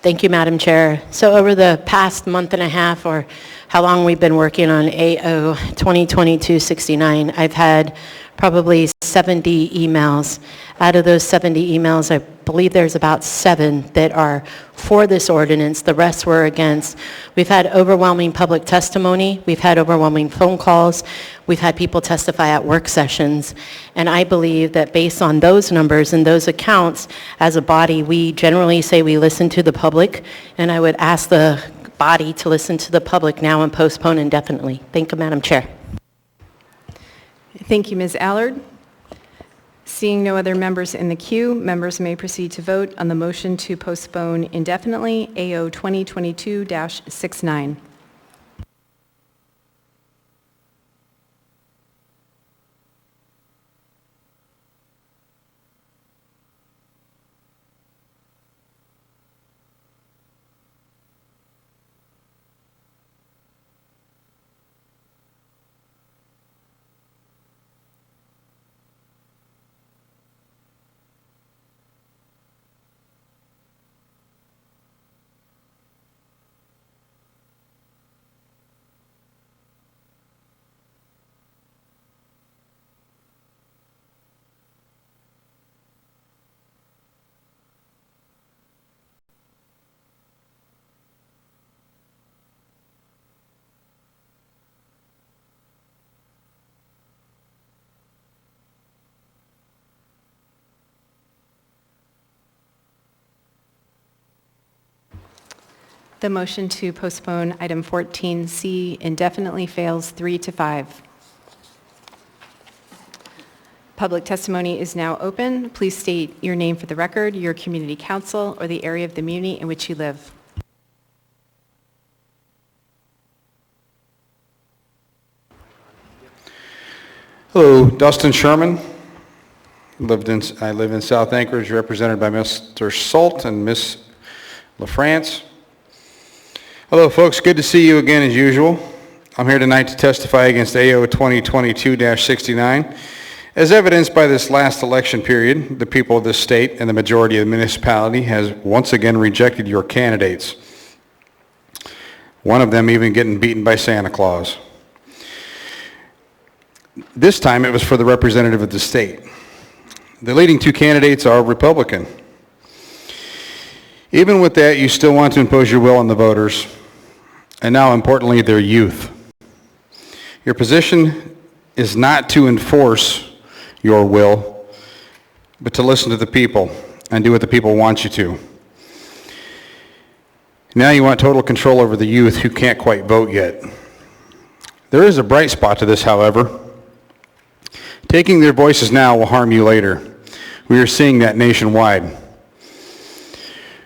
Thank you, Madam Chair. So over the past month and a half, or how long we've been working on AO 2022-69, I've had probably 70 emails. Out of those 70 emails, I believe there's about 7 that are for this ordinance. The rest were against. We've had overwhelming public testimony. We've had overwhelming phone calls. We've had people testify at work sessions. And I believe that based on those numbers and those accounts, as a body, we generally say we listen to the public. And I would ask the body to listen to the public now and postpone indefinitely. Thank you, Madam Chair. Thank you, Ms. Allard. Seeing no other members in the queue, members may proceed to vote on the motion to postpone indefinitely AO 2022-69. The motion to postpone item 14C indefinitely fails 3-5. Public testimony is now open. Please state your name for the record, your community council, or the area of the community in which you live. Hello, Dustin Sherman. I live in South Anchorage, represented by Mr. Salt and Ms. LaFrance. Hello, folks. Good to see you again as usual. I'm here tonight to testify against AO 2022-69. As evidenced by this last election period, the people of this state and the majority of the municipality has once again rejected your candidates. One of them even getting beaten by Santa Claus. This time it was for the representative of the state. The leading 2 candidates are Republican. Even with that, you still want to impose your will on the voters, and now importantly, their youth. Your position is not to enforce your will, but to listen to the people and do what the people want you to. Now you want total control over the youth who can't quite vote yet. There is a bright spot to this, however. Taking their voices now will harm you later. We are seeing that nationwide.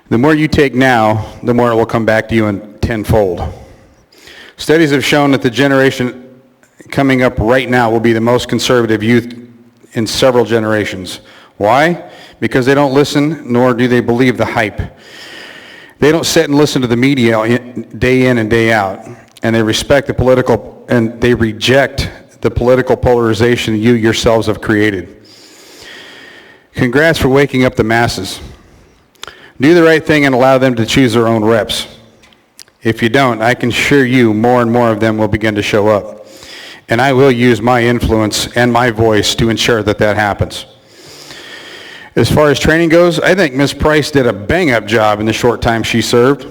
The more you take now, the more it will come back to you in tenfold. Studies have shown that the generation coming up right now will be the most conservative youth in several generations. Why? Because they don't listen, nor do they believe the hype. They don't sit and listen to the media day in and day out, and they respect the political, and they reject the political polarization you yourselves have created. Congrats for waking up the masses. Do the right thing and allow them to choose their own reps. If you don't, I can assure you more and more of them will begin to show up. And I will use my influence and my voice to ensure that that happens. As far as training goes, I think Ms. Price did a bang-up job in the short time she served.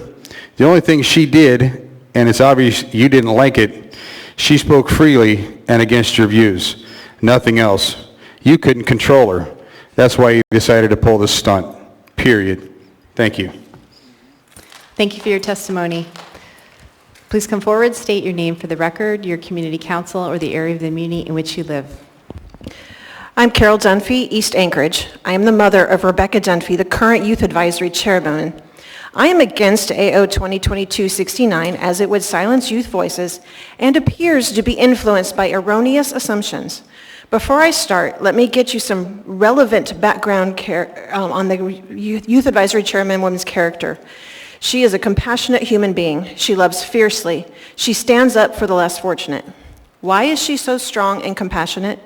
The only thing she did, and it's obvious you didn't like it, she spoke freely and against your views. Nothing else. You couldn't control her. That's why you decided to pull this stunt. Period. Thank you. Thank you for your testimony. Please come forward, state your name for the record, your community council, or the area of the community in which you live. I'm Carol Dunphy, East Anchorage. I am the mother of Rebecca Dunphy, the current Youth Advisory Chairwoman. I am against AO 2022-69 as it would silence youth voices and appears to be influenced by erroneous assumptions. Before I start, let me get you some relevant background on the Youth Advisory Chairwoman's character. She is a compassionate human being. She loves fiercely. She stands up for the less fortunate. Why is she so strong and compassionate?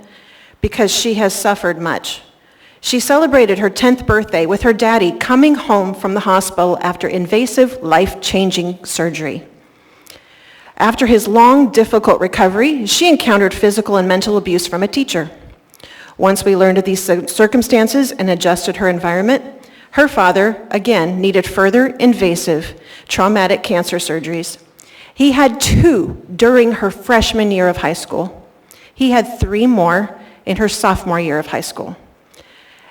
Because she has suffered much. She celebrated her 10th birthday with her daddy coming home from the hospital after invasive, life-changing surgery. After his long, difficult recovery, she encountered physical and mental abuse from a teacher. Once we learned of these circumstances and adjusted her environment, her father, again, needed further invasive, traumatic cancer surgeries. He had 2 during her freshman year of high school. He had 3 more in her sophomore year of high school.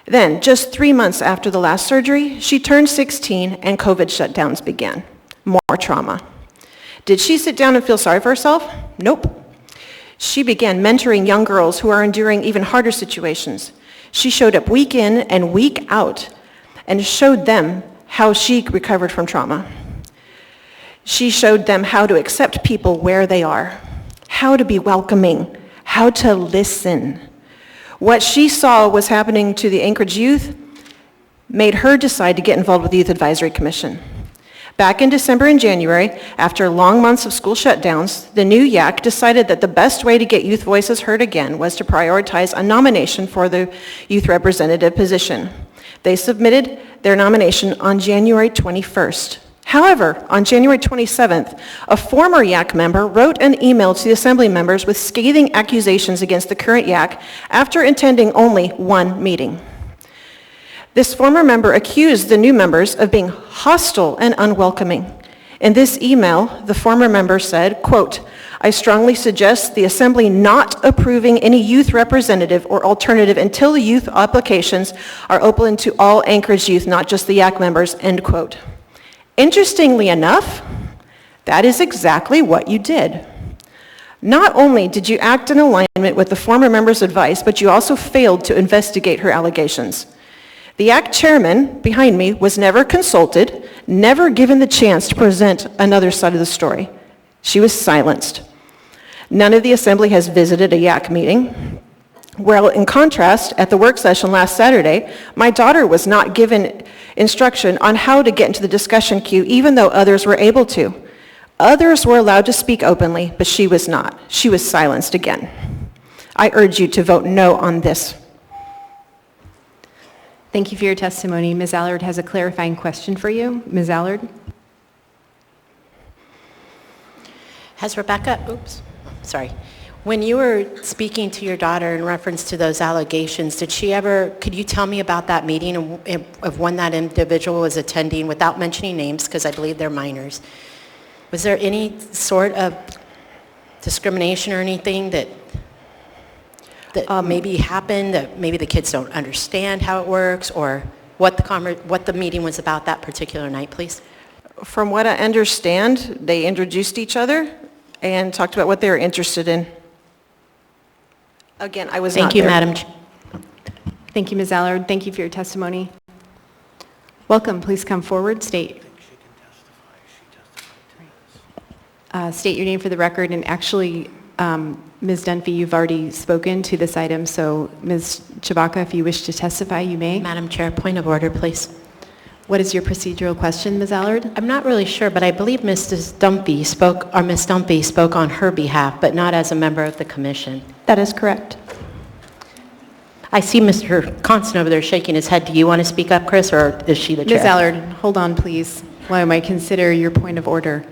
Then, just 3 months after the last surgery, she turned 16 and COVID shutdowns began. More trauma. Did she sit down and feel sorry for herself? Nope. She began mentoring young girls who are enduring even harder situations. She showed up week in and week out and showed them how she recovered from trauma. She showed them how to accept people where they are, how to be welcoming, how to listen. What she saw was happening to the Anchorage youth made her decide to get involved with the Youth Advisory Commission. Back in December and January, after long months of school shutdowns, the new YAC decided that the best way to get youth voices heard again was to prioritize a nomination for the youth representative position. They submitted their nomination on January 21st. However, on January 27th, a former YAC member wrote an email to the assembly members with scathing accusations against the current YAC after attending only 1 meeting. This former member accused the new members of being hostile and unwelcoming. In this email, the former member said, quote, "I strongly suggest the Assembly not approving any youth representative or alternative until the youth applications are open to all Anchorage youth, not just the YAC members," end quote. Interestingly enough, that is exactly what you did. Not only did you act in alignment with the former member's advice, but you also failed to investigate her allegations. The YAC chairman behind me was never consulted, never given the chance to present another side of the story. She was silenced. None of the assembly has visited a YAC meeting. Well, in contrast, at the work session last Saturday, my daughter was not given instruction on how to get into the discussion queue, even though others were able to. Others were allowed to speak openly, but she was not. She was silenced again. I urge you to vote no on this. Thank you for your testimony. Ms. Allard has a clarifying question for you. Ms. Allard? Has Rebecca, when you were speaking to your daughter in reference to those allegations, could you tell me about that meeting of when that individual was attending without mentioning names, because I believe they're minors? Was there any sort of discrimination or anything that maybe happened, that maybe the kids don't understand how it works, or what the meeting was about that particular night, please? From what I understand, they introduced each other and talked about what they were interested in. Again, I was not there. Madam. Thank you, Ms. Allard. Thank you for your testimony. Welcome. Please come forward. State your name for the record, and actually Ms. Dunphy, you've already spoken to this item, so Ms. Chabaka, if you wish to testify, you may. Madam Chair, point of order, please. What is your procedural question, Ms. Allard? I'm not really sure, but I believe Mrs. Dunphy spoke, or Ms. Dunphy spoke on her behalf, but not as a member of the commission. That is correct. I see Mr. Constant over there shaking his head. Do you want to speak up, Chris, or is she the chair? Ms. Allard, hold on, please, while I might consider your point of order.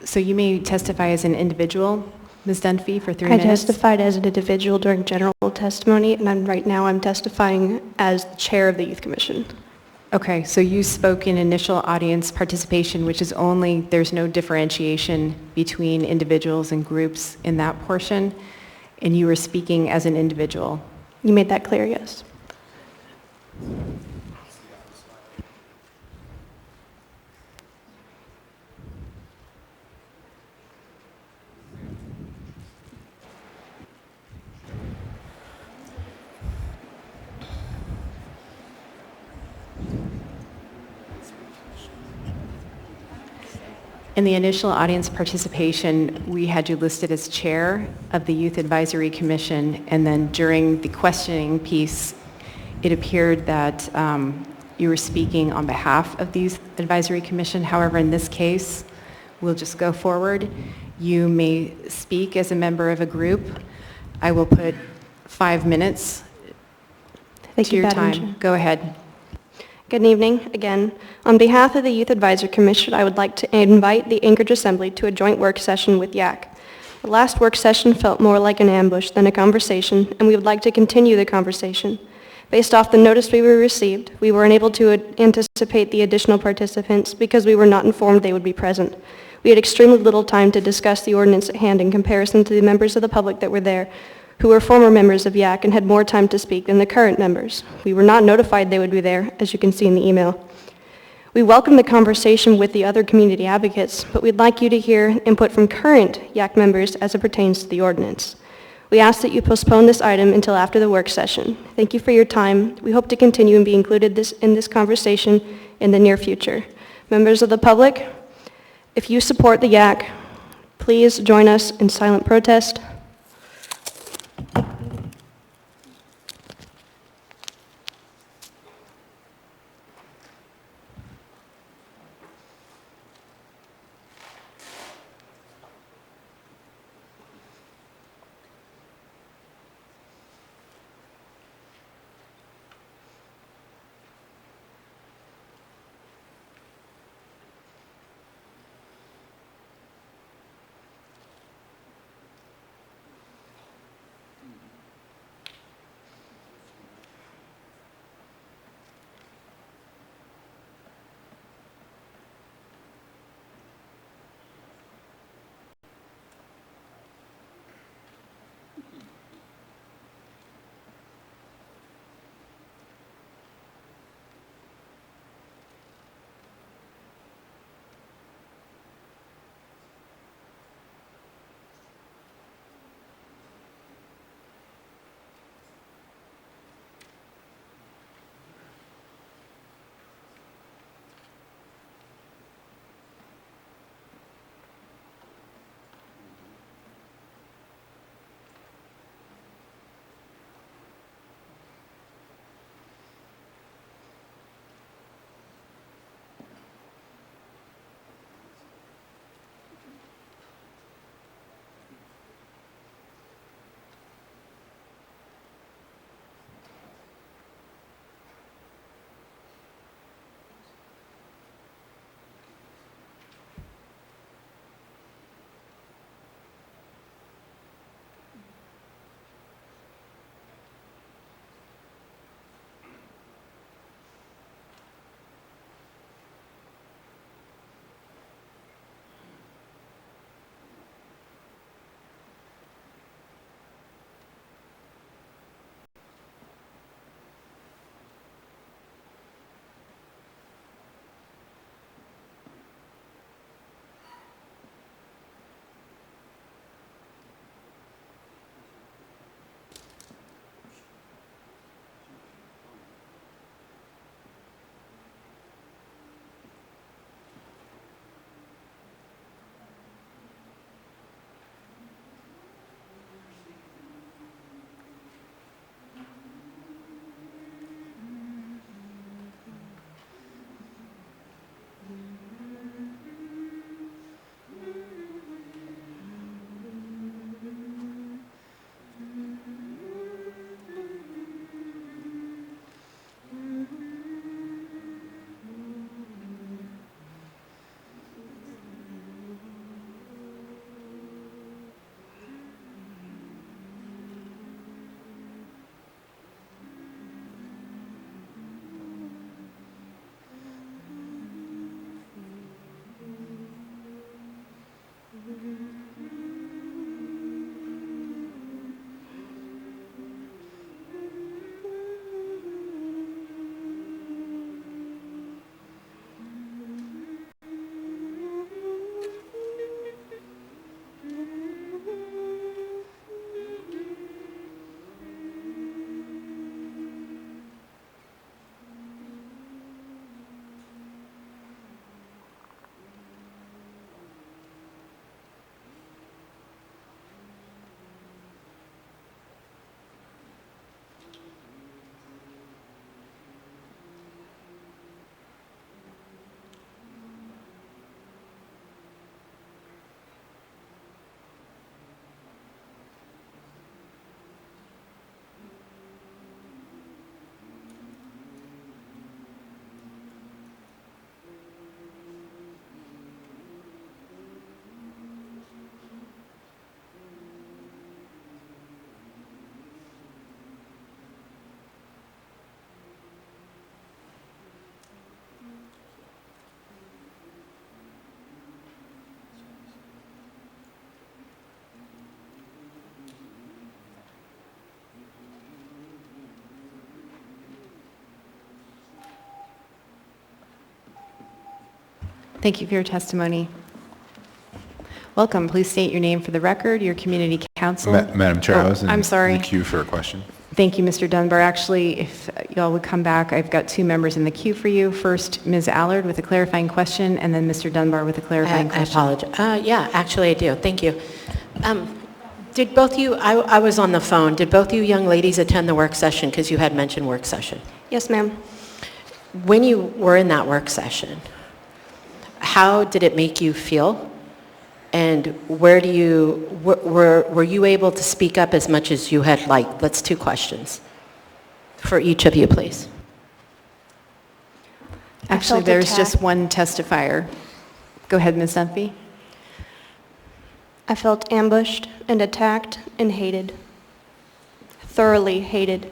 So you may testify as an individual, Ms. Dunphy, for 3 I minutes. testified as an individual during general testimony, and right now I'm testifying as the chair of the Youth Commission. Okay, so you spoke in initial audience participation, which is only, there's no differentiation between individuals and groups in that portion, and you were speaking as an individual. You made that clear, yes. In the initial audience participation, we had you listed as chair of the Youth Advisory Commission, and then during the questioning piece, it appeared that you were speaking on behalf of the Youth Advisory Commission. However, in this case, we'll just go forward. You may speak as a member of a group. I will put 5 minutes to your Madam time. Chair. Go ahead. Good evening again. On behalf of the Youth Advisory Commission, I would like to invite the Anchorage Assembly to a joint work session with YAC. The last work session felt more like an ambush than a conversation, and we would like to continue the conversation. Based off the notice we received, we were unable to anticipate the additional participants because we were not informed they would be present. We had extremely little time to discuss the ordinance at hand in comparison to the members of the public that were there, who were former members of YAC and had more time to speak than the current members. We were not notified they would be there, as you can see in the email. We welcome the conversation with the other community advocates, but we'd like you to hear input from current YAC members as it pertains to the ordinance. We ask that you postpone this item until after the work session. Thank you for your time. We hope to continue and be included in this conversation in the near future. Members of the public, if you support the YAC, please join us in silent protest. Thank you for your testimony. Welcome. Please state your name for the record, your community council. Madam Chair, I was I'm sorry. in the queue for a question. Thank you, Mr. Dunbar. Actually, if y'all would come back, I've got two members in the queue for you. First, Ms. Allard with a clarifying question, and then Mr. Dunbar with a clarifying question. I apologize. Yeah, actually I do. Thank you. Did both you, I was on the phone, did both you young ladies attend the work session because you had mentioned work session? Yes, ma'am. When you were in that work session, how did it make you feel? And where do you, were you able to speak up as much as you had liked? That's two questions for each of you, please. Actually, there's just one testifier. Go ahead, Ms. Dunphy. I felt ambushed and attacked and hated. Thoroughly hated.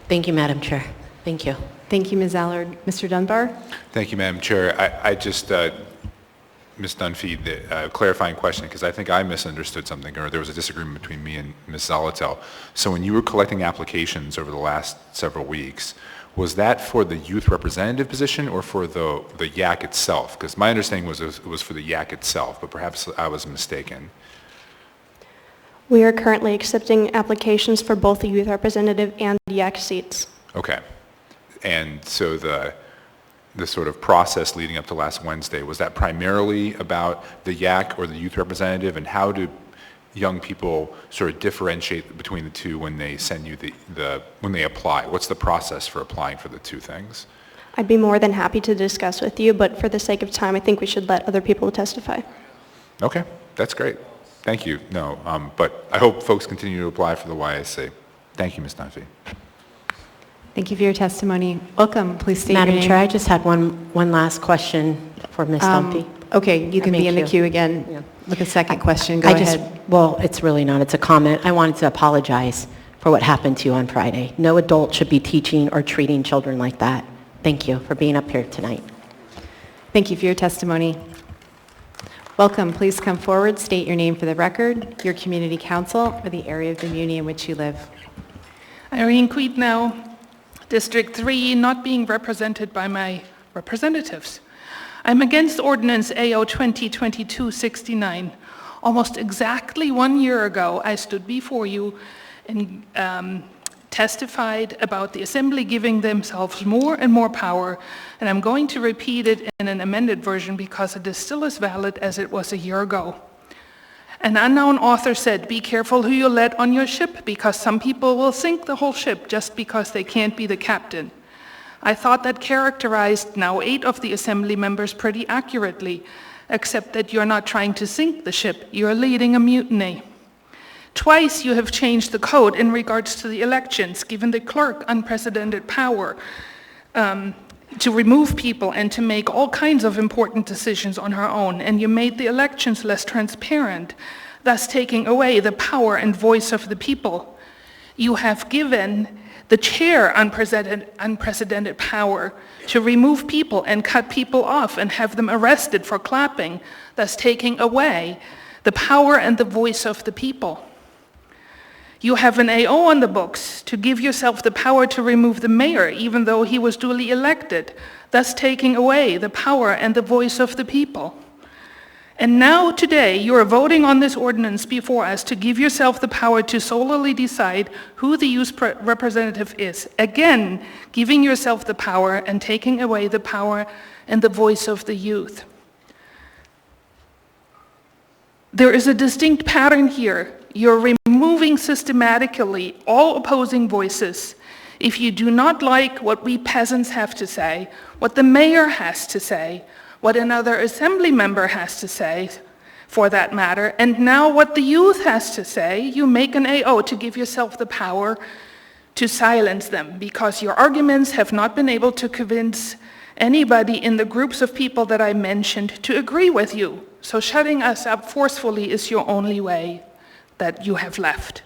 Thank you, Madam Chair. Thank you. Thank you, Ms. Allard. Mr. Dunbar? Thank you, Madam Chair. I just, Ms. Dunphy, the clarifying question, because I think I misunderstood something, or there was a disagreement between me and Ms. Zolotel. So when you were collecting applications over the last several weeks, was that for the youth representative position or for the YAC itself? Because my understanding was it was for the YAC itself, but perhaps I was mistaken. We are currently accepting applications for both the youth representative and YAC seats. Okay. And so the sort of process leading up to last Wednesday, was that primarily about the YAC or the youth representative, and how do young people sort of differentiate between the two when they send you when they apply? What's the process for applying for the two things? I'd be more than happy to discuss with you, but for the sake of time, I think we should let other people testify. Okay, that's great. Thank you. No, but I hope folks continue to apply for the YSC. Thank you, Ms. Dunphy. Thank you for your testimony. Welcome. Please state your name. Madam Chair, I just had one last question for Ms. Dunphy. Okay, you can be in the queue again with a second question. Go ahead. Well, it's really not. It's a comment. I wanted to apologize for what happened to you on Friday. No adult should be teaching or treating children like that. Thank you for being up here tonight. Thank you for your testimony. Welcome. Please come forward, state your name for the record, your community council, or the area of the community in which you live. Irene Queetnow, District 3, not being represented by my representatives. I'm against Ordinance AO 2022-69. Almost exactly 1 year ago, I stood before you and testified about the Assembly giving themselves more and more power, and I'm going to repeat it in an amended version because it is still as valid as it was a year ago. An unknown author said, "Be careful who you let on your ship, because some people will sink the whole ship just because they can't be the captain." I thought that characterized now 8 of the Assembly members pretty accurately, except that you're not trying to sink the ship, you're leading a mutiny. Twice you have changed the code in regards to the elections, given the clerk unprecedented power to remove people and to make all kinds of important decisions on her own, and you made the elections less transparent, thus taking away the power and voice of the people. You have given the chair unprecedented power to remove people and cut people off and have them arrested for clapping, thus taking away the power and the voice of the people. You have an AO on the books to give yourself the power to remove the mayor, even though he was duly elected, thus taking away the power and the voice of the people. And now today you are voting on this ordinance before us to give yourself the power to solely decide who the youth representative is. Again, giving yourself the power and taking away the power and the voice of the youth. There is a distinct pattern here. You're removing systematically all opposing voices. If you do not like what we peasants have to say, what the mayor has to say, what another assembly member has to say, for that matter, and now what the youth has to say, you make an AO to give yourself the power to silence them, because your arguments have not been able to convince anybody in the groups of people that I mentioned to agree with you. So shutting us up forcefully is your only way that you have left.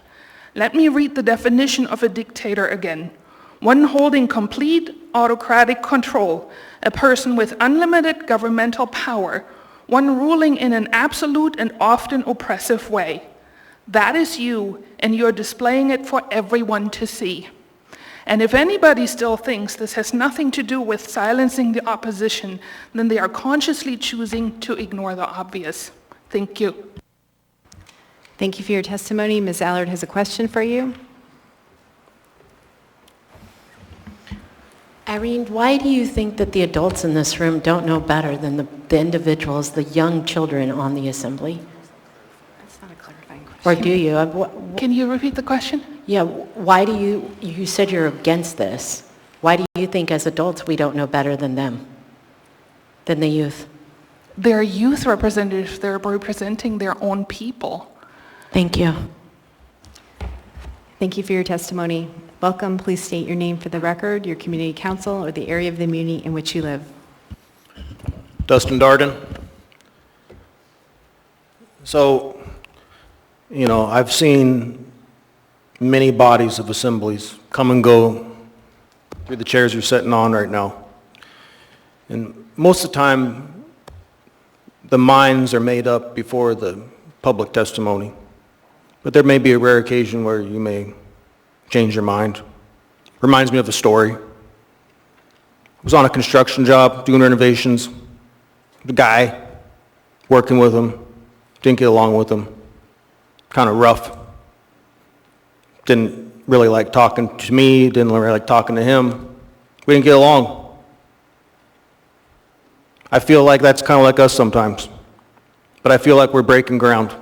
Let me read the definition of a dictator again. One holding complete autocratic control, a person with unlimited governmental power, one ruling in an absolute and often oppressive way. That is you, and you're displaying it for everyone to see. And if anybody still thinks this has nothing to do with silencing the opposition, then they are consciously choosing to ignore the obvious. Thank you. Thank you for your testimony. Ms. Allard has a question for you. Irene, why do you think that the adults in this room don't know better than the individuals, the young children on the assembly? That's not a clarifying question. Or do you? Can you repeat the question? Yeah, why do you said you're against this. Why do you think as adults we don't know better than them, than the youth? They're youth representatives. They're representing their own people. Thank you. Thank you for your testimony. Welcome. Please state your name for the record, your community council, or the area of the community in which you live. Dustin Darden. So, I've seen many bodies of assemblies come and go through the chairs you're sitting on right now. And most of the time, the minds are made up before the public testimony. But there may be a rare occasion where you may change your mind. Reminds me of a story. I was on a construction job doing renovations. The guy working with him, didn't get along with him. Kind of rough. Didn't really like talking to me, didn't really like talking to him. We didn't get along. I feel like that's kind of like us sometimes. But I feel like we're breaking ground.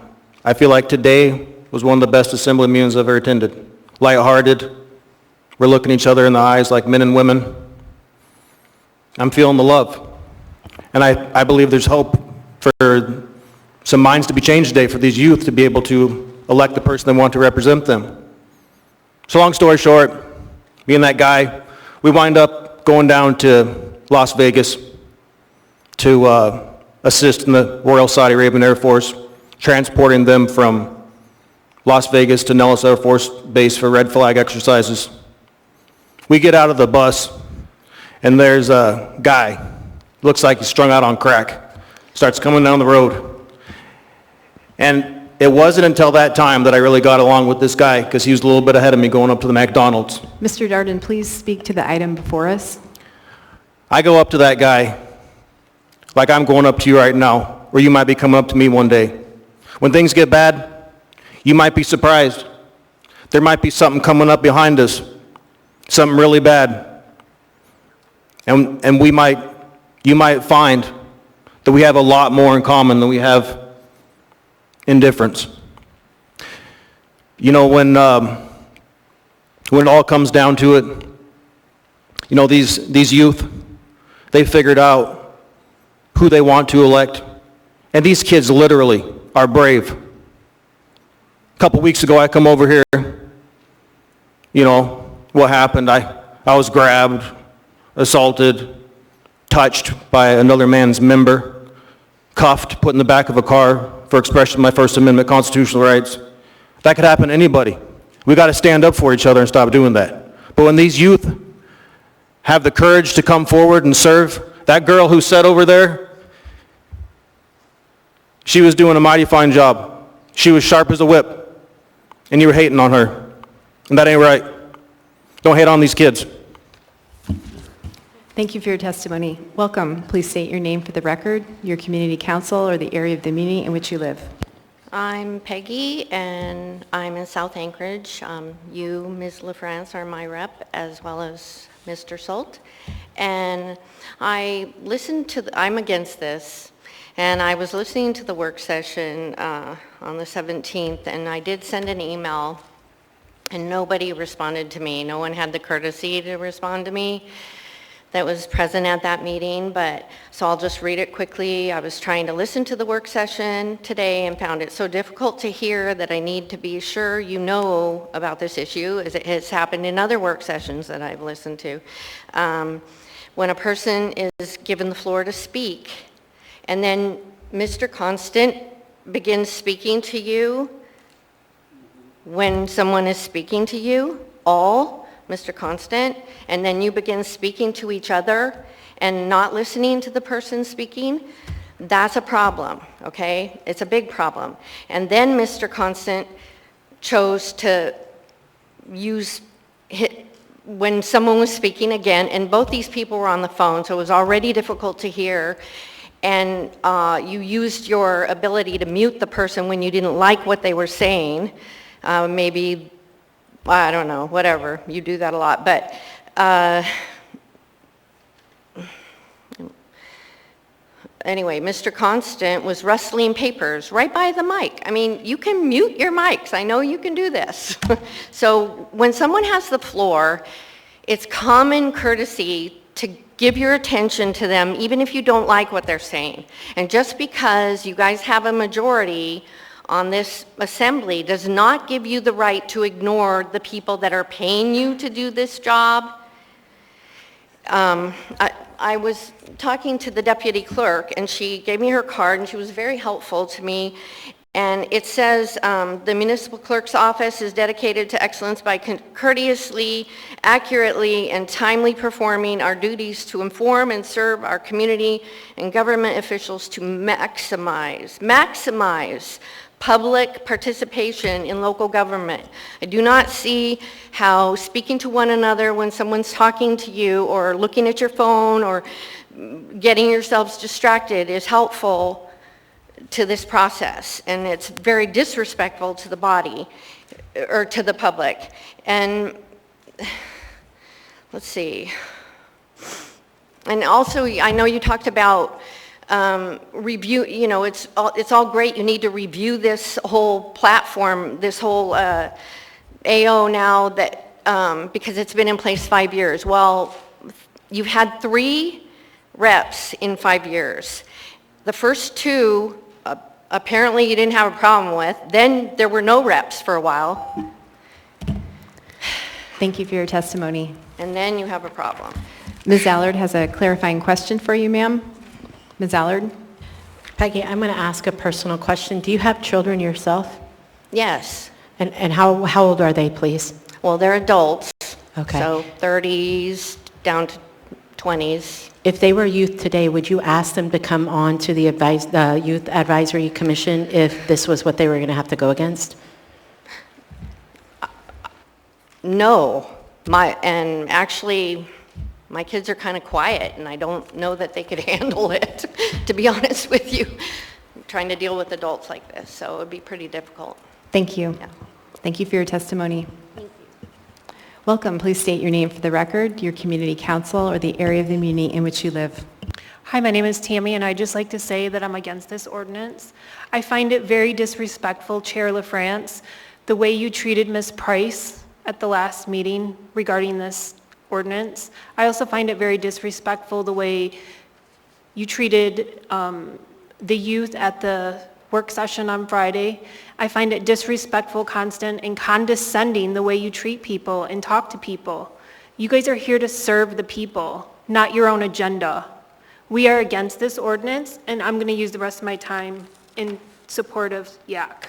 I feel like today was one of the best assembly meetings I've ever attended. Lighthearted. We're looking each other in the eyes like men and women. I'm feeling the love. And I believe there's hope for some minds to be changed today, for these youth to be able to elect the person they want to represent them. So long story short, me and that guy, we wind up going down to Las Vegas to assist in the Royal Saudi Arabian Air Force, transporting them from Las Vegas to Nellis Air Force Base for red flag exercises. We get out of the bus, and there's a guy, looks like he's strung out on crack, starts coming down the road. And it wasn't until that time that I really got along with this guy, because he was a little bit ahead of me going up to the McDonald's. Mr. Darden, please speak to the item before us. I go up to that guy like I'm going up to you right now, or you might be coming up to me one day. When things get bad, you might be surprised. There might be something coming up behind us, something really bad. And you might find that we have a lot more in common than we have in difference. When it all comes down to it, these youth, they figured out who they want to elect. And these kids literally are brave. A couple weeks ago, I come over here, what happened? I was grabbed, assaulted, touched by another man's member, cuffed, put in the back of a car for expression of my First Amendment constitutional rights. That could happen to anybody. We got to stand up for each other and stop doing that. But when these youth have the courage to come forward and serve, that girl who sat over there, she was doing a mighty fine job. She was sharp as a whip. And you were hating on her. And that ain't right. Don't hate on these kids. Thank you for your testimony. Welcome. Please state your name for the record, your community council, or the area of the community in which you live. I'm Peggy, and I'm in South Anchorage. You, Ms. LaFrance, are my rep, as well as Mr. Salt. And I'm against this. And I was listening to the work session on the 17th, and I did send an email, and nobody responded to me. No one had the courtesy to respond to me that was present at that meeting, so I'll just read it quickly. I was trying to listen to the work session today and found it so difficult to hear that I need to be sure you know about this issue, as it has happened in other work sessions that I've listened to. When a person is given the floor to speak, and then Mr. Constant begins speaking to you when someone is speaking to you, Mr. Constant, and then you begin speaking to each other and not listening to the person speaking, that's a problem, okay? It's a big problem. And then Mr. Constant chose to use when someone was speaking again, and both these people were on the phone, so it was already difficult to hear, and you used your ability to mute the person when you didn't like what they were saying. Maybe, I don't know, whatever, you do that a lot, but anyway, Mr. Constant was rustling papers right by the mic. I mean, you can mute your mics. I know you can do this. So when someone has the floor, it's common courtesy to give your attention to them, even if you don't like what they're saying. And just because you guys have a majority on this assembly does not give you the right to ignore the people that are paying you to do this job. I was talking to the deputy clerk, and she gave me her card, and she was very helpful to me. And it says, the municipal clerk's office is dedicated to excellence by courteously, accurately, and timely performing our duties to inform and serve our community and government officials to maximize public participation in local government. I do not see how speaking to one another when someone's talking to you or looking at your phone or getting yourselves distracted is helpful to this process, and it's very disrespectful to the body or to the public. And let's see. And also, I know you talked about review, you know, it's all great. You need to review this whole platform, this whole AO now that, because it's been in place 5 years. Well, you've had 3 reps in 5 years. The first 2, apparently you didn't have a problem with. Then there were no reps for a while. Thank you for your testimony. And then you have a problem. Ms. Allard has a clarifying question for you, ma'am. Ms. Allard? Peggy, I'm going to ask a personal question. Do you have children yourself? Yes. And how old are they, please? Well, they're adults. Okay. So 30s down to 20s. If they were youth today, would you ask them to come on to the Youth Advisory Commission if this was what they were going to have to go against? No. And actually, my kids are kind of quiet, and I don't know that they could handle it, to be honest with you. I'm trying to deal with adults like this, so it would be pretty difficult. Thank you. Yeah. Thank you for your testimony. Welcome. Please state your name for the record, your community council, or the area of the community in which you live. Hi, my name is Tammy, and I'd just like to say that I'm against this ordinance. I find it very disrespectful, Chair LaFrance, the way you treated Ms. Price at the last meeting regarding this ordinance. I also find it very disrespectful the way you treated the youth at the work session on Friday. I find it disrespectful, constant, and condescending the way you treat people and talk to people. You guys are here to serve the people, not your own agenda. We are against this ordinance, and I'm going to use the rest of my time in support of YAC.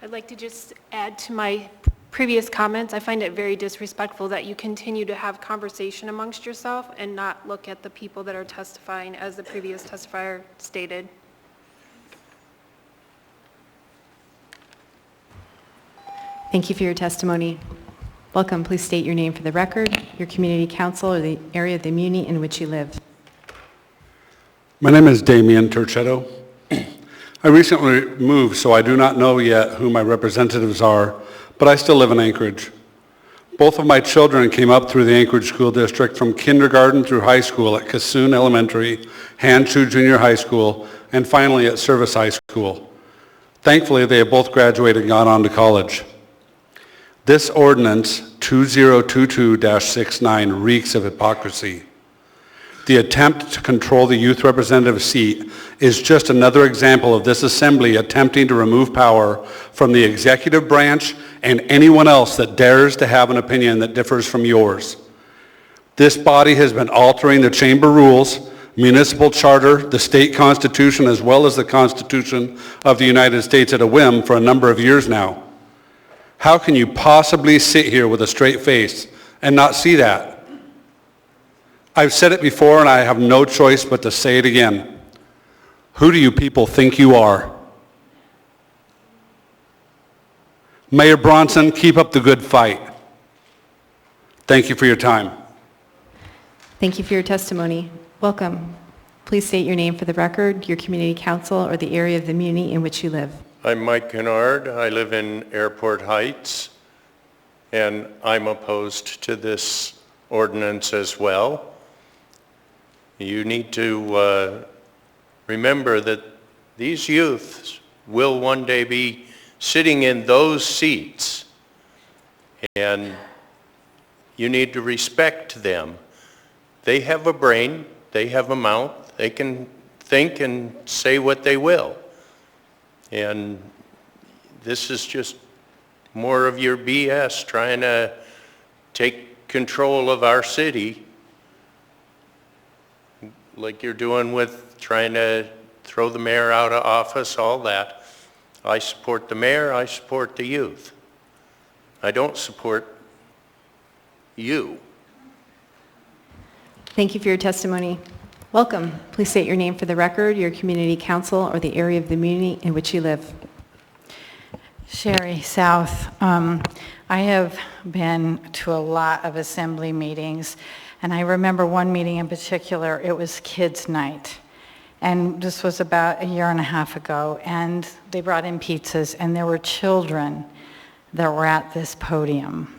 I'd like to just add to my previous comments. I find it very disrespectful that you continue to have conversation amongst yourself and not look at the people that are testifying, as the previous testifier stated. Thank you for your testimony. Welcome. Please state your name for the record, your community council, or the area of the muni in which you live. My name is Damian Turchetto. I recently moved, so I do not know yet who my representatives are, but I still live in Anchorage. Both of my children came up through the Anchorage School District from kindergarten through high school at Cassoon Elementary, Hanshu Junior High School, and finally at Service High School. Thankfully, they have both graduated and gone on to college. This ordinance 2022-69 reeks of hypocrisy. The attempt to control the youth representative seat is just another example of this assembly attempting to remove power from the executive branch and anyone else that dares to have an opinion that differs from yours. This body has been altering the chamber rules, municipal charter, the state constitution, as well as the Constitution of the United States at a whim for a number of years now. How can you possibly sit here with a straight face and not see that? I've said it before and I have no choice but to say it again. Who do you people think you are? Mayor Bronson, keep up the good fight. Thank you for your time. Thank you for your testimony. Welcome. Please state your name for the record, your community council, or the area of the muni in which you live. I'm Mike Kennard. I live in Airport Heights, and I'm opposed to this ordinance as well. You need to remember that these youths will one day be sitting in those seats, and you need to respect them. They have a brain, they have a mouth, they can think and say what they will. And this is just more of your BS trying to take control of our city, like you're doing with trying to throw the mayor out of office, all that. I support the mayor, I support the youth. I don't support you. Thank you for your testimony. Welcome. Please state your name for the record, your community council, or the area of the muni in which you live. Sherry South. I have been to a lot of assembly meetings, and I remember one meeting in particular. It was kids' night, and this was about a year and a half ago, and they brought in pizzas, and there were children that were at this podium.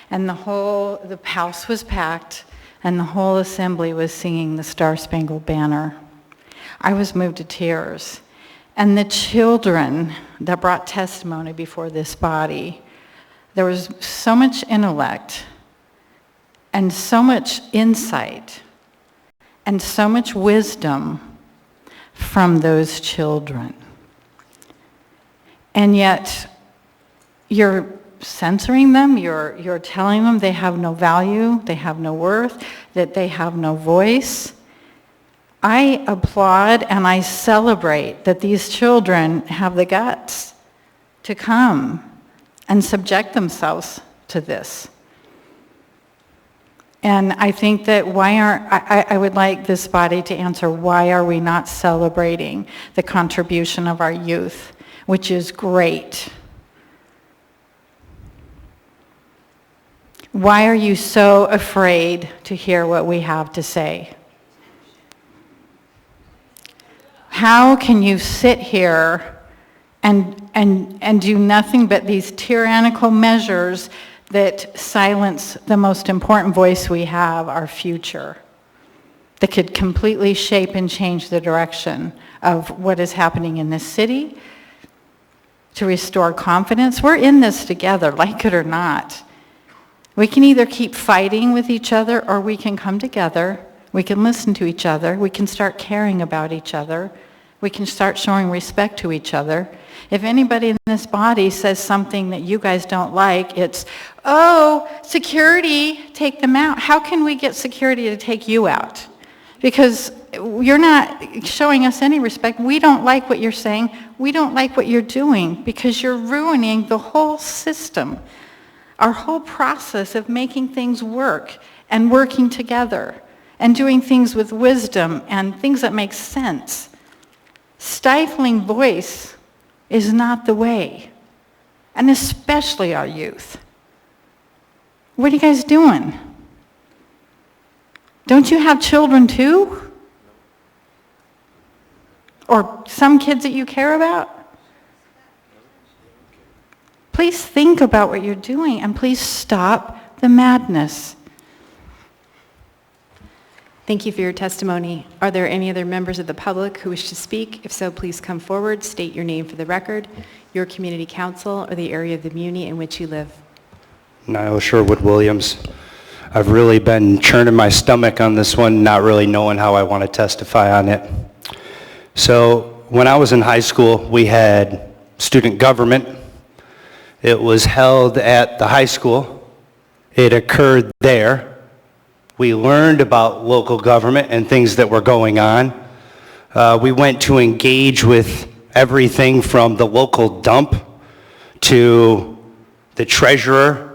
And the house was packed, and the whole assembly was singing the Star-Spangled Banner. I was moved to tears. And the children that brought testimony before this body, there was so much intellect and so much insight and so much wisdom from those children. And yet, you're censoring them, you're telling them they have no value, they have no worth, that they have no voice. I applaud and I celebrate that these children have the guts to come and subject themselves to this. And I think that I would like this body to answer, why are we not celebrating the contribution of our youth, which is great. Why are you so afraid to hear what we have to say? How can you sit here and do nothing but these tyrannical measures that silence the most important voice we have, our future, that could completely shape and change the direction of what is happening in this city, to restore confidence? We're in this together, like it or not. We can either keep fighting with each other, or we can come together, we can listen to each other, we can start caring about each other, we can start showing respect to each other. If anybody in this body says something that you guys don't like, it's, oh, security, take them out. How can we get security to take you out? Because you're not showing us any respect. We don't like what you're saying. We don't like what you're doing because you're ruining the whole system, our whole process of making things work and working together and doing things with wisdom and things that make sense. Stifling voice is not the way, and especially our youth. What are you guys doing? Don't you have children too? Or some kids that you care about? Please think about what you're doing and please stop the madness. Thank you for your testimony. Are there any other members of the public who wish to speak? If so, please come forward, state your name for the record, your community council, or the area of the muni in which you live. Niall Sherwood Williams. I've really been churning my stomach on this one, not really knowing how I want to testify on it. So when I was in high school, we had student government. It was held at the high school. It occurred there. We learned about local government and things that were going on. We went to engage with everything from the local dump to the treasurer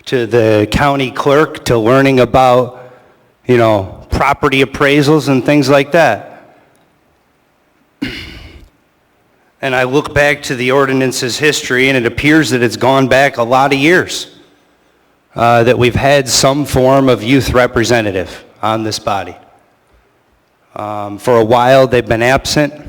to the county clerk to learning about, property appraisals and things like that. And I look back to the ordinance's history, and it appears that it's gone back a lot of years that we've had some form of youth representative on this body. For a while, they've been absent.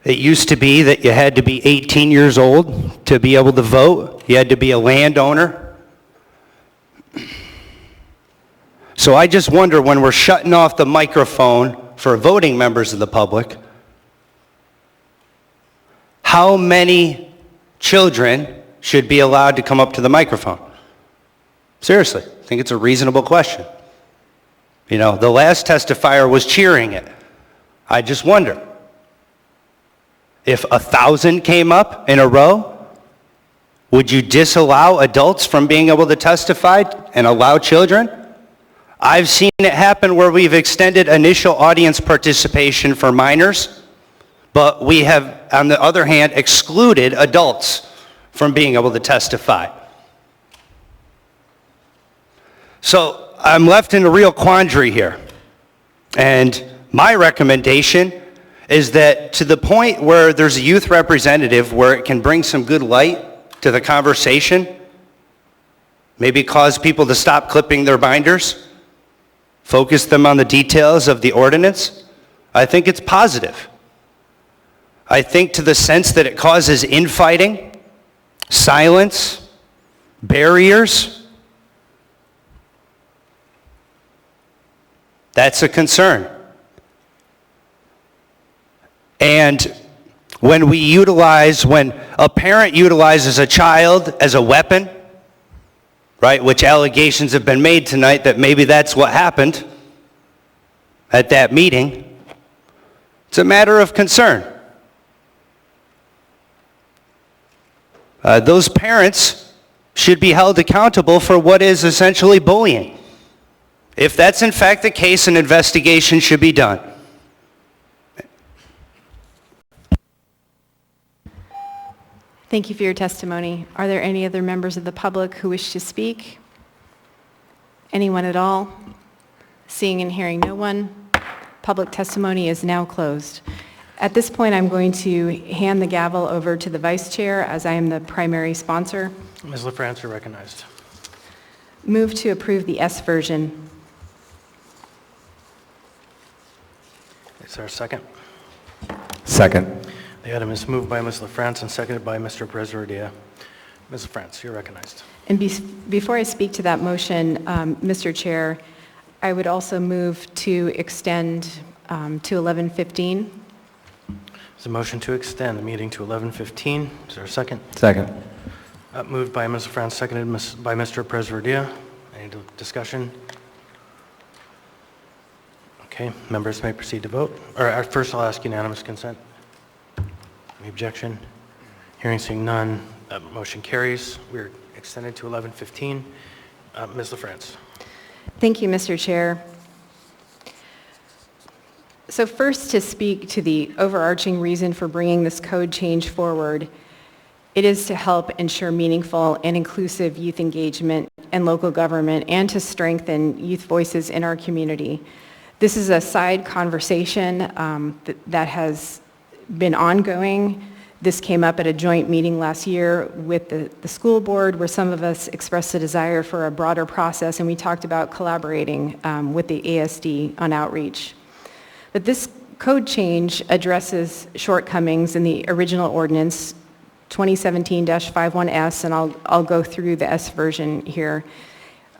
It used to be that you had to be 18 years old to be able to vote. You had to be a landowner. So I just wonder, when we're shutting off the microphone for voting members of the public, how many children should be allowed to come up to the microphone? Seriously, I think it's a reasonable question. The last testifier was cheering it. I just wonder, if 1,000 came up in a row, would you disallow adults from being able to testify and allow children? I've seen it happen where we've extended initial audience participation for minors, but we have, on the other hand, excluded adults from being able to testify. So I'm left in a real quandary here. And my recommendation is that to the point where there's a youth representative where it can bring some good light to the conversation, maybe cause people to stop clipping their binders, focus them on the details of the ordinance, I think it's positive. I think to the sense that it causes infighting, silence, barriers, that's a concern. And when a parent utilizes a child as a weapon, right, which allegations have been made tonight that maybe that's what happened at that meeting, it's a matter of concern. Those parents should be held accountable for what is essentially bullying. If that's in fact the case, an investigation should be done. Thank you for your testimony. Are there any other members of the public who wish to speak? Anyone at all? Seeing and hearing no one, public testimony is now closed. At this point, I'm going to hand the gavel over to the vice chair, as I am the primary sponsor. Ms. LaFrance, you're recognized. Move to approve the S version. Is there a second? Second. The item is moved by Ms. LaFrance and seconded by Mr. President. Ms. LaFrance, you're recognized. And before I speak to that motion, Mr. Chair, I would also move to extend to 11:15. There's a motion to extend the meeting to 11:15. Is there a second? Second. Moved by Ms. LaFrance, seconded by Mr. President. Any discussion? Okay, members may proceed to vote. First, I'll ask unanimous consent. Any objection? Hearing seeing none, motion carries. We're extended to 11:15. Ms. LaFrance. Thank you, Mr. Chair. So first, to speak to the overarching reason for bringing this code change forward, it is to help ensure meaningful and inclusive youth engagement and local government and to strengthen youth voices in our community. This is a side conversation that has been ongoing. This came up at a joint meeting last year with the school board where some of us expressed a desire for a broader process, and we talked about collaborating with the ASD on outreach. But this code change addresses shortcomings in the original ordinance 2017-51S, and I'll go through the S version here.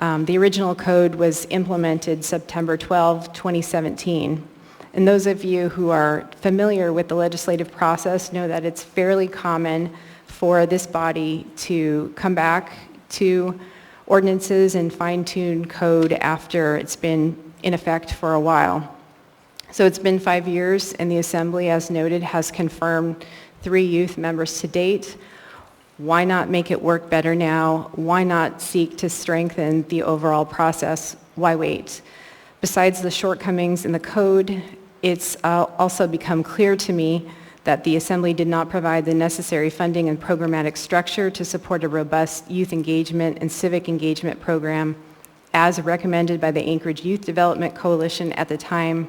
The original code was implemented September 12, 2017. And those of you who are familiar with the legislative process know that it's fairly common for this body to come back to ordinances and fine-tune code after it's been in effect for a while. So it's been 5 years, and the Assembly, as noted, has confirmed 3 youth members to date. Why not make it work better now? Why not seek to strengthen the overall process? Why wait? Besides the shortcomings in the code, it's also become clear to me that the Assembly did not provide the necessary funding and programmatic structure to support a robust youth engagement and civic engagement program as recommended by the Anchorage Youth Development Coalition at the time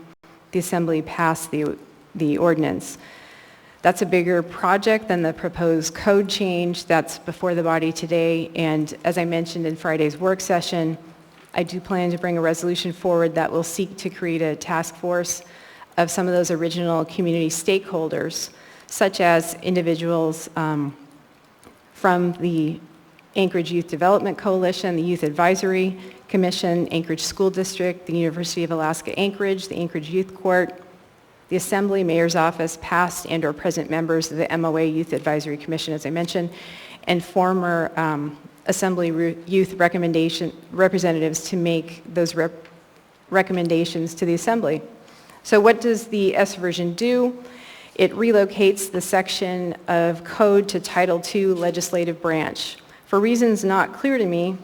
the Assembly passed the ordinance. That's a bigger project than the proposed code change that's before the body today, and as I mentioned in Friday's work session, I do plan to bring a resolution forward that will seek to create a task force of some of those original community stakeholders, such as individuals from the Anchorage Youth Development Coalition, the Youth Advisory Commission, Anchorage School District, the University of Alaska Anchorage, the Anchorage Youth Court, the Assembly, Mayor's Office, past and or present members of the MOA Youth Advisory Commission, as I mentioned, and former Assembly youth representatives to make those recommendations to the Assembly. So what does the S version do? It relocates the section of code to Title II Legislative Branch. For reasons not clear to me,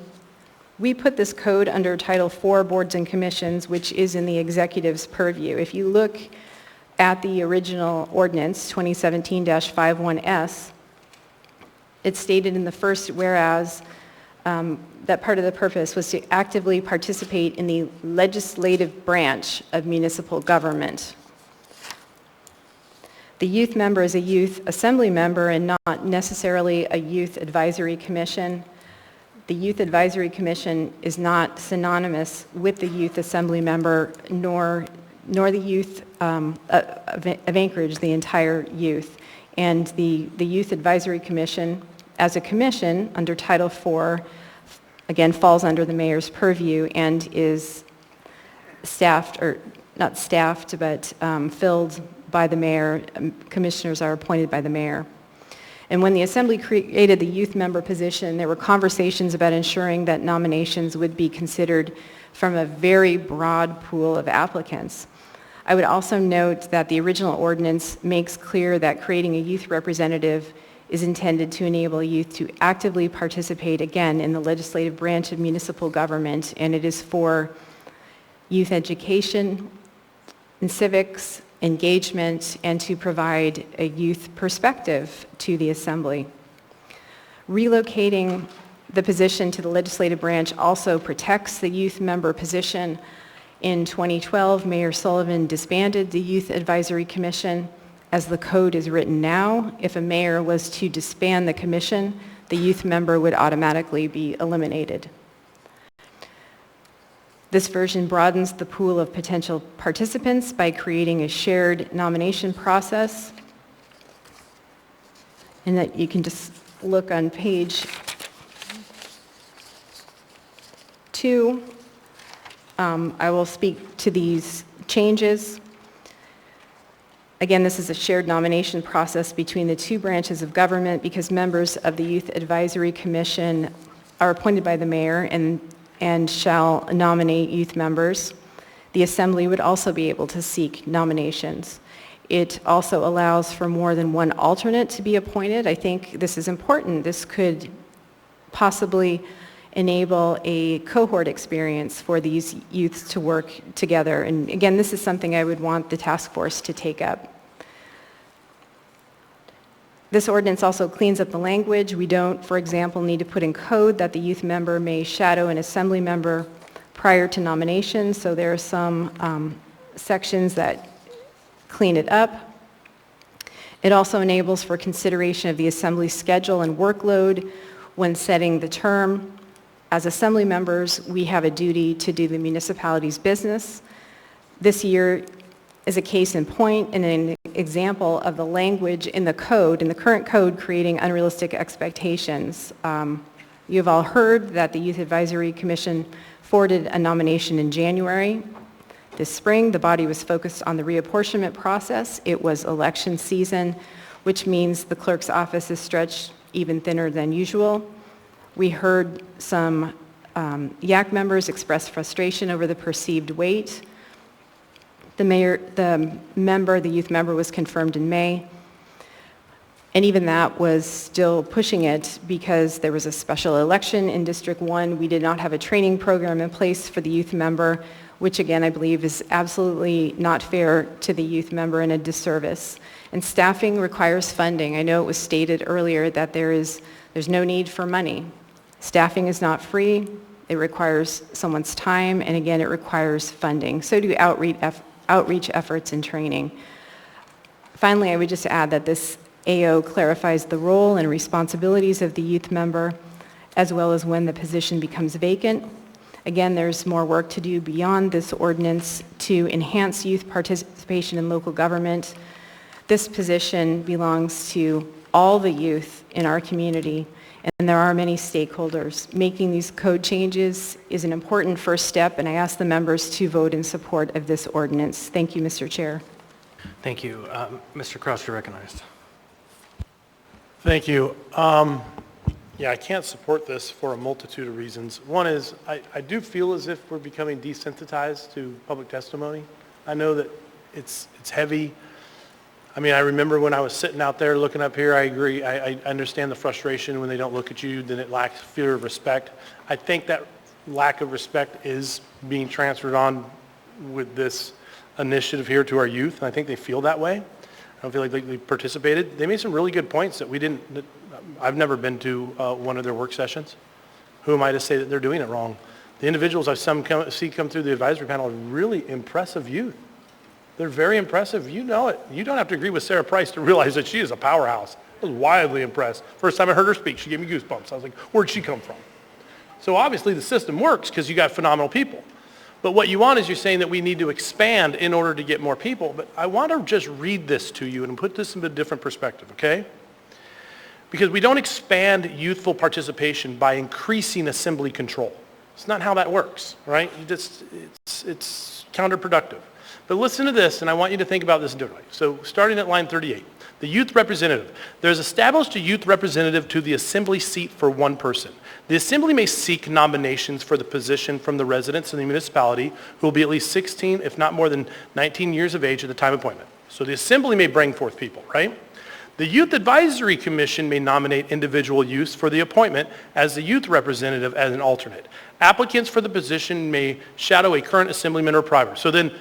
we put this code under Title IV Boards and Commissions, which is in the executive's purview. If you look at the original ordinance, 2017-51S, it's stated in the first whereas that part of the purpose was to actively participate in the legislative branch of municipal government. The youth member is a youth assembly member and not necessarily a youth advisory commission. The Youth Advisory Commission is not synonymous with the youth assembly member, nor the youth of Anchorage, the entire youth. And the Youth Advisory Commission, as a commission under Title IV, again, falls under the mayor's purview and is staffed, or not staffed, but filled by the mayor. Commissioners are appointed by the mayor. And when the Assembly created the youth member position, there were conversations about ensuring that nominations would be considered from a very broad pool of applicants. I would also note that the original ordinance makes clear that creating a youth representative is intended to enable youth to actively participate, again, in the legislative branch of municipal government, and it is for youth education and civics, engagement, and to provide a youth perspective to the Assembly. Relocating the position to the legislative branch also protects the youth member position. In 2012, Mayor Sullivan disbanded the Youth Advisory Commission. As the code is written now, if a mayor was to disband the commission, the youth member would automatically be eliminated. This version broadens the pool of potential participants by creating a shared nomination process. And that you can just look on page 2. I will speak to these changes. Again, this is a shared nomination process between the two branches of government because members of the Youth Advisory Commission are appointed by the mayor and shall nominate youth members. The Assembly would also be able to seek nominations. It also allows for more than one alternate to be appointed. I think this is important. This could possibly enable a cohort experience for these youths to work together. And again, this is something I would want the task force to take up. This ordinance also cleans up the language. We don't, for example, need to put in code that the youth member may shadow an assembly member prior to nomination, so there are some sections that clean it up. It also enables for consideration of the assembly schedule and workload when setting the term. As assembly members, we have a duty to do the municipality's business. This year is a case in point and an example of the language in the code, in the current code, creating unrealistic expectations. You've all heard that the Youth Advisory Commission forwarded a nomination in January. This spring, the body was focused on the reapportionment process. It was election season, which means the clerk's office is stretched even thinner than usual. We heard some YAC members express frustration over the perceived wait. The youth member was confirmed in May, and even that was still pushing it because there was a special election in District 1. We did not have a training program in place for the youth member, which again I believe is absolutely not fair to the youth member and a disservice. And staffing requires funding. I know it was stated earlier that there's no need for money. Staffing is not free. It requires someone's time, and again, it requires funding. So do outreach efforts and training. Finally, I would just add that this AO clarifies the role and responsibilities of the youth member, as well as when the position becomes vacant. Again, there's more work to do beyond this ordinance to enhance youth participation in local government. This position belongs to all the youth in our community, and there are many stakeholders. Making these code changes is an important first step, and I ask the members to vote in support of this ordinance. Thank you, Mr. Chair. Thank you. Mr. Cross, you're recognized. Thank you. Yeah, I can't support this for a multitude of reasons. One is I do feel as if we're becoming desensitized to public testimony. I know that it's heavy. I mean, I remember when I was sitting out there looking up here, I agree. I understand the frustration when they don't look at you, then it lacks fear of respect. I think that lack of respect is being transferred on with this initiative here to our youth, and I think they feel that way. I don't feel like they participated. They made some really good points that I've never been to one of their work sessions. Who am I to say that they're doing it wrong? The individuals I've see come through the advisory panel are really impressive youth. They're very impressive. You know it. You don't have to agree with Sarah Price to realize that she is a powerhouse. I was wildly impressed. First time I heard her speak, she gave me goosebumps. I was like, where'd she come from? So obviously the system works because you got phenomenal people. But what you want is you're saying that we need to expand in order to get more people. But I want to just read this to you and put this in a different perspective, okay? Because we don't expand youthful participation by increasing assembly control. It's not how that works, right? It's counterproductive. But listen to this, and I want you to think about this differently. So starting at line 38, the youth representative. There's established a youth representative to the assembly seat for one person. The assembly may seek nominations for the position from the residents in the municipality who will be at least 16, if not more than 19 years of age at the time of appointment. So the assembly may bring forth people, right? The Youth Advisory Commission may nominate individual youths for the appointment as the youth representative as an alternate. Applicants for the position may shadow a current assemblyman or prior. So then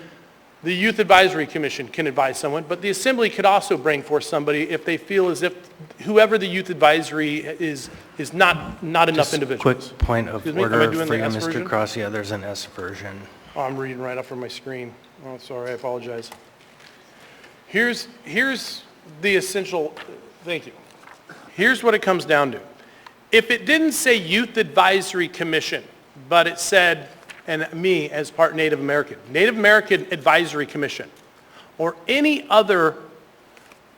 the Youth Advisory Commission can advise someone, but the Assembly could also bring forth somebody if they feel as if whoever the Youth Advisory is not enough individuals. Quick point of order for you, Mr. Cross. Yeah, there's an S version. Oh, I'm reading right up from my screen. Oh, sorry, I apologize. Here's the essential, thank you. Here's what it comes down to. If it didn't say Youth Advisory Commission, but it said, and me as part Native American Advisory Commission, or any other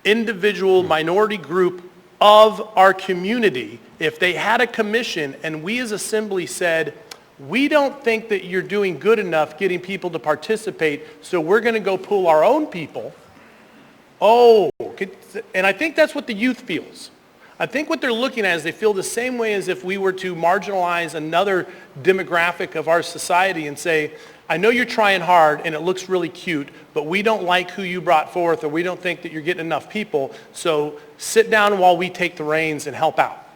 individual minority group of our community, if they had a commission and we as Assembly said, we don't think that you're doing good enough getting people to participate, so we're going to go pull our own people. And I think that's what the youth feels. I think what they're looking at is they feel the same way as if we were to marginalize another demographic of our society and say, I know you're trying hard and it looks really cute, but we don't like who you brought forth, or we don't think that you're getting enough people, so sit down while we take the reins and help out.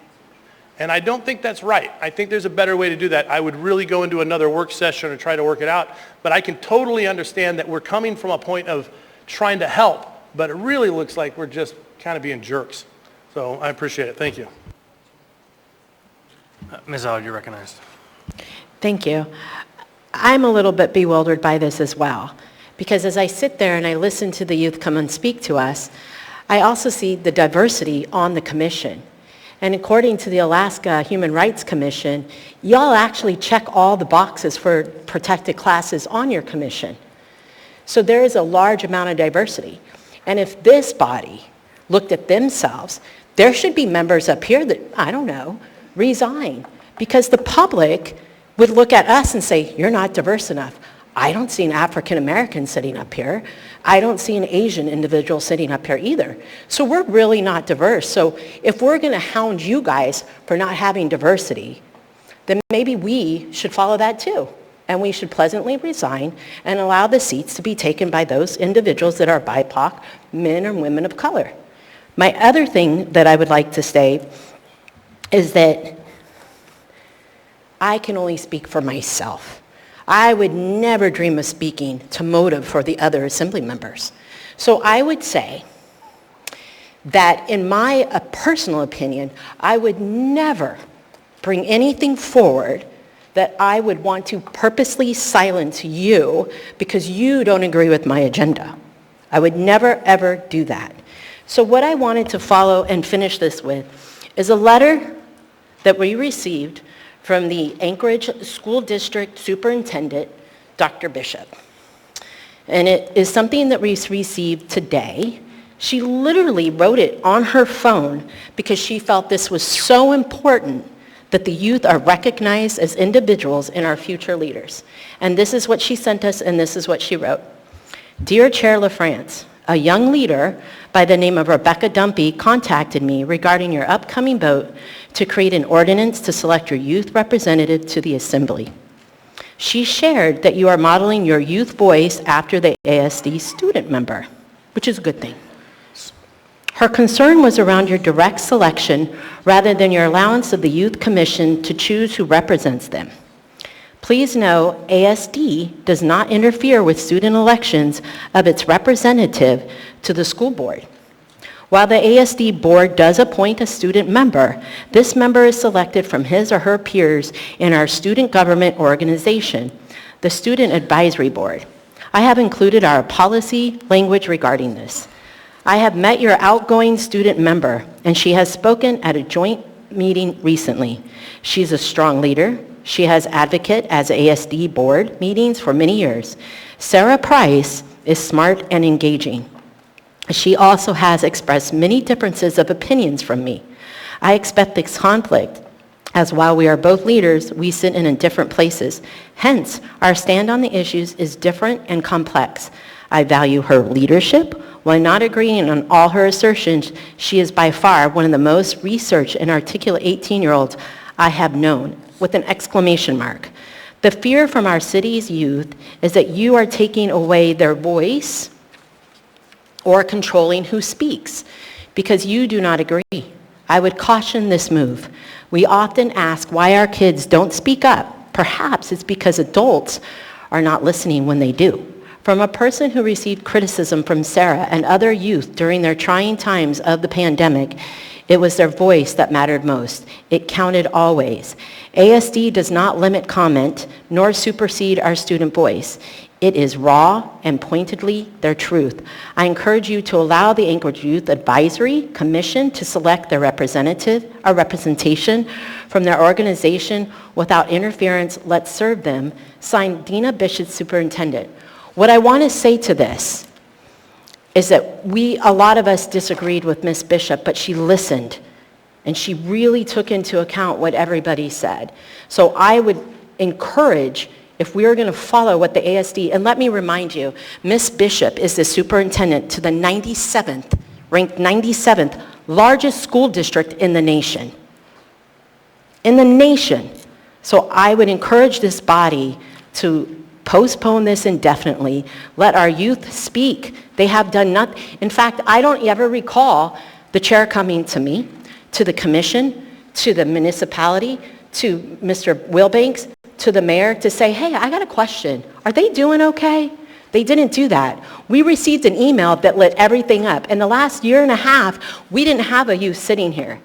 And I don't think that's right. I think there's a better way to do that. I would really go into another work session or try to work it out. But I can totally understand that we're coming from a point of trying to help, but it really looks like we're just kind of being jerks. So I appreciate it. Thank you. Ms. Aug, you're recognized. Thank you. I'm a little bit bewildered by this as well, because as I sit there and I listen to the youth come and speak to us, I also see the diversity on the commission. And according to the Alaska Human Rights Commission, y'all actually check all the boxes for protected classes on your commission. So there is a large amount of diversity. And if this body looked at themselves, there should be members up here that, I don't know, resign. Because the public would look at us and say, you're not diverse enough. I don't see an African American sitting up here. I don't see an Asian individual sitting up here either. So we're really not diverse. So if we're going to hound you guys for not having diversity, then maybe we should follow that too. And we should pleasantly resign and allow the seats to be taken by those individuals that are BIPOC, men and women of color. My other thing that I would like to say is that I can only speak for myself. I would never dream of speaking to motive for the other assembly members. So I would say that in my personal opinion, I would never bring anything forward that I would want to purposely silence you because you don't agree with my agenda. I would never, ever do that. So what I wanted to follow and finish this with is a letter that we received from the Anchorage School District Superintendent, Dr. Bishop. And it is something that we received today. She literally wrote it on her phone because she felt this was so important that the youth are recognized as individuals in our future leaders. And this is what she sent us, and this is what she wrote. Dear Chair LaFrance, a young leader by the name of Rebecca Dumpy contacted me regarding your upcoming vote to create an ordinance to select your youth representative to the Assembly. She shared that you are modeling your youth voice after the ASD student member, which is a good thing. Her concern was around your direct selection rather than your allowance of the Youth Commission to choose who represents them. Please know ASD does not interfere with student elections of its representative to the school board. While the ASD board does appoint a student member, this member is selected from his or her peers in our student government organization, the Student Advisory Board. I have included our policy language regarding this. I have met your outgoing student member, and she has spoken at a joint meeting recently. She's a strong leader. She has advocated as ASD board meetings for many years. Sarah Price is smart and engaging. She also has expressed many differences of opinions from me. I expect this conflict, as while we are both leaders, we sit in different places. Hence, our stand on the issues is different and complex. I value her leadership. While not agreeing on all her assertions, she is by far one of the most researched and articulate 18-year-olds I have known, with an exclamation mark. The fear from our city's youth is that you are taking away their voice or controlling who speaks because you do not agree. I would caution this move. We often ask why our kids don't speak up. Perhaps it's because adults are not listening when they do. From a person who received criticism from Sarah and other youth during their trying times of the pandemic, it was their voice that mattered most. It counted always. ASD does not limit comment nor supersede our student voice. It is raw and pointedly their truth. I encourage you to allow the Anchorage Youth Advisory Commission to select their representation from their organization without interference. Let's serve them. Signed, Dina Bishop, Superintendent. What I want to say to this is that a lot of us disagreed with Ms. Bishop, but she listened, and she really took into account what everybody said. So I would encourage, if we are going to follow what the ASD, and let me remind you, Ms. Bishop is the superintendent to the 97th, ranked 97th largest school district in the nation. In the nation. So I would encourage this body to postpone this indefinitely. Let our youth speak. They have done nothing. In fact, I don't ever recall the chair coming to me, to the commission, to the municipality, to Mr. Wilbanks, to the mayor to say, hey, I got a question. Are they doing okay? They didn't do that. We received an email that lit everything up. In the last year and a half, we didn't have a youth sitting here.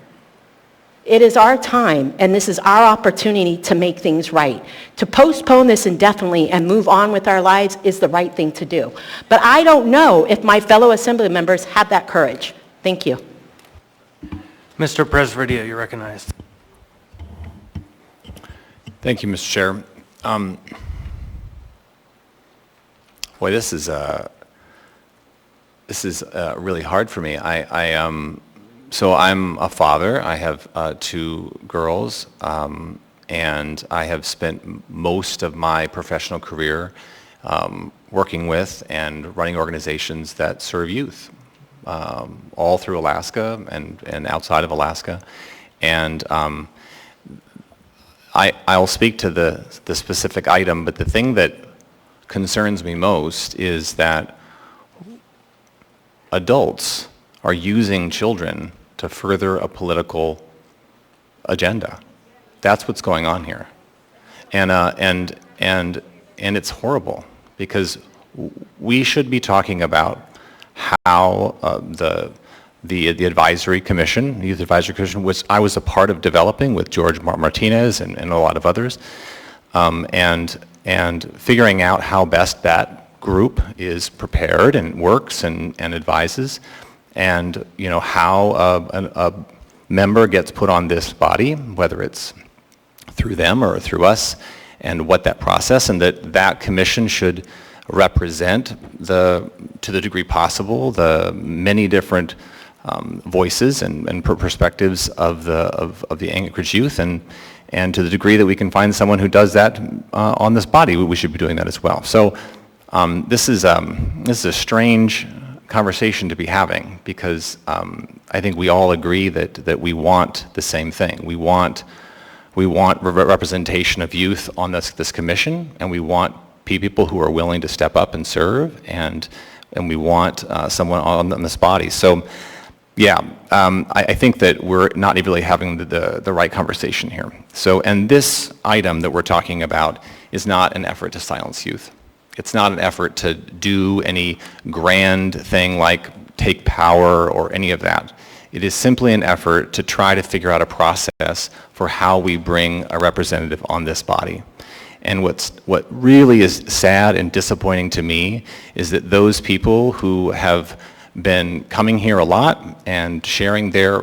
It is our time, and this is our opportunity to make things right. To postpone this indefinitely and move on with our lives is the right thing to do. But I don't know if my fellow assembly members have that courage. Thank you. Mr. Presverdia, you're recognized. Thank you, Mr. Chair. Boy, this is really hard for me. So I'm a father. I have 2 girls, and I have spent most of my professional career working with and running organizations that serve youth, all through Alaska and outside of Alaska. And I'll speak to the specific item, but the thing that concerns me most is that adults are using children to further a political agenda. That's what's going on here. And it's horrible, because we should be talking about how the advisory commission, the Youth Advisory Commission, which I was a part of developing with George Martinez and a lot of others, and figuring out how best that group is prepared and works and advises, and how a member gets put on this body, whether it's through them or through us, and what that process, and that commission should represent to the degree possible the many different voices and perspectives of the Anchorage youth, and to the degree that we can find someone who does that on this body, we should be doing that as well. So this is a strange conversation to be having, because I think we all agree that we want the same thing. We want representation of youth on this commission, and we want people who are willing to step up and serve, and we want someone on this body. So yeah, I think that we're not really having the right conversation here. So, and this item that we're talking about is not an effort to silence youth. It's not an effort to do any grand thing like take power or any of that. It is simply an effort to try to figure out a process for how we bring a representative on this body. And what really is sad and disappointing to me is that those people who have been coming here a lot and sharing their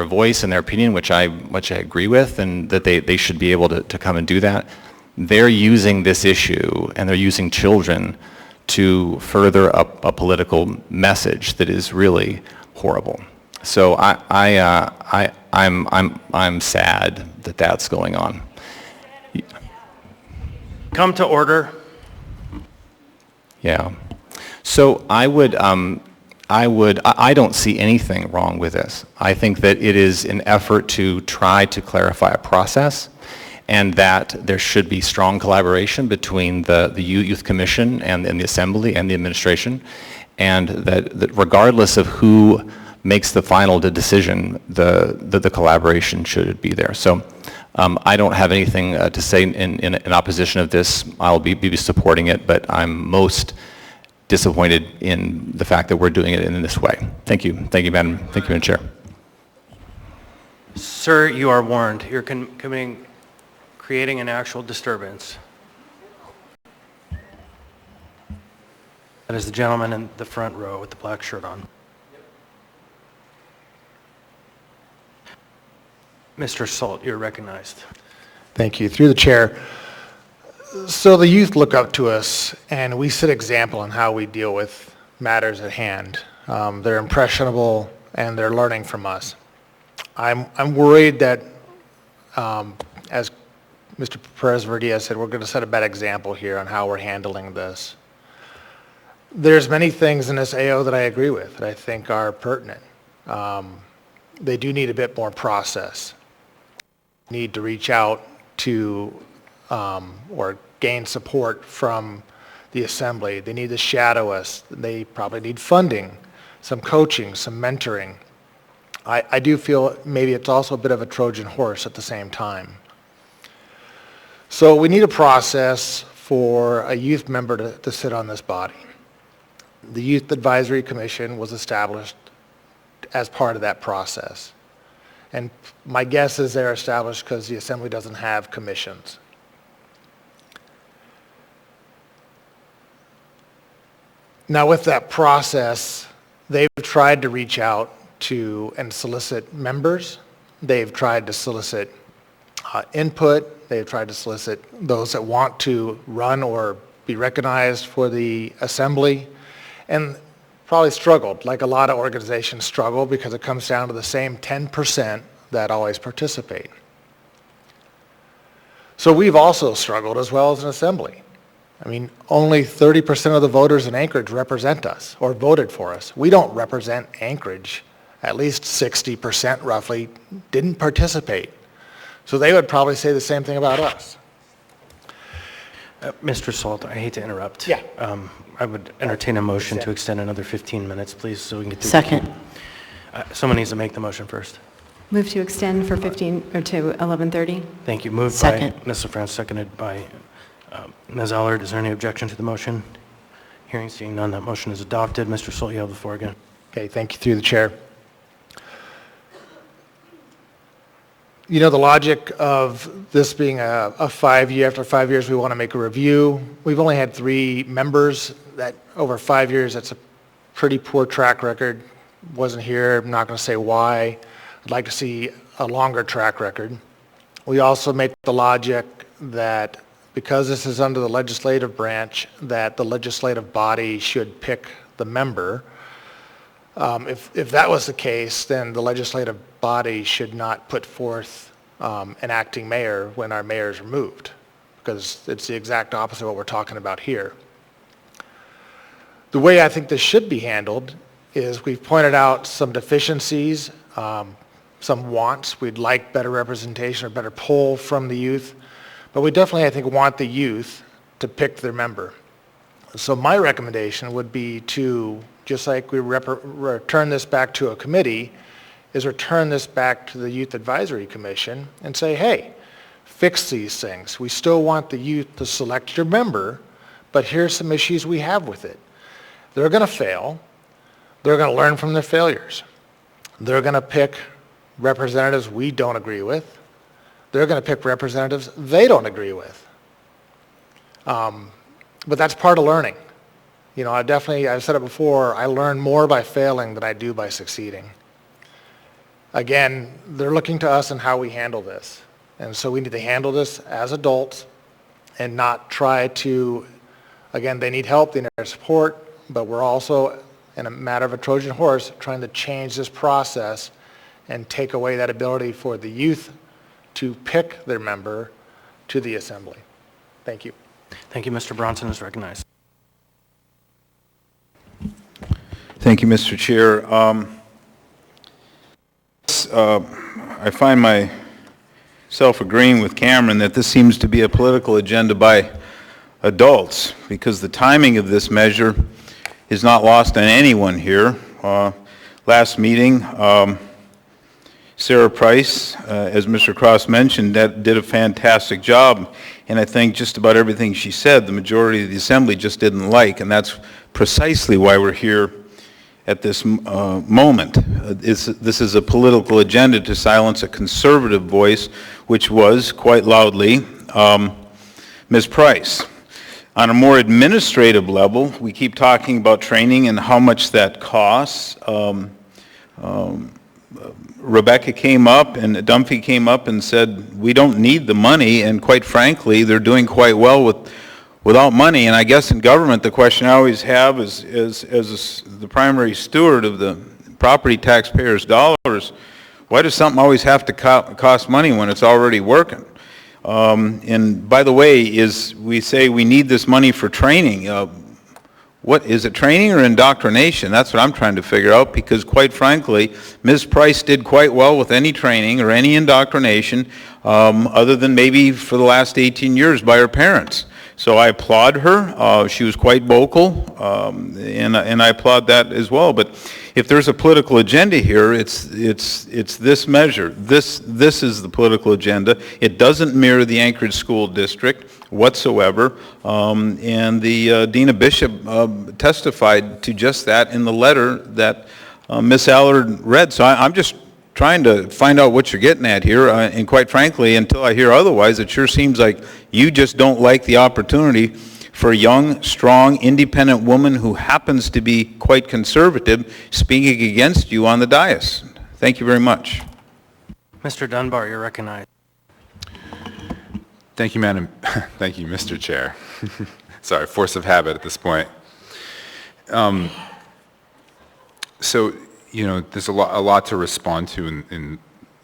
voice and their opinion, which I agree with, and that they should be able to come and do that, they're using this issue, and they're using children to further a political message that is really horrible. So I'm sad that that's going on. Come to order. Yeah. So I don't see anything wrong with this. I think that it is an effort to try to clarify a process, and that there should be strong collaboration between the Youth Commission and the Assembly and the administration, and that regardless of who makes the final decision, the collaboration should be there. So I don't have anything to say in opposition of this. I'll be supporting it, but I'm most disappointed in the fact that we're doing it in this way. Thank you. Thank you, Madam. Thank you, Madam Chair. Sir, you are warned. You're creating an actual disturbance. That is the gentleman in the front row with the black shirt on. Mr. Salt, you're recognized. Thank you. Through the chair. So the youth look up to us, and we set example in how we deal with matters at hand. They're impressionable, and they're learning from us. I'm worried that, as Mr. Perez-Verdia said, we're going to set a bad example here on how we're handling this. There's many things in this AO that I agree with, that I think are pertinent. They do need a bit more process. Need to reach out to or gain support from the Assembly. They need to shadow us. They probably need funding, some coaching, some mentoring. I do feel maybe it's also a bit of a Trojan horse at the same time. So we need a process for a youth member to sit on this body. The Youth Advisory Commission was established as part of that process. And my guess is they're established because the Assembly doesn't have commissions. Now with that process, they've tried to reach out to and solicit members. They've tried to solicit input. They've tried to solicit those that want to run or be recognized for the Assembly, and probably struggled, like a lot of organizations struggle, because it comes down to the same 10% that always participate. So we've also struggled as well as an Assembly. I mean, only 30% of the voters in Anchorage represent us or voted for us. We don't represent Anchorage. At least 60% roughly didn't participate. So they would probably say the same thing about us. Mr. Salt, I hate to interrupt. Yeah. I would entertain a motion to extend another 15 minutes, please, so we can get through. Second. Someone needs to make the motion first. Move to extend for 15, or to 11:30. Thank you. Moved Second. by Ms. LaFrance, seconded by Ms. Allard. Is there any objection to the motion? Hearing, seeing none, that motion is adopted. Mr. Salt, you have the floor again. Okay, thank you through the chair. You know, the logic of this being a 5-year, after 5 years, we want to make a review. We've only had 3 members that over 5 years, that's a pretty poor track record. Wasn't here, I'm not going to say why. I'd like to see a longer track record. We also make the logic that because this is under the legislative branch, that the legislative body should pick the member. If that was the case, then the legislative body should not put forth an acting mayor when our mayor is removed, because it's the exact opposite of what we're talking about here. The way I think this should be handled is we've pointed out some deficiencies, some wants. We'd like better representation or better pull from the youth, but we definitely, I think, want the youth to pick their member. So my recommendation would be to, just like we return this back to a committee, is return this back to the Youth Advisory Commission and say, hey, fix these things. We still want the youth to select your member, but here's some issues we have with it. They're going to fail. They're going to learn from their failures. They're going to pick representatives we don't agree with. They're going to pick representatives they don't agree with. But that's part of learning. You know, I've said it before, I learn more by failing than I do by succeeding. Again, they're looking to us and how we handle this. And so we need to handle this as adults and not try to, again, they need help, they need our support, but we're also, in a matter of a Trojan horse, trying to change this process and take away that ability for the youth to pick their member to the Assembly. Thank you. Thank you. Mr. Bronson is recognized. Thank you, Mr. Chair. I find myself agreeing with Cameron that this seems to be a political agenda by adults, because the timing of this measure is not lost on anyone here. Last meeting, Sarah Price, as Mr. Cross mentioned, that did a fantastic job, and I think just about everything she said, the majority of the Assembly just didn't like, and that's precisely why we're here at this moment. This is a political agenda to silence a conservative voice, which was, quite loudly, Ms. Price. On a more administrative level, we keep talking about training and how much that costs. Rebecca came up and Dunphy came up and said, we don't need the money, and quite frankly, they're doing quite well without money. And I guess in government, the question I always have is, as the primary steward of the property taxpayers' dollars, why does something always have to cost money when it's already working? And by the way, we say we need this money for training. What is it, training or indoctrination? That's what I'm trying to figure out, because quite frankly, Ms. Price did quite well with any training or any indoctrination, other than maybe for the last 18 years by her parents. So I applaud her. She was quite vocal, and I applaud that as well. But if there's a political agenda here, it's this measure. This is the political agenda. It doesn't mirror the Anchorage School District whatsoever, and the Dean of Bishop testified to just that in the letter that Ms. Allard read. So I'm just trying to find out what you're getting at here, and quite frankly, until I hear otherwise, it sure seems like you just don't like the opportunity for a young, strong, independent woman who happens to be quite conservative speaking against you on the dais. Thank you very much. Mr. Dunbar, you're recognized. Thank you, Madam. Thank you, Mr. Chair. Sorry, force of habit at this point. So, you know, there's a lot to respond to in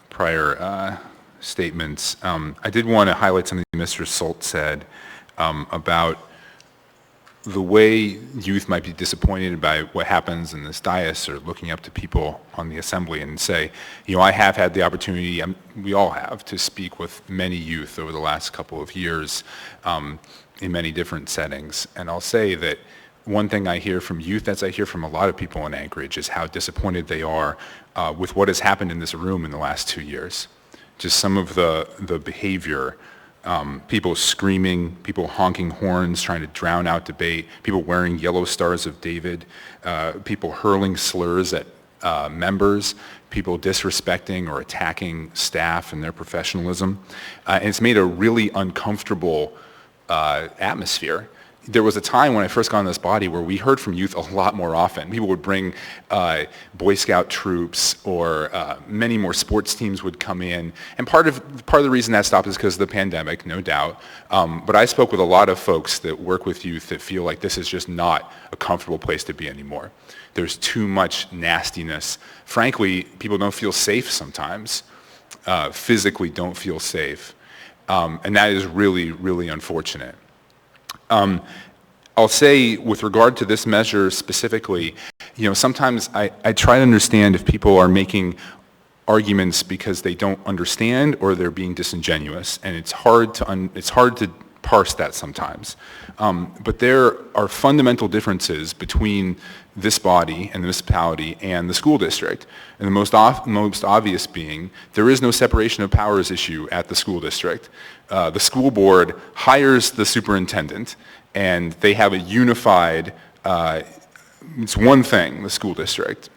prior statements. I did want to highlight something Mr. Solt said about the way youth might be disappointed by what happens in this dais or looking up to people on the assembly and say, you know, I have had the opportunity, we all have, to speak with many youth over the last couple of years in many different settings. And I'll say that one thing I hear from youth, as I hear from a lot of people in Anchorage, is how disappointed they are with what has happened in this room in the last 2 years. Just some of the behavior, people screaming, people honking horns, trying to drown out debate, people wearing yellow stars of David, people hurling slurs at members, people disrespecting or attacking staff and their professionalism. And it's made a really uncomfortable atmosphere. There was a time when I first got in this body where we heard from youth a lot more often. People would bring Boy Scout troops, or many more sports teams would come in. And part of the reason that stopped is because of the pandemic, no doubt. But I spoke with a lot of folks that work with youth that feel like this is just not a comfortable place to be anymore. There's too much nastiness. Frankly, people don't feel safe sometimes, physically don't feel safe. And that is really, really unfortunate. I'll say with regard to this measure specifically, you know, sometimes I try to understand if people are making arguments because they don't understand or they're being disingenuous, and it's hard to parse that sometimes. But there are fundamental differences between this body and the municipality and the school district. And the most obvious being, there is no separation of powers issue at the school district. The school board hires the superintendent, and they have a unified, it's one thing, the school district,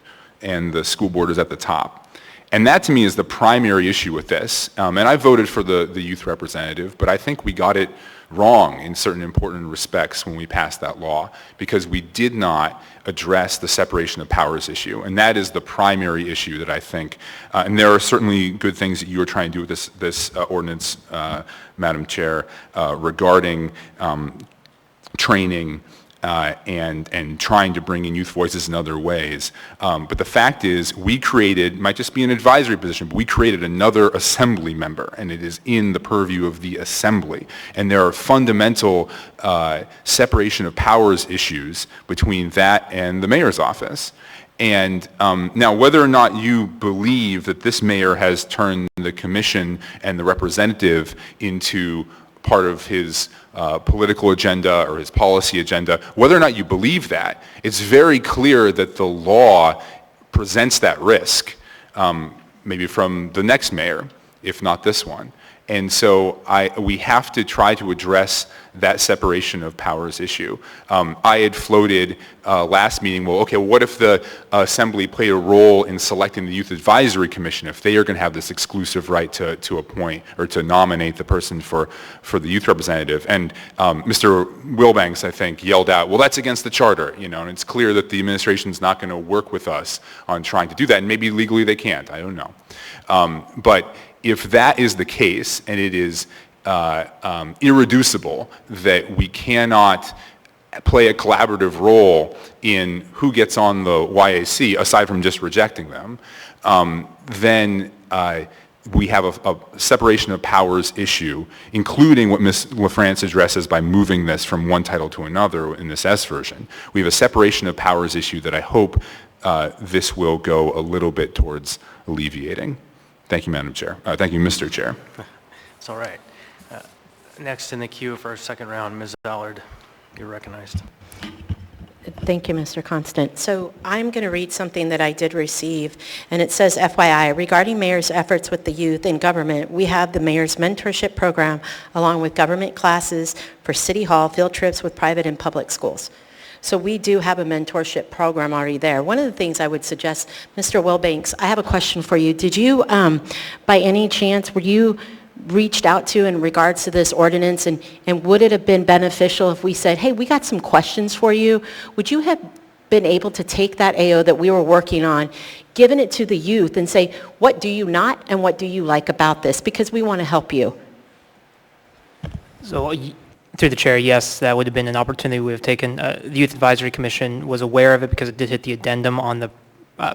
and the school board is at the top. And that to me is the primary issue with this. And I voted for the youth representative, but I think we got it wrong in certain important respects when we passed that law, because we did not address the separation of powers issue. And that is the primary issue that I think, and there are certainly good things that you are trying to do with this ordinance, Madam Chair, regarding training and trying to bring in youth voices in other ways. But the fact is, we created, might just be an advisory position, but we created another assembly member, and it is in the purview of the assembly. And there are fundamental separation of powers issues between that and the mayor's office. And now, whether or not you believe that this mayor has turned the commission and the representative into part of his political agenda or his policy agenda, whether or not you believe that, it's very clear that the law presents that risk, maybe from the next mayor, if not this one. And so we have to try to address that separation of powers issue. I had floated last meeting, well, okay, what if the assembly played a role in selecting the Youth Advisory Commission, if they are going to have this exclusive right to appoint or to nominate the person for the youth representative? And Mr. Wilbanks, I think, yelled out, well, that's against the charter, you know, and it's clear that the administration is not going to work with us on trying to do that, and maybe legally they can't, I don't know. But if that is the case, and it is irreducible that we cannot play a collaborative role in who gets on the YAC, aside from just rejecting them, then we have a separation of powers issue, including what Ms. LaFrance addresses by moving this from one title to another in this S version. We have a separation of powers issue that I hope this will go a little bit towards alleviating. Thank you, Madam Chair. Thank you, Mr. Chair. It's all right. Next in the queue for our second round, Ms. Allard, you're recognized. Thank you, Mr. Constant. So I'm going to read something that I did receive, and it says, FYI, regarding mayor's efforts with the youth in government, we have the mayor's mentorship program along with government classes for city hall, field trips with private and public schools. So we do have a mentorship program already there. One of the things I would suggest, Mr. Wilbanks, I have a question for you. Did you, by any chance, were you reached out to in regards to this ordinance, and would it have been beneficial if we said, hey, we got some questions for you? Would you have been able to take that AO that we were working on, given it to the youth and say, what do you not and what do you like about this? Because we want to help you. So through the chair, yes, that would have been an opportunity we would have taken. The Youth Advisory Commission was aware of it because it did hit the addendum on the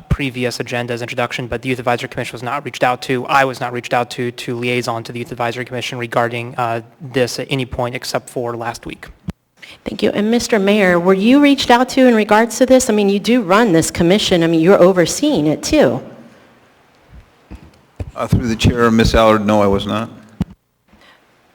previous agenda's introduction, but the Youth Advisory Commission was not reached out to. I was not reached out to liaison to the Youth Advisory Commission regarding this at any point except for last week. Thank you. And Mr. Mayor, were you reached out to in regards to this? I mean, you do run this commission. I mean, you're overseeing it too. Through the chair, Ms. Allard, no, I was not.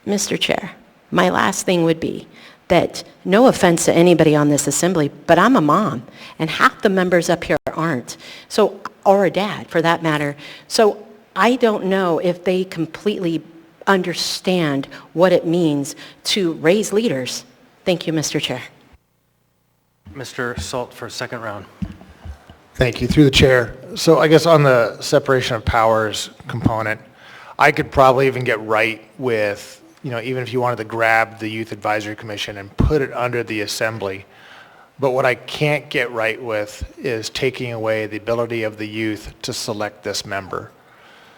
Mr. Chair, my last thing would be that, no offense to anybody on this assembly, but I'm a mom, and half the members up here aren't, so, or a dad for that matter. So I don't know if they completely understand what it means to raise leaders. Thank you, Mr. Chair. Mr. Salt for a second round. Thank you. Through the chair. So I guess on the separation of powers component, I could probably even get right with, even if you wanted to grab the Youth Advisory Commission and put it under the Assembly. But what I can't get right with is taking away the ability of the youth to select this member.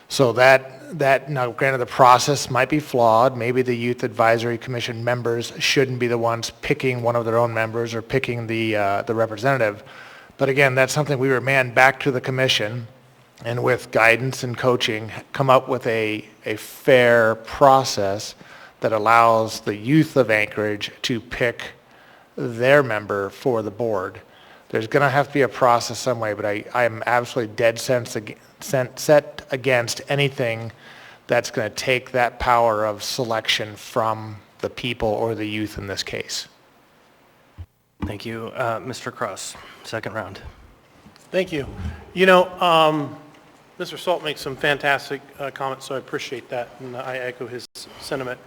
So that now granted the process might be flawed. Maybe the Youth Advisory Commission members shouldn't be the ones picking one of their own members or picking the representative. But again, that's something we remand back to the commission, and with guidance and coaching, come up with a fair process that allows the youth of Anchorage to pick their member for the board. There's going to have to be a process some way, but I am absolutely dead set against anything that's going to take that power of selection from the people or the youth in this case. Thank you. Mr. Cross, second round. Thank you. Mr. Salt makes some fantastic comments, so I appreciate that, and I echo his sentiment.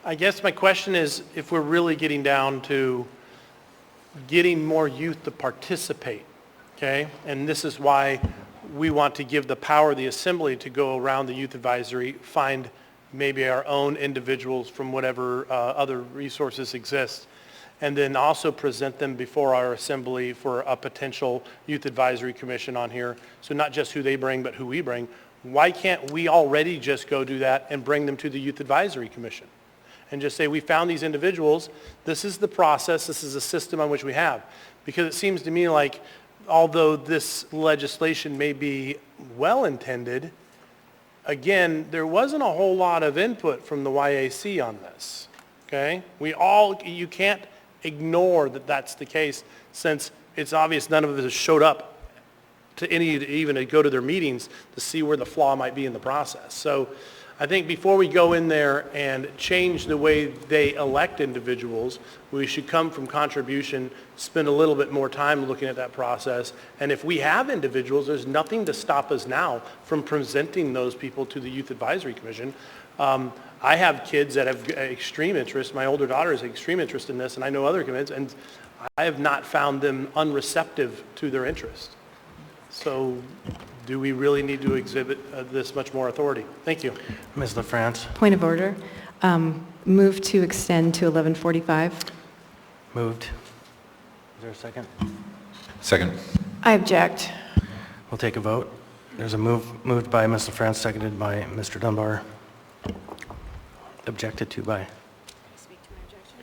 I guess my question is, if we're really getting down to getting more youth to participate, okay? And this is why we want to give the power of the assembly to go around the youth advisory, find maybe our own individuals from whatever other resources exist, and then also present them before our assembly for a potential youth advisory commission on here. So not just who they bring, but who we bring. Why can't we already just go do that and bring them to the youth advisory commission? And just say, we found these individuals, this is the process, this is the system on which we have. Because it seems to me like, although this legislation may be well-intended, again, there wasn't a whole lot of input from the YAC on this, okay? You can't ignore that that's the case, since it's obvious none of us showed up to even go to their meetings to see where the flaw might be in the process. So I think before we go in there and change the way they elect individuals, we should come from contribution, spend a little bit more time looking at that process. And if we have individuals, there's nothing to stop us now from presenting those people to the Youth Advisory Commission. I have kids that have extreme interest. My older daughter has extreme interest in this, and I know other kids, and I have not found them unreceptive to their interest. So do we really need to exhibit this much more authority? Thank you. Ms. LaFrance. Point of order. Move to extend to 11:45. Moved. Is there a second? Second. I object. We'll take a vote. There's a moved by Ms. LaFrance, seconded by Mr. Dunbar. Objected to by?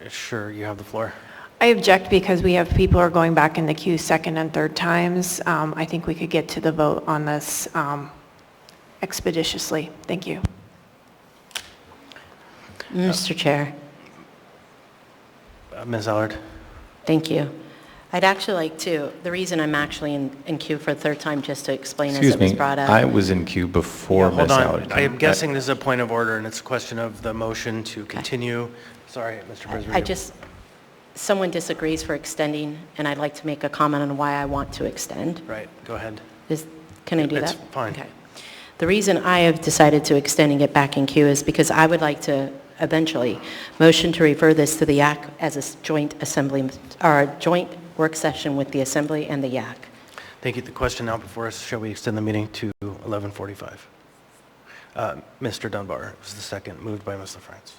Sure, you have the floor. I object because we have people who are going back in the queue second and third times. I think we could get to the vote on this expeditiously. Thank you. Mr. Chair. Ms. Allard. Thank you. I'd actually like to, the reason I'm actually in queue for the third time, just to explain as it was brought up. I was in queue before Ms. Allard. Hold on. I am guessing this is a point of order, and it's a question of the motion to continue. Sorry, Mr. President. someone disagrees for extending, and I'd like to make a comment on why I want to extend. Right, go ahead. Can I do that? It's fine. Okay. The reason I have decided to extend and get back in queue is because I would like to eventually motion to refer this to the YAC as a joint assembly, or a joint work session with the Assembly and the YAC. Thank you. The question now before us, shall we extend the meeting to 11:45? Mr. Dunbar was the second, moved by Ms. LaFrance.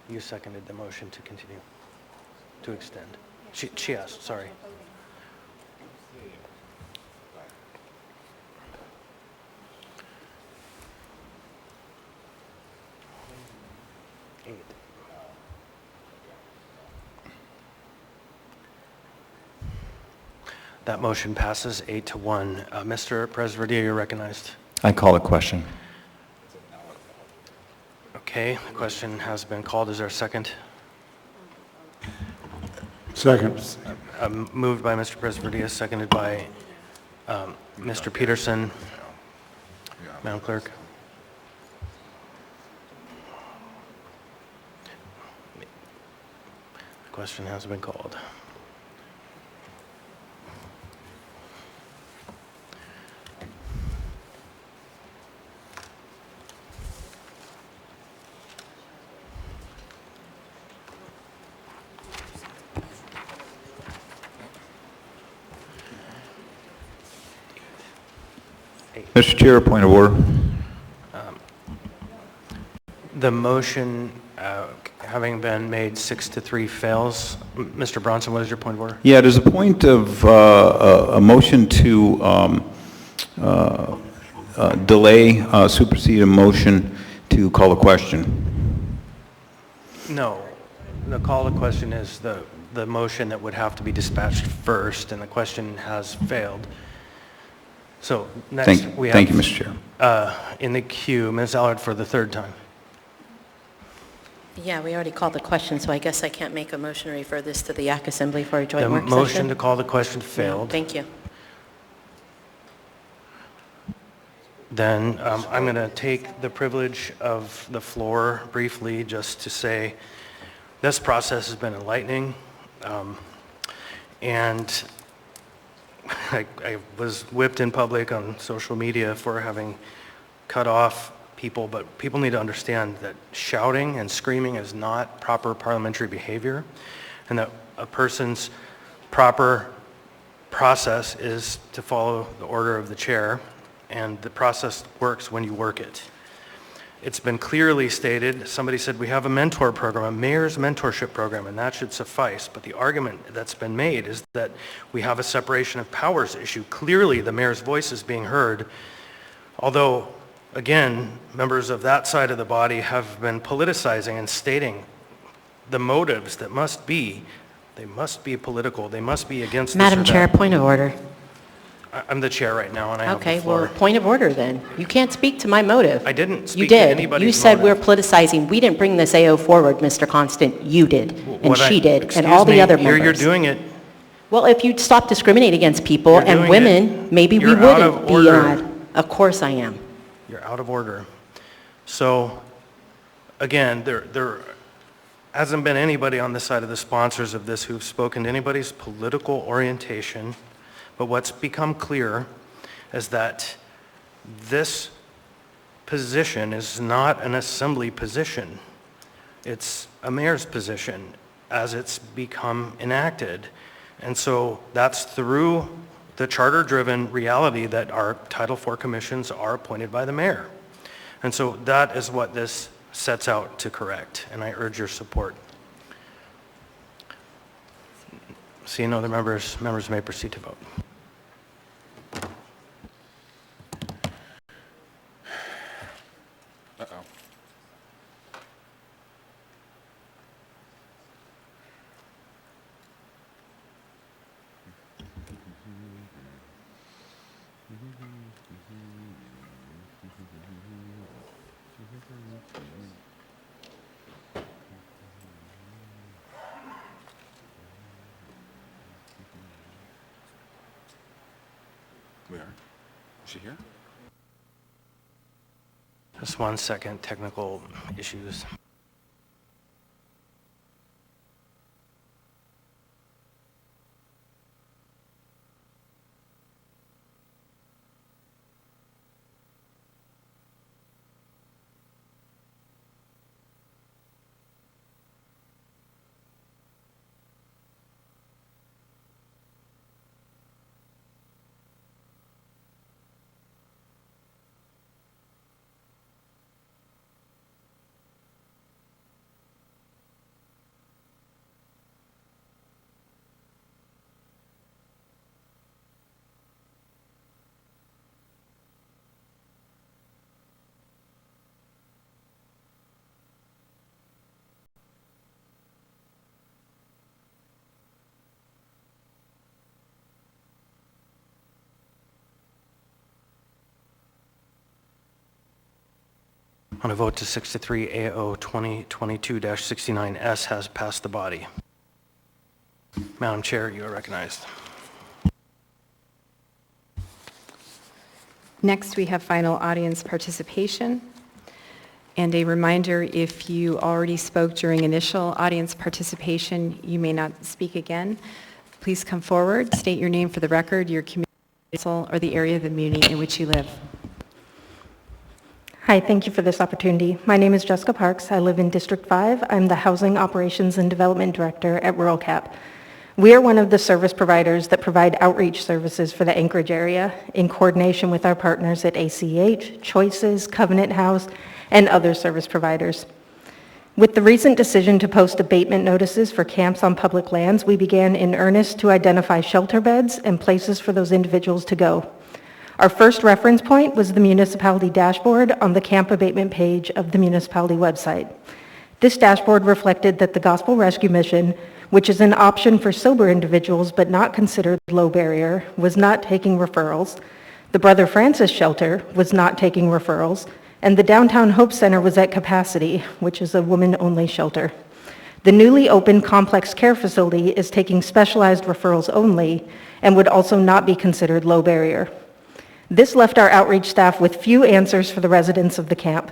You seconded the motion to continue, to extend. She asked, sorry. That motion passes 8-1. Mr. Presverdia, you're recognized. I call the question. Okay, the question has been called. Is there a second? Second. Moved by Mr. Presverdia, seconded by Mr. Peterson. Madam Clerk. The question has been called. Mr. Chair, point of order. The motion having been made 6-3 fails. Mr. Bronson, what is your point of order? Yeah, there's a point of a motion to delay, supersede a motion to call a question. No. The call to question is the motion that would have to be dispatched first, and the question has failed. So next we have... Thank you, Mr. Chair. In the queue, Ms. Allard for the third time. Yeah, we already called the question, so I guess I can't make a motion to refer this to the YAC Assembly for a joint work The session. motion to call the question failed. No, thank you. Then I'm going to take the privilege of the floor briefly just to say this process has been enlightening, and I was whipped in public on social media for having cut off people, but people need to understand that shouting and screaming is not proper parliamentary behavior, and that a person's proper process is to follow the order of the chair, and the process works when you work it. It's been clearly stated, somebody said we have a mentor program, a mayor's mentorship program, and that should suffice. But the argument that's been made is that we have a separation of powers issue. Clearly, the mayor's voice is being heard, although, again, members of that side of the body have been politicizing and stating the motives that must be, they must be political, they must be against this or Madam Chair, that. point of order. I'm the chair right now, and I have Okay, the floor. well, point of order then. You can't speak to my motive. I didn't speak You to did. anybody's You said we're motive. politicizing. We didn't bring this AO forward, Mr. Constant. You did, and she did, and all the other members. You're doing it. Well, if you'd stop discriminating against people You're and doing women, maybe we You're out of wouldn't be order. on. Of course I am. You're out of order. So, again, there hasn't been anybody on the side of the sponsors of this who've spoken to anybody's political orientation, but what's become clear is that this position is not an assembly position. It's a mayor's position as it's become enacted. And so that's through the charter-driven reality that our Title IV commissions are appointed by the mayor. And so that is what this sets out to correct, and I urge your support. Seeing no other members may proceed to vote. Uh-oh. Where? Is she here? Just 1 second, technical issues. On a vote to 6-3, AO 2022-69S has passed the body. Madam Chair, you are recognized. Next, we have final audience participation. And a reminder, if you already spoke during initial audience participation, you may not speak again. Please come forward, state your name for the record, your community or the area of the community in which you live. Hi, thank you for this opportunity. My name is Jessica Parks. I live in District 5. I'm the Housing Operations and Development Director at Rural Cap. We are one of the service providers that provide outreach services for the Anchorage area in coordination with our partners at ACH, Choices, Covenant House, and other service providers. With the recent decision to post abatement notices for camps on public lands, we began in earnest to identify shelter beds and places for those individuals to go. Our first reference point was the municipality dashboard on the camp abatement page of the municipality website. This dashboard reflected that the Gospel Rescue Mission, which is an option for sober individuals but not considered low barrier, was not taking referrals. The Brother Francis Shelter was not taking referrals, and the Downtown Hope Center was at capacity, which is a woman-only shelter. The newly opened complex care facility is taking specialized referrals only and would also not be considered low barrier. This left our outreach staff with few answers for the residents of the camp.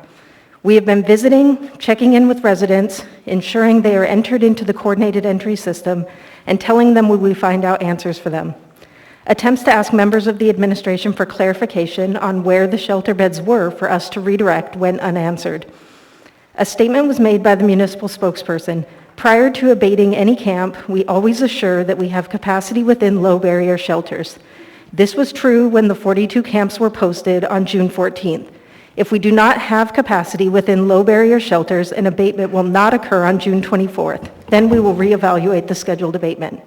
We have been visiting, checking in with residents, ensuring they are entered into the coordinated entry system, and telling them when we find out answers for them. Attempts to ask members of the administration for clarification on where the shelter beds were for us to redirect went unanswered. A statement was made by the municipal spokesperson. Prior to abating any camp, we always assure that we have capacity within low barrier shelters. This was true when the 42 camps were posted on June 14th. If we do not have capacity within low barrier shelters, an abatement will not occur on June 24th. Then we will reevaluate the scheduled abatement.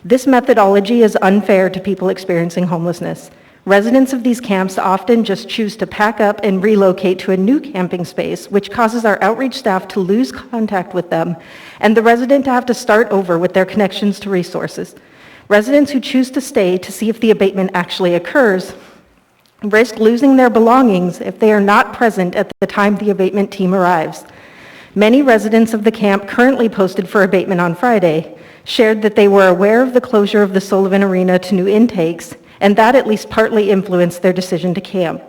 This methodology is unfair to people experiencing homelessness. Residents of these camps often just choose to pack up and relocate to a new camping space, which causes our outreach staff to lose contact with them and the resident to have to start over with their connections to resources. Residents who choose to stay to see if the abatement actually occurs risk losing their belongings if they are not present at the time the abatement team arrives. Many residents of the camp currently posted for abatement on Friday shared that they were aware of the closure of the Sullivan Arena to new intakes, and that at least partly influenced their decision to camp.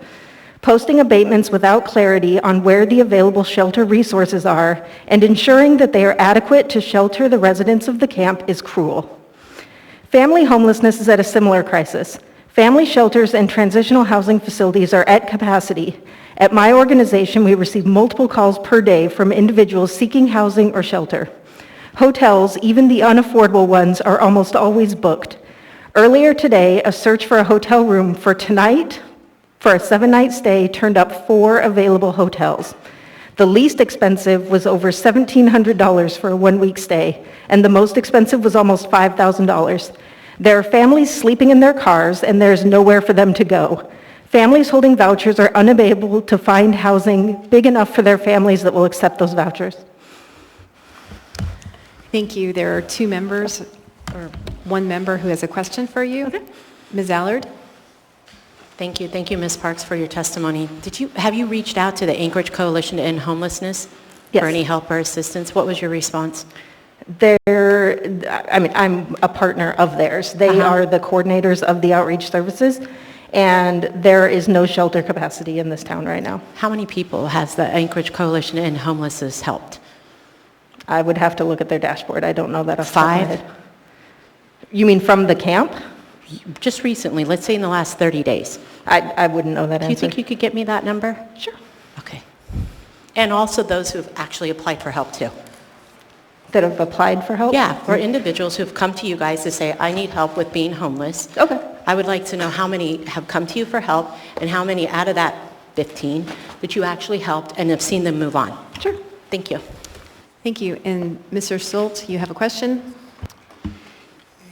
Posting abatements without clarity on where the available shelter resources are and ensuring that they are adequate to shelter the residents of the camp is cruel. Family homelessness is at a similar crisis. Family shelters and transitional housing facilities are at capacity. At my organization, we receive multiple calls per day from individuals seeking housing or shelter. Hotels, even the unaffordable ones, are almost always booked. Earlier today, a search for a hotel room for tonight, for a 7-night stay, turned up 4 available hotels. The least expensive was over $1,700 for a 1-week stay, and the most expensive was almost $5,000. There are families sleeping in their cars, and there's nowhere for them to go. Families holding vouchers are unable to find housing big enough for their families that will accept those vouchers. Thank you. There are 2 members, or 1 member who has a question for you. Okay. Ms. Allard? Thank you. Thank you, Ms. Parks, for your testimony. Have you reached out to the Anchorage Coalition to End Homelessness for any help or assistance? What was your response? I'm a partner of theirs. They are the coordinators of the outreach services, and there is no shelter capacity in this town right now. How many people has the Anchorage Coalition to End Homelessness helped? I would have to look at their dashboard. I don't know that off the top of my 5? head. You mean from the camp? Just recently, let's say in the last 30 days. I wouldn't know that answer. Do you think you could get me that number? Sure. Okay. And also those who have actually applied for help too. That have applied for help? Yeah, or individuals who have come to you guys to say, I need help with being homeless. Okay. I would like to know how many have come to you for help and how many out of that 15 that you actually helped and have seen them move on. Sure. Thank you. Thank you. And Mr. Solt, you have a question?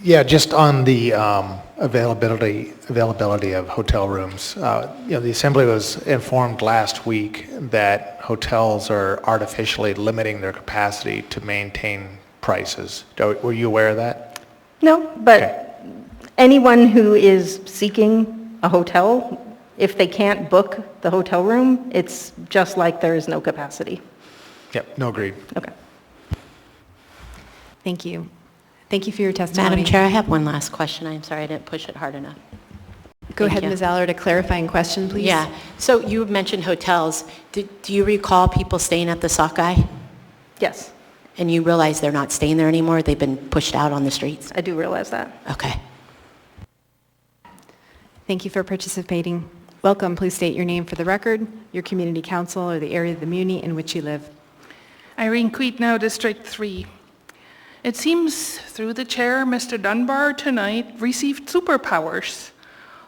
Yeah, just on the availability of hotel rooms. The Assembly was informed last week that hotels are artificially limiting their capacity to maintain prices. Were you aware of that? No, but anyone who is seeking a hotel If they can't book the hotel room, it's just like there is no capacity. Yep, no, agreed. Okay. Thank you. Thank you for your testimony. Madam Chair, I have one last question. I'm sorry I didn't push it hard enough. Go Thank ahead, you. Ms. Allard, a clarifying question, please. Yeah, so you mentioned hotels. Do you recall people staying at the Sockeye? Yes. And you realize they're not staying there anymore? They've been pushed out on the streets? I do realize that. Okay. Thank you for participating. Welcome. Please state your name for the record, your community council, or the area of the muni in which you live. Irene Queetnow, District 3. It seems through the chair, Mr. Dunbar tonight received superpowers.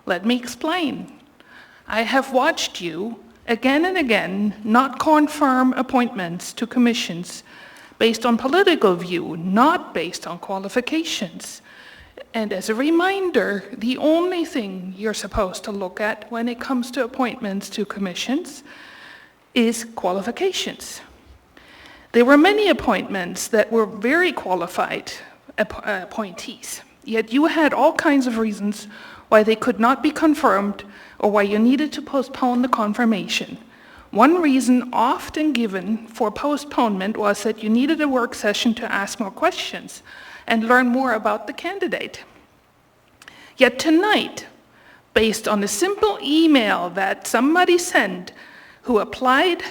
Let me explain. I have watched you again and again not confirm appointments to commissions based on political view, not based on qualifications. And as a reminder, the only thing you're supposed to look at when it comes to appointments to commissions is qualifications. There were many appointments that were very qualified appointees, yet you had all kinds of reasons why they could not be confirmed or why you needed to postpone the confirmation. One reason often given for postponement was that you needed a work session to ask more questions and learn more about the candidate. Yet tonight, based on a simple email that somebody sent who applied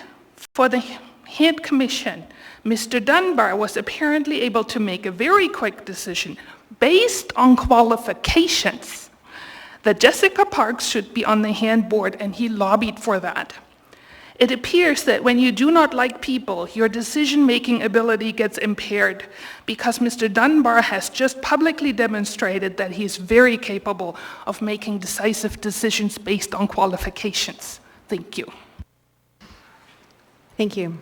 for the head commission, Mr. Dunbar was apparently able to make a very quick decision based on qualifications that Jessica Parks should be on the hand board, and he lobbied for that. It appears that when you do not like people, your decision-making ability gets impaired because Mr. Dunbar has just publicly demonstrated that he's very capable of making decisive decisions based on qualifications. Thank you. Thank you.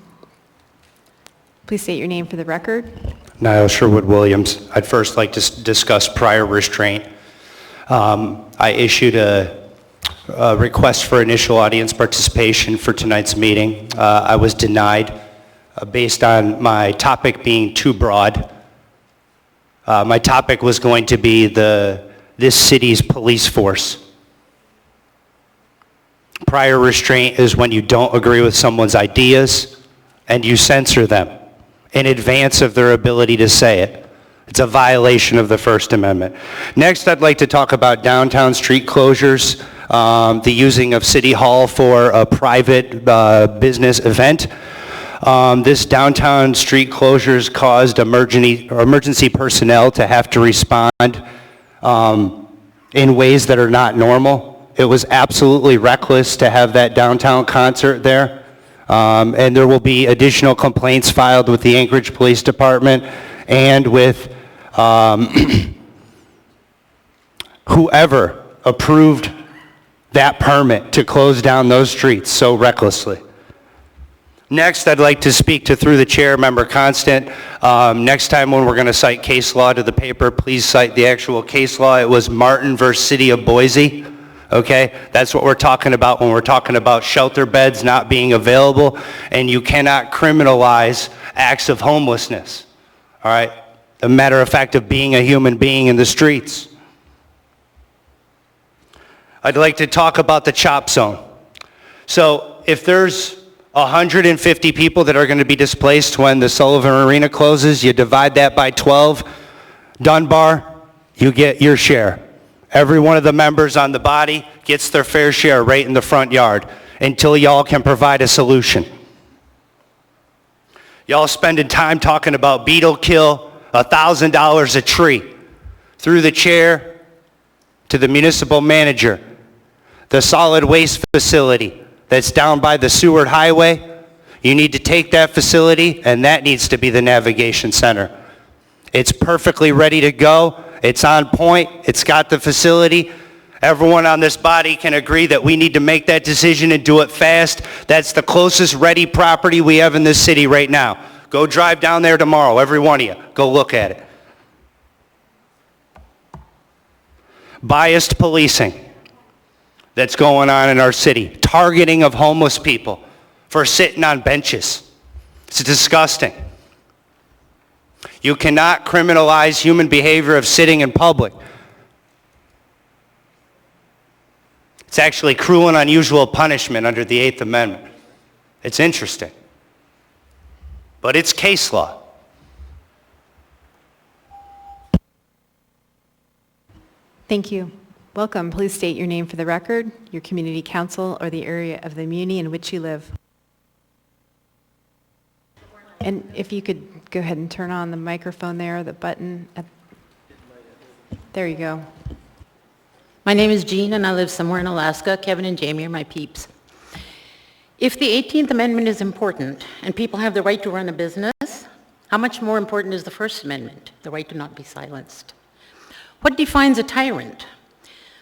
Please state your name for the record. Niall Sherwood Williams. I'd first like to discuss prior restraint. I issued a request for initial audience participation for tonight's meeting. I was denied based on my topic being too broad. My topic was going to be this city's police force. Prior restraint is when you don't agree with someone's ideas and you censor them in advance of their ability to say it. It's a violation of the First Amendment. Next, I'd like to talk about downtown street closures, the using of City Hall for a private business event. This downtown street closures caused emergency personnel to have to respond in ways that are not normal. It was absolutely reckless to have that downtown concert there. And there will be additional complaints filed with the Anchorage Police Department and with whoever approved that permit to close down those streets so recklessly. Next, I'd like to speak to, through the chair, Member Constant. Next time when we're going to cite case law to the paper, please cite the actual case law. It was Martin versus City of Boise. Okay, that's what we're talking about when we're talking about shelter beds not being available, and you cannot criminalize acts of homelessness. All right, a matter of fact of being a human being in the streets. I'd like to talk about the chop zone. So if there's 150 people that are going to be displaced when the Sullivan Arena closes, you divide that by 12. Dunbar, you get your share. Every one of the members on the body gets their fair share right in the front yard until y'all can provide a solution. Y'all spending time talking about beetle kill, $1,000 a tree. Through the chair to the municipal manager, the solid waste facility that's down by the Seward Highway, you need to take that facility and that needs to be the navigation center. It's perfectly ready to go. It's on point. It's got the facility. Everyone on this body can agree that we need to make that decision and do it fast. That's the closest ready property we have in this city right now. Go drive down there tomorrow, every one of you. Go look at it. Biased policing that's going on in our city. Targeting of homeless people for sitting on benches. It's disgusting. You cannot criminalize human behavior of sitting in public. It's actually cruel and unusual punishment under the Eighth Amendment. It's interesting. But it's case law. Thank you. Welcome. Please state your name for the record, your community council, or the area of the muni in which you live. And if you could go ahead and turn on the microphone there, the button. There you go. My name is Jean, and I live somewhere in Alaska. Kevin and Jamie are my peeps. If the 18th Amendment is important and people have the right to run a business, how much more important is the First Amendment, the right to not be silenced? What defines a tyrant?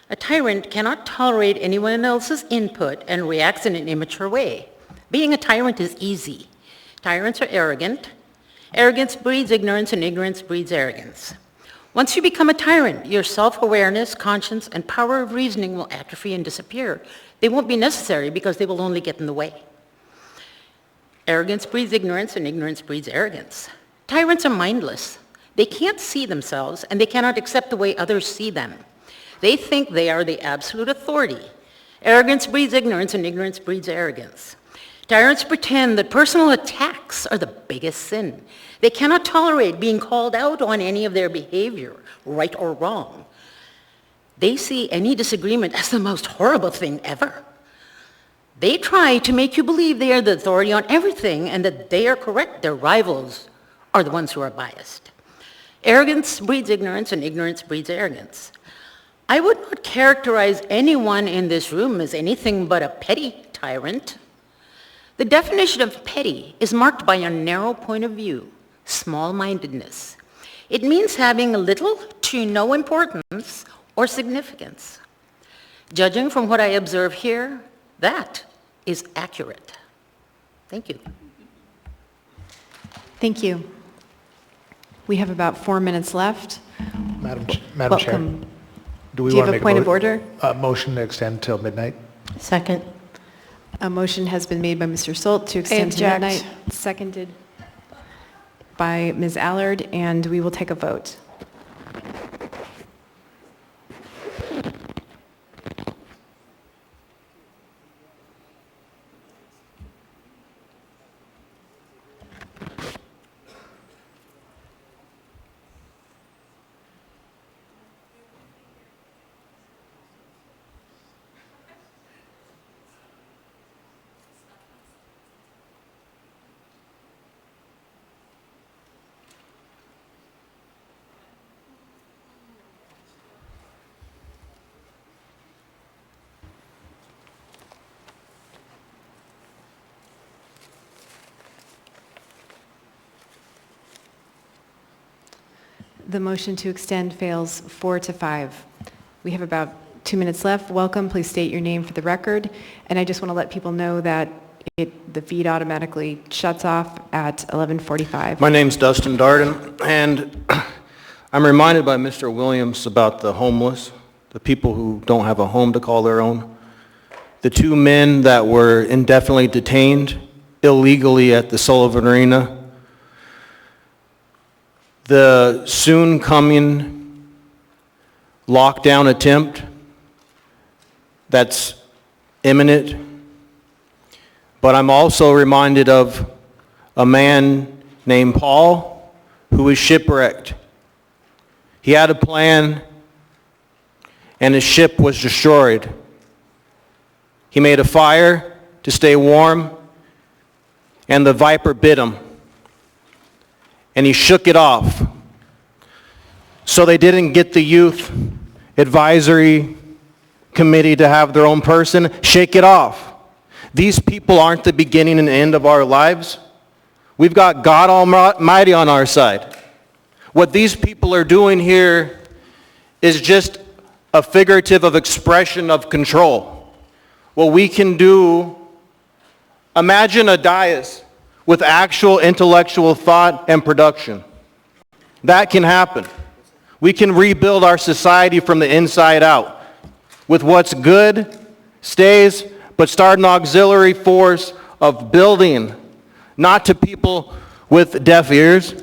A tyrant cannot tolerate anyone else's input and reacts in an immature way. Being a tyrant is easy. Tyrants are arrogant. Arrogance breeds ignorance, and ignorance breeds arrogance. Once you become a tyrant, your self-awareness, conscience, and power of reasoning will atrophy and disappear. They won't be necessary because they will only get in the way. Arrogance breeds ignorance, and ignorance breeds arrogance. Tyrants are mindless. They can't see themselves, and they cannot accept the way others see them. They think they are the absolute authority. Arrogance breeds ignorance, and ignorance breeds arrogance. Tyrants pretend that personal attacks are the biggest sin. They cannot tolerate being called out on any of their behavior, right or wrong. They see any disagreement as the most horrible thing ever. They try to make you believe they are the authority on everything and that they are correct. Their rivals are the ones who are biased. Arrogance breeds ignorance, and ignorance breeds arrogance. I would not characterize anyone in this room as anything but a petty tyrant. The definition of petty is marked by a narrow point of view, small-mindedness. It means having little to no importance or significance. Judging from what I observe here, that is accurate. Thank you. Thank you. We have about 4 minutes left. Madam Chair, Welcome. do we Do you want to have a make point of order? Motion to extend till midnight? Second. A motion has been made by Mr. Solt to extend to object. midnight, seconded by Ms. Allard, and we will take a vote. The motion to extend fails 4-5. We have about 2 minutes left. Welcome. Please state your name for the record. And I just want to let people know that the feed automatically shuts off at 11:45. My name's Dustin Darden, and I'm reminded by Mr. Williams about the homeless, the people who don't have a home to call their own. The 2 men that were indefinitely detained illegally at the Sullivan Arena. The soon coming lockdown attempt that's imminent. But I'm also reminded of a man named Paul who was shipwrecked. He had a plan and his ship was destroyed. He made a fire to stay warm and the viper bit him. And he shook it off. So they didn't get the youth advisory committee to have their own person shake it off. These people aren't the beginning and end of our lives. We've got God Almighty on our side. What these people are doing here is just a figurative of expression of control. What we can do, imagine a dais with actual intellectual thought and production. That can happen. We can rebuild our society from the inside out. With what's good stays, but start an auxiliary force of building, not to people with deaf ears,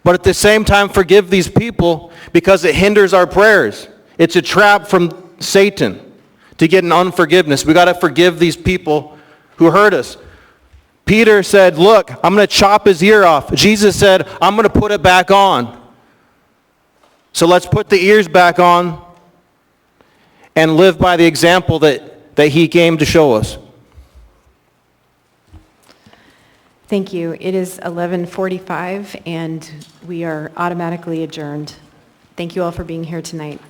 but at the same time forgive these people because it hinders our prayers. It's a trap from Satan to get an unforgiveness. We got to forgive these people who hurt us. Peter said, look, I'm going to chop his ear off. Jesus said, I'm going to put it back on. So let's put the ears back on and live by the example that he came to show us. Thank you. It is 11:45 and we are automatically adjourned. Thank you all for being here tonight.